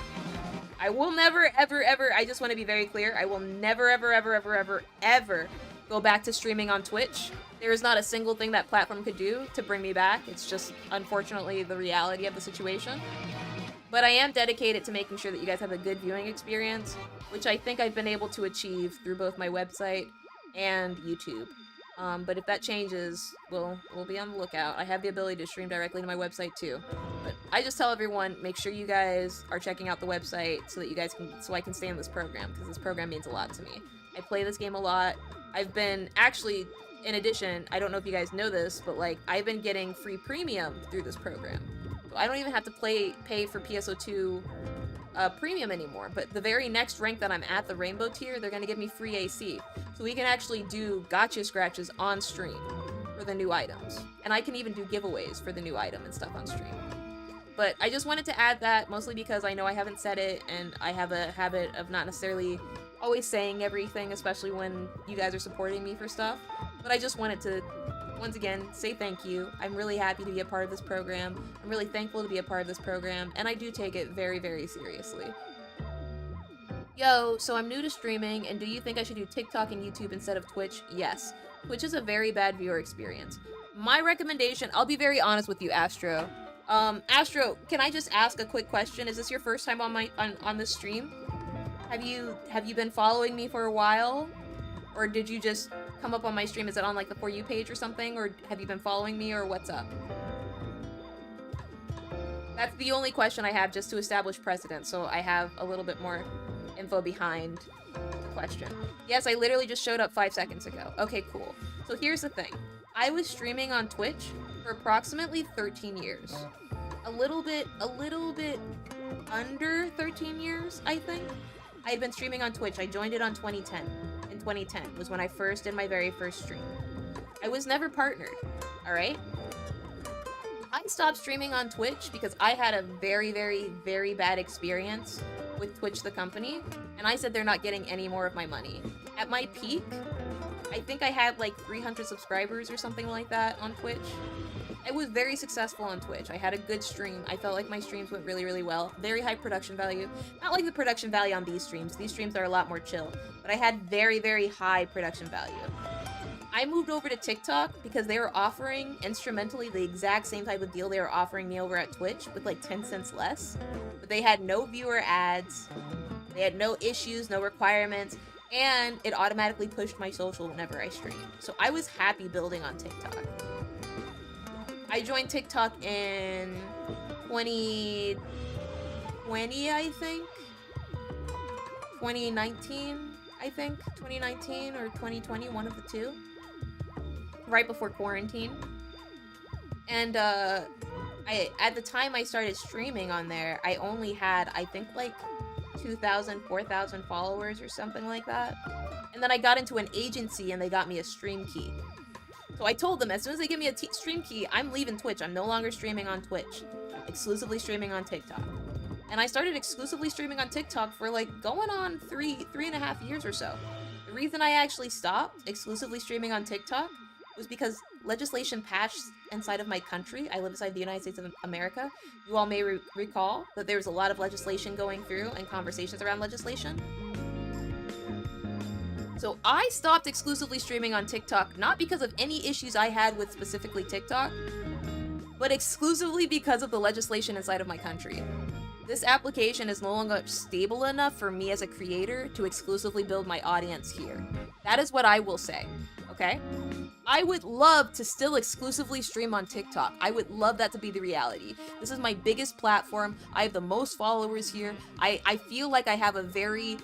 I will never, ever, ever, I just want to be very clear, I will never, ever, ever, ever, ever, ever go back to streaming on Twitch. There is not a single thing that platform could do to bring me back. It's just, unfortunately, the reality of the situation. But I am dedicated to making sure that you guys have a good viewing experience, which I think I've been able to achieve through both my website and YouTube. But if that changes, we'll be on the lookout. I have the ability to stream directly to my website too. But I just tell everyone, make sure you guys are checking out the website so that you guys can, so I can stay in this program, because this program means a lot to me. I play this game a lot. I've been, actually, in addition, I don't know if you guys know this, but like, I've been getting free premium through this program. So I don't even have to pay for PSO2 premium anymore, but the very next rank that I'm at, the rainbow tier, they're gonna give me free AC. So we can actually do gotcha scratches on stream for the new items. And I can even do giveaways for the new item and stuff on stream. But I just wanted to add that, mostly because I know I haven't said it, and I have a habit of not necessarily always saying everything, especially when you guys are supporting me for stuff. But I just wanted to, once again, say thank you. I'm really happy to be a part of this program. I'm really thankful to be a part of this program, and I do take it very, very seriously. Yo, so I'm new to streaming, and do you think I should do TikTok and YouTube instead of Twitch? Yes. Twitch is a very bad viewer experience. My recommendation, I'll be very honest with you, Astro. Astro, can I just ask a quick question? Is this your first time on this stream? Have you been following me for a while? Or did you just come up on my stream? Is it on like the For You page or something? Or have you been following me, or what's up? That's the only question I have, just to establish precedent, so I have a little bit more info behind the question. Yes, I literally just showed up 5 seconds ago. Okay, cool. So here's the thing. I was streaming on Twitch for approximately 13 years. A little bit under 13 years, I think. I had been streaming on Twitch. I joined it on 2010. In 2010 was when I first did my very first stream. I was never partnered, alright? I stopped streaming on Twitch because I had a very, very, very bad experience with Twitch the company, and I said they're not getting any more of my money. At my peak, I think I had like 300 subscribers or something like that on Twitch. I was very successful on Twitch. I had a good stream. I felt like my streams went really, really well. Very high production value. Not like the production value on these streams. These streams are a lot more chill. But I had very, very high production value. I moved over to TikTok because they were offering instrumentally the exact same type of deal they were offering me over at Twitch with like 10 cents less. But they had no viewer ads. They had no issues, no requirements. And it automatically pushed my social whenever I streamed. So I was happy building on TikTok. I joined TikTok in 2020, I think. 2019, I think. 2019 or 2020, one of the two. Right before quarantine. And at the time I started streaming on there, I only had, I think, like 2,000, 4,000 followers or something like that. And then I got into an agency and they got me a stream key. So I told them, as soon as they give me a stream key, I'm leaving Twitch. I'm no longer streaming on Twitch. I'm exclusively streaming on TikTok. And I started exclusively streaming on TikTok for like going on three and a half years or so. The reason I actually stopped exclusively streaming on TikTok was because legislation passed inside of my country. I live inside the United States of America. You all may recall that there was a lot of legislation going through and conversations around legislation. So I stopped exclusively streaming on TikTok, not because of any issues I had with specifically TikTok, but exclusively because of the legislation inside of my country. This application is no longer stable enough for me as a creator to exclusively build my audience here. That is what I will say, okay? I would love to still exclusively stream on TikTok. I would love that to be the reality. This is my biggest platform. I have the most followers here. I feel like I have a very,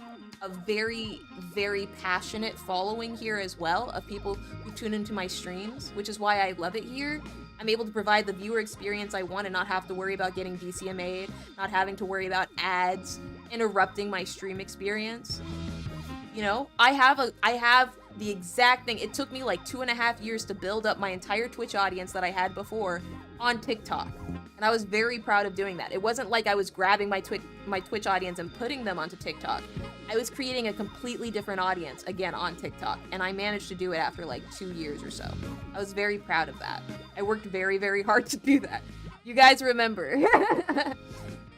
very passionate following here as well of people who tune into my streams, which is why I love it here. I'm able to provide the viewer experience I want and not have to worry about getting DCMA'd, not having to worry about ads interrupting my stream experience. You know, I have the exact thing. It took me like 2.5 years to build up my entire Twitch audience that I had before on TikTok. And I was very proud of doing that. It wasn't like I was grabbing my Twitch audience and putting them onto TikTok. I was creating a completely different audience, again, on TikTok. And I managed to do it after like 2 years or so. I was very proud of that. I worked very, very hard to do that. You guys remember.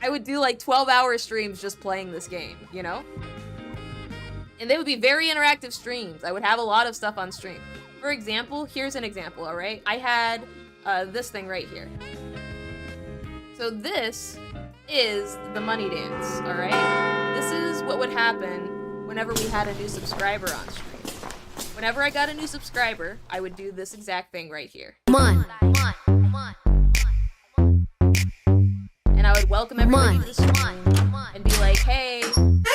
I would do like 12-hour streams just playing this game, you know? And they would be very interactive streams. I would have a lot of stuff on stream. For example, here's an example, all right? I had this thing right here. So this is the money dance, all right? This is what would happen whenever we had a new subscriber on stream. Whenever I got a new subscriber, I would do this exact thing right here. And I would welcome everybody to the stream and be like, hey,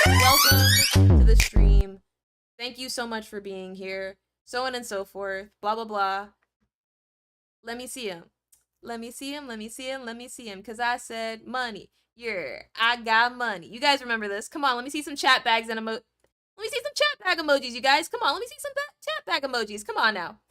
welcome to the stream. Thank you so much for being here. So on and so forth. Blah, blah, blah. Let me see him. Let me see him. Let me see him. Let me see him. Because I said money. Yeah, I got money. You guys remember this. Come on, let me see some chat bags and let me see some chat bag emojis, you guys. Come on, let me see some chat bag emojis. Come on now.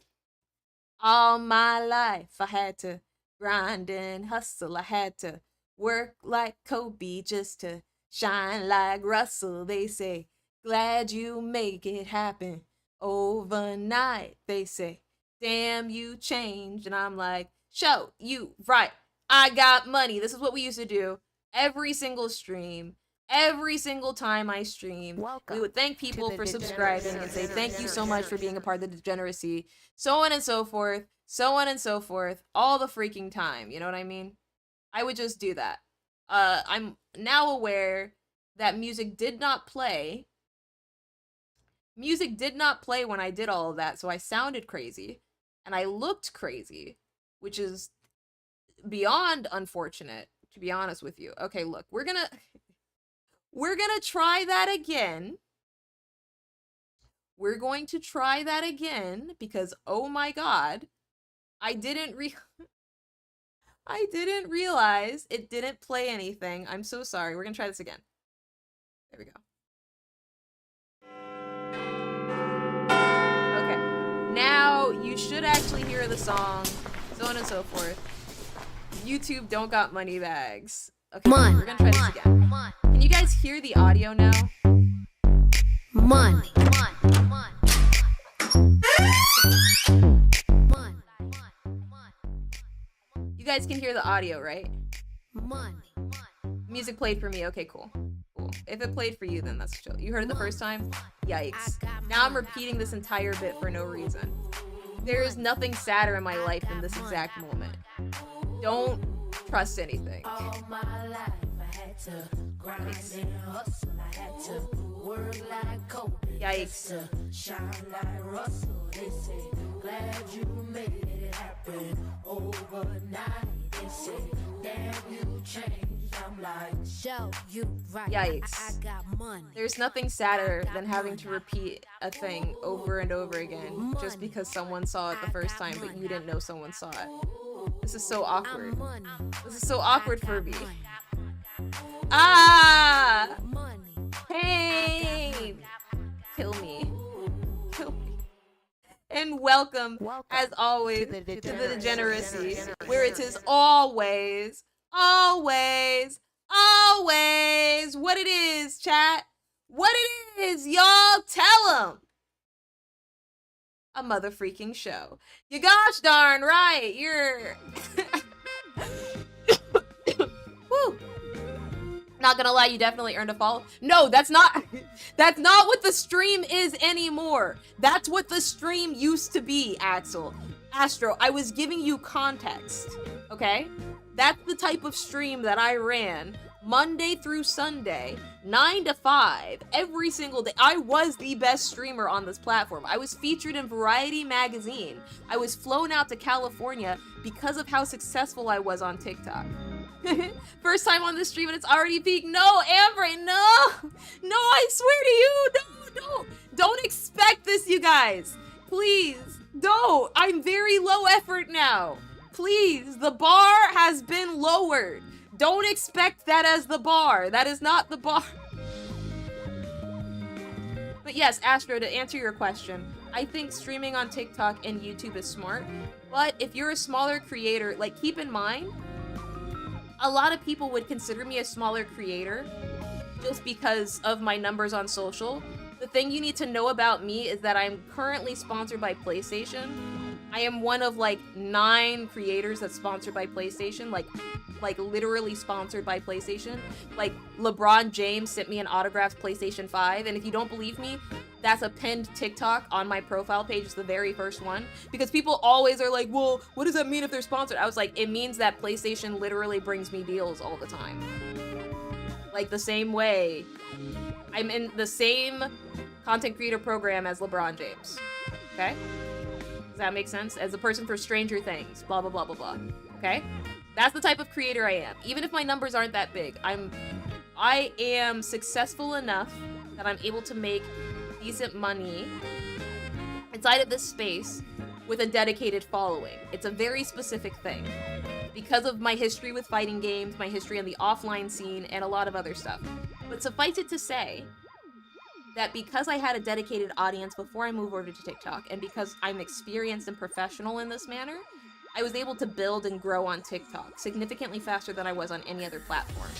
All my life, I had to grind and hustle. I had to work like Kobe just to shine like Russell. They say, glad you make it happen overnight. They say, damn, you changed. And I'm like, show you right. I got money. This is what we used to do every single stream. Every single time I stream, we would thank people for subscribing and say thank you so much for being a part of the degeneracy, so on and so forth, so on and so forth, all the freaking time, you know what I mean? I would just do that. I'm now aware that music did not play. Music did not play when I did all of that, so I sounded crazy, and I looked crazy, which is beyond unfortunate, to be honest with you. Okay, look, we're gonna try that again. we're going to try that again because, oh my god, I didn't realize it didn't play anything. I'm so sorry. We're gonna try this again. There we go. Okay. Now you should actually hear the song, so on and so forth. YouTube don't got money bags. Okay, we're gonna try this again. Can you guys hear the audio now? Money. You guys can hear the audio, right? Money. Music played for me. Okay, cool. Cool. If it played for you, then that's chill. You heard it the first time? Yikes. Now I'm repeating this entire bit for no reason. There is nothing sadder in my life than this exact moment. Don't trust anything. Yikes. Yikes. There's nothing sadder than having to repeat a thing over and over again just because someone saw it the first time but you didn't know someone saw it. This is so awkward. This is so awkward for me. Ah! Pain! Kill me. Kill me. And welcome, as always, to the degeneracy, where it is always what it is, chat. What it is, y'all. Tell them. A mother freaking show. You gosh darn right. You're... Woo. Not gonna lie, you definitely earned a follow. No, that's not what the stream is anymore. That's what the stream used to be, Astro, I was giving you context, okay? That's the type of stream that I ran Monday through Sunday, 9 to 5, every single day. I was the best streamer on this platform. I was featured in Variety magazine. I was flown out to California because of how successful I was on TikTok. First time on this stream and it's already peaked. No, Amber, no, I swear to you, don't expect this, you guys. Please, don't. I'm very low effort now. Please, the bar has been lowered. Don't expect that as the bar. That is not the bar. But yes, Astro, to answer your question, I think streaming on TikTok and YouTube is smart. But if you're a smaller creator, like, keep in mind, a lot of people would consider me a smaller creator just because of my numbers on social. The thing you need to know about me is that I'm currently sponsored by PlayStation. I am one of like 9 creators that's sponsored by PlayStation, like literally sponsored by PlayStation. Like LeBron James sent me an autographed PlayStation 5, and if you don't believe me, that's a pinned TikTok on my profile page. It's the very first one. Because people always are like, well, what does that mean if they're sponsored? I was like, it means that PlayStation literally brings me deals all the time. Like the same way, I'm in the same content creator program as LeBron James. Okay? Does that make sense? As a person for Stranger Things, blah, blah, blah, blah, blah. Okay? That's the type of creator I am. Even if my numbers aren't that big, I am successful enough that I'm able to make decent money inside of this space with a dedicated following. It's a very specific thing because of my history with fighting games, my history on the offline scene, and a lot of other stuff. But suffice it to say that because I had a dedicated audience before I moved over to TikTok, and because I'm experienced and professional in this manner, I was able to build and grow on TikTok significantly faster than I was on any other platform.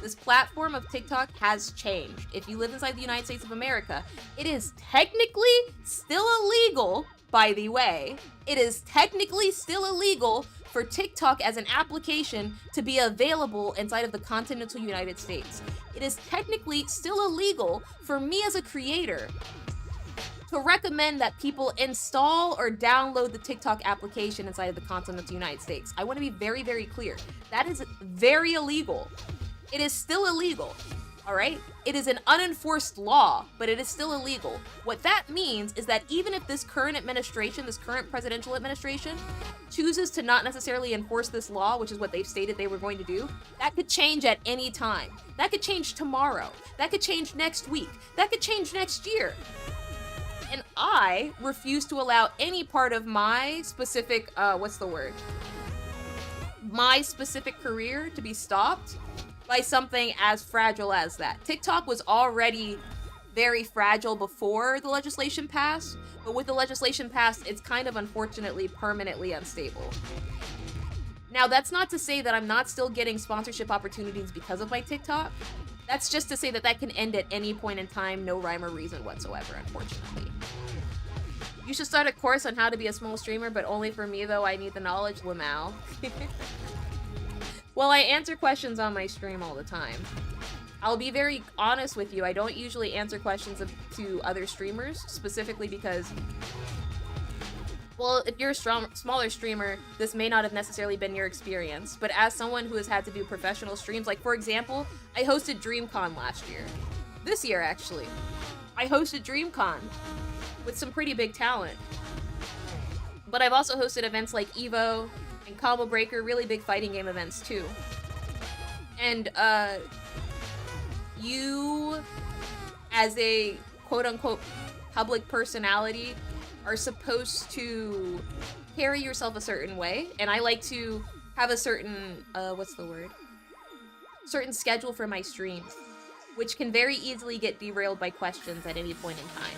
This platform of TikTok has changed. If you live inside the United States of America, it is technically still illegal, by the way. It is technically still illegal for TikTok as an application to be available inside of the continental United States. It is technically still illegal for me as a creator to recommend that people install or download the TikTok application inside of the continental United States. I want to be very, very clear. That is very illegal. It is still illegal, all right? It is an unenforced law, but it is still illegal. What that means is that even if this current administration, this current presidential administration, chooses to not necessarily enforce this law, which is what they've stated they were going to do, that could change at any time. That could change tomorrow. That could change next week. That could change next year. I refuse to allow any part of my specific, my specific career to be stopped by something as fragile as that. TikTok was already very fragile before the legislation passed, but with the legislation passed, it's kind of unfortunately permanently unstable. Now, that's not to say that I'm not still getting sponsorship opportunities because of my TikTok. That's just to say that that can end at any point in time, no rhyme or reason whatsoever, unfortunately. You should start a course on how to be a small streamer, but only for me, though. I need the knowledge, Lamau. Well, I answer questions on my stream all the time. I'll be very honest with you. I don't usually answer questions to other streamers, specifically because, well, if you're a smaller streamer, this may not have necessarily been your experience. But as someone who has had to do professional streams, like, for example, I hosted DreamCon last year. This year, actually. I hosted DreamCon with some pretty big talent. But I've also hosted events like EVO and Combo Breaker, really big fighting game events, too. And, you, as a quote-unquote public personality, are supposed to carry yourself a certain way, and I like to have a certain, certain schedule for my streams, which can very easily get derailed by questions at any point in time.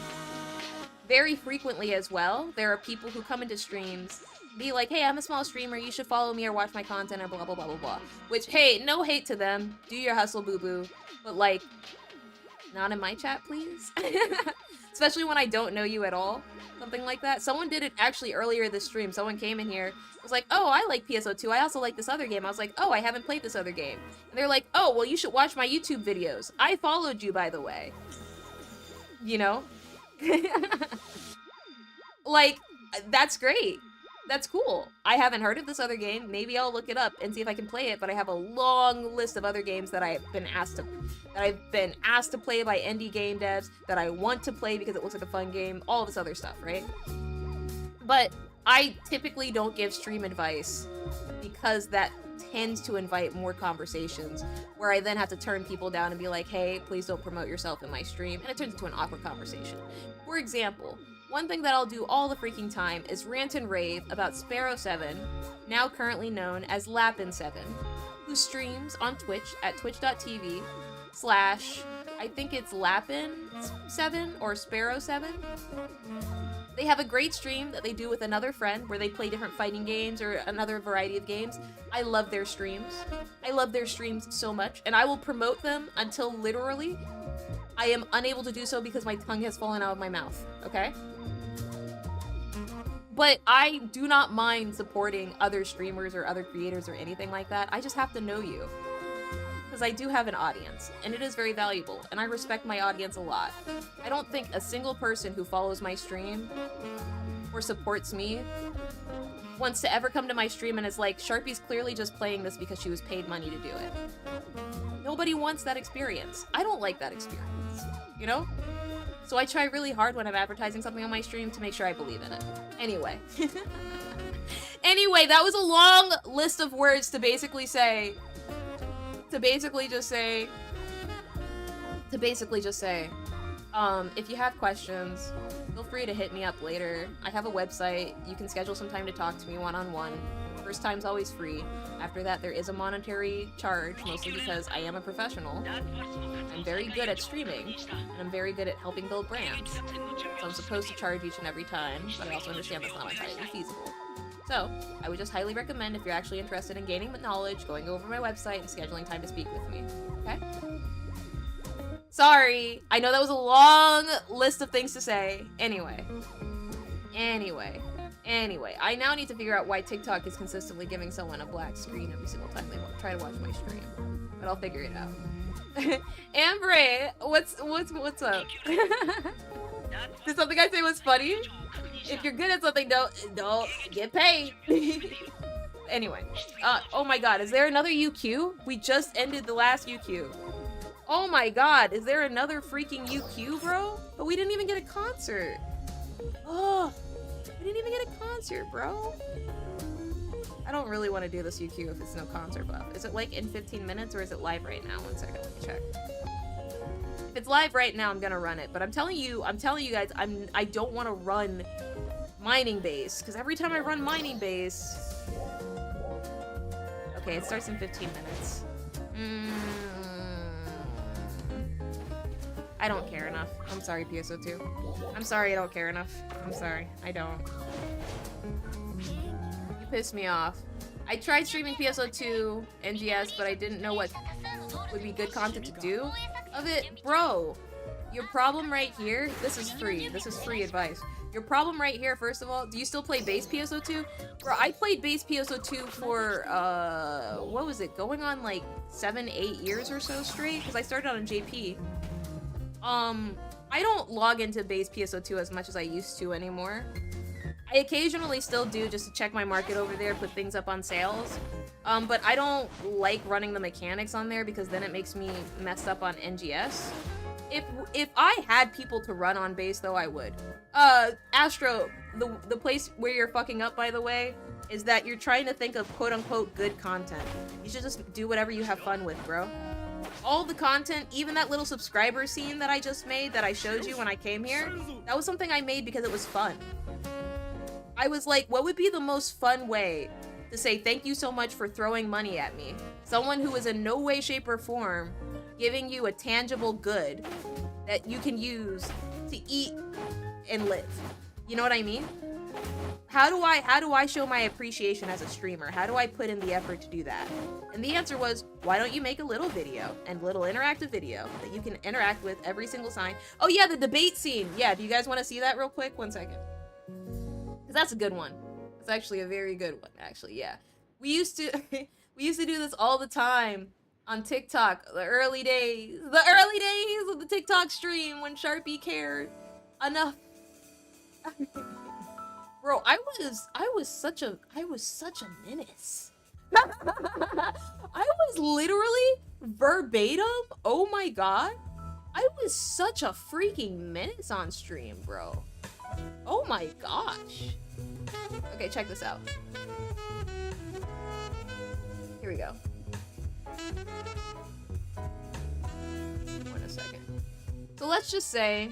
Very frequently as well, there are people who come into streams, be like, hey, I'm a small streamer, you should follow me or watch my content or blah, blah, blah, blah, blah. Which, hey, no hate to them, do your hustle, boo-boo, but like, not in my chat, please. Especially when I don't know you at all. Something like that. Someone did it actually earlier this stream. Someone came in here, was like, oh, I like PSO2. I also like this other game. I was like, oh, I haven't played this other game. And they're like, oh, well, you should watch my YouTube videos. I followed you, by the way. You know? Like, that's great. That's cool. I haven't heard of this other game. Maybe I'll look it up and see if I can play it, but I have a long list of other games that I've been asked to play by indie game devs, that I want to play because it looks like a fun game, all this other stuff, right? But I typically don't give stream advice because that tends to invite more conversations where I then have to turn people down and be like, hey, please don't promote yourself in my stream, and it turns into an awkward conversation. For example, one thing that I'll do all the freaking time is rant and rave about Sparrow7, now currently known as Lapin7, who streams on Twitch at twitch.tv/ I think it's Lapin7 or Sparrow7. They have a great stream that they do with another friend where they play different fighting games or another variety of games. I love their streams. I love their streams so much, and I will promote them until literally I am unable to do so because my tongue has fallen out of my mouth, okay? But I do not mind supporting other streamers or other creators or anything like that. I just have to know you. Because I do have an audience, and it is very valuable, and I respect my audience a lot. I don't think a single person who follows my stream or supports me wants to ever come to my stream and is like, Sharpie's clearly just playing this because she was paid money to do it. Nobody wants that experience. I don't like that experience, you know? So I try really hard when I'm advertising something on my stream to make sure I believe in it. Anyway. Anyway, that was a long list of words to basically just say, if you have questions, feel free to hit me up later. I have a website. You can schedule some time to talk to me one-on-one. First time's always free. After that, there is a monetary charge, mostly because I am a professional. I'm very good at streaming, and I'm very good at helping build brands. So I'm supposed to charge each and every time, but I also understand that's not entirely feasible. So, I would just highly recommend, if you're actually interested in gaining knowledge, going over my website and scheduling time to speak with me. Okay? Sorry! I know that was a long list of things to say. Anyway, I now need to figure out why TikTok is consistently giving someone a black screen every single time they try to watch my stream. But I'll figure it out. Ambre, what's up? Did something I say was funny? If you're good at something, don't get paid. Anyway, oh my god, is there another UQ? We just ended the last UQ. Oh my god, is there another freaking UQ, bro? But we didn't even get a concert. Oh, we didn't even get a concert, bro. I don't really want to do this UQ if it's no concert buff. Is it like in 15 minutes or is it live right now? 1 second, let me check. If it's live right now, I'm gonna run it. But I'm telling you guys, I don't want to run mining base because every time I run mining base, okay, it starts in 15 minutes. I don't care enough. I'm sorry, PSO2. I'm sorry, I don't care enough. I'm sorry, I don't. You pissed me off. I tried streaming PSO2 NGS, but I didn't know what would be good content to do of it. Bro, your problem right here, this is free advice. Your problem right here, first of all, do you still play base PSO2? Bro, I played base PSO2 for, what was it, going on like 7-8 years or so straight? Because I started on JP. I don't log into base PSO2 as much as I used to anymore. I occasionally still do just to check my market over there, put things up on sales. But I don't like running the mechanics on there because then it makes me messed up on NGS. If I had people to run on base though, I would. Astro, the place where you're fucking up, by the way, is that you're trying to think of quote-unquote good content. You should just do whatever you have fun with, bro. All the content, even that little subscriber scene that I just made that I showed you when I came here, that was something I made because it was fun. I was like, what would be the most fun way to say thank you so much for throwing money at me? Someone who is in no way, shape, or form giving you a tangible good that you can use to eat and live. You know what I mean? How do I show my appreciation as a streamer? How do I put in the effort to do that? And the answer was, why don't you make a little video and little interactive video that you can interact with every single sign? Oh yeah, the debate scene. Yeah, do you guys want to see that real quick? 1 second. Because that's a good one. It's actually a very good one, actually, yeah. We used to do this all the time on TikTok, the early days of the TikTok stream when Sharpie cared enough. Bro, I was such a menace. I was literally verbatim, oh my god, I was such a freaking menace on stream, bro. Oh my gosh. Okay, check this out. Here we go. Wait a second. So let's just say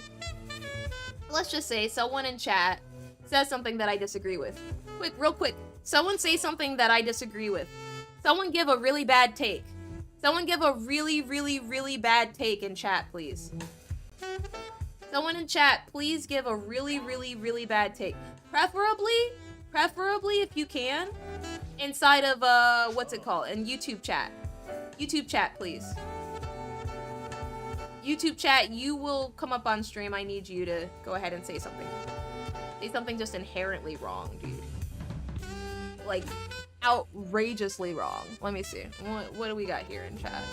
someone in chat says something that I disagree with. Real quick. Someone say something that I disagree with. Someone give a really bad take. Someone give a really, really, really bad take in chat, please. Someone in chat, please give a really, really, really bad take. Preferably, if you can, inside of, what's it called? In YouTube chat. YouTube chat, please. YouTube chat, you will come up on stream. I need you to go ahead and say something. Say something just inherently wrong, dude. Like, outrageously wrong. Let me see. What do we got here in chat?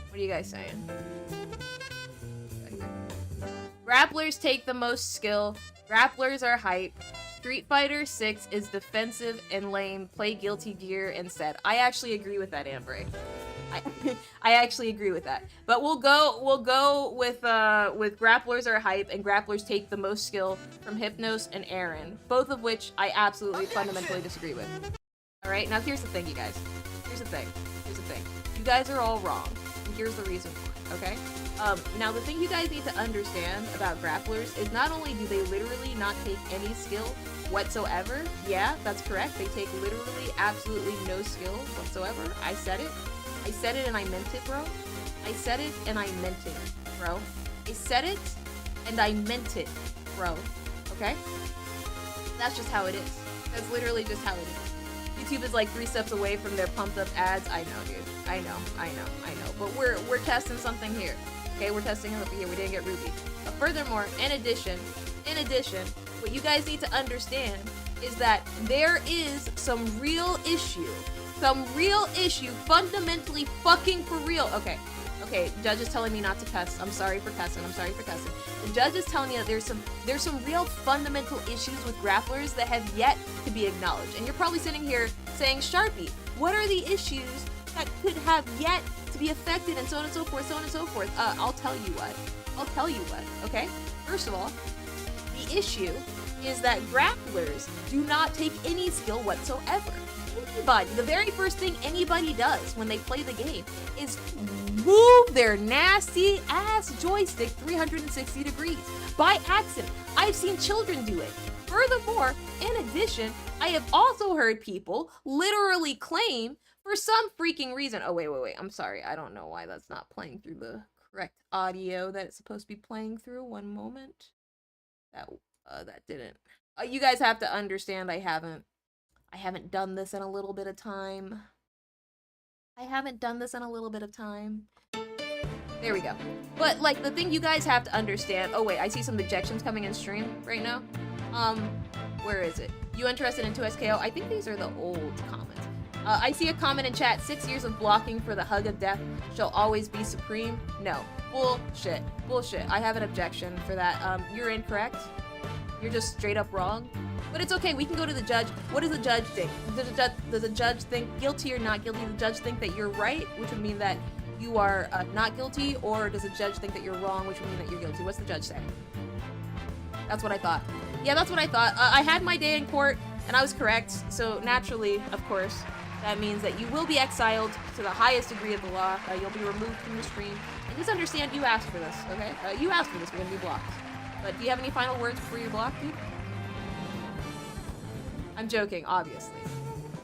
What are you guys saying? Grapplers take the most skill. Grapplers are hype. Street Fighter 6 is defensive and lame. Play Guilty Gear instead. I actually agree with that, Ambre. I actually agree with that. But we'll go with grapplers are hype and grapplers take the most skill from Hypnos and Aaron, both of which I absolutely fundamentally disagree with. All right, now here's the thing, you guys. Here's the thing. You guys are all wrong, and here's the reason why. Okay. Now the thing you guys need to understand about grapplers is not only do they literally not take any skill whatsoever. Yeah, that's correct. They take literally absolutely no skill whatsoever. I said it and I meant it, bro. I said it and I meant it, bro. I said it and I meant it, bro. Okay? That's just how it is. That's literally just how it is. YouTube is like 3 steps away from their pumped up ads. I know, dude. I know. But we're testing something here. Okay, we're testing something here. We didn't get Ruby. But furthermore, in addition, what you guys need to understand is that there is some real issue, fundamentally fucking for real. Okay, judge is telling me not to cuss. I'm sorry for cussing. The judge is telling me that there's some real fundamental issues with grapplers that have yet to be acknowledged. And you're probably sitting here saying, Sharpie, what are the issues that could have yet to be affected and so on and so forth, I'll tell you what, okay? First of all, the issue is that grapplers do not take any skill whatsoever. anybody, the very first thing anybody does when they play the game is move their nasty ass joystick 360 degrees by accident. I've seen children do it. Furthermore, in addition, I have also heard people literally claim for some freaking reason. Oh, wait. I'm sorry. I don't know why that's not playing through the correct audio that it's supposed to be playing through. One moment. That didn't. You guys have to understand I haven't done this in a little bit of time. There we go. But, like, the thing you guys have to understand... Oh, wait, I see some ejections coming in stream right now. Where is it? You interested in 2SKO? I think these are the old comments. I see a comment in chat, 6 years of blocking for the hug of death shall always be supreme. No. Bullshit. I have an objection for that. You're incorrect. You're just straight up wrong. But it's okay, we can go to the judge. What does the judge think? Does the judge think guilty or not guilty? Does the judge think that you're right, which would mean that you are not guilty, or does the judge think that you're wrong, which would mean that you're guilty? What's the judge say? That's what I thought. Yeah, that's what I thought. I had my day in court, and I was correct, so naturally, of course, that means that you will be exiled to the highest degree of the law. You'll be removed from the stream. And just understand you asked for this, okay? You asked for this, we're gonna be blocked. But do you have any final words before you're blocked, dude? I'm joking, obviously.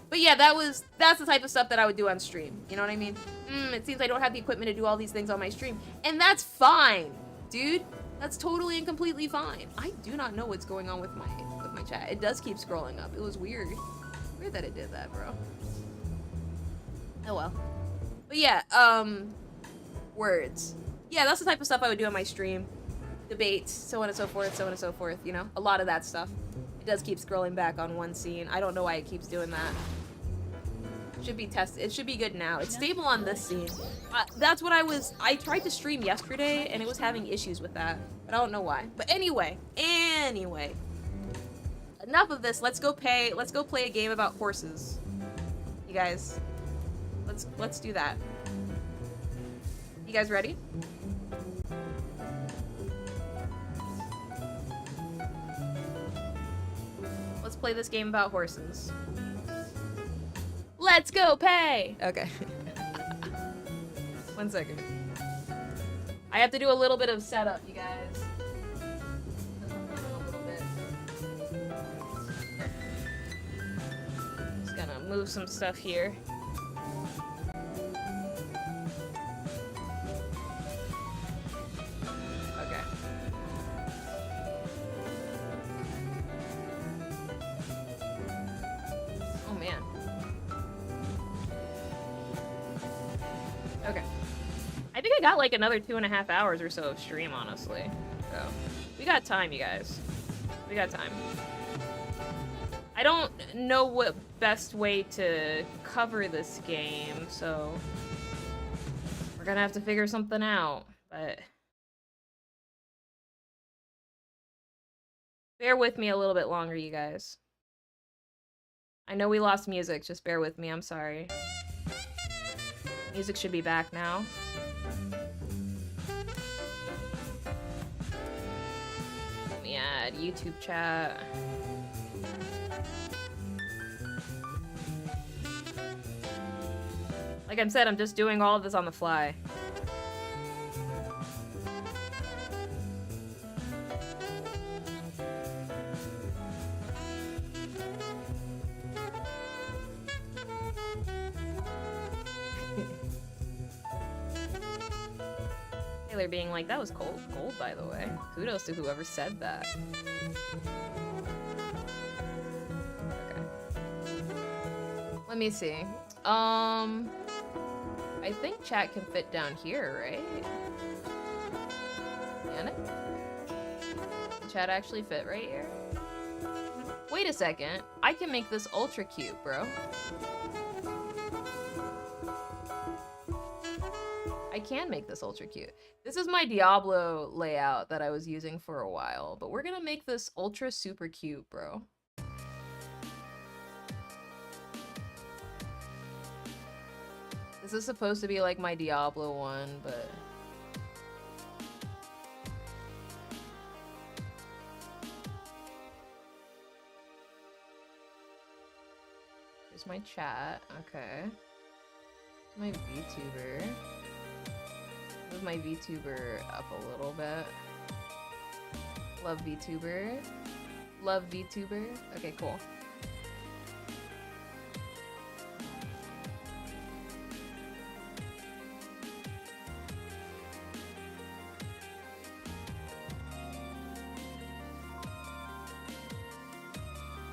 But yeah, that's the type of stuff that I would do on stream. You know what I mean? It seems I don't have the equipment to do all these things on my stream. And that's fine, dude. That's totally and completely fine. I do not know what's going on with my chat. It does keep scrolling up. It was weird. Weird that it did that, bro. Oh well. But yeah, words. Yeah, that's the type of stuff I would do on my stream. Debates, so on and so forth, you know? A lot of that stuff. It does keep scrolling back on one scene. I don't know why it keeps doing that. It should be tested. It should be good now. It's stable on this scene. That's what I tried to stream yesterday, and it was having issues with that. But I don't know why. But anyway. Enough of this. Let's go play a game about horses. You guys. Let's do that. You guys ready? Let's play this game about horses. Let's go pay! Okay. 1 second. I have to do a little bit of setup, you guys. Just gonna move some stuff here. Okay. Oh man. Okay. I think I got like another 2.5 hours or so of stream, honestly. So, we got time, you guys. We got time. I don't know what best way to cover this game, so we're gonna have to figure something out, but bear with me a little bit longer, you guys. I know we lost music, just bear with me, I'm sorry. Music should be back now. Let me add YouTube chat. Like I said, I'm just doing all of this on the fly. Taylor being like, that was gold, by the way. Kudos to whoever said that. Okay. Let me see. I think chat can fit down here, right? Can it? Can chat actually fit right here? Wait a second. I can make this ultra cute, bro. I can make this ultra cute. This is my Diablo layout that I was using for a while, but we're gonna make this ultra super cute, bro. This is supposed to be like my Diablo one, but... Here's my chat. Okay. My VTuber. Move my VTuber up a little bit. Love VTuber. Love VTuber. Okay, cool.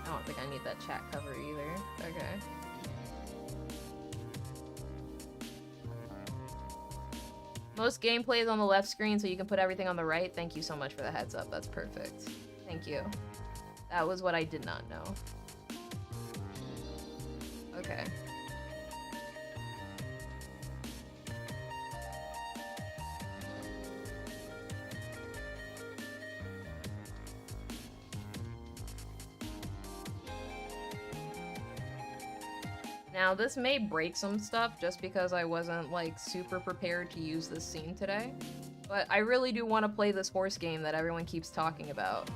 I don't think I need that chat cover either. Okay. Most gameplay is on the left screen, so you can put everything on the right. Thank you so much for the heads up. That's perfect. Thank you. That was what I did not know. Okay. Now, this may break some stuff just because I wasn't, like, super prepared to use this scene today. But I really do want to play this horse game that everyone keeps talking about.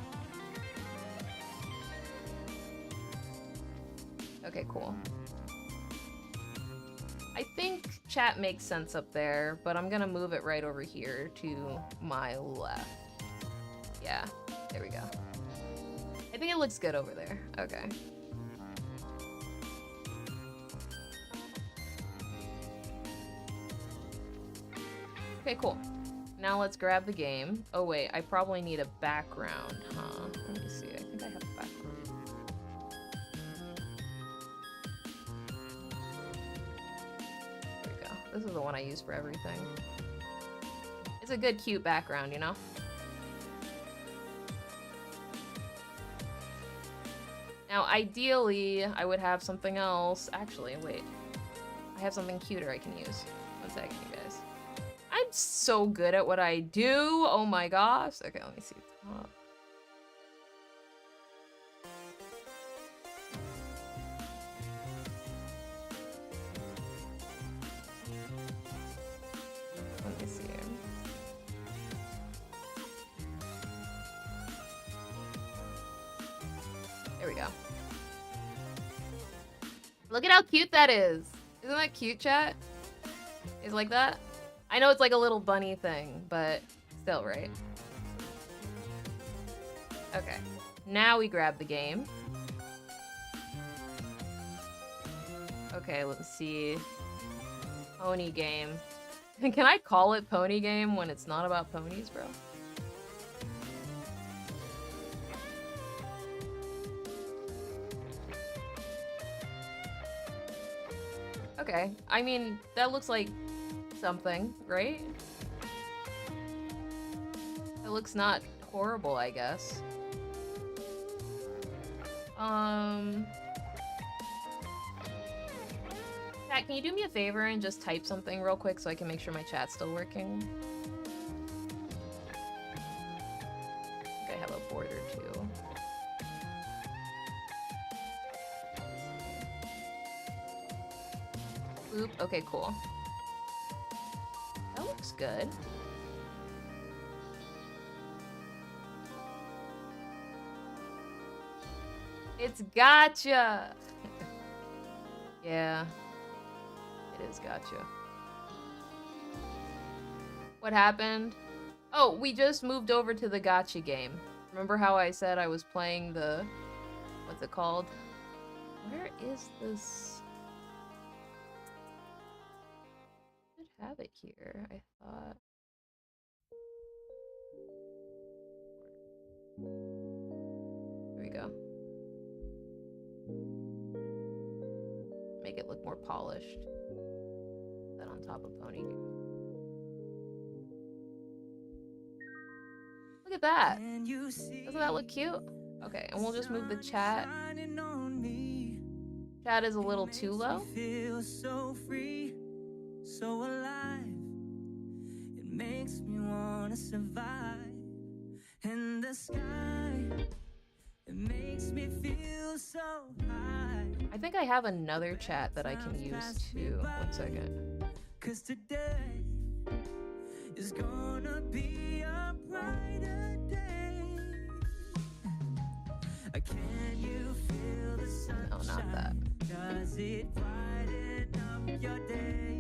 Okay, cool. I think chat makes sense up there, but I'm gonna move it right over here to my left. Yeah, there we go. I think it looks good over there. Okay. Okay, cool. Now let's grab the game. Oh wait, I probably need a background, huh? Let me see, I think I have a background. There we go. This is the one I use for everything. It's a good, cute background, you know? Now, ideally, I would have something else. Actually, wait. I have something cuter I can use. One second, you guys. I'm so good at what I do. Oh my gosh. Okay, let me see. Top. Let me see. There we go. Look at how cute that is. Isn't that cute, chat? Is like that? I know it's like a little bunny thing, but still, right? Okay. Now we grab the game. Okay, let's see. Pony game. Can I call it pony game when it's not about ponies, bro? Okay. I mean, that looks like something, right? It looks not horrible, I guess. Chat, can you do me a favor and just type something real quick so I can make sure my chat's still working? I think I have a border too. Oop, okay, cool. That looks good. It's gotcha! Yeah. It is gotcha. What happened? Oh, we just moved over to the gotcha game. Remember how I said I was playing the... What's it called? Where is this? I should have it here, I thought. There we go. Make it look more polished. That on top of pony. Look at that. Doesn't that look cute? Okay, and we'll just move the chat. Chat is a little too low. So free, so alive. It makes me wanna survive. In the sky, it makes me feel so high. I think I have another chat that I can use too. 1 second. 'Cause today is gonna be a brighter day. Can you feel the sunshine? No, not that. Does it brighten up your day?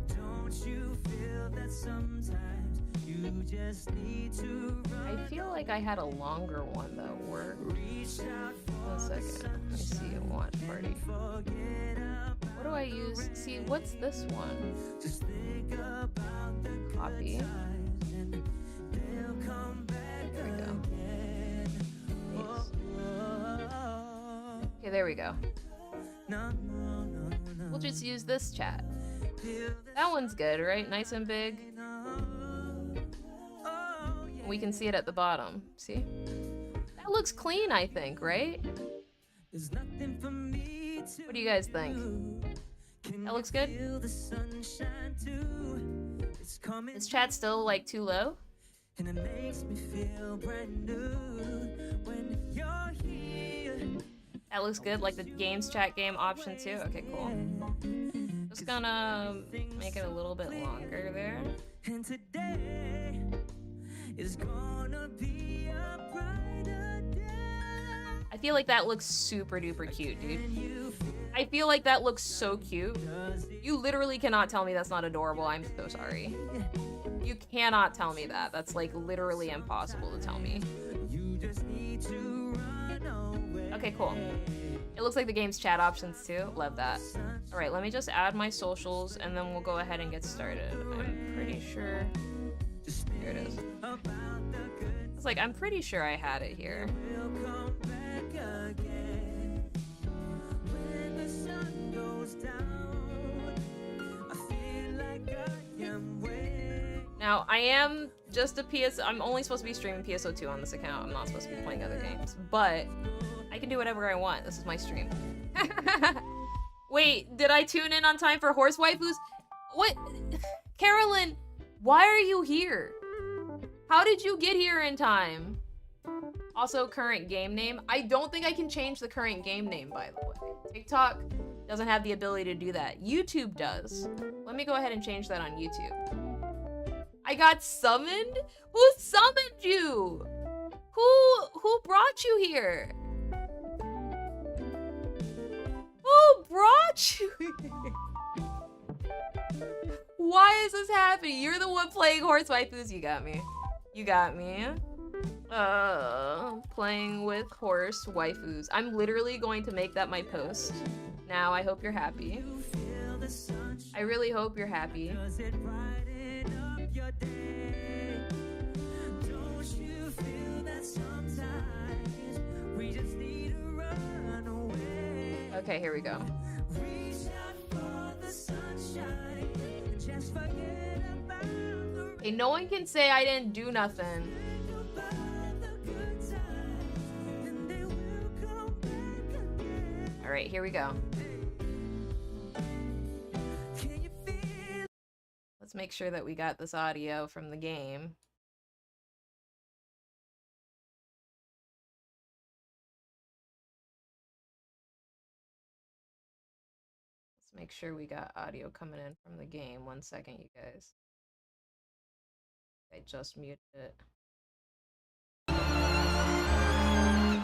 Don't you feel that sometimes you just need to I run? feel like I had a longer one that worked. Reach out One for the second. Let me see. Watch party. forget about. What do I use? See, what's this one? Just think about the good Copy. times and they'll come back There we go. again. Paste. Oh, Okay, there we go. no, no, no, no. We'll just use this chat. Feel That one's good, right? Nice and big. oh, yeah. We can see it at the bottom. See? That looks clean, I think, right? There's nothing for me to What do you guys think? Can That looks good? feel the sunshine too? It's coming Is chat still like too low? and it makes me feel brand new when you're here. That looks good, like the games chat game option too. Okay, cool. Just gonna make it a little bit longer there. And today is gonna be a brighter day. I feel like that looks super duper cute, dude. And you feel I feel like that looks so cute. does it You literally cannot tell me that's not adorable. I'm so sorry. You cannot tell me that. That's like literally impossible to tell me. you just need to run away. Okay, cool. It looks like the game's chat options too. Love that. All right, let me just add my socials and then we'll go ahead and get started. I'm pretty sure. Here it is. About the good It's like, I'm pretty sure I had it here. will come back again. When the sun goes down, I feel like I am waiting. Now, I am just a I'm only supposed to be streaming PSO2 on this account. I'm not supposed to be playing other games. But I can do whatever I want. This is my stream. Wait, did I tune in on time for horse waifus? What? Carolyn, why are you here? How did you get here in time? Also, current game name. I don't think I can change the current game name, by the way. TikTok doesn't have the ability to do that. YouTube does. Let me go ahead and change that on YouTube. I got summoned? Who summoned you? Who brought you here? Who brought you here? Why is this happening? You're the one playing horse waifus. You got me. You got me. Playing with horse waifus. I'm literally going to make that my post. Now, I hope you're happy. You feel the sunshine. I really hope you're happy. Does it brighten up your day? Don't you feel that sometimes we just need to run away? Okay, here we go. Reach out for the sunshine and just forget about the Hey, no one can say I didn't do nothing. rain, about the good times, and they will come back again. All right, here we go. Can you feel? Let's make sure that we got this audio from the game. Let's make sure we got audio coming in from the game. 1 second, you guys. I just muted it.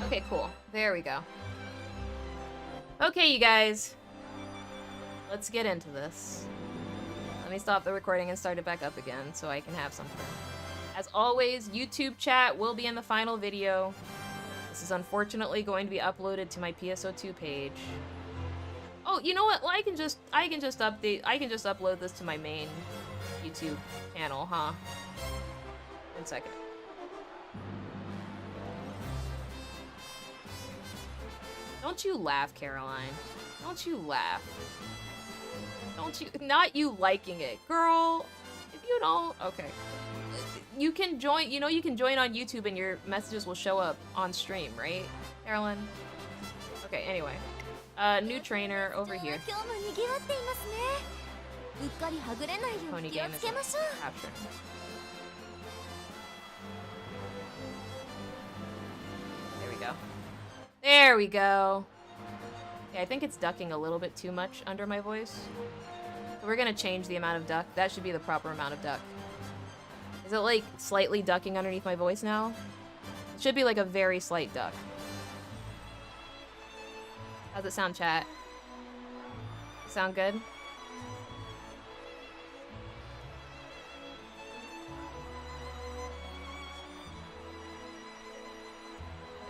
Okay, cool. There we go. Okay, you guys. Let's get into this. Let me stop the recording and start it back up again so I can have something. As always, YouTube chat will be in the final video. This is unfortunately going to be uploaded to my PSO2 page. Oh, you know what? Well, I can just upload this to my main YouTube channel, huh? 1 second. Don't you laugh, Caroline. Don't you laugh. Don't you, not you liking it. Girl, if you don't, okay. You can join, you know you can join on YouTube and your messages will show up on stream, right, Carolyn? Okay, anyway. New trainer over here. 今日も賑わっていますね。うっかりはぐれないよう Pony に気を game つ is けましょう。 capturing. There we go. There we go. Yeah, I think it's ducking a little bit too much under my voice. So we're gonna change the amount of duck. That should be the proper amount of duck. Is it like slightly ducking underneath my voice now? It should be like a very slight duck. How's it sound, chat? Sound good?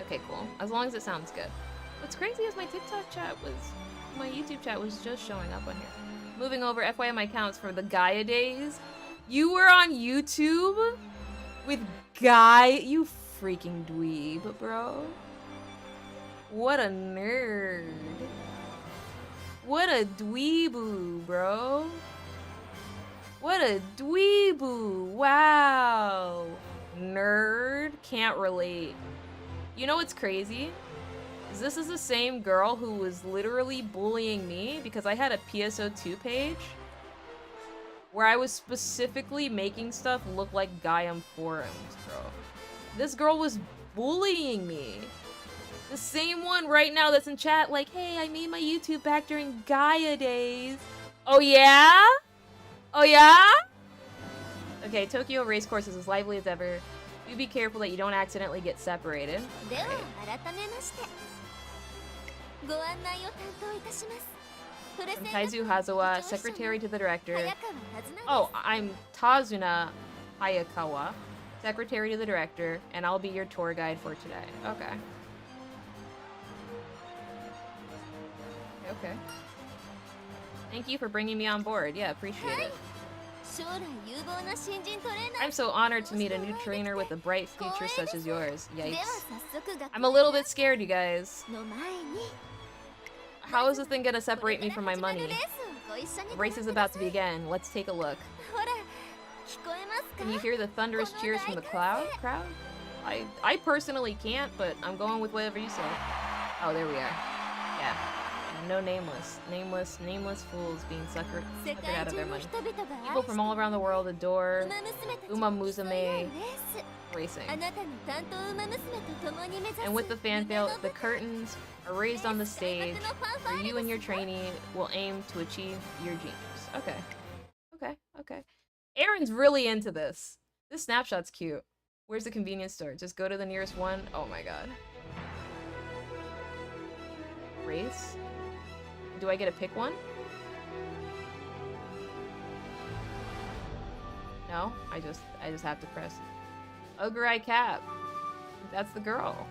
Okay, cool. As long as it sounds good. What's crazy is my TikTok chat was... My YouTube chat was just showing up on here. Moving over, FYI, my accounts for the Gaia days. You were on YouTube? With Gaia? You freaking dweeb, bro. What a nerd. What a dweeboo, bro. What a dweeboo. Wow. Nerd. Can't relate. You know what's crazy? This is the same girl who was literally bullying me because I had a PSO2 page where I was specifically making stuff look like Gaia forums, bro. This girl was bullying me. The same one right now that's in chat like, hey, I made my YouTube back during Gaia days. Oh yeah? Oh yeah? Okay, Tokyo Racecourse is as lively as ever. Do be careful that you don't accidentally get separated. Right. I'm Taizu Hazawa, secretary to the director. Oh, I'm Tazuna Hayakawa, secretary to the director, and I'll be your tour guide for today. Okay. Okay. Thank you for bringing me on board. Yeah, appreciate it. I'm so honored to meet a new trainer with a bright future such as yours. Yikes. I'm a little bit scared, you guys. How is this thing gonna separate me from my money? The race is about to begin. Let's take a look. Can you hear the thunderous cheers from the crowd? I personally can't, but I'm going with whatever you say. Oh, there we are. Yeah. No nameless fools being suckered out of their money. People from all around the world adore Uma Musume racing. And with the fanfare, the curtains are raised on the stage where you and your trainee will aim to achieve your dreams. Okay. Okay. Aaron's really into this. This snapshot's cute. Where's the convenience store? Just go to the nearest one. Oh my god. Race? Do I get to pick one? No, I just have to press Ogre Eye Cap. That's the girl.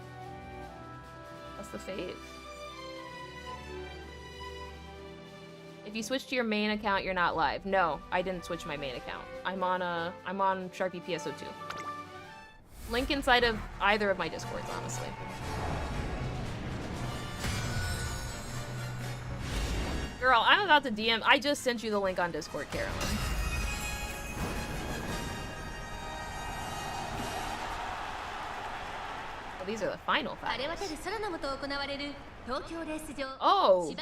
That's the fave. If you switch to your main account, you're not live. No, I didn't switch my main account. I'm on Sharpie PSO2. Link inside of either of my Discords, honestly. Girl, I'm about to DM. I just sent you the link on Discord, Carolyn. Well, these are the final files. Oh!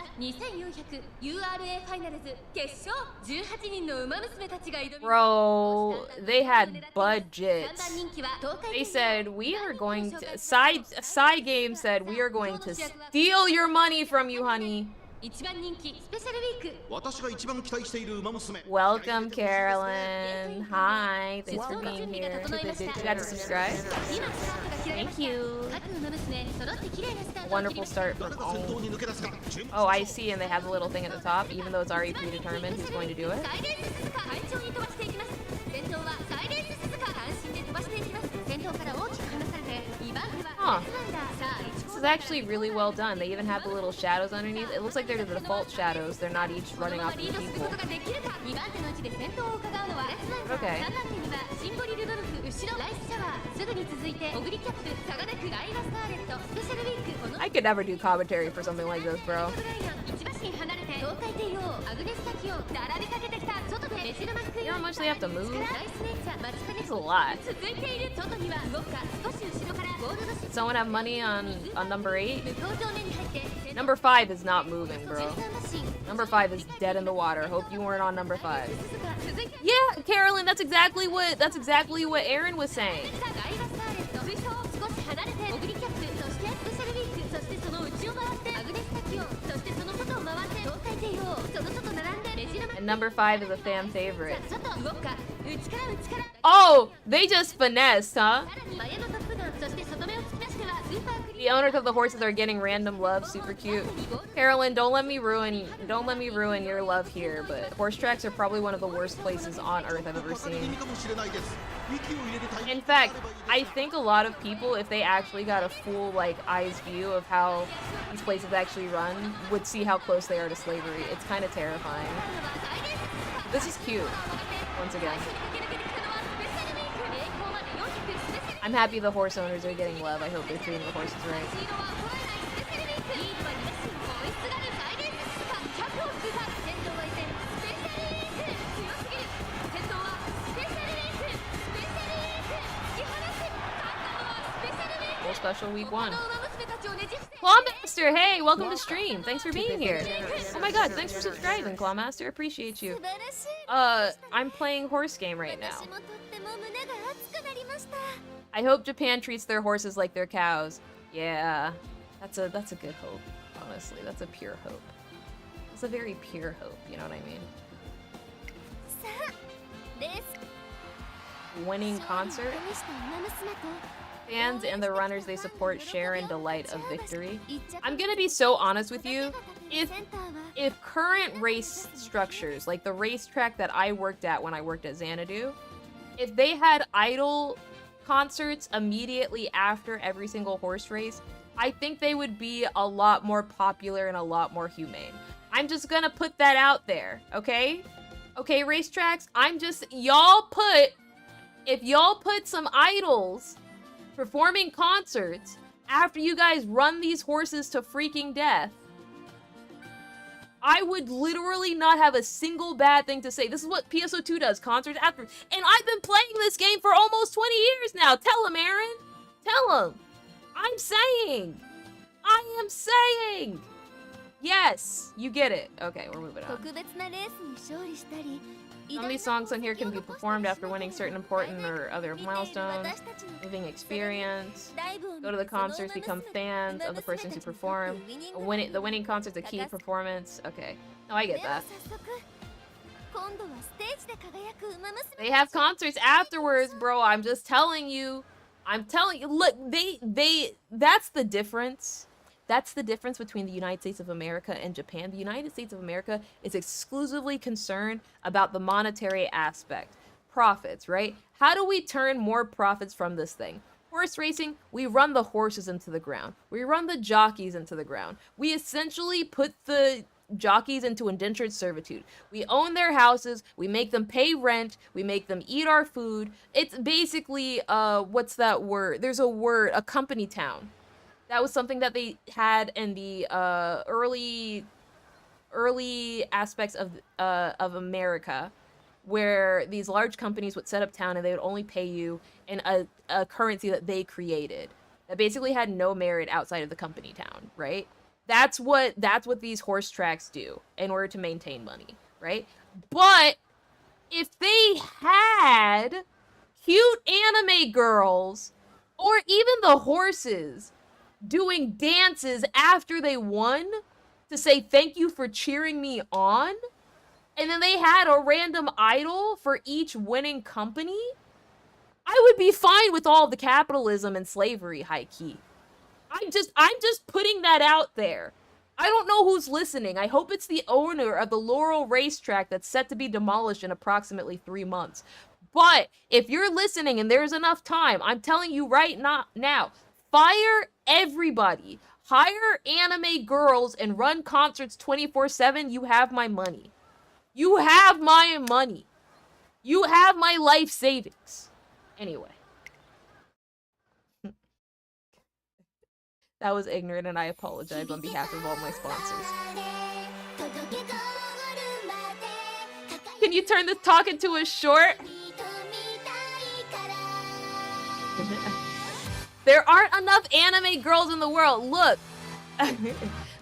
Bro, they had budgets. They said, we are going to... Side game said, we are going to steal your money from you, honey. Welcome, Carolyn. Hi, thanks for being here. You got to subscribe. Thank you. Wonderful start from all. Oh, I see, and they have the little thing at the top, even though it's already predetermined who's going to do it. Huh. This is actually really well done. They even have the little shadows underneath. It looks like they're the default shadows. They're not each running off of the people. Okay. I could never do commentary for something like this, bro. You know how much they have to move? It's a lot. Did someone have money on number 8? Number 5 is not moving, bro. Number 5 is dead in the water. Hope you weren't on number 5. Yeah, Carolyn, that's exactly what Aaron was saying. And number 5 is a fan favorite. Oh, they just finessed, huh? The owners of the horses are getting random love, super cute. Carolyn, don't let me ruin your love here, but horse tracks are probably one of the worst places on earth I've ever seen. In fact, I think a lot of people, if they actually got a full like eyes view of how these places actually run, would see how close they are to slavery. It's kind of terrifying. This is cute, once again. I'm happy the horse owners are getting love. I hope they're treating the horses right. Full special week 1. Clawmaster, hey, welcome to stream. Thanks for being here. Oh my god, thanks for subscribing, Clawmaster. Appreciate you. I'm playing horse game right now. I hope Japan treats their horses like their cows. Yeah, that's a good hope. Honestly, that's a pure hope. It's a very pure hope. You know what I mean? Winning concert. Fans and the runners they support share in delight of victory. I'm gonna be so honest with you. If current race structures, like the racetrack that I worked at when I worked at Xanadu, if they had idol concerts immediately after every single horse race, I think they would be a lot more popular and a lot more humane. I'm just gonna put that out there, okay? Okay, racetracks, if y'all put some idols performing concerts after you guys run these horses to freaking death, I would literally not have a single bad thing to say. This is what PSO2 does, concerts after. And I've been playing this game for almost 20 years now. Tell him, Aaron. Tell him. I am saying. Yes, you get it. Okay, we're moving on. Some of these songs on here can be performed after winning certain important or other milestones, living experience, go to the concerts, become fans of the persons who perform. The winning concert's a key performance. Okay, no, I get that. They have concerts afterwards, bro. I'm just telling you. Look, that's the difference. That's the difference between the United States of America and Japan. The United States of America is exclusively concerned about the monetary aspect. Profits, right? How do we turn more profits from this thing? Horse racing, we run the horses into the ground. We run the jockeys into the ground. We essentially put the jockeys into indentured servitude. We own their houses, we make them pay rent, we make them eat our food. It's basically, what's that word? There's a word, a company town. That was something that they had in the early aspects of America, where these large companies would set up town and they would only pay you in a currency that they created, that basically had no merit outside of the company town, right? That's what these horse tracks do in order to maintain money, right? But if they had cute anime girls or even the horses doing dances after they won to say thank you for cheering me on, and then they had a random idol for each winning company, I would be fine with all the capitalism and slavery, high key. I'm just putting that out there. I don't know who's listening. I hope it's the owner of the Laurel racetrack that's set to be demolished in approximately 3 months. But if you're listening and there's enough time, I'm telling you right now, fire everybody. Hire anime girls and run concerts 24/7. You have my money. You have my money. You have my life savings. Anyway. That was ignorant and I apologize on behalf of all my sponsors. Can you turn this talk into a short? There aren't enough anime girls in the world. Look,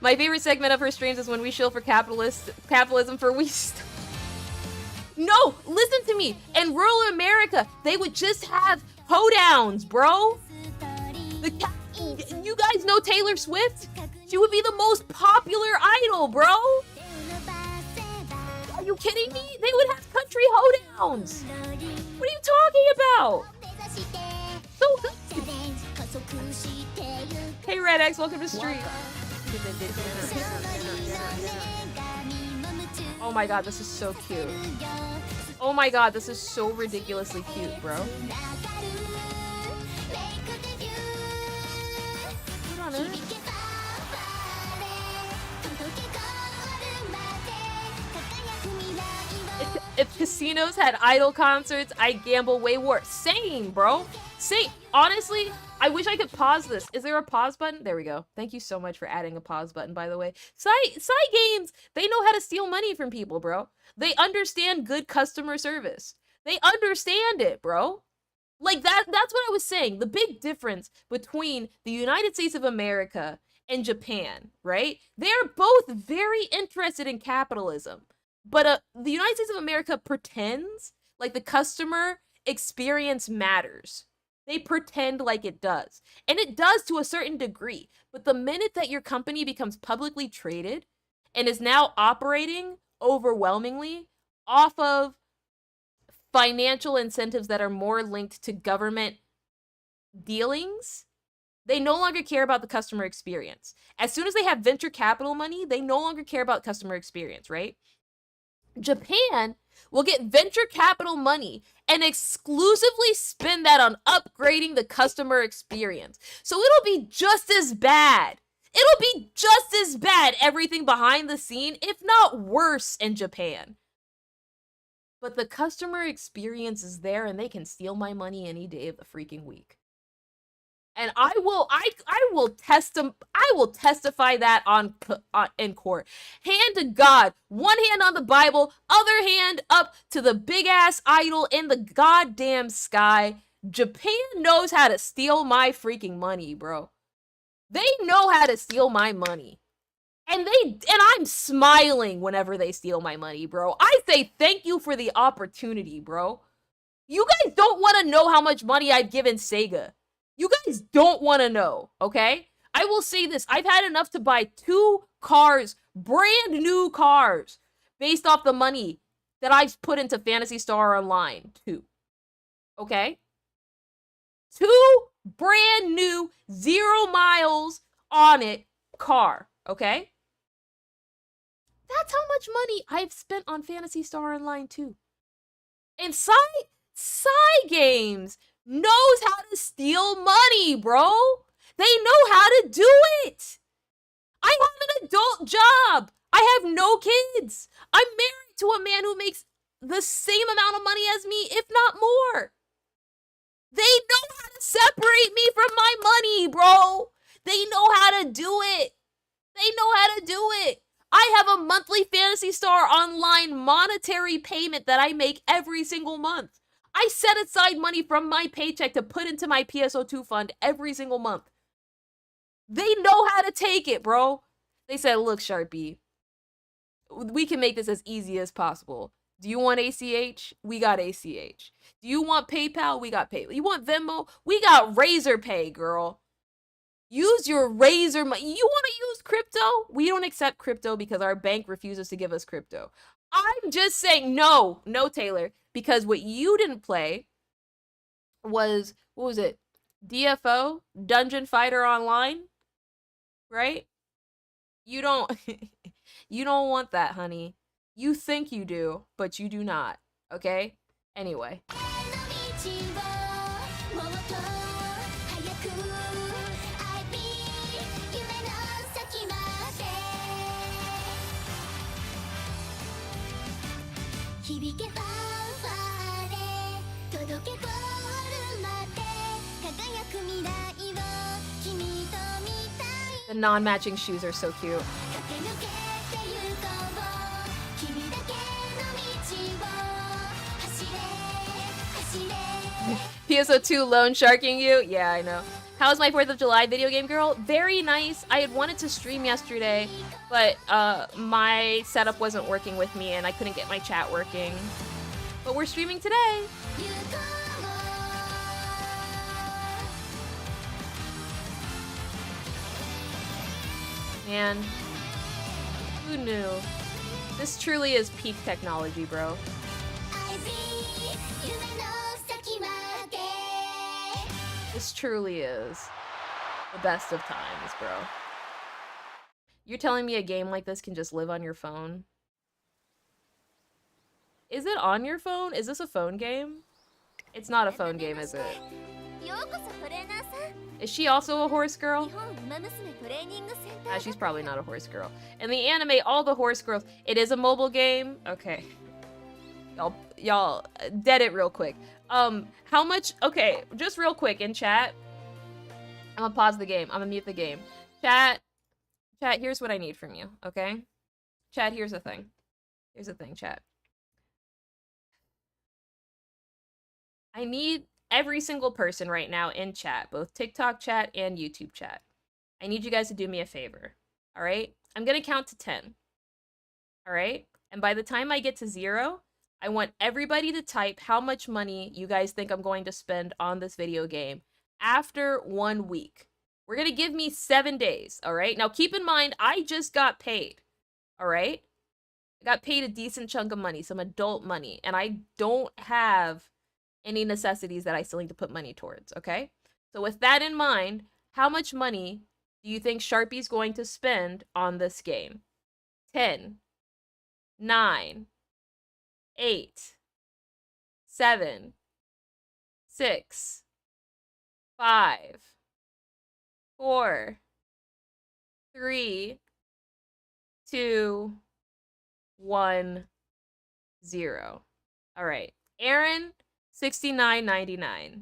my favorite segment of her streams is when we shill for capitalism for No, listen to me. In rural America, they would just have hoedowns, bro. You guys know Taylor Swift? She would be the most popular idol, bro. Are you kidding me? They would have country hoedowns. What are you talking about? So good. Hey Red X, welcome to stream. To the degenerate. Oh my god, this is so cute. Oh my god, this is so ridiculously cute, bro. Hold on, if casinos had idol concerts, I'd gamble way more. Same, bro. Same. Honestly, I wish I could pause this. Is there a pause button? There we go. Thank you so much for adding a pause button, by the way. Side games, they know how to steal money from people, bro. They understand good customer service. They understand it, bro. Like, that's what I was saying. The big difference between the United States of America and Japan, right? They're both very interested in capitalism. But the United States of America pretends like the customer experience matters. They pretend like it does. And it does to a certain degree. But the minute that your company becomes publicly traded and is now operating overwhelmingly off of financial incentives that are more linked to government dealings, they no longer care about the customer experience. As soon as they have venture capital money, they no longer care about customer experience, right? Japan will get venture capital money and exclusively spend that on upgrading the customer experience. So it'll be just as bad. It'll be just as bad, everything behind the scene, if not worse in Japan. But the customer experience is there and they can steal my money any day of the freaking week. And I will testify that in court. Hand to God, one hand on the Bible, other hand up to the big ass idol in the goddamn sky. Japan knows how to steal my freaking money, bro. They know how to steal my money. And I'm smiling whenever they steal my money, bro. I say thank you for the opportunity, bro. You guys don't want to know how much money I've given Sega. You guys don't want to know, okay? I will say this. I've had enough to buy 2 cars, brand new cars, based off the money that I've put into Phantasy Star Online 2. Okay? 2 brand new, 0 miles on it car, okay? That's how much money I've spent on Phantasy Star Online 2. And side games knows how to steal money, bro. They know how to do it. I have an adult job. I have no kids. I'm married to a man who makes the same amount of money as me, if not more. They know how to separate me from my money, bro. They know how to do it. They know how to do it. I have a monthly Phantasy Star Online monetary payment that I make every single month. I set aside money from my paycheck to put into my PSO2 fund every single month. They know how to take it, bro. They said, look, Sharpie, we can make this as easy as possible. Do you want ACH? We got ACH. Do you want PayPal? We got PayPal. You want Venmo? We got Razor Pay, girl. Use your Razor money. You want to use crypto? We don't accept crypto because our bank refuses to give us crypto. I'm just saying, no, Taylor. Because what you didn't play was, what was it? DFO? Dungeon Fighter Online? Right? You don't, you don't want that, honey. You think you do, but you do not. Okay? Anyway. The non-matching shoes are so cute. PSO2 loan sharking you? Yeah, I know. How's my 4th of July video game girl? Very nice. I had wanted to stream yesterday, but my setup wasn't working with me and I couldn't get my chat working. But we're streaming today. Man, who knew? This truly is peak technology, bro. This truly is the best of times, bro. You're telling me a game like this can just live on your phone? Is it on your phone? Is this a phone game? It's not a phone game, is it? ようこそトレーナーさん Is she also a horse 日 girl? 本ウマ娘トレーニングセンタ Ah, ー she's probably not a horse girl. In the anime, all the horse girls. It is a mobile game. Okay. Y'all, dead it real quick. How much? Okay, just real quick in chat. I'm gonna pause the game. I'm gonna mute the game. Chat, here's what I need from you, okay? Chat, here's the thing. Here's the thing, chat. I need every single person right now in chat, both TikTok chat and YouTube chat. I need you guys to do me a favor, all right? I'm gonna count to 10, all right? And by the time I get to 0, I want everybody to type how much money you guys think I'm going to spend on this video game after 1 week. We're gonna give me 7 days, all right? Now keep in mind, I just got paid, all right? I got paid a decent chunk of money, some adult money, and I don't have any necessities that I still need to put money towards, okay? So with that in mind, how much money do you think Sharpie's going to spend on this game? 10, 9, 8, 7, 6, 5, 4, 3, 2, 1, 0. All right. Aaron, $69.99.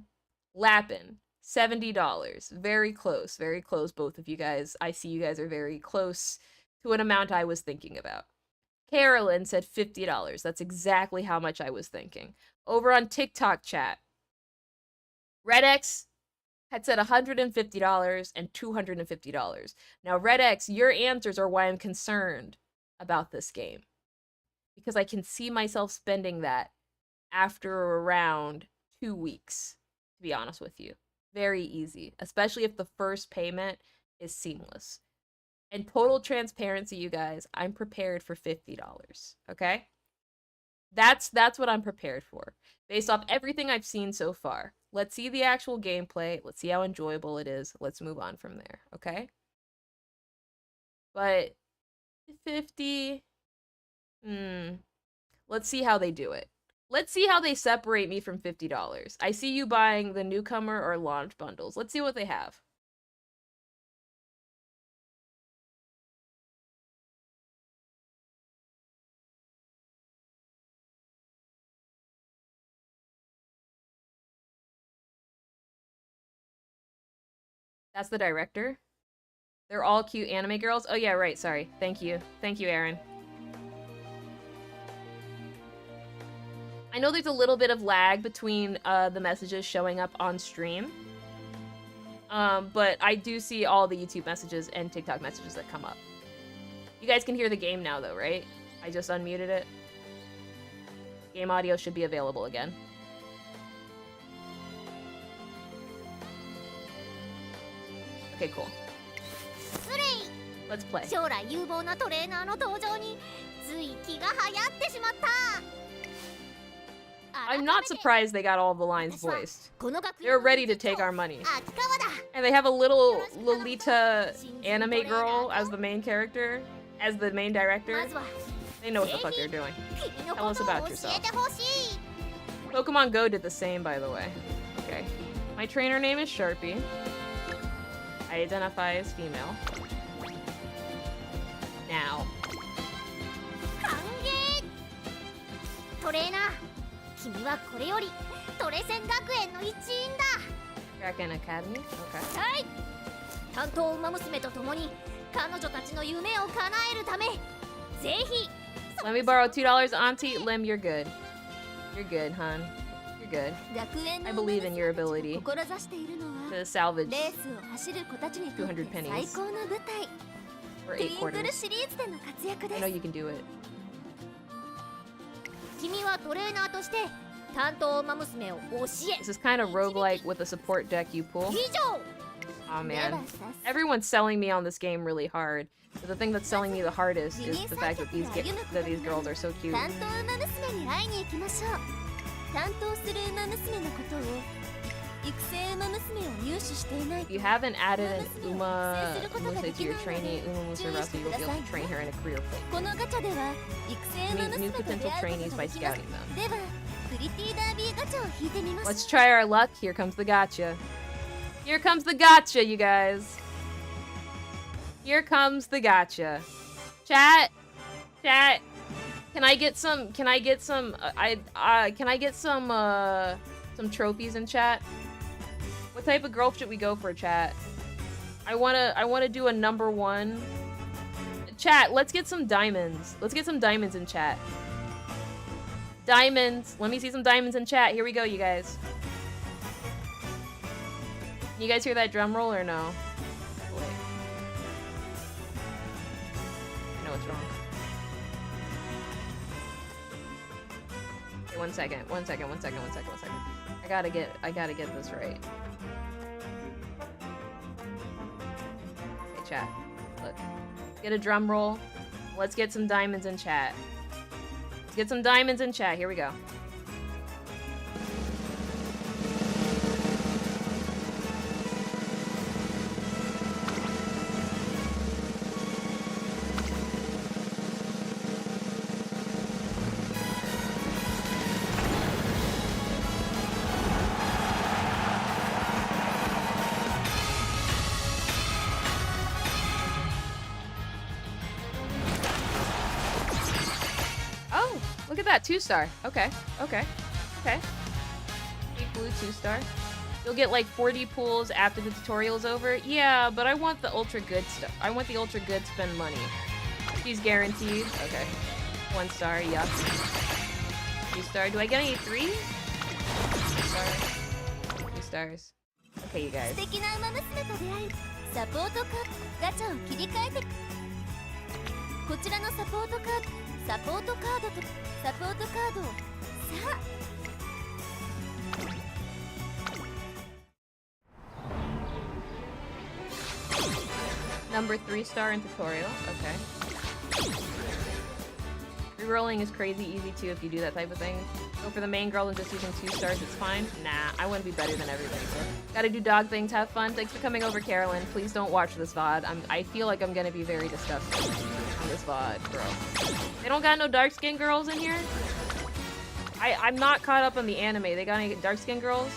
Lappin, $70. Very close, both of you guys. I see you guys are very close to an amount I was thinking about. Carolyn said $50. That's exactly how much I was thinking. Over on TikTok chat, RedX had said $150 and $250. Now, RedX, your answers are why I'm concerned about this game. Because I can see myself spending that after around 2 weeks, to be honest with you. Very easy, especially if the first payment is seamless. And total transparency, you guys, I'm prepared for $50, okay? That's what I'm prepared for, based off everything I've seen so far. Let's see the actual gameplay. Let's see how enjoyable it is. Let's move on from there, okay? But 50, let's see how they do it. Let's see how they separate me from $50. I see you buying the newcomer or launch bundles. Let's see what they have. That's the director. They're all cute anime girls. Oh yeah, right, sorry. Thank you. Thank you, Aaron. I know there's a little bit of lag between the messages showing up on stream. But I do see all the YouTube messages and TikTok messages that come up. You guys can hear the game now though, right? I just unmuted it. Game audio should be available again. Okay, cool. Let's play. 将来有望なトレーナーの登場につい気が流行ってしまった I'm not surprised they got all the lines voiced. They're ready to take our money. And they have a little Lolita anime girl as the main character, as the main director. They know what the fuck they're doing. Tell us about yourself. Pokemon Go did the same, by the way. Okay. My trainer name is Sharpie. I identify as female. Now. 歓迎トレーナー君はこれよりトレセン学園の一員だ Kraken Academy? Okay. はい担当ウマ娘と共に彼女たちの夢を叶えるためぜひ Let me borrow $2, Auntie. Lim, you're good. You're good, hon. You're good. I believe in your ability 志しているのは to salvage レースを走る子たちにとって200 pennies 最高の舞台 for トゥ 8 インブル quarters. シリーズでの活躍で I す know you can do it. 君はトレーナーとして担当ウマ娘を教え This is kind of roguelike with a support deck you pull. 以上 Oh man. Everyone's selling me on this game really hard. But the thing that's selling me the hardest is the fact that these girls are so cute. 担当ウマ娘に会いに行きましょう担当するウマ娘のことを If you haven't added an Uma-Musa to your training, Uma-Musa Russell, you'll be able to train her in a career field. Meet new potential trainees by scouting them. Let's try our luck. Here comes the gotcha. Here comes the gotcha, you guys. Here comes the gotcha. Chat. Can I get some trophies in chat? What type of girl should we go for, chat? I wanna do a number 1. Chat, let's get some diamonds. Let's get some diamonds in chat. Diamonds. Let me see some diamonds in chat. Here we go, you guys. You guys hear that drum roll or no? Wait. I know what's wrong. Okay, one second. I gotta get this right. Okay, chat. Look. Get a drum roll. Let's get some diamonds in chat. Let's get some diamonds in chat. Here we go. Look at that, 2-star. Okay. Deep blue 2-star. You'll get like 40 pulls after the tutorial's over. Yeah, but I want the ultra good stuff. I want the ultra good spend money. She's guaranteed. Okay. 1-star, yup. 2-star. Do I get any 3? 2 stars. Okay, you guys. サポートカードをさあ Number 3-star in tutorial. Okay. Rerolling is crazy easy too if you do that type of thing. Go for the main girl and just using 2 stars, it's fine. Nah, I want to be better than everybody. Gotta do dog things, have fun. Thanks for coming over, Carolyn. Please don't watch this VOD. I feel like I'm gonna be very disgusting on this VOD, bro. They don't got no dark-skinned girls in here? I'm not caught up on the anime. They got any dark-skinned girls?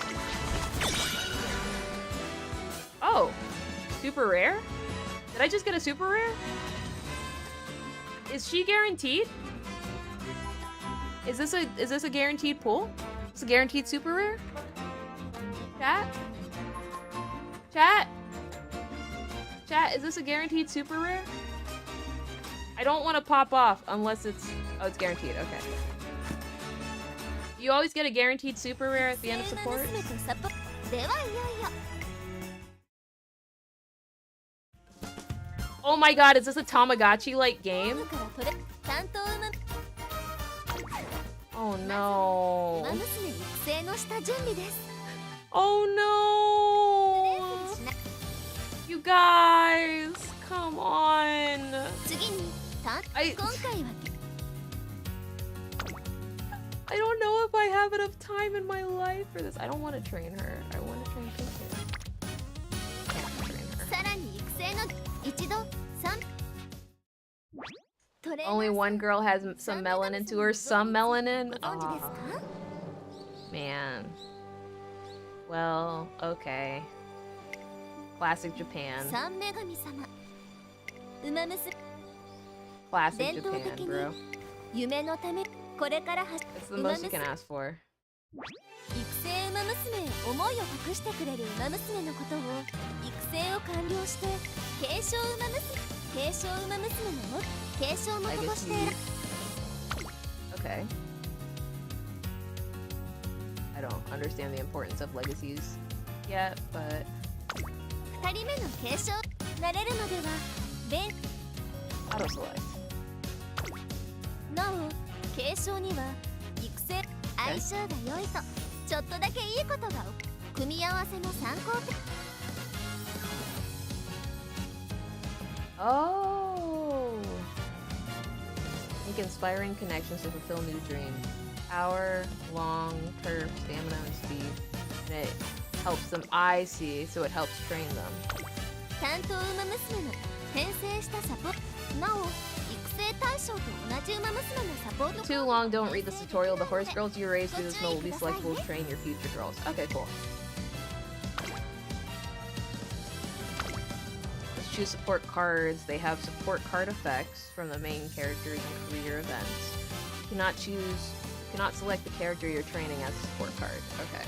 Oh. Super rare? Did I just get a super rare? Is she guaranteed? Is this a guaranteed pull? It's a guaranteed super rare? Chat? Chat, is this a guaranteed super rare? I don't want to pop off unless it's... Oh, it's guaranteed. Okay. You always get a guaranteed super rare at the end of support? Oh my god, is this a Tamagotchi-like game? Oh no. Oh no! You guys, come on. I don't know if I have enough time in my life for this. I don't want to train her. I want to train Kiki. I can't train her. Only one girl has some melanin to her. Some melanin? Aw. Man. Well, okay. Classic Japan. Classic Japan, bro. It's the most you can ask for. 育成ウマ娘へ思いを託してくれるウマ娘のことを育成を完了して継承ウマ娘の継承元として Okay. I don't understand the importance of legacies yet, but 2人目の継承なれるのでは便 auto select. なお継承には育成相性が良いとちょっとだけいいことが組み合わせの参考点 Oh! Make inspiring connections to fulfill new dreams. Power, long, turf, stamina, and speed. And it helps them. I see. So it helps train them. 担当ウマ娘の転生したサポなお育成対象と同じウマ娘のサポート Too long, don't read this tutorial. The horse girls you raise through this mode will be selectable to train your future girls. Okay, cool. Let's choose support cards. They have support card effects from the main characters and career events. You cannot select the character you're training as a support card. Okay.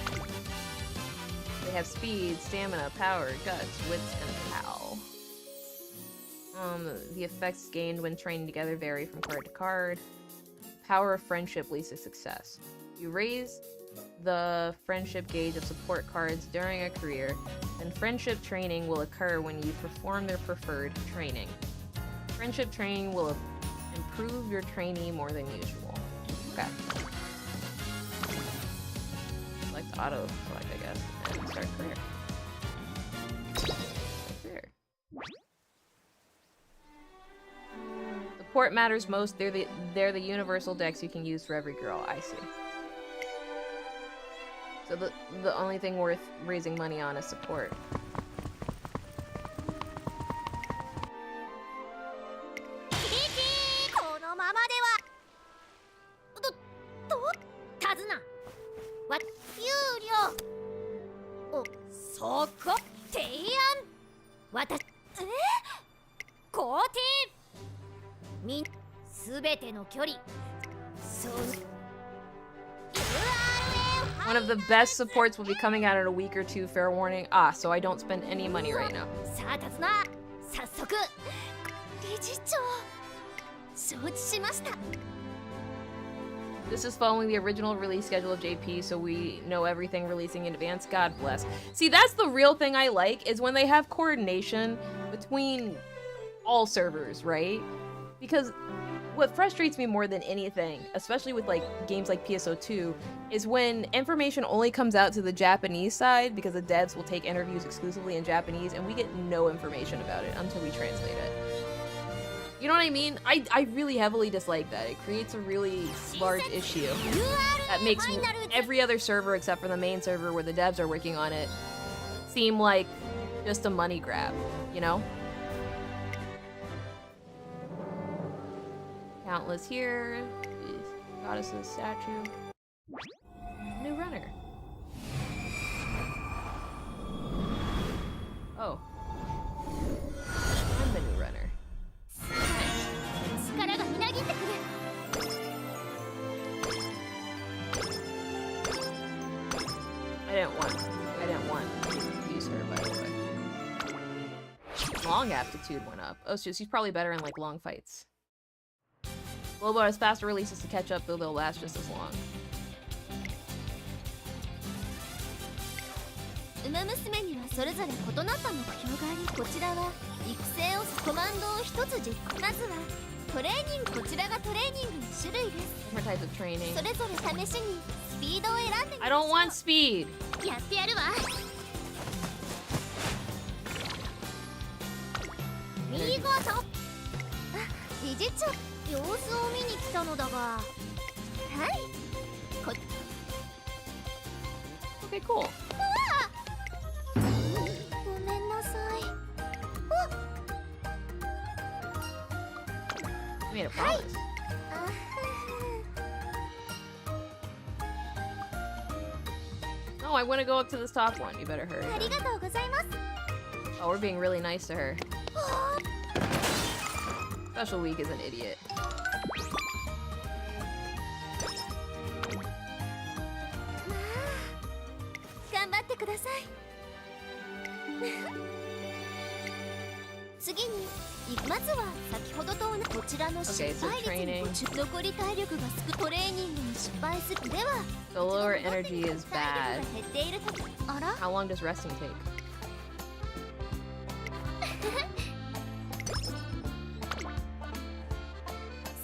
They have speed, stamina, power, guts, wits, and pal. The effects gained when training together vary from card to card. Power of friendship leads to success. You raise the friendship gauge of support cards during a career, and friendship training will occur when you perform their preferred training. Friendship training will improve your trainee more than usual. Okay. Select auto select, I guess, and start career. The port matters most. They're the universal decks you can use for every girl. I see. So the only thing worth raising money on is support. このままでは手綱わ有料おそこ提案わた肯定みんすべての距離そう One of the best supports will be coming out in a week or two, fair warning. Ah, so I don't spend any money right now. さあ手綱早速理事長承知しました This is following the original release schedule of JP, so we know everything releasing in advance. God bless. See, that's the real thing I like, is when they have coordination between all servers, right? Because what frustrates me more than anything, especially with like games like PSO2, is when information only comes out to the Japanese side because the devs will take interviews exclusively in Japanese and we get no information about it until we translate it. You know what I mean? I really heavily dislike that. It creates a really large issue that makes every other server except for the main server where the devs are working on it seem like just a money grab, you know? Countless here. Goddess's statue. New runner. Oh. I'm the new runner. 力がみなぎってくる I didn't want to use her, by the way. Long aptitude went up. Oh, so she's probably better in like long fights. Lobo has faster releases to catch up, though they'll last just as long. ウマ娘にはそれぞれ異なった目標がありこちらは育成をコマンドを一つ実行まずはトレーニングこちらがトレーニングの種類です Different types of training. それぞれ試しにスピードを選んでみ I don't want speed! やってやるわ見事あ理事長様子を見に来たのだがはいこ Okay, cool. ごめんなさい I made a promise. あ No, I want to go up to this top one. You better hurry. ありがとうございます Oh, we're being really nice to her. Special Week is an idiot. 頑張ってください次にまずは先ほどと同じこちらの失 Okay, so 敗率 training. に残り体力が少トレーニングに失敗するでは The lower energy is 体 bad. 力が減っているとあら How long does resting take?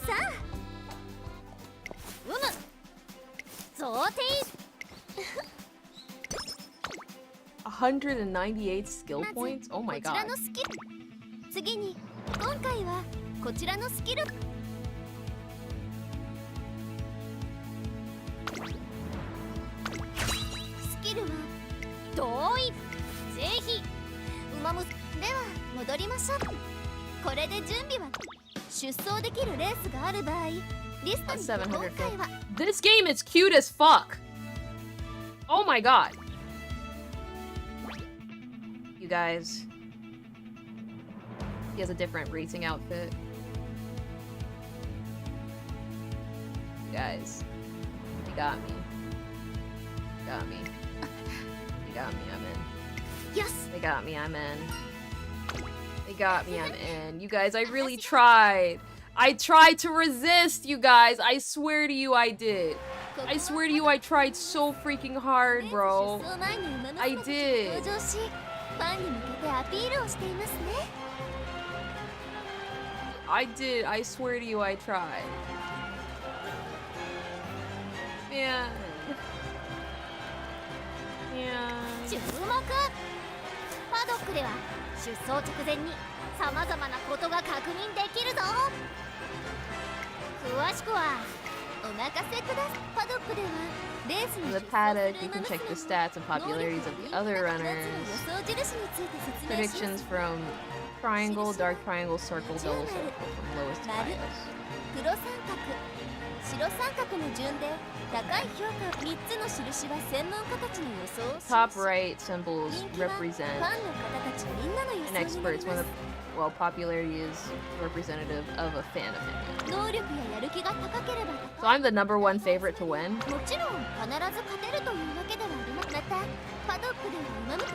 さあうむ想定 198 skill まず points? Oh my こちら god. のスキル次に今回はこちらのスキルスキルはどう戻りましょう。これで準備は出走できるレースがある場合、リストに今回は This game is cute as fuck. Oh my god. You guys. He has a different racing outfit. You guys. They got me. Got me. They got me, I'm in. Yes. They got me, I'm in. They got me, I'm in. You guys, I really tried. I tried to resist, you guys. I swear to you I did. I swear to you I tried so freaking hard, bro. I did. 登場し、ファンに向けてアピールをしていますね。 I did. I swear to you I tried. Man. Man. 注目。パドックでは出走直前にさまざまなことが確認できるぞ。詳しくはお任せください。パドックではレースに In 出 the 走 paddock, す you る can 7 check the つ stats and popularities of the other 2 runners. つの予想印について説明します。 Predictions from triangle, dark triangle, circle, double circle, from lowest to 丸 highest. 黒三角白三角の順で高い評価。3つの印は専門家たちの予想を示し Top right symbols 人気はファンの represent 方たちみんなの予 an 想になり expert's ま when す。 well, popularity is representative of a fan opinion. 能力ややる気が高ければ So I'm the #1 favorite to win. もちろん必ず勝てるというわけではありません。またパドックでは馬娘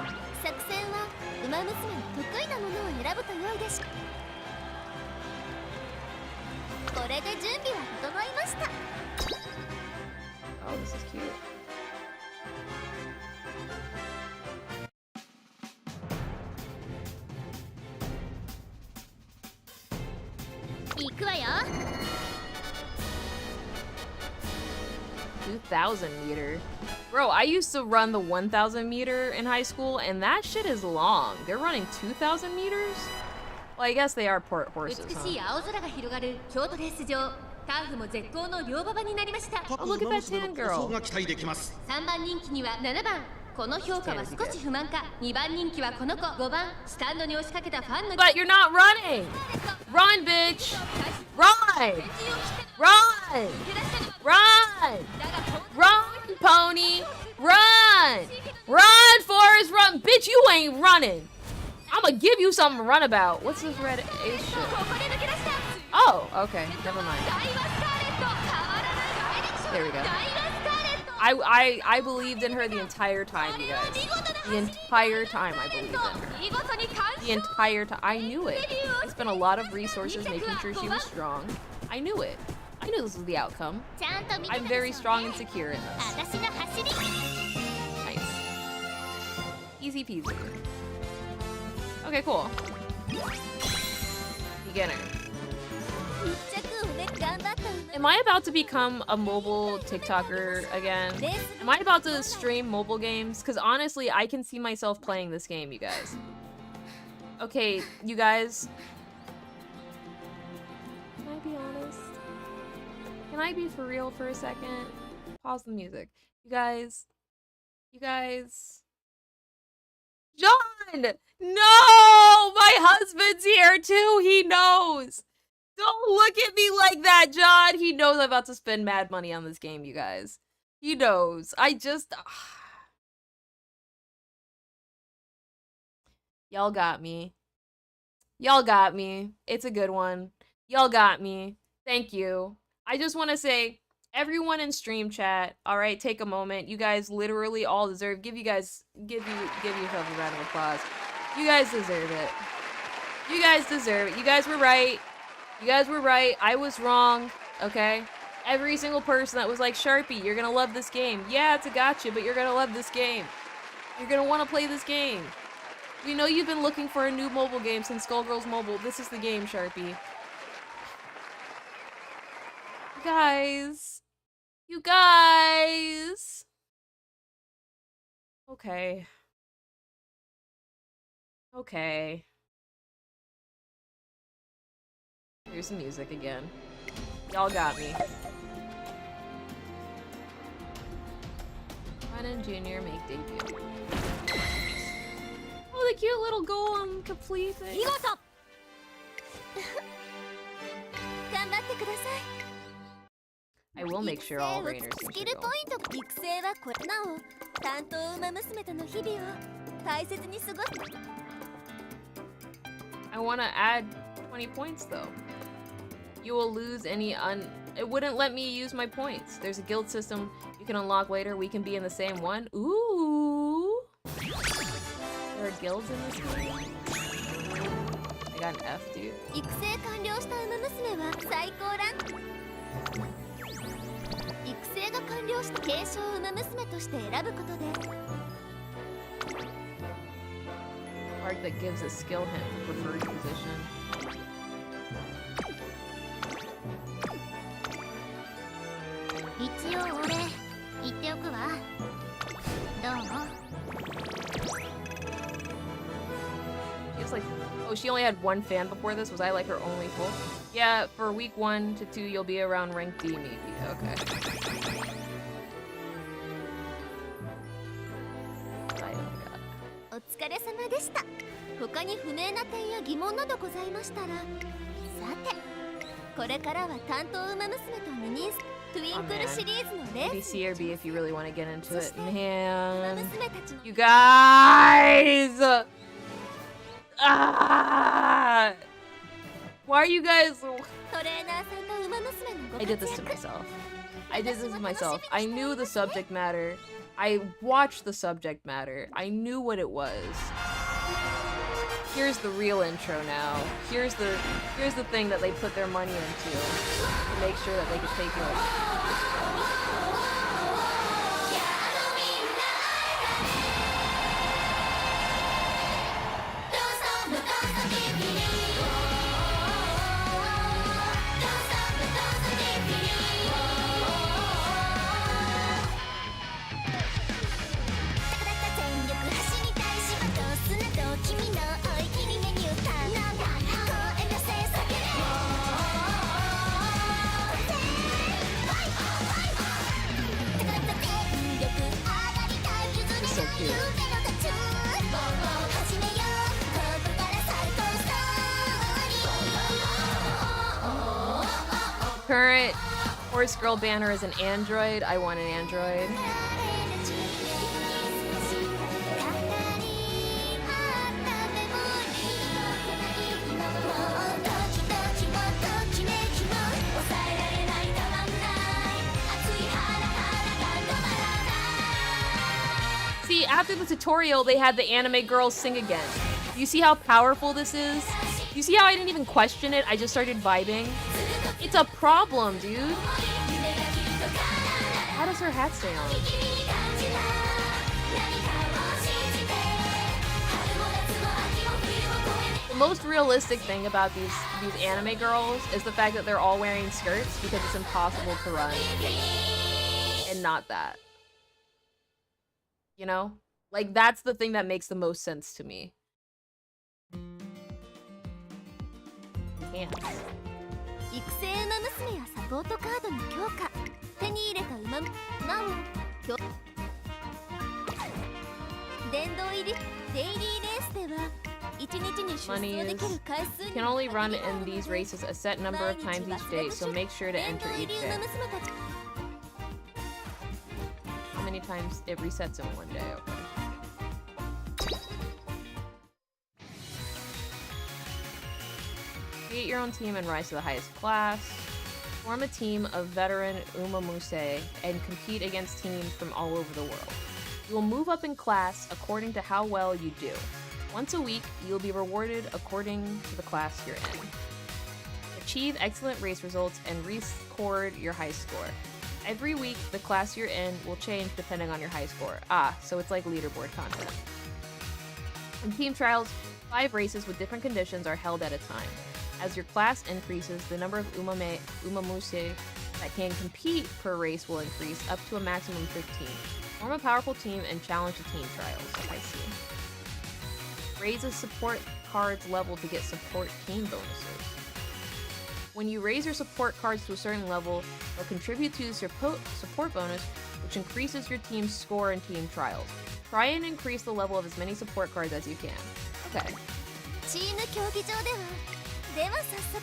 作戦は馬娘の得意なものを選ぶと良いでしょう。これで準備は整いました。 Oh, this is cute. 行くわよ。 2,000 meter. Bro, I used to run the 1,000 meter in high school, and that shit is long. They're running 2,000 meters? Well, I guess they are port horses, 美しい huh? 青空が広がる京都レース場。ターフも絶好の両馬場になりました。 Oh, look at that tan girl. が期待できます。 3番人気には7番。この評価は少し不満か。2番人気はこの子。5番スタンドに押しかけたファンの。 But you're not running! Run, bitch! Run! Run! Run! Run, pony! Run! Run, Forrest, run! Bitch, you ain't running! I'ma give you something to run about. What's this red ace shit? ここで抜け出した。 Oh, okay. Never mind. ダイワスカーレット。変わらないダイレクション。 There we go. ダイワスカーレット。 I believed in her the entire time, you guys. The entire time I believed in her. 見事に完 The 勝。 entire time. I knew it. I spent a lot of resources making sure she was strong. I knew it. I knew this was the outcome. ちゃんと見てた I'm で very しょう strong ね and secure in this. 私の走り。 Nice. Easy peasy. Okay, cool. Beginner. 一着をね頑張った Am I about to become a mobile TikToker again? Am I about to stream mobile games? Because honestly, I can see myself playing this game, you guys. Okay, you guys. Can I be honest? Can I be for real for a second? Pause the music. You guys. You guys. John! No! My husband's here too! He knows! Don't look at me like that, John! He knows I'm about to spend mad money on this game, you guys. He knows. I just... Y'all got me. Y'all got me. It's a good one. Y'all got me. Thank you. I just want to say, everyone in stream chat, all right, take a moment. You guys literally all deserve. Give yourself a round of applause. You guys deserve it. You guys deserve it. You guys were right. You guys were right. I was wrong. Okay. Every single person that was like, Sharpie, you're gonna love this game. Yeah, it's a gotcha, but you're gonna love this game. You're gonna want to play this game. We know you've been looking for a new mobile game since Skullgirls Mobile. This is the game, Sharpie. You guys. You guys. Okay. Okay. Here's some music again. Y'all got me. Ryan and Junior make debut. Oh, the cute little golem complete thing. 見事頑張ってください I will make sure all 育成 raiders をス can キル go. ポイント育成はこれなお担当馬娘との日々を大切に過ごす I want to add 20 points though. You will lose any It wouldn't let me use my points. There's a guild system you can unlock later. We can be in the same one. Ooh. There are guilds in this game. I got an F, dude. 育成完了した馬娘は最高ランク育成が完了した継承馬娘として選ぶことで Part that gives a skill hint preferred position. 一応俺言っておくわどうも She has like, oh, she only had one fan before this. Was I like her only full? Yeah, for week 1 to 2, you'll be around rank D maybe. Okay. I don't got it. お疲れ様でした他に不明な点や疑問などございましたらさてこれからは担当馬娘とミニーストゥインクルシリーズのレー Maybe ス C or B if you really want to get into it. 馬 Man. 娘たちの You guys! Ah! Why are you guys... トレーナーさんと馬娘のご I 活 did this to 躍 myself. I did this to myself. I knew the subject matter. I watched the subject matter. I knew what it was. Here's the real intro now. Here's the thing that they put their money into to make sure that they could take it. So cute. Current horse girl banner is an android. I want an android. See, after the tutorial, they had the anime girls sing again. You see how powerful this is? You see how I didn't even question it? I just started vibing. It's a problem, dude. How does her hat stay on? The most realistic thing about these anime girls is the fact that they're all wearing skirts because it's impossible to run. And not that. You know? Like, that's the thing that makes the most sense to me. Pants. 育成馬娘やサポートカードの強化手に入れた馬なお殿堂入りデイリーレースでは1日に出走できる回数 You can only run in these races a set number of times each day, so make sure to 殿 enter 堂入 each り day. 馬娘たち How many times it resets in one day? Okay. Create your own team and rise to the highest class. Form a team of veteran Umamuse and compete against teams from all over the world. You will move up in class according to how well you do. Once a week, you will be rewarded according to the class you're in. Achieve excellent race results and record your high score. Every week, the class you're in will change depending on your high score. Ah, so it's like leaderboard content. In team trials, 5 races with different conditions are held at a time. As your class increases, the number of Umamuse that can compete per race will increase up to a maximum of 15. Form a powerful team and challenge the team trials. I see. Raise a support card's level to get support team bonuses. When you raise your support cards to a certain level, they'll contribute to the support bonus, which increases your team's score in team trials. Try and increase the level of as many support cards as you can. Okay. チーム競技場ではでは早速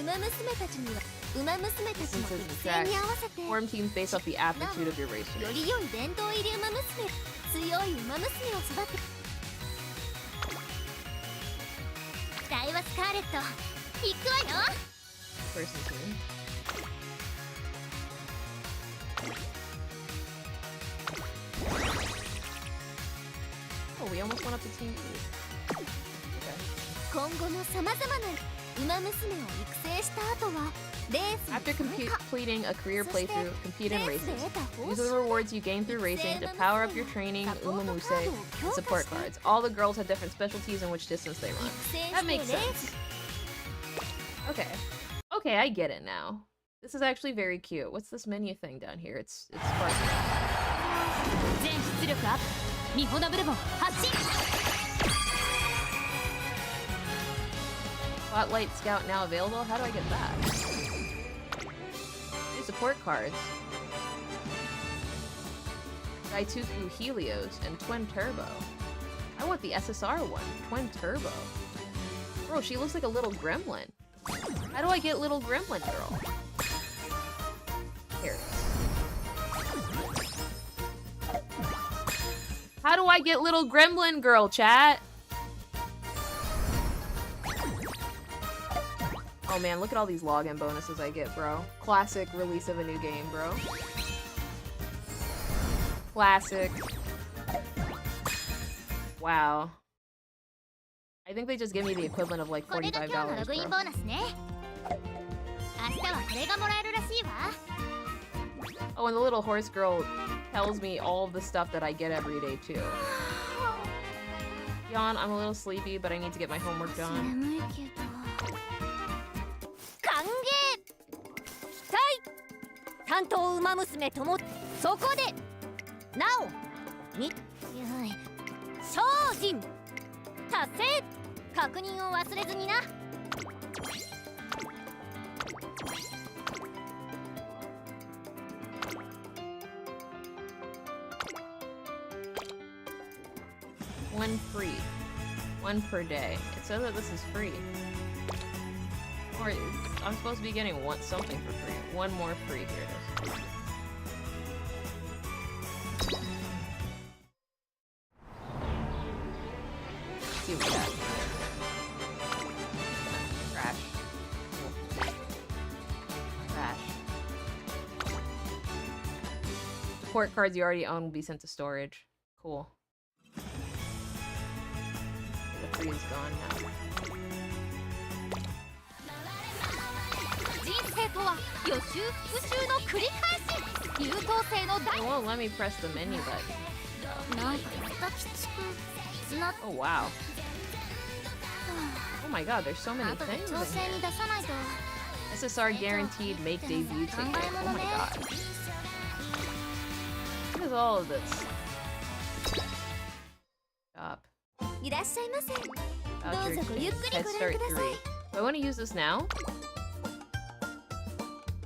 馬娘たちには馬娘たちの育成に合わせて Form teams based off the aptitude of your racer. より良い伝統入り馬娘強い馬娘を育て期待はスカーレット行くわよ Person team. Oh, we almost went up to team E. Okay. 今後もさまざまな馬娘を育成した後はレース After に参加 completing a career playthrough, compete in レース races. で得た報 Use the 酬 rewards you gain through racing to power up your training, Umamuse, and support cards. All the girls have different specialties in which distance they run. 育成 That してレ makes ー sense. ス Okay. Okay, I get it now. This is actually very cute. What's this menu thing down here? It's sparkling. 全出力アップミホナブルボン発進 Spotlight Scout now available? How do I get that? New support cards. Daituku Helios and Twin Turbo. I want the SSR one. Twin Turbo. Bro, she looks like a little gremlin. How do I get little gremlin girl? Here it is. How do I get little gremlin girl, chat? Oh man, look at all these login bonuses I get, bro. Classic release of a new game, bro. Classic. Wow. I think they just give me the equivalent of like これが $45, 今日のログイン bro. ボーナスね明日はこれがもらえるらしいわ Oh, and the little horse girl tells me all of the stuff that I get every day, too. Yawn, I'm a little sleepy, but I need to get my homework done. 眠いけど歓迎期待担当馬娘ともそこでなおみ精進達成確認を忘れずにな One free. One per day. It says that this is free. Or I'm supposed to be getting something for free. One more free. Here it is. Let's see what we got. Crash. Cool. Crash. Support cards you already own will be sent to storage. Cool. The free is gone now. 人生とは予習復習の繰り返し優等生の It 大 won't let me press the menu button. なんかまたきつくなっ Oh wow. Oh my god, there's so many 後で things 調 in 整 here. に出さないと SSR guaranteed make debut ticket. Oh my god. What is all of this? Stop. いらっしゃいませ Voucher どうぞごゆっくり Head ご覧 Start くださ 3. い Do I want to use this now?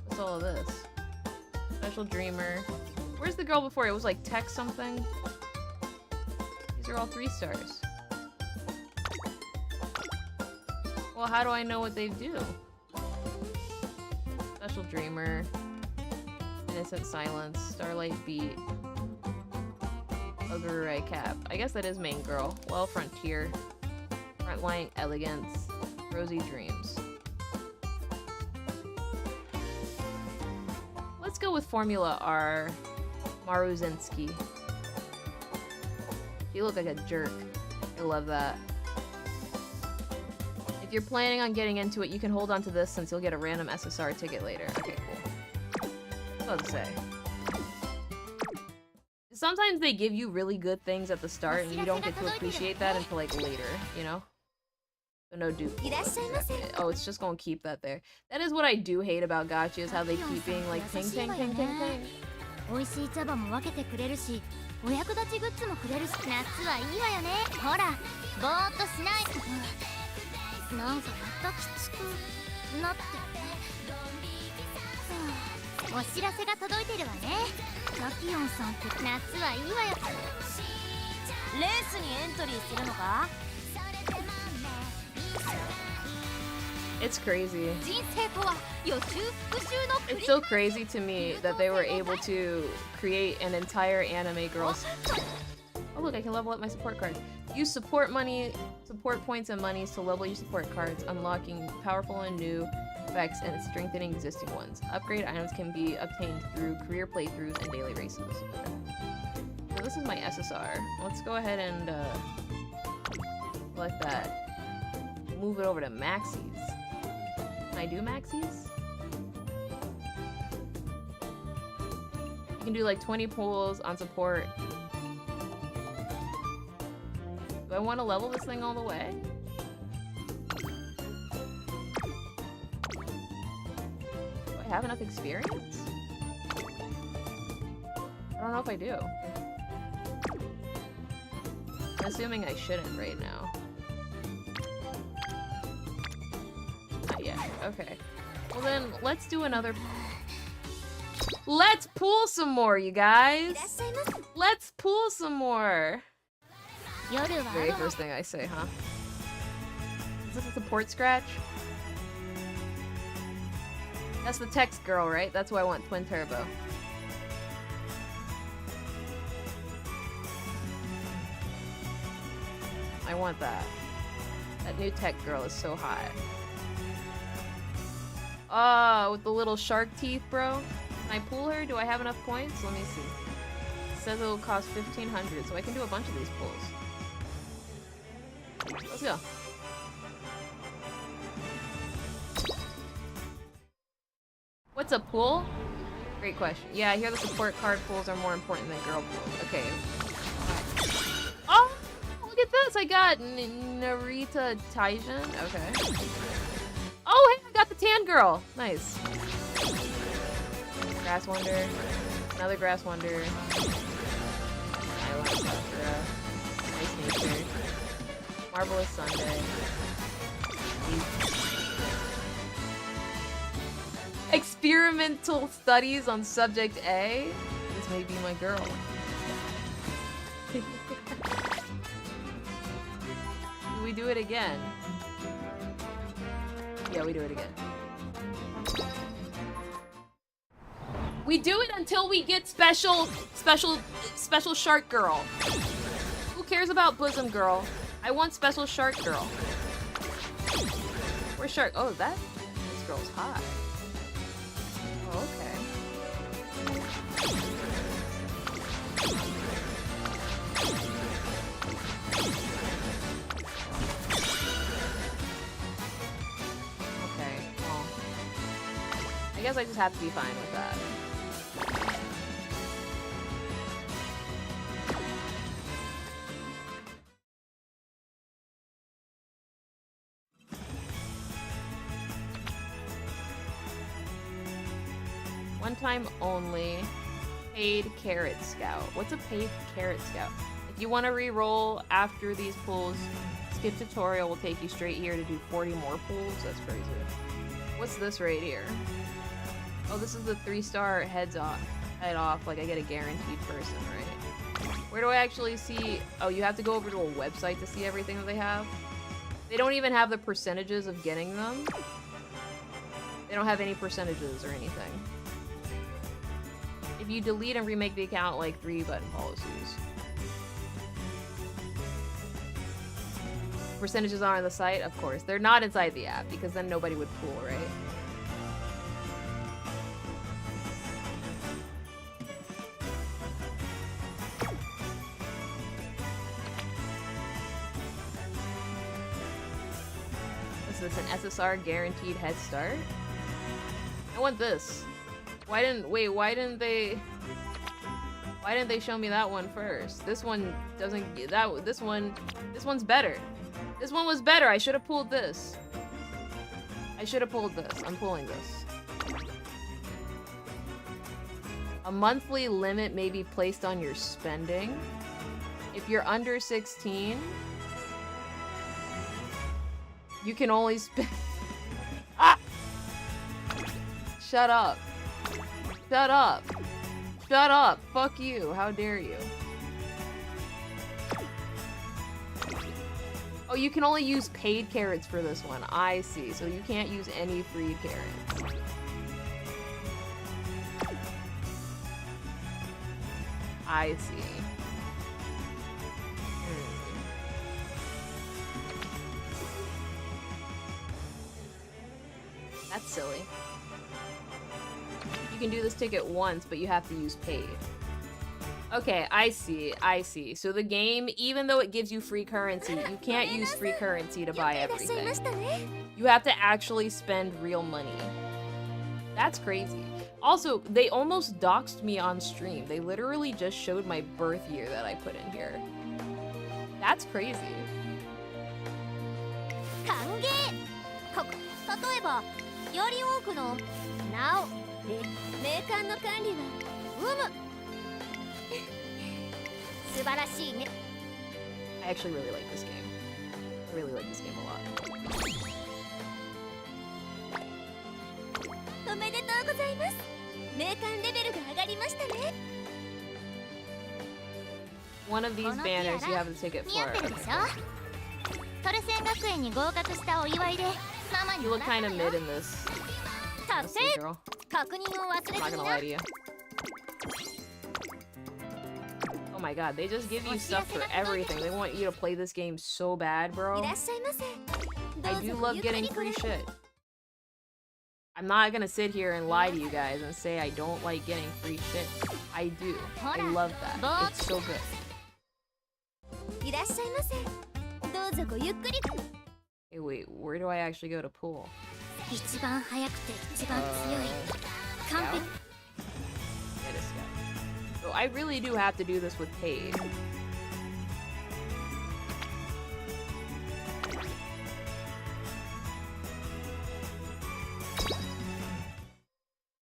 What's all of this? Special Dreamer. Where's the girl before? It was like tech something. These are all 3 stars. Well, how do I know what they do? Special Dreamer. Innocent Silence. Starlight Beat. Ogre Cap. I guess that is main girl. Well, Frontier. Frontline Elegance. Rosy Dreams. Let's go with Formula R. Maruzinski. You look like a jerk. I love that. If you're planning on getting into it, you can hold on to this since you'll get a random SSR ticket later. Okay, cool. What to say? Sometimes they give you really good things at the start and you don't get to appreciate that until like later, you know? So no dupe. Oh, it's just gonna keep that there. That is what I do hate about gacha is how they keep being like ping ping ping ping ping. 美味しい茶葉も分けてくれるしお役立ちグッズもくれるし夏はいいわよねほらぼーっとしないなんかまたきつくのってお知らせが届いてるわね。タキヨンさんって夏はいいわよ。レースにエントリーするのか？ It's crazy. 人生とは予習復習の繰 It's り so crazy to me that they were able to create an entire anime girls. Oh look, I can level up my support card. Use support points and monies to level your support cards, unlocking powerful and new effects and strengthening existing ones. Upgrade items can be obtained through career playthroughs and daily races. Okay. So this is my SSR. Let's go ahead and select that. Move it over to Maxis. Can I do Maxis? You can do like 20 pulls on support. Do I want to level this thing all the way? Do I have enough experience? I don't know if I do. I'm assuming I shouldn't right now. Not yet. Okay. Well then, let's do another... Let's pull some more, you guys! Let's pull some more! Very first thing I say, huh? Is this a support scratch? That's the text girl, right? That's why I want twin turbo. I want that. That new tech girl is so hot. Ah, with the little shark teeth, bro. Can I pull her? Do I have enough points? Let me see. It says it'll cost 1,500, so I can do a bunch of these pulls. Let's go. What's a pull? Great question. Yeah, I hear the support card pulls are more important than girl pulls. Okay. Oh, look at this! I got Narita Taijin. Okay. Oh, hey, I got the tan girl. Nice. Grass Wonder. Another Grass Wonder. I like Sakura. Nice nature. Marvelous Sunday. Experimental studies on subject A. This may be my girl. Do we do it again? Yeah, we do it again. We do it until we get special shark girl. Who cares about bosom girl? I want special shark girl. Where's shark? Oh, this girl's hot. Oh, okay. Okay, well, I guess I just have to be fine with that. One time only. Paid Carrot Scout. What's a paid Carrot Scout? If you want to re-roll after these pulls, skip tutorial will take you straight here to do 40 more pulls. That's crazy. What's this right here? Oh, this is the 3-star head off. Like I get a guaranteed person, right? Where do I actually see? Oh, you have to go over to a website to see everything that they have. They don't even have the percentages of getting them. They don't have any percentages or anything. If you delete and remake the account, like 3 button policies. Percentages are on the site, of course. They're not inside the app because then nobody would pool, right? What's this, an SSR guaranteed head start? I want this. Why didn't they show me that one first? This one doesn't this one's better. This one was better. I should have pulled this. I should have pulled this. I'm pulling this. A monthly limit may be placed on your spending. If you're under 16, you can only spend Shut up. Shut up. Shut up. Fuck you. How dare you? Oh, you can only use paid carrots for this one. I see. So you can't use any free carrots. I see. That's silly. You can do this ticket once, but you have to use paid. Okay, I see. I see. So the game, even though it gives you free currency, you can't use free currency to buy everything. You have to actually spend real money. That's crazy. Also, they almost doxed me on stream. They literally just showed my birth year that I put in here. That's crazy. 歓迎ここ例えばより多くのなお名鑑の管理はうむ素晴らしいね I actually really like this game. I really like this game a lot. おめでとうございます名鑑レベルが上がりましたね One of these banners you have a ticket 似合って for. るでしょトレセン学園に合格したお祝いでママに You も look らった kind の of よ mid in this. 達 Honestly, 成 girl. 確認を忘 I'm れ not ず gonna に lie な to you. Oh my god, they just give you stuff for everything. They want you to play this game so bad, い bro. らっしゃいませ I どう do ぞ love ゆっく getting りご free 覧 shit. I'm not gonna sit here and lie to you guys and say I don't like getting free shit. I do. I love that. It's so good. いらっしゃいませどうぞごゆっくり Hey, wait, where do I actually go to pool? 一番早くて一番強い完 Scout? 璧 Get a scout. So I really do have to do this with paid.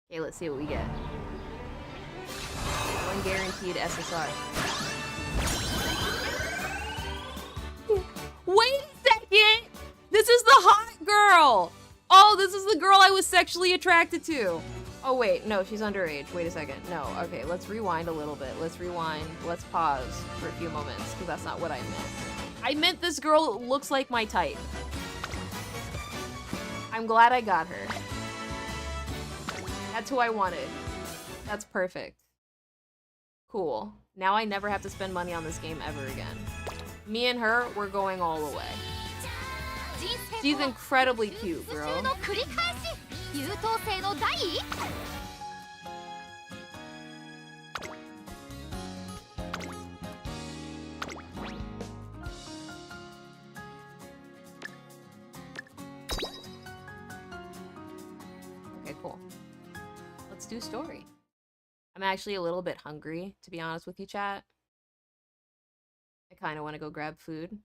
Okay, let's see what we get. One guaranteed SSR. Wait a second! This is the hot girl! Oh, this is the girl I was sexually attracted to! Oh wait, no, she's underage. Wait a second. No, okay, let's rewind a little bit. Let's rewind. Let's pause for a few moments, because that's not what I meant. I meant this girl looks like my type. I'm glad I got her. That's who I wanted. That's perfect. Cool. Now I never have to spend money on this game ever again. Me and her, we're going all the way. She's incredibly cute, bro. の繰り返し優等生の第一 Okay, cool. Let's do story. I'm actually a little bit hungry, to be honest with you, chat. I kind of want to go grab food,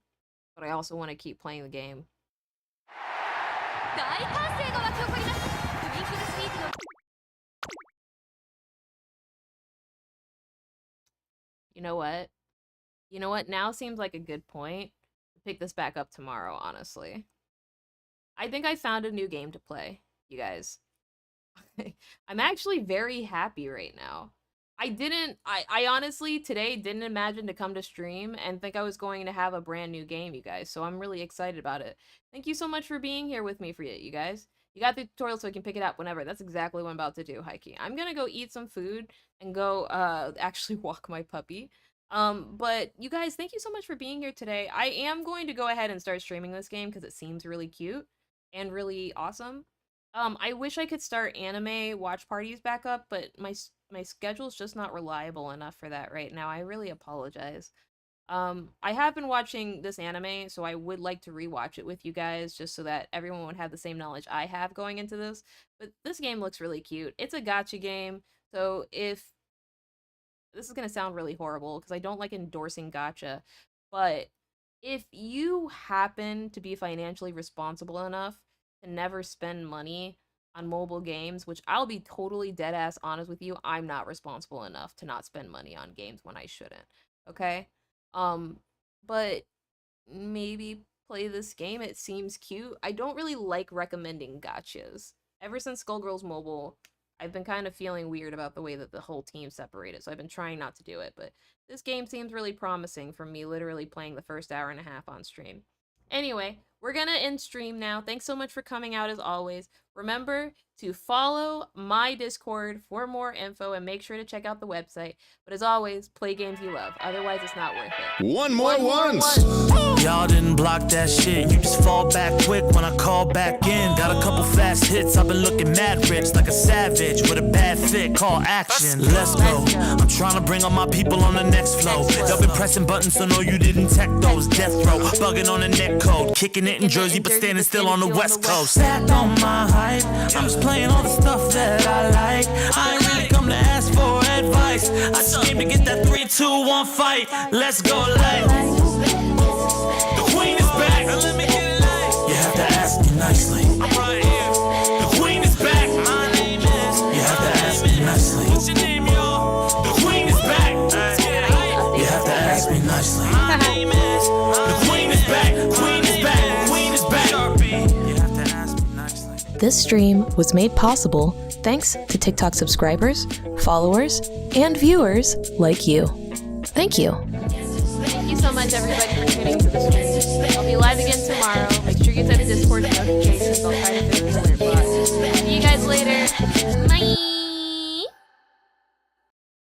but I also want to keep playing the game. 大歓声が沸き起こりますトゥインクルスイートの You know what? You know what? Now seems like a good point to pick this back up tomorrow, honestly. I think I found a new game to play, you guys. I'm actually very happy right now. I honestly today didn't imagine to come to stream and think I was going to have a brand new game, you guys. So I'm really excited about it. Thank you so much for being here with me for it, you guys. You got the tutorial so I can pick it up whenever. That's exactly what I'm about to do, Heike. I'm gonna go eat some food and go actually walk my puppy. But you guys, thank you so much for being here today. I am going to go ahead and start streaming this game because it seems really cute and really awesome. I wish I could start anime watch parties back up, but my schedule's just not reliable enough for that right now. I really apologize. I have been watching this anime, so I would like to rewatch it with you guys just so that everyone would have the same knowledge I have going into this. But this game looks really cute. It's a gacha game, so if this is going to sound really horrible because I don't like endorsing gacha, but if you happen to be financially responsible enough to never spend money on mobile games, which I'll be totally dead ass honest with you, I'm not responsible enough to not spend money on games when I shouldn't. Okay? But maybe play this game. It seems cute. I don't really like recommending gachas ever since Skullgirls Mobile, I've been kind of feeling weird about the way that the whole team separated, so I've been trying not to do it, but this game seems really promising from me literally playing the first hour and a half on stream. Anyway, we're gonna end stream now. Thanks so much for coming out as always. Remember to follow my Discord for more info and make sure to check out the website. But as always, play games you love. Otherwise, it's not worth it. One more once. Y'all didn't block that shit. You just fall back quick when I call back in. Got a couple fast hits. I've been looking mad rich like a savage with a bad fit. Call action. Let's go. I'm trying to bring all my people on the next flow. Y'all been pressing buttons, so no, you didn't tech those. Death row. Bugging on the net code. Kicking it in Jersey, but standing still on the West Coast. Back on my hype. I'm just playing all the stuff that I like. I ain't really come to ask for advice. I just came to get that 3, 2, 1 fight. Let's go live. The queen is back. Now let me get it live. You have to ask me nicely. I'm right here. The queen is back. My name is. You have to ask me nicely. What's your name, y'all? The queen is back. You have to ask me nicely. My name is. The queen is back. Queen is back. Queen is back. You have to ask me nicely. This stream was made possible thanks to TikTok subscribers, followers, and viewers like you. Thank you. Thank you so much, everybody, for tuning to the stream. I'll be live again tomorrow. Make sure you set a Discord notifications. I'll try to fix it. See you guys later.